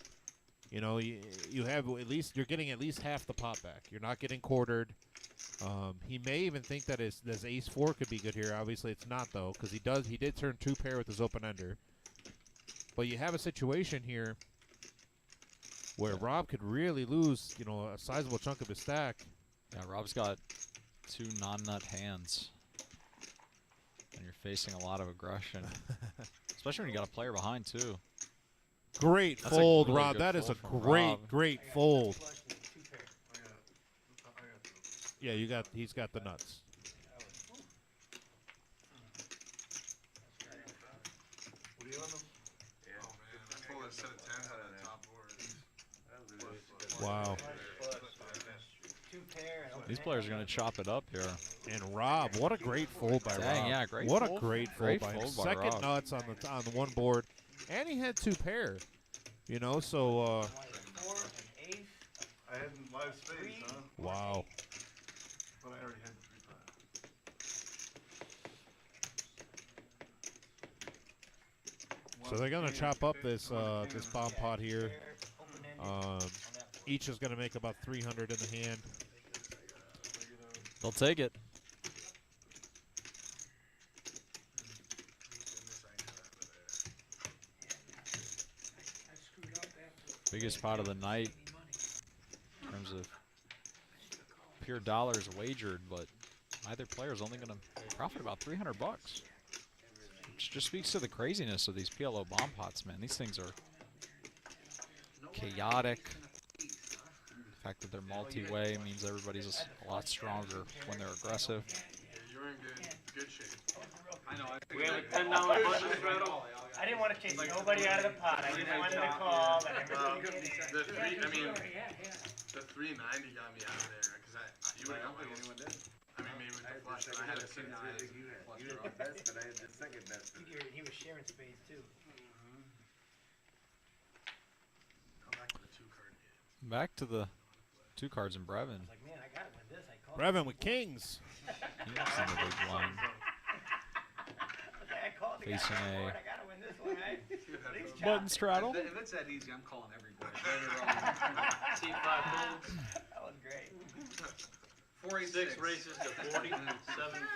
You know, you have at least, you're getting at least half the pot back. You're not getting quartered. He may even think that his ace-4 could be good here. Obviously, it's not, though, because he did turn 2 pair with his open-ender. But you have a situation here where Rob could really lose, you know, a sizable chunk of his stack. Yeah, Rob's got 2 non-nut hands. And you're facing a lot of aggression. Especially when you got a player behind, too. Great That's fold, really Rob. good That is a fold from great, Rob. great fold. Yeah, he's got the nuts. What are you on them? Oh man, I pulled a set of 10s on that top board. Wow. These players are going to chop it up here. And Rob, what a great fold by Dang, Rob. yeah, great what fold. a great fold Great by him. fold by Second Rob. nuts on the one board, and he had 2 pair. You know, so I had live spades, huh? wow. But I already had the 3 pot. So they're gonna chop up this this bomb pot here. Each is gonna make about 300 in the hand. They'll take it. Biggest pot of the night in terms of pure dollars wagered, but either player is only going to profit about $300. Which just speaks to the craziness of these PLO bomb pots, man. These things are chaotic. The fact that they're multi-way means everybody's a lot stronger when they're aggressive. You're in good shape. I know. We have a $10 budget, Straddle. I didn't want to chase nobody out of the pot. I didn't want them to call. Let everybody get in. The 390 got me out of there because you would have got anyone did. I mean, maybe with the flush, but I had a 6 9. You had the best, but I had the second best. He was sharing spades too. Come back to the 2-card game. Back to the 2 cards in Brevin. Like, man, I gotta win this. I called. Brevin with kings. He's in the big blind. I called the guy Facing on the a board. I gotta win this one, right? Please chop. button straddle. If it's that easy, I'm calling every board. Team 5 folds. That was great. 6 races to 40, 7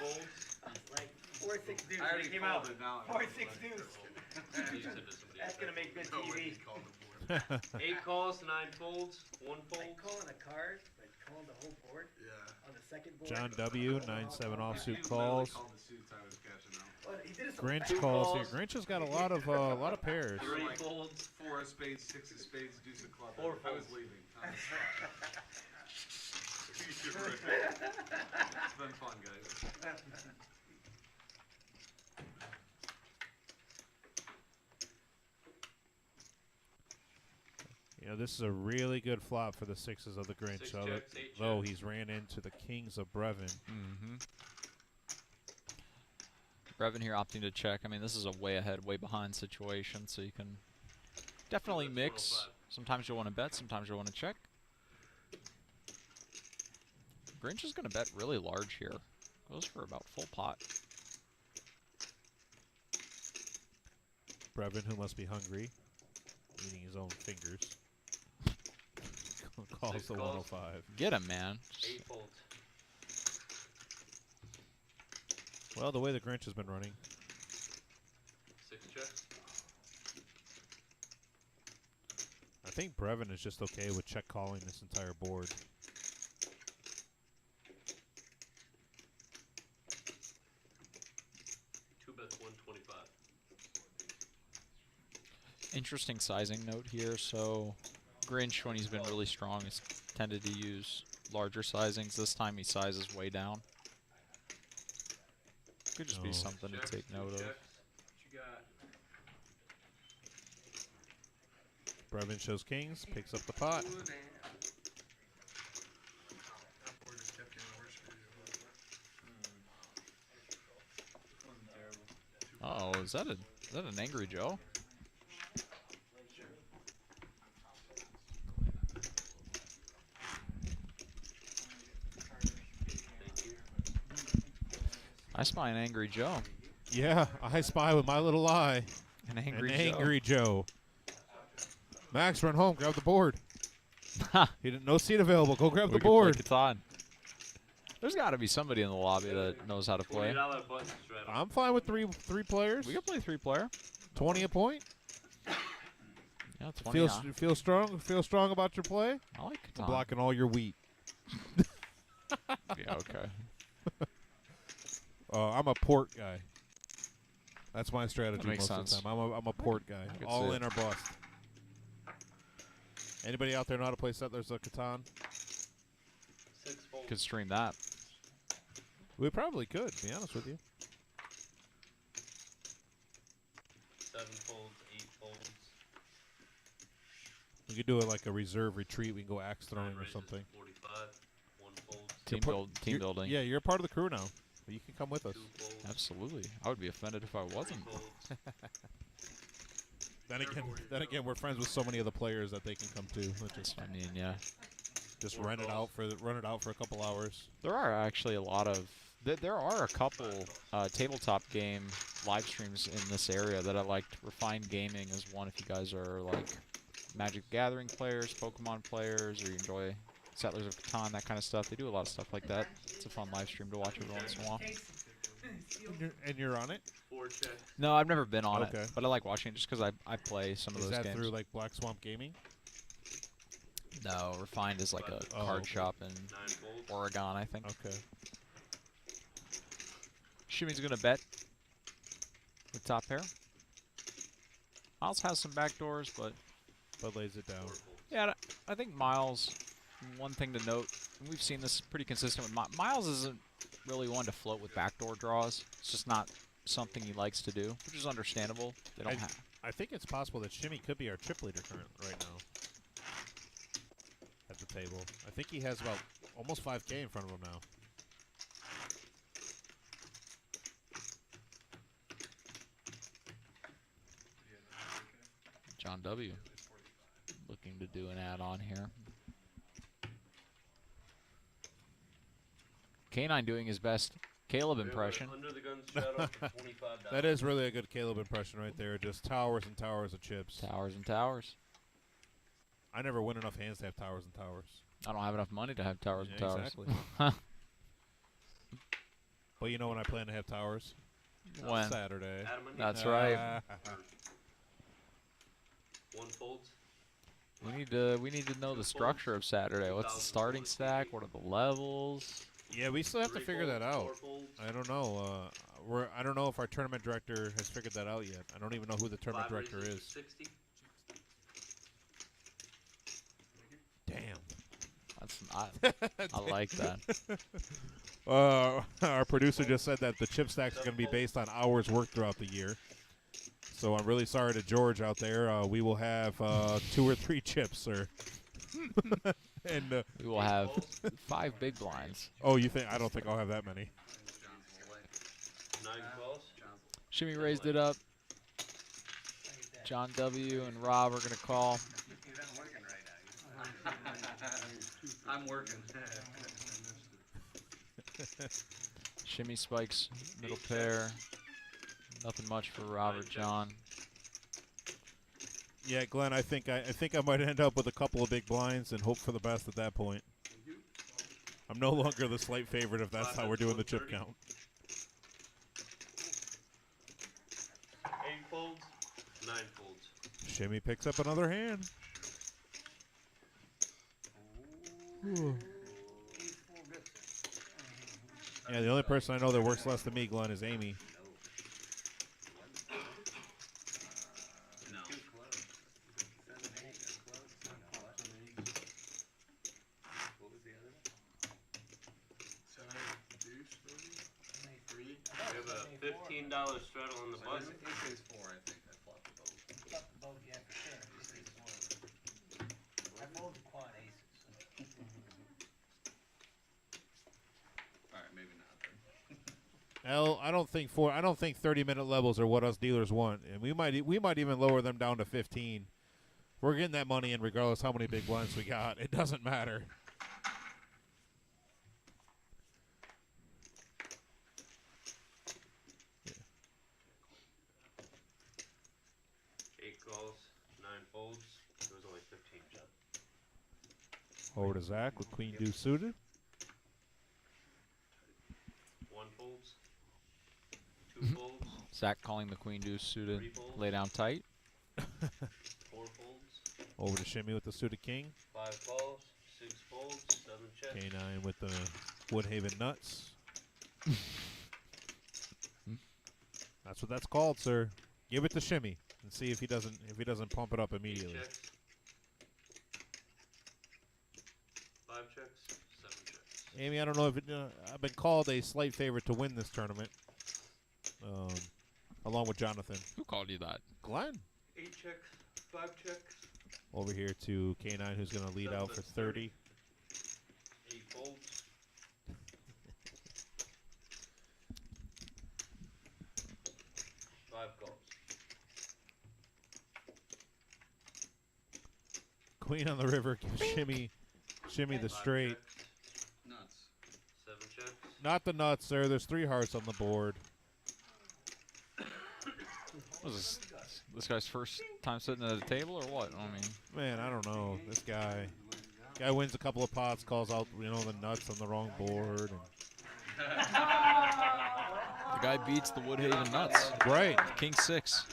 folds. Like 4-6 deuce. I already Came out. folded now. 4-6 deuce. That's gonna make good TV. 8 calls, 9 folds, 1 fold. Like calling a card, like calling the whole board. Yeah. On the second board. John W. 9-7 offsuit calls. Called the suits, I was catching up. Well, he did it so Grinch fast. calls here. Grinch has got a lot of pairs. 3 folds. 4 of spades, 6 of spades, deuce of club. 4 I was folds. leaving. It's been fun, guys. You know, this is a really good flop for the 6s of the Grinch. 6 So checks, 8 though checks. he's ran into the kings of Brevin. Mm-hmm. Brevin here opting to check. I mean, this is a way ahead, way behind situation, so you can definitely mix. Sometimes you'll want to bet, sometimes you'll want to check. Grinch is going to bet really large here. Goes for about full pot. Brevin, who must be hungry, eating his own fingers. Calls 6 the calls. 105. Get him, man. 8 folds. Well, the way the Grinch has been running. 6 checks. I think Brevin is just okay with check calling this entire board. Two bets 125. Interesting sizing note here. So Grinch, when he's been really strong, has tended to use larger sizings. This time he sizes way down. Could just be something to take note of. What you got? Brevin shows kings, picks up the pot. Uh oh, is that an Angry Joe? I spy an Angry Joe. Yeah, I spy with my little eye. An Angry Joe. Angry Joe. Max, run home. Grab the board. He didn't. No seat available. Go grab the board. It's on. There's got to be somebody in the lobby that knows how to play. I'm fine with three players. We can play 3-player. 20 a point. Yeah, 20. Feel strong. Feel strong about your play. I like Catan. I'm blocking all your wheat. Yeah. Okay. I'm a port guy. That's my strategy makes most sense. of the time. I'm a port guy. could All see in or bust. Anybody out there know how to play Settlers of Catan? Could stream that. We probably could, to be honest with you. 7 folds, 8 folds. We could do it like a reserve retreat. We can go axe throwing or something. 45, 1 fold. Team building. Yeah, you're part of the crew now. You can come with us. 2 folds. Absolutely. I would be offended if I wasn't. Then again, we're friends with so many of the players that they can come too. I mean, yeah. Just run it out for a couple hours. There are actually a lot of there are a couple tabletop game live streams in this area that I liked. Refined Gaming is one if you guys are like Magic the Gathering players, Pokemon players, or you enjoy Settlers of Catan, that kind of stuff. They do a lot of stuff like that. It's a fun live stream to watch every once in a while. And you're on it? 4 check. No, I've never been on Okay. it, but I like watching it just because I play some of those games. Is games. that through like Black Swamp Gaming? No, Refined is like a card shop in Oregon, I think. Okay. Shimmy's gonna bet with top pair. Miles has some backdoors, but lays it down. Yeah, I think Miles. One thing to note, and we've seen this pretty consistent with Miles, isn't really one to float with backdoor draws. It's just not something he likes to do, which is understandable. They don't have. I think it's possible that Shimmy could be our chip leader right now at the table. I think he has about almost 5K in front of him now. John W. looking to do an add-on here. K9 doing his best Caleb impression. Under the gun shadow for $25. That is really a good Caleb impression right there. Just towers and towers of chips. Towers and towers. I never win enough hands to have towers and towers. I don't have enough money to have towers and towers. Exactly. But you know when I plan to have towers? When? Saturday. That's right. 1 folds. We need to know the structure of Saturday. What's the starting stack? What are the levels? Yeah, we still have to figure that out. I don't know. I don't know if our tournament director has figured that out yet. I don't even know who the tournament director is. 60. Damn. That's not. I like that. Our producer just said that the chip stacks are going to be based on hours worked throughout the year. So I'm really sorry to George out there. We will have 2 or 3 chips, sir. And we will have 5 big blinds. Oh, you think? I don't think I'll have that many. 9 calls. Shimmy raised it up. John W. and Rob are going to call. I'm working. Shimmy spikes middle pair. Nothing much for Robert John. Yeah, Glenn, I think I might end up with a couple of big blinds and hope for the best at that point. I'm no longer the slight favorite if that's how we're doing the chip count. 8 folds, 9 folds. Shimmy picks up another hand. Yeah, the only person I know that works less than me, Glenn, is Amy. No. What was the other one? 7, 8 deuce, maybe? 3. We have a $15 straddle on the So button. ace is 4, I think. I flopped the boat. Flop the boat, yeah, for sure. Ace is four. I folded quad aces. Alright, maybe not then. Hell, I don't think 30-minute levels are what us dealers want, and we might even lower them down to 15. We're getting that money in regardless how many big blinds we got. It doesn't matter. Eight calls, 9 folds. It was only 15, John. Over to Zach with queen deuce suited. 1 folds. 2 folds. Zach calling the queen deuce suited. 3 folds. Lay down tight. 4 folds. Over to Shimmy with the suited king. 5 calls. 6 folds. 7 checks. K9 with the Woodhaven nuts. That's what that's called, sir. Give it to Shimmy and see if he doesn't pump it up 8 immediately. checks. 5 checks. 7 checks. Amy, I don't know if I've been called a slight favorite to win this tournament, along with Jonathan. Who called you that? Glenn. 8 checks. 5 checks. Over here to K9, who's going to lead out for 30. 8 folds. 5 calls. Queen on the river, Shimmy the straight. Nuts. 7 checks. Not the nuts, sir. There's 3 hearts on the board. Was this guy's first time sitting at a table or what? I mean, Man, I don't know. This guy wins a couple of pots, calls out the nuts on the wrong board. the guy beats the Woodhaven nuts. Right. King 6.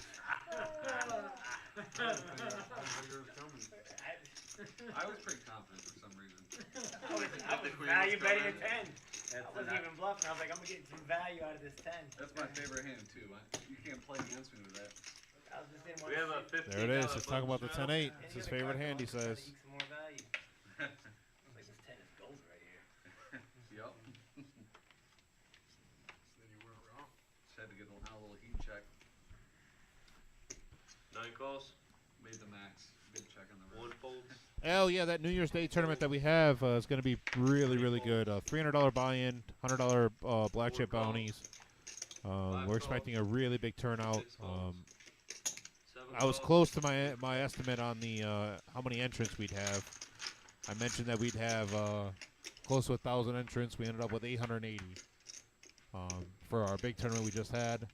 I was pretty confident for some reason. I was value betting a 10. I wasn't even bluffing. I was like, I'm getting some value out of this 10. That's my favorite hand too. You can't play against me with that. I was just didn't We have a $15 There it is. Let's talk about the button 10-8. straddle. It's his favorite hand, he says. Eke some more value. I was like, this 10 is gold right here. Yup. Then you weren't wrong. Just had to get a little heat check. 9 calls. Made the max. Good check on the 1 river. folds. Hell yeah, that New Year's Day tournament that we have is going to be really, really good. $300 buy-in, $100 black chip bounties. We're expecting a really big turnout. I was close to my estimate on the how many entrants we'd have. I mentioned that we'd have close to 1,000 entrants. We ended up with 880 for our big tournament we just had.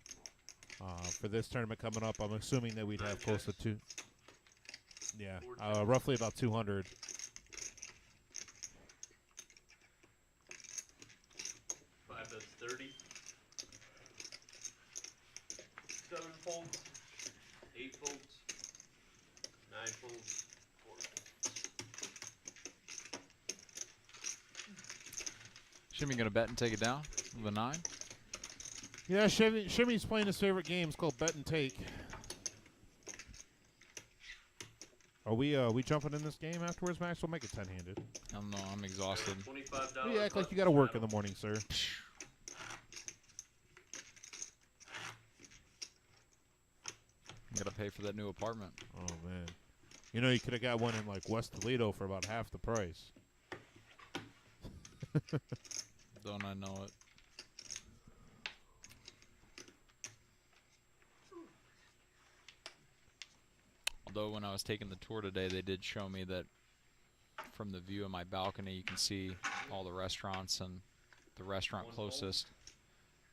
For this tournament coming up, I'm assuming that we'd have close to 2. Yeah, roughly about 200. 5, that's 30. 7 folds. 8 folds. 9 folds. 4 folds. Shimmy gonna bet and take it down with a 9. Yeah, Shimmy's playing his favorite game. It's called Bet and Take. Are we jumping in this game afterwards, Max? We'll make it 10-handed. I don't know. I'm exhausted. $25. You act like you got to work in the morning, sir. Gotta pay for that new apartment. Oh man, you could have got one in like West Toledo for about half the price. Don't I know it? Although when I was taking the tour today, they did show me that from the view of my balcony, you can see all the restaurants, and the restaurant closest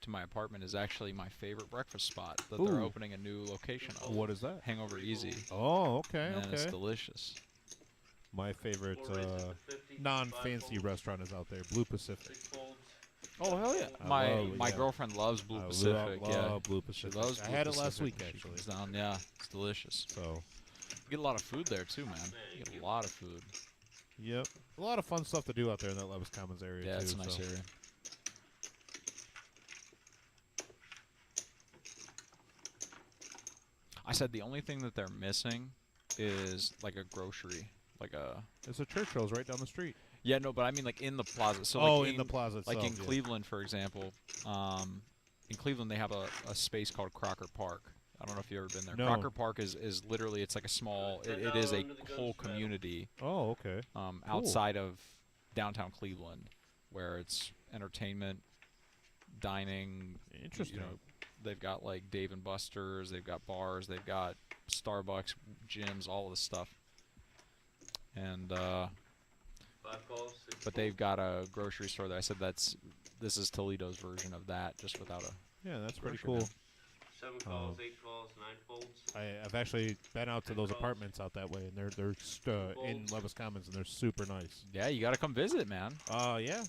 to my apartment is actually my favorite breakfast spot that they're Ooh. opening a new location of. What is that? Hangover Easy. Oh, okay, Man, it's okay. delicious. My favorite non-fancy restaurant is out there, Blue Pacific. Oh hell yeah! My girlfriend loves Blue Pacific. Love Blue Pacific. She loves I Blue had it last Pacific. week She actually. comes down, yeah, it's delicious. So you get a lot of food there too, man. You get a lot of food. Yep. A lot of fun stuff to do out there in that Levis Commons area, Yeah, too. it's a nice so. area. I said the only thing that they're missing is like a grocery, like a. There's a Churchill's right down the street. Yeah, no, but I mean like in the plaza. So Oh, like in the plaza like itself, in yeah. Cleveland, for example. In Cleveland, they have a space called Crocker Park. I don't know if you've ever been there. No. Crocker Park is literally, it's like a small. It is a whole community. Oh, okay. Cool. Cool. Outside of downtown Cleveland, where it's entertainment, dining. Interesting. You know, they've got like Dave and Buster's, they've got bars, they've got Starbucks, gyms, all of this stuff. And 5 calls, 6 but they've got a grocery store there. I said this is Toledo's version of that, just without a. Yeah, that's pretty grocery cool. 7 calls, 8 calls, 9 folds. I've actually been out to those apartments out that way, and they're in Levis Commons, and they're super nice. Yeah, you got to come visit, man. Yeah.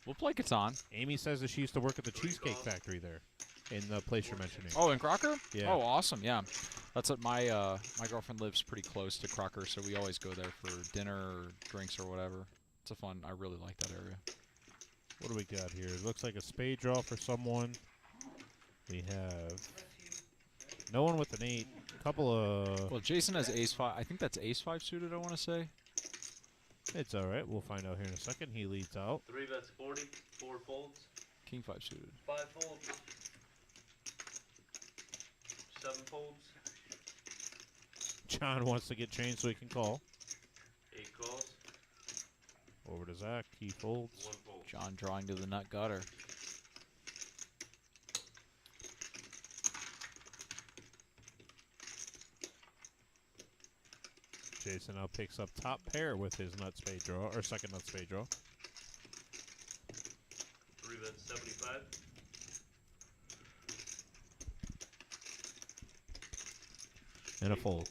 We'll play Catan. Amy says that she used to work at the Cheesecake Factory there, in the place you're mentioning. Oh, in Crocker? Yeah. Oh, awesome. Yeah, that's what my girlfriend lives pretty close to Crocker, so we always go there for dinner or drinks or whatever. It's a fun. I really like that area. What do we got here? It looks like a spade draw for someone. We have no one with an 8. Couple of. Well, Jason has ace 5. I think that's ace 5 suited. I want to say. It's all right. We'll find out here in a second. He leads out. 3 bets 40, 4 folds. King 5 suited. 5 folds. 7 folds. John wants to get changed so he can call. 8 calls. Over to Zach. He folds. 1 fold. John drawing to the nut gutter. Jason now picks up top pair with his nut spade draw, or second nut spade draw. 3 bets 75. And a fold.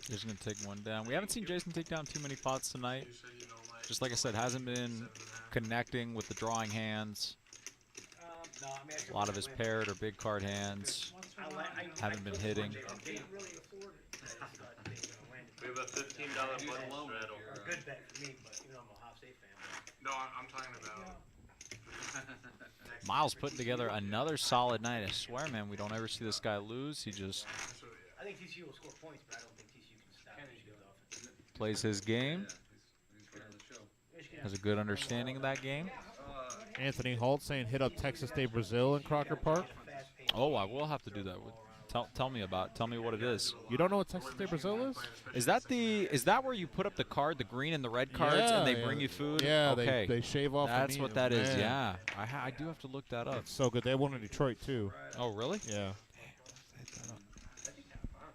Jason's going to take one down. We haven't seen Jason take down too many pots tonight. Just like I said, hasn't been connecting with the drawing hands. No, I mean, A lot of his paired or big card hands haven't been hitting. We have a $15 button straddle. A good bet for me, but even though I'm a Ohio State fan. No, I'm talking about. Miles putting together another solid night. I swear, man, we don't ever see this guy lose. He just I think TCU will score points, but I don't think TCU can stop Michigan's offense. plays his game. Has a good understanding of that game. Anthony Holt saying hit up Texas State Brazil in Crocker Park. Oh, I will have to do that. Tell me what it is. You don't know what Texas State Brazil is? Is that where you put up the card, the green and the red cards, and they bring you food? Yeah, okay. they shave off. That's the meat. what that is. Man. Yeah, I do have to look that up. It's so good. They have one in Detroit too. Oh, really? Yeah.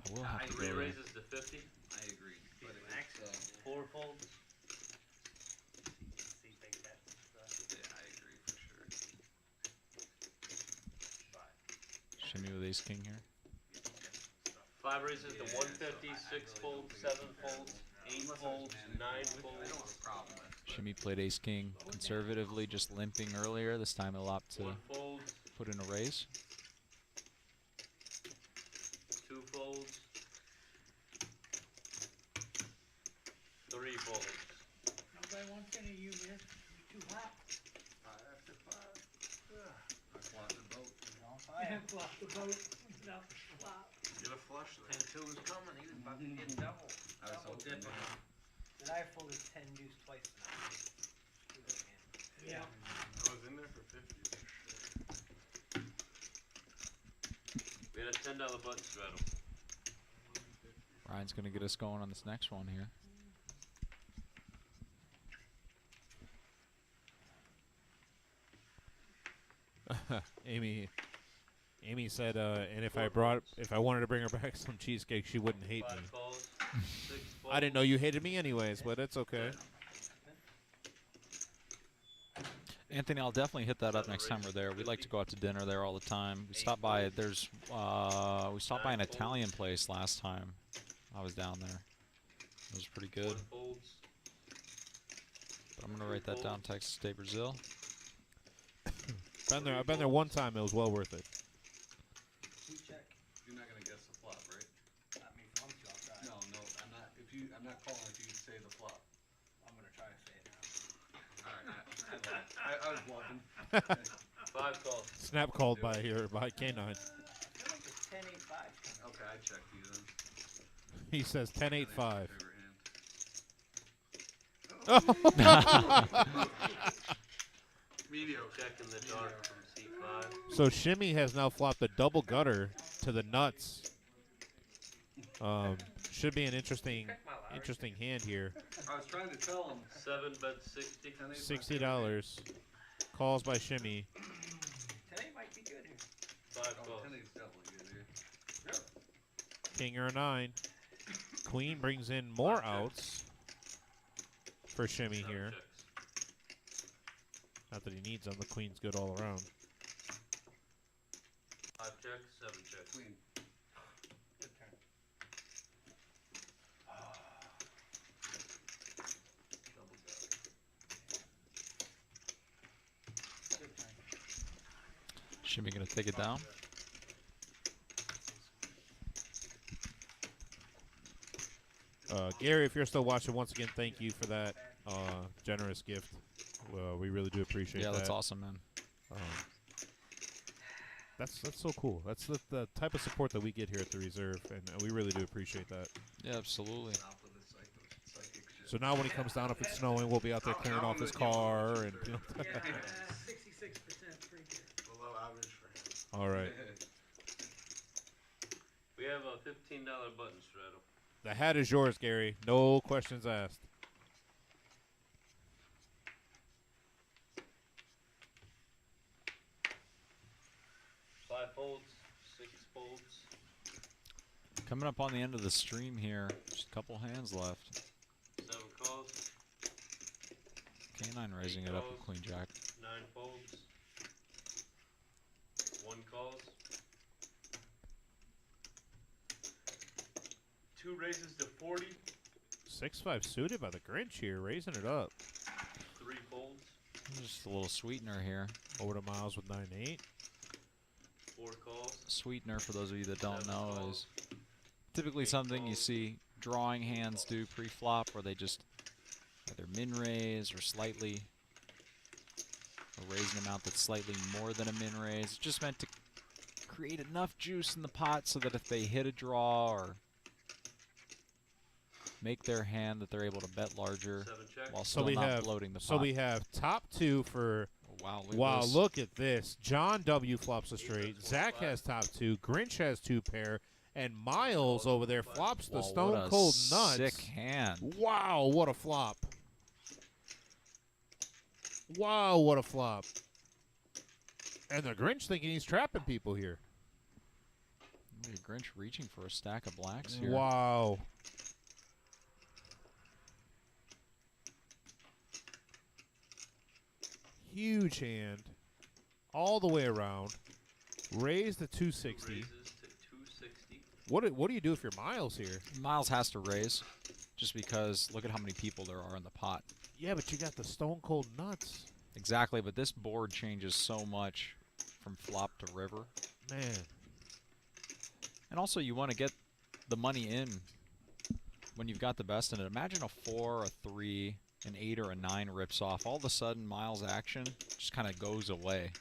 I will have to 3 go there. raises to 50. I agree. But it's, 4 folds. yeah, I agree for sure. Shimmy with ace king here. 5 raises to 150, 6 folds, 7 folds, 8 folds, 9 folds. Shimmy played ace king conservatively, just limping earlier. This time he'll opt to 1 fold, put in a raise. 2 folds, 3 folds. Nobody wants any of you, man. You're too hot. 5 after 5. I flopped the boat. Flop the boat. No, flop. Get a flush there. 10-2 was coming, he was about to get double. I was Double hoping, dipping. Did I folded 10 deuce twice tonight? Yeah. I was in there for 50. We had a $10 button straddle. Ryan's gonna get us going on this next one here. Amy said, and if I wanted to bring her back some cheesecake, she wouldn't hate me. 5 calls, 6 folds. I didn't know you hated me anyways, but it's okay. Anthony, I'll definitely hit that up next time we're there. We like to go out to dinner there all the time. We stopped by. We stopped by an Italian place last time I was down there. It was pretty good. 1 folds. But I'm gonna write that down. Texas State Brazil. Been there. I've been there one time. It was well worth it. you're not going to guess the flop, right? Not me for say the flop. I'm gonna try to say it now. Alright, I was bluffing. 5 calls. Snap called by here by K9. I feel like it's 10-8-5. Okay, I checked you then. He says 10-8-5. Favorite Oh. Mediocre. Checking the dark from C5. So Shimmy has now flopped a double gutter to the nuts. Should be an interesting hand here. I was trying to tell him. 7 bet 60. $60. Calls by Shimmy. Today might be good here. 5 calls. 10-8's definitely good here. King or a 9. Queen brings in more outs for Shimmy 7 here. checks. Not that he needs them. The queen's good all around. 5 checks, 7 checks. Queen. Good turn. Double gutter. Good turn. Shimmy gonna take it down. Gary, if you're still watching, once again, thank you for that generous gift. We really do appreciate that. Yeah, that's awesome, man. That's so cool. That's the type of support that we get here at the Reserve, and we really do appreciate that. Yeah, absolutely. So now when he comes down, if it's snowing, we'll be out there clearing off his car, and you know. 66% free gear. Below average for him. All right. We have a $15 button straddle. The hat is yours, Gary. No questions asked. 5 folds, 6 folds. Coming up on the end of the stream here. Just a couple hands left. 7 calls. K9 raising it up with Queen Jack. 9 folds. 1 calls. 2 raises to 40. 6-5 suited by the Grinch here, raising it up. 3 folds. Just a little sweetener here. Over to Miles with 9-8. 4 calls. Sweetener, for those of you that don't 7 know, calls. is typically something you see drawing hands do pre-flop, where they just either min-raise or slightly, or raise an amount that's slightly more than a min-raise. It's just meant to create enough juice in the pot so that if they hit a draw or make their hand that they're able to bet larger while still not bloating the pot. So we have top 2 for. Wow, Look at this. John W flops a straight. Zach has top 2. Grinch has 2 pair. And Miles over there flops the Stone Cold Nuts. Sick hand. Wow, what a flop. Wow, what a flop. And the Grinch thinking he's trapping people here. Maybe Grinch reaching for a stack of blacks here. Wow. Huge hand. All the way around. Raise the 260. Raises to 260. What do you do if you're Miles here? Miles has to raise, just because look at how many people there are in the pot. Yeah, but you got the Stone Cold Nuts. Exactly, but this board changes so much from flop to river. Man. And also, you want to get the money in when you've got the best in it. Imagine a 4, a 3, an 8, or a 9 rips off. All of a sudden, Miles' action just kind of goes away.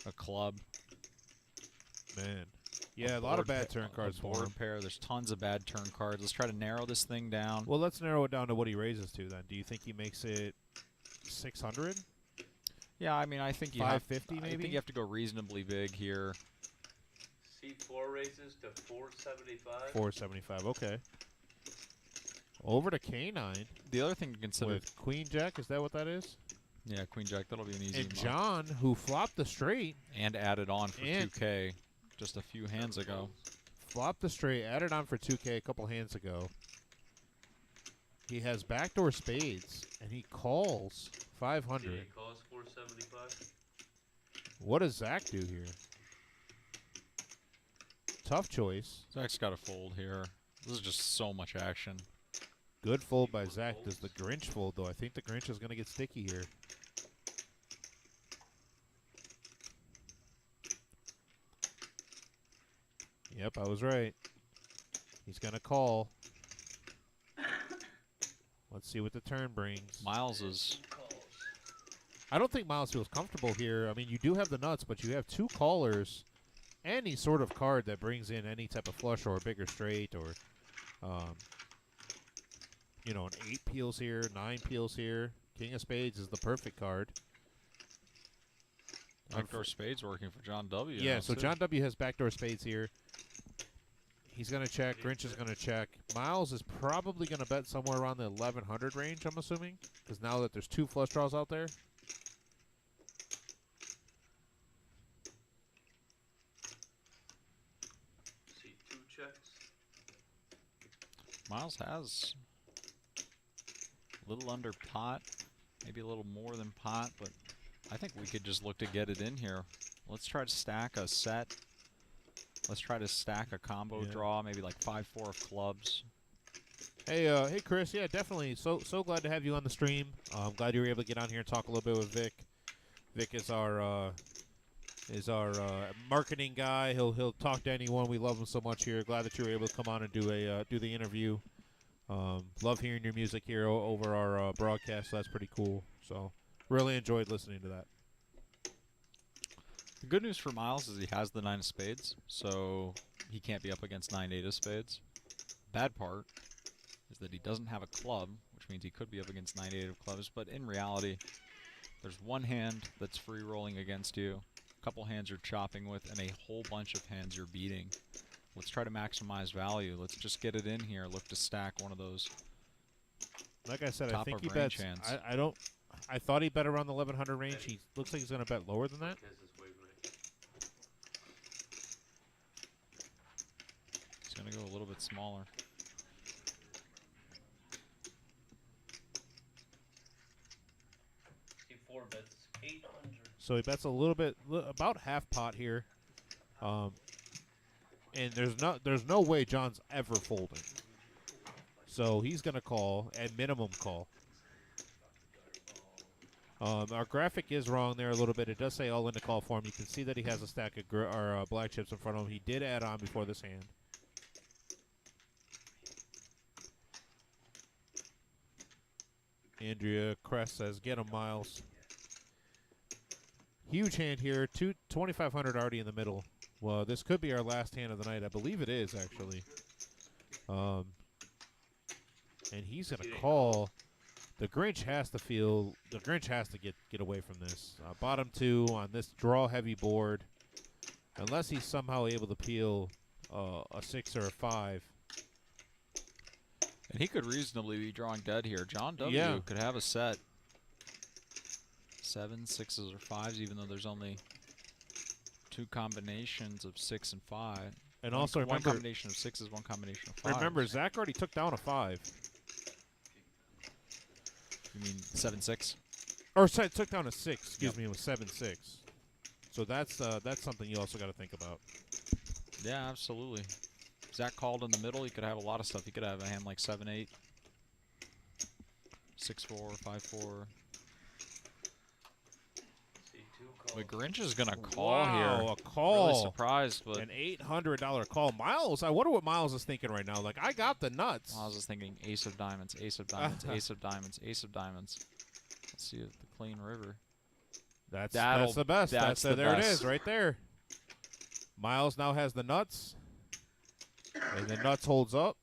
A club. Man. Yeah, a lot of bad turn cards for board him. pair. There's tons of bad turn cards. Let's try to narrow this thing down. Well, let's narrow it down to what he raises to then. Do you think he makes it 600? Yeah, I mean, I think you 550 have, maybe? I think you have to go reasonably big here. C4 raises to 475. 475, okay. Over to K9. The other thing to consider with Queen Jack, is that what that is? Yeah, Queen Jack, that'll be an easy And John, who flopped the straight. And added on for 2K just a few hands ago. Flopped the straight, added on for 2K a couple hands ago. He has backdoor spades, and he calls 500. Yeah, he calls 475. What does Zach do here? Tough choice. Zach's got to fold here. This is just so much action. Good fold by Zach. Does the Grinch fold, though? I think the Grinch is going to get sticky here. Yep, I was right. He's going to call. Let's see what the turn brings. Miles is. I don't think Miles feels comfortable here. I mean, you do have the nuts, but you have 2 callers. Any sort of card that brings in any type of flush or a bigger straight or, you know, an 8 peels here, 9 peels here. King of Spades is the perfect card. Backdoor Spades working for John W. Yeah, now, so too. John W. has backdoor spades here. He's going to check. Grinch is going to check. Miles is probably going to bet somewhere around the 1100 range, I'm assuming, because now that there's 2 flush draws out there. See 2 checks. Miles has a little under pot, maybe a little more than pot, but I think we could just look to get it in here. Let's try to stack a set. Let's try to stack a combo draw, maybe like 5-4 of clubs. Hey, hey, Chris. Yeah, definitely. So glad to have you on the stream. I'm glad you were able to get on here and talk a little bit with Vic. Vic is our marketing guy. He'll talk to anyone. We love him so much here. Glad that you were able to come on and do the interview. Love hearing your music here over our broadcast. So that's pretty cool. So really enjoyed listening to that. The good news for Miles is he has the 9 of spades, so he can't be up against 9-8 of spades. Bad part is that he doesn't have a club, which means he could be up against 9-8 of clubs, but in reality, there's one hand that's free rolling against you, a couple hands you're chopping with, and a whole bunch of hands you're beating. Let's try to maximize value. Let's just get it in here. Look to stack one of those. Like I said, I top think of he range bets. hands. I thought he bet around the 1100 range. He looks like he's going to bet lower than that. He's going to go a little bit smaller. See 4 bets, 800. So he bets a little bit, about half pot here. And there's no way John's ever folding. So he's going to call, at minimum call. Our graphic is wrong there a little bit. It does say all in the call form. You can see that he has a stack of black chips in front of him. He did add on before this hand. Andrea Crest says, get him, Miles. Huge hand here. 2,500 already in the middle. Well, this could be our last hand of the night. I believe it is, actually. And he's going to call. The Grinch has to feel. The Grinch has to get away from this. Bottom 2 on this draw-heavy board. Unless he's somehow able to peel a 6 or a 5. And he could reasonably be drawing dead here. John W. could have a set. 7, 6s, or 5s, even though there's only 2 combinations of 6 and 5. And also remember, one combination of 6s, one combination of 5s. Remember, Zach already took down a 5. You mean 7-6? Or sorry, took down a 6. Excuse me, it was 7-6. So that's something you also got to think about. Yeah, absolutely. Zach called in the middle. He could have a lot of stuff. He could have a hand like 7-8, 6-4, 5-4. The Grinch is gonna call here. A call. Really surprised, but an $800 call. Miles, I wonder what Miles is thinking right now. Like, I got the nuts. Miles is thinking ace of diamonds, ace of diamonds, ace of diamonds, ace of diamonds. Let's see if the clean river. That's the best. That's the there best. it is, right there. Miles now has the nuts, and the nuts holds up.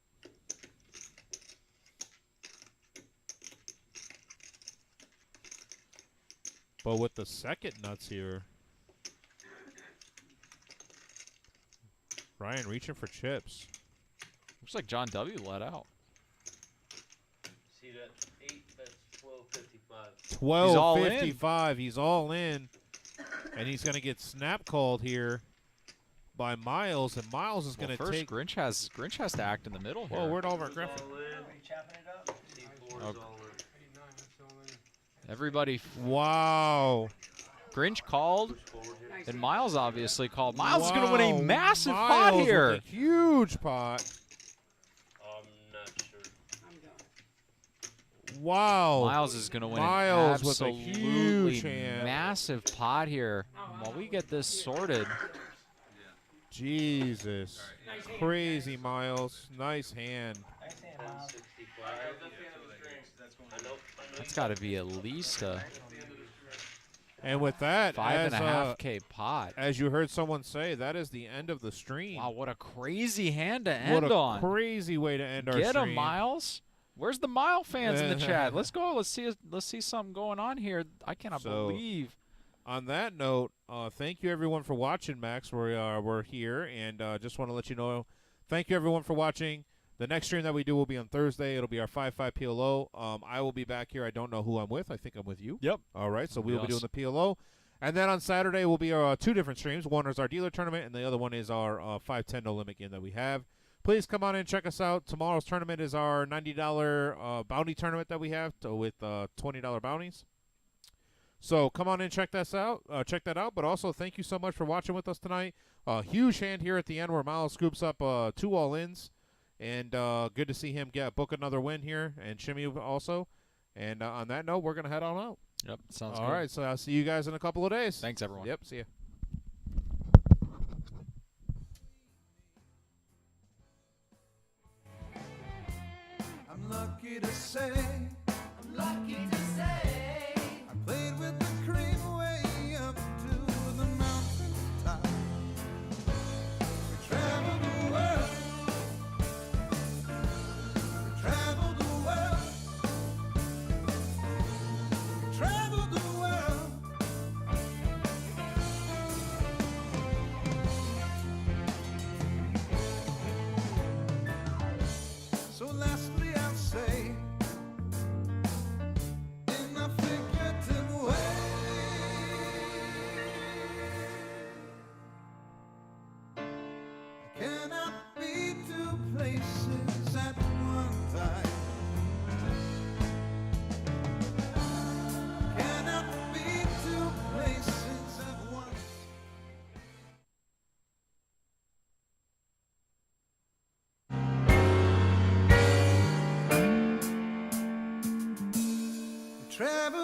But with the second nuts here, Ryan reaching for chips. Looks like John W. let out. See that 8, that's 1255. 1255. He's all in. And he's going to get snap called here by Miles, and Miles is going to first, take. Grinch has to act in the middle here. Whoa, where'd all of our graphic? Oh. Everybody. Wow. Grinch called, and Miles obviously called. Miles is going to win a massive Miles pot here. with a huge pot. I'm not sure. Wow. Miles is going to win Miles an with a absolutely huge hand. massive pot here. While we get this sorted. Jesus. Crazy, Miles. Nice hand. know That's got to be at least a And with that, 5.5K pot. As you heard someone say, that is the end of the stream. Wow, what a crazy hand to What end a on. crazy way to end our Get stream. him, Miles. Where's the Mile fans in the chat? Let's go. Let's see something going on here. I cannot believe. On that note, thank you everyone for watching, Max. We're here, and just want to let you know, thank you everyone for watching. The next stream that we do will be on Thursday. It'll be our 5-5 PLO. I will be back here. I don't know who I'm with. I think I'm with you. Yep. All right, so we will be doing Yes. the PLO. And then on Saturday will be our two different streams. One is our dealer tournament, and the other one is our 5-10 no limit game that we have. Please come on and check us out. Tomorrow's tournament is our $90 bounty tournament that we have with $20 bounties. So come on and check that out. But also, thank you so much for watching with us tonight. Huge hand here at the end where Miles scoops up 2 all-ins. And good to see him book another win here, and Shimmy also. And on that note, we're going to head on out. Yep, sounds good. All right, so I'll see you guys in a couple of days. Thanks, everyone. Yep, see ya. I'm lucky to say, I played with the cream way up to the mountain top. We traveled the world. We traveled the world. We traveled the world. So lastly I'll say, in a figurative way, I cannot be 2 places at one time. Cannot be 2 places at once. Travel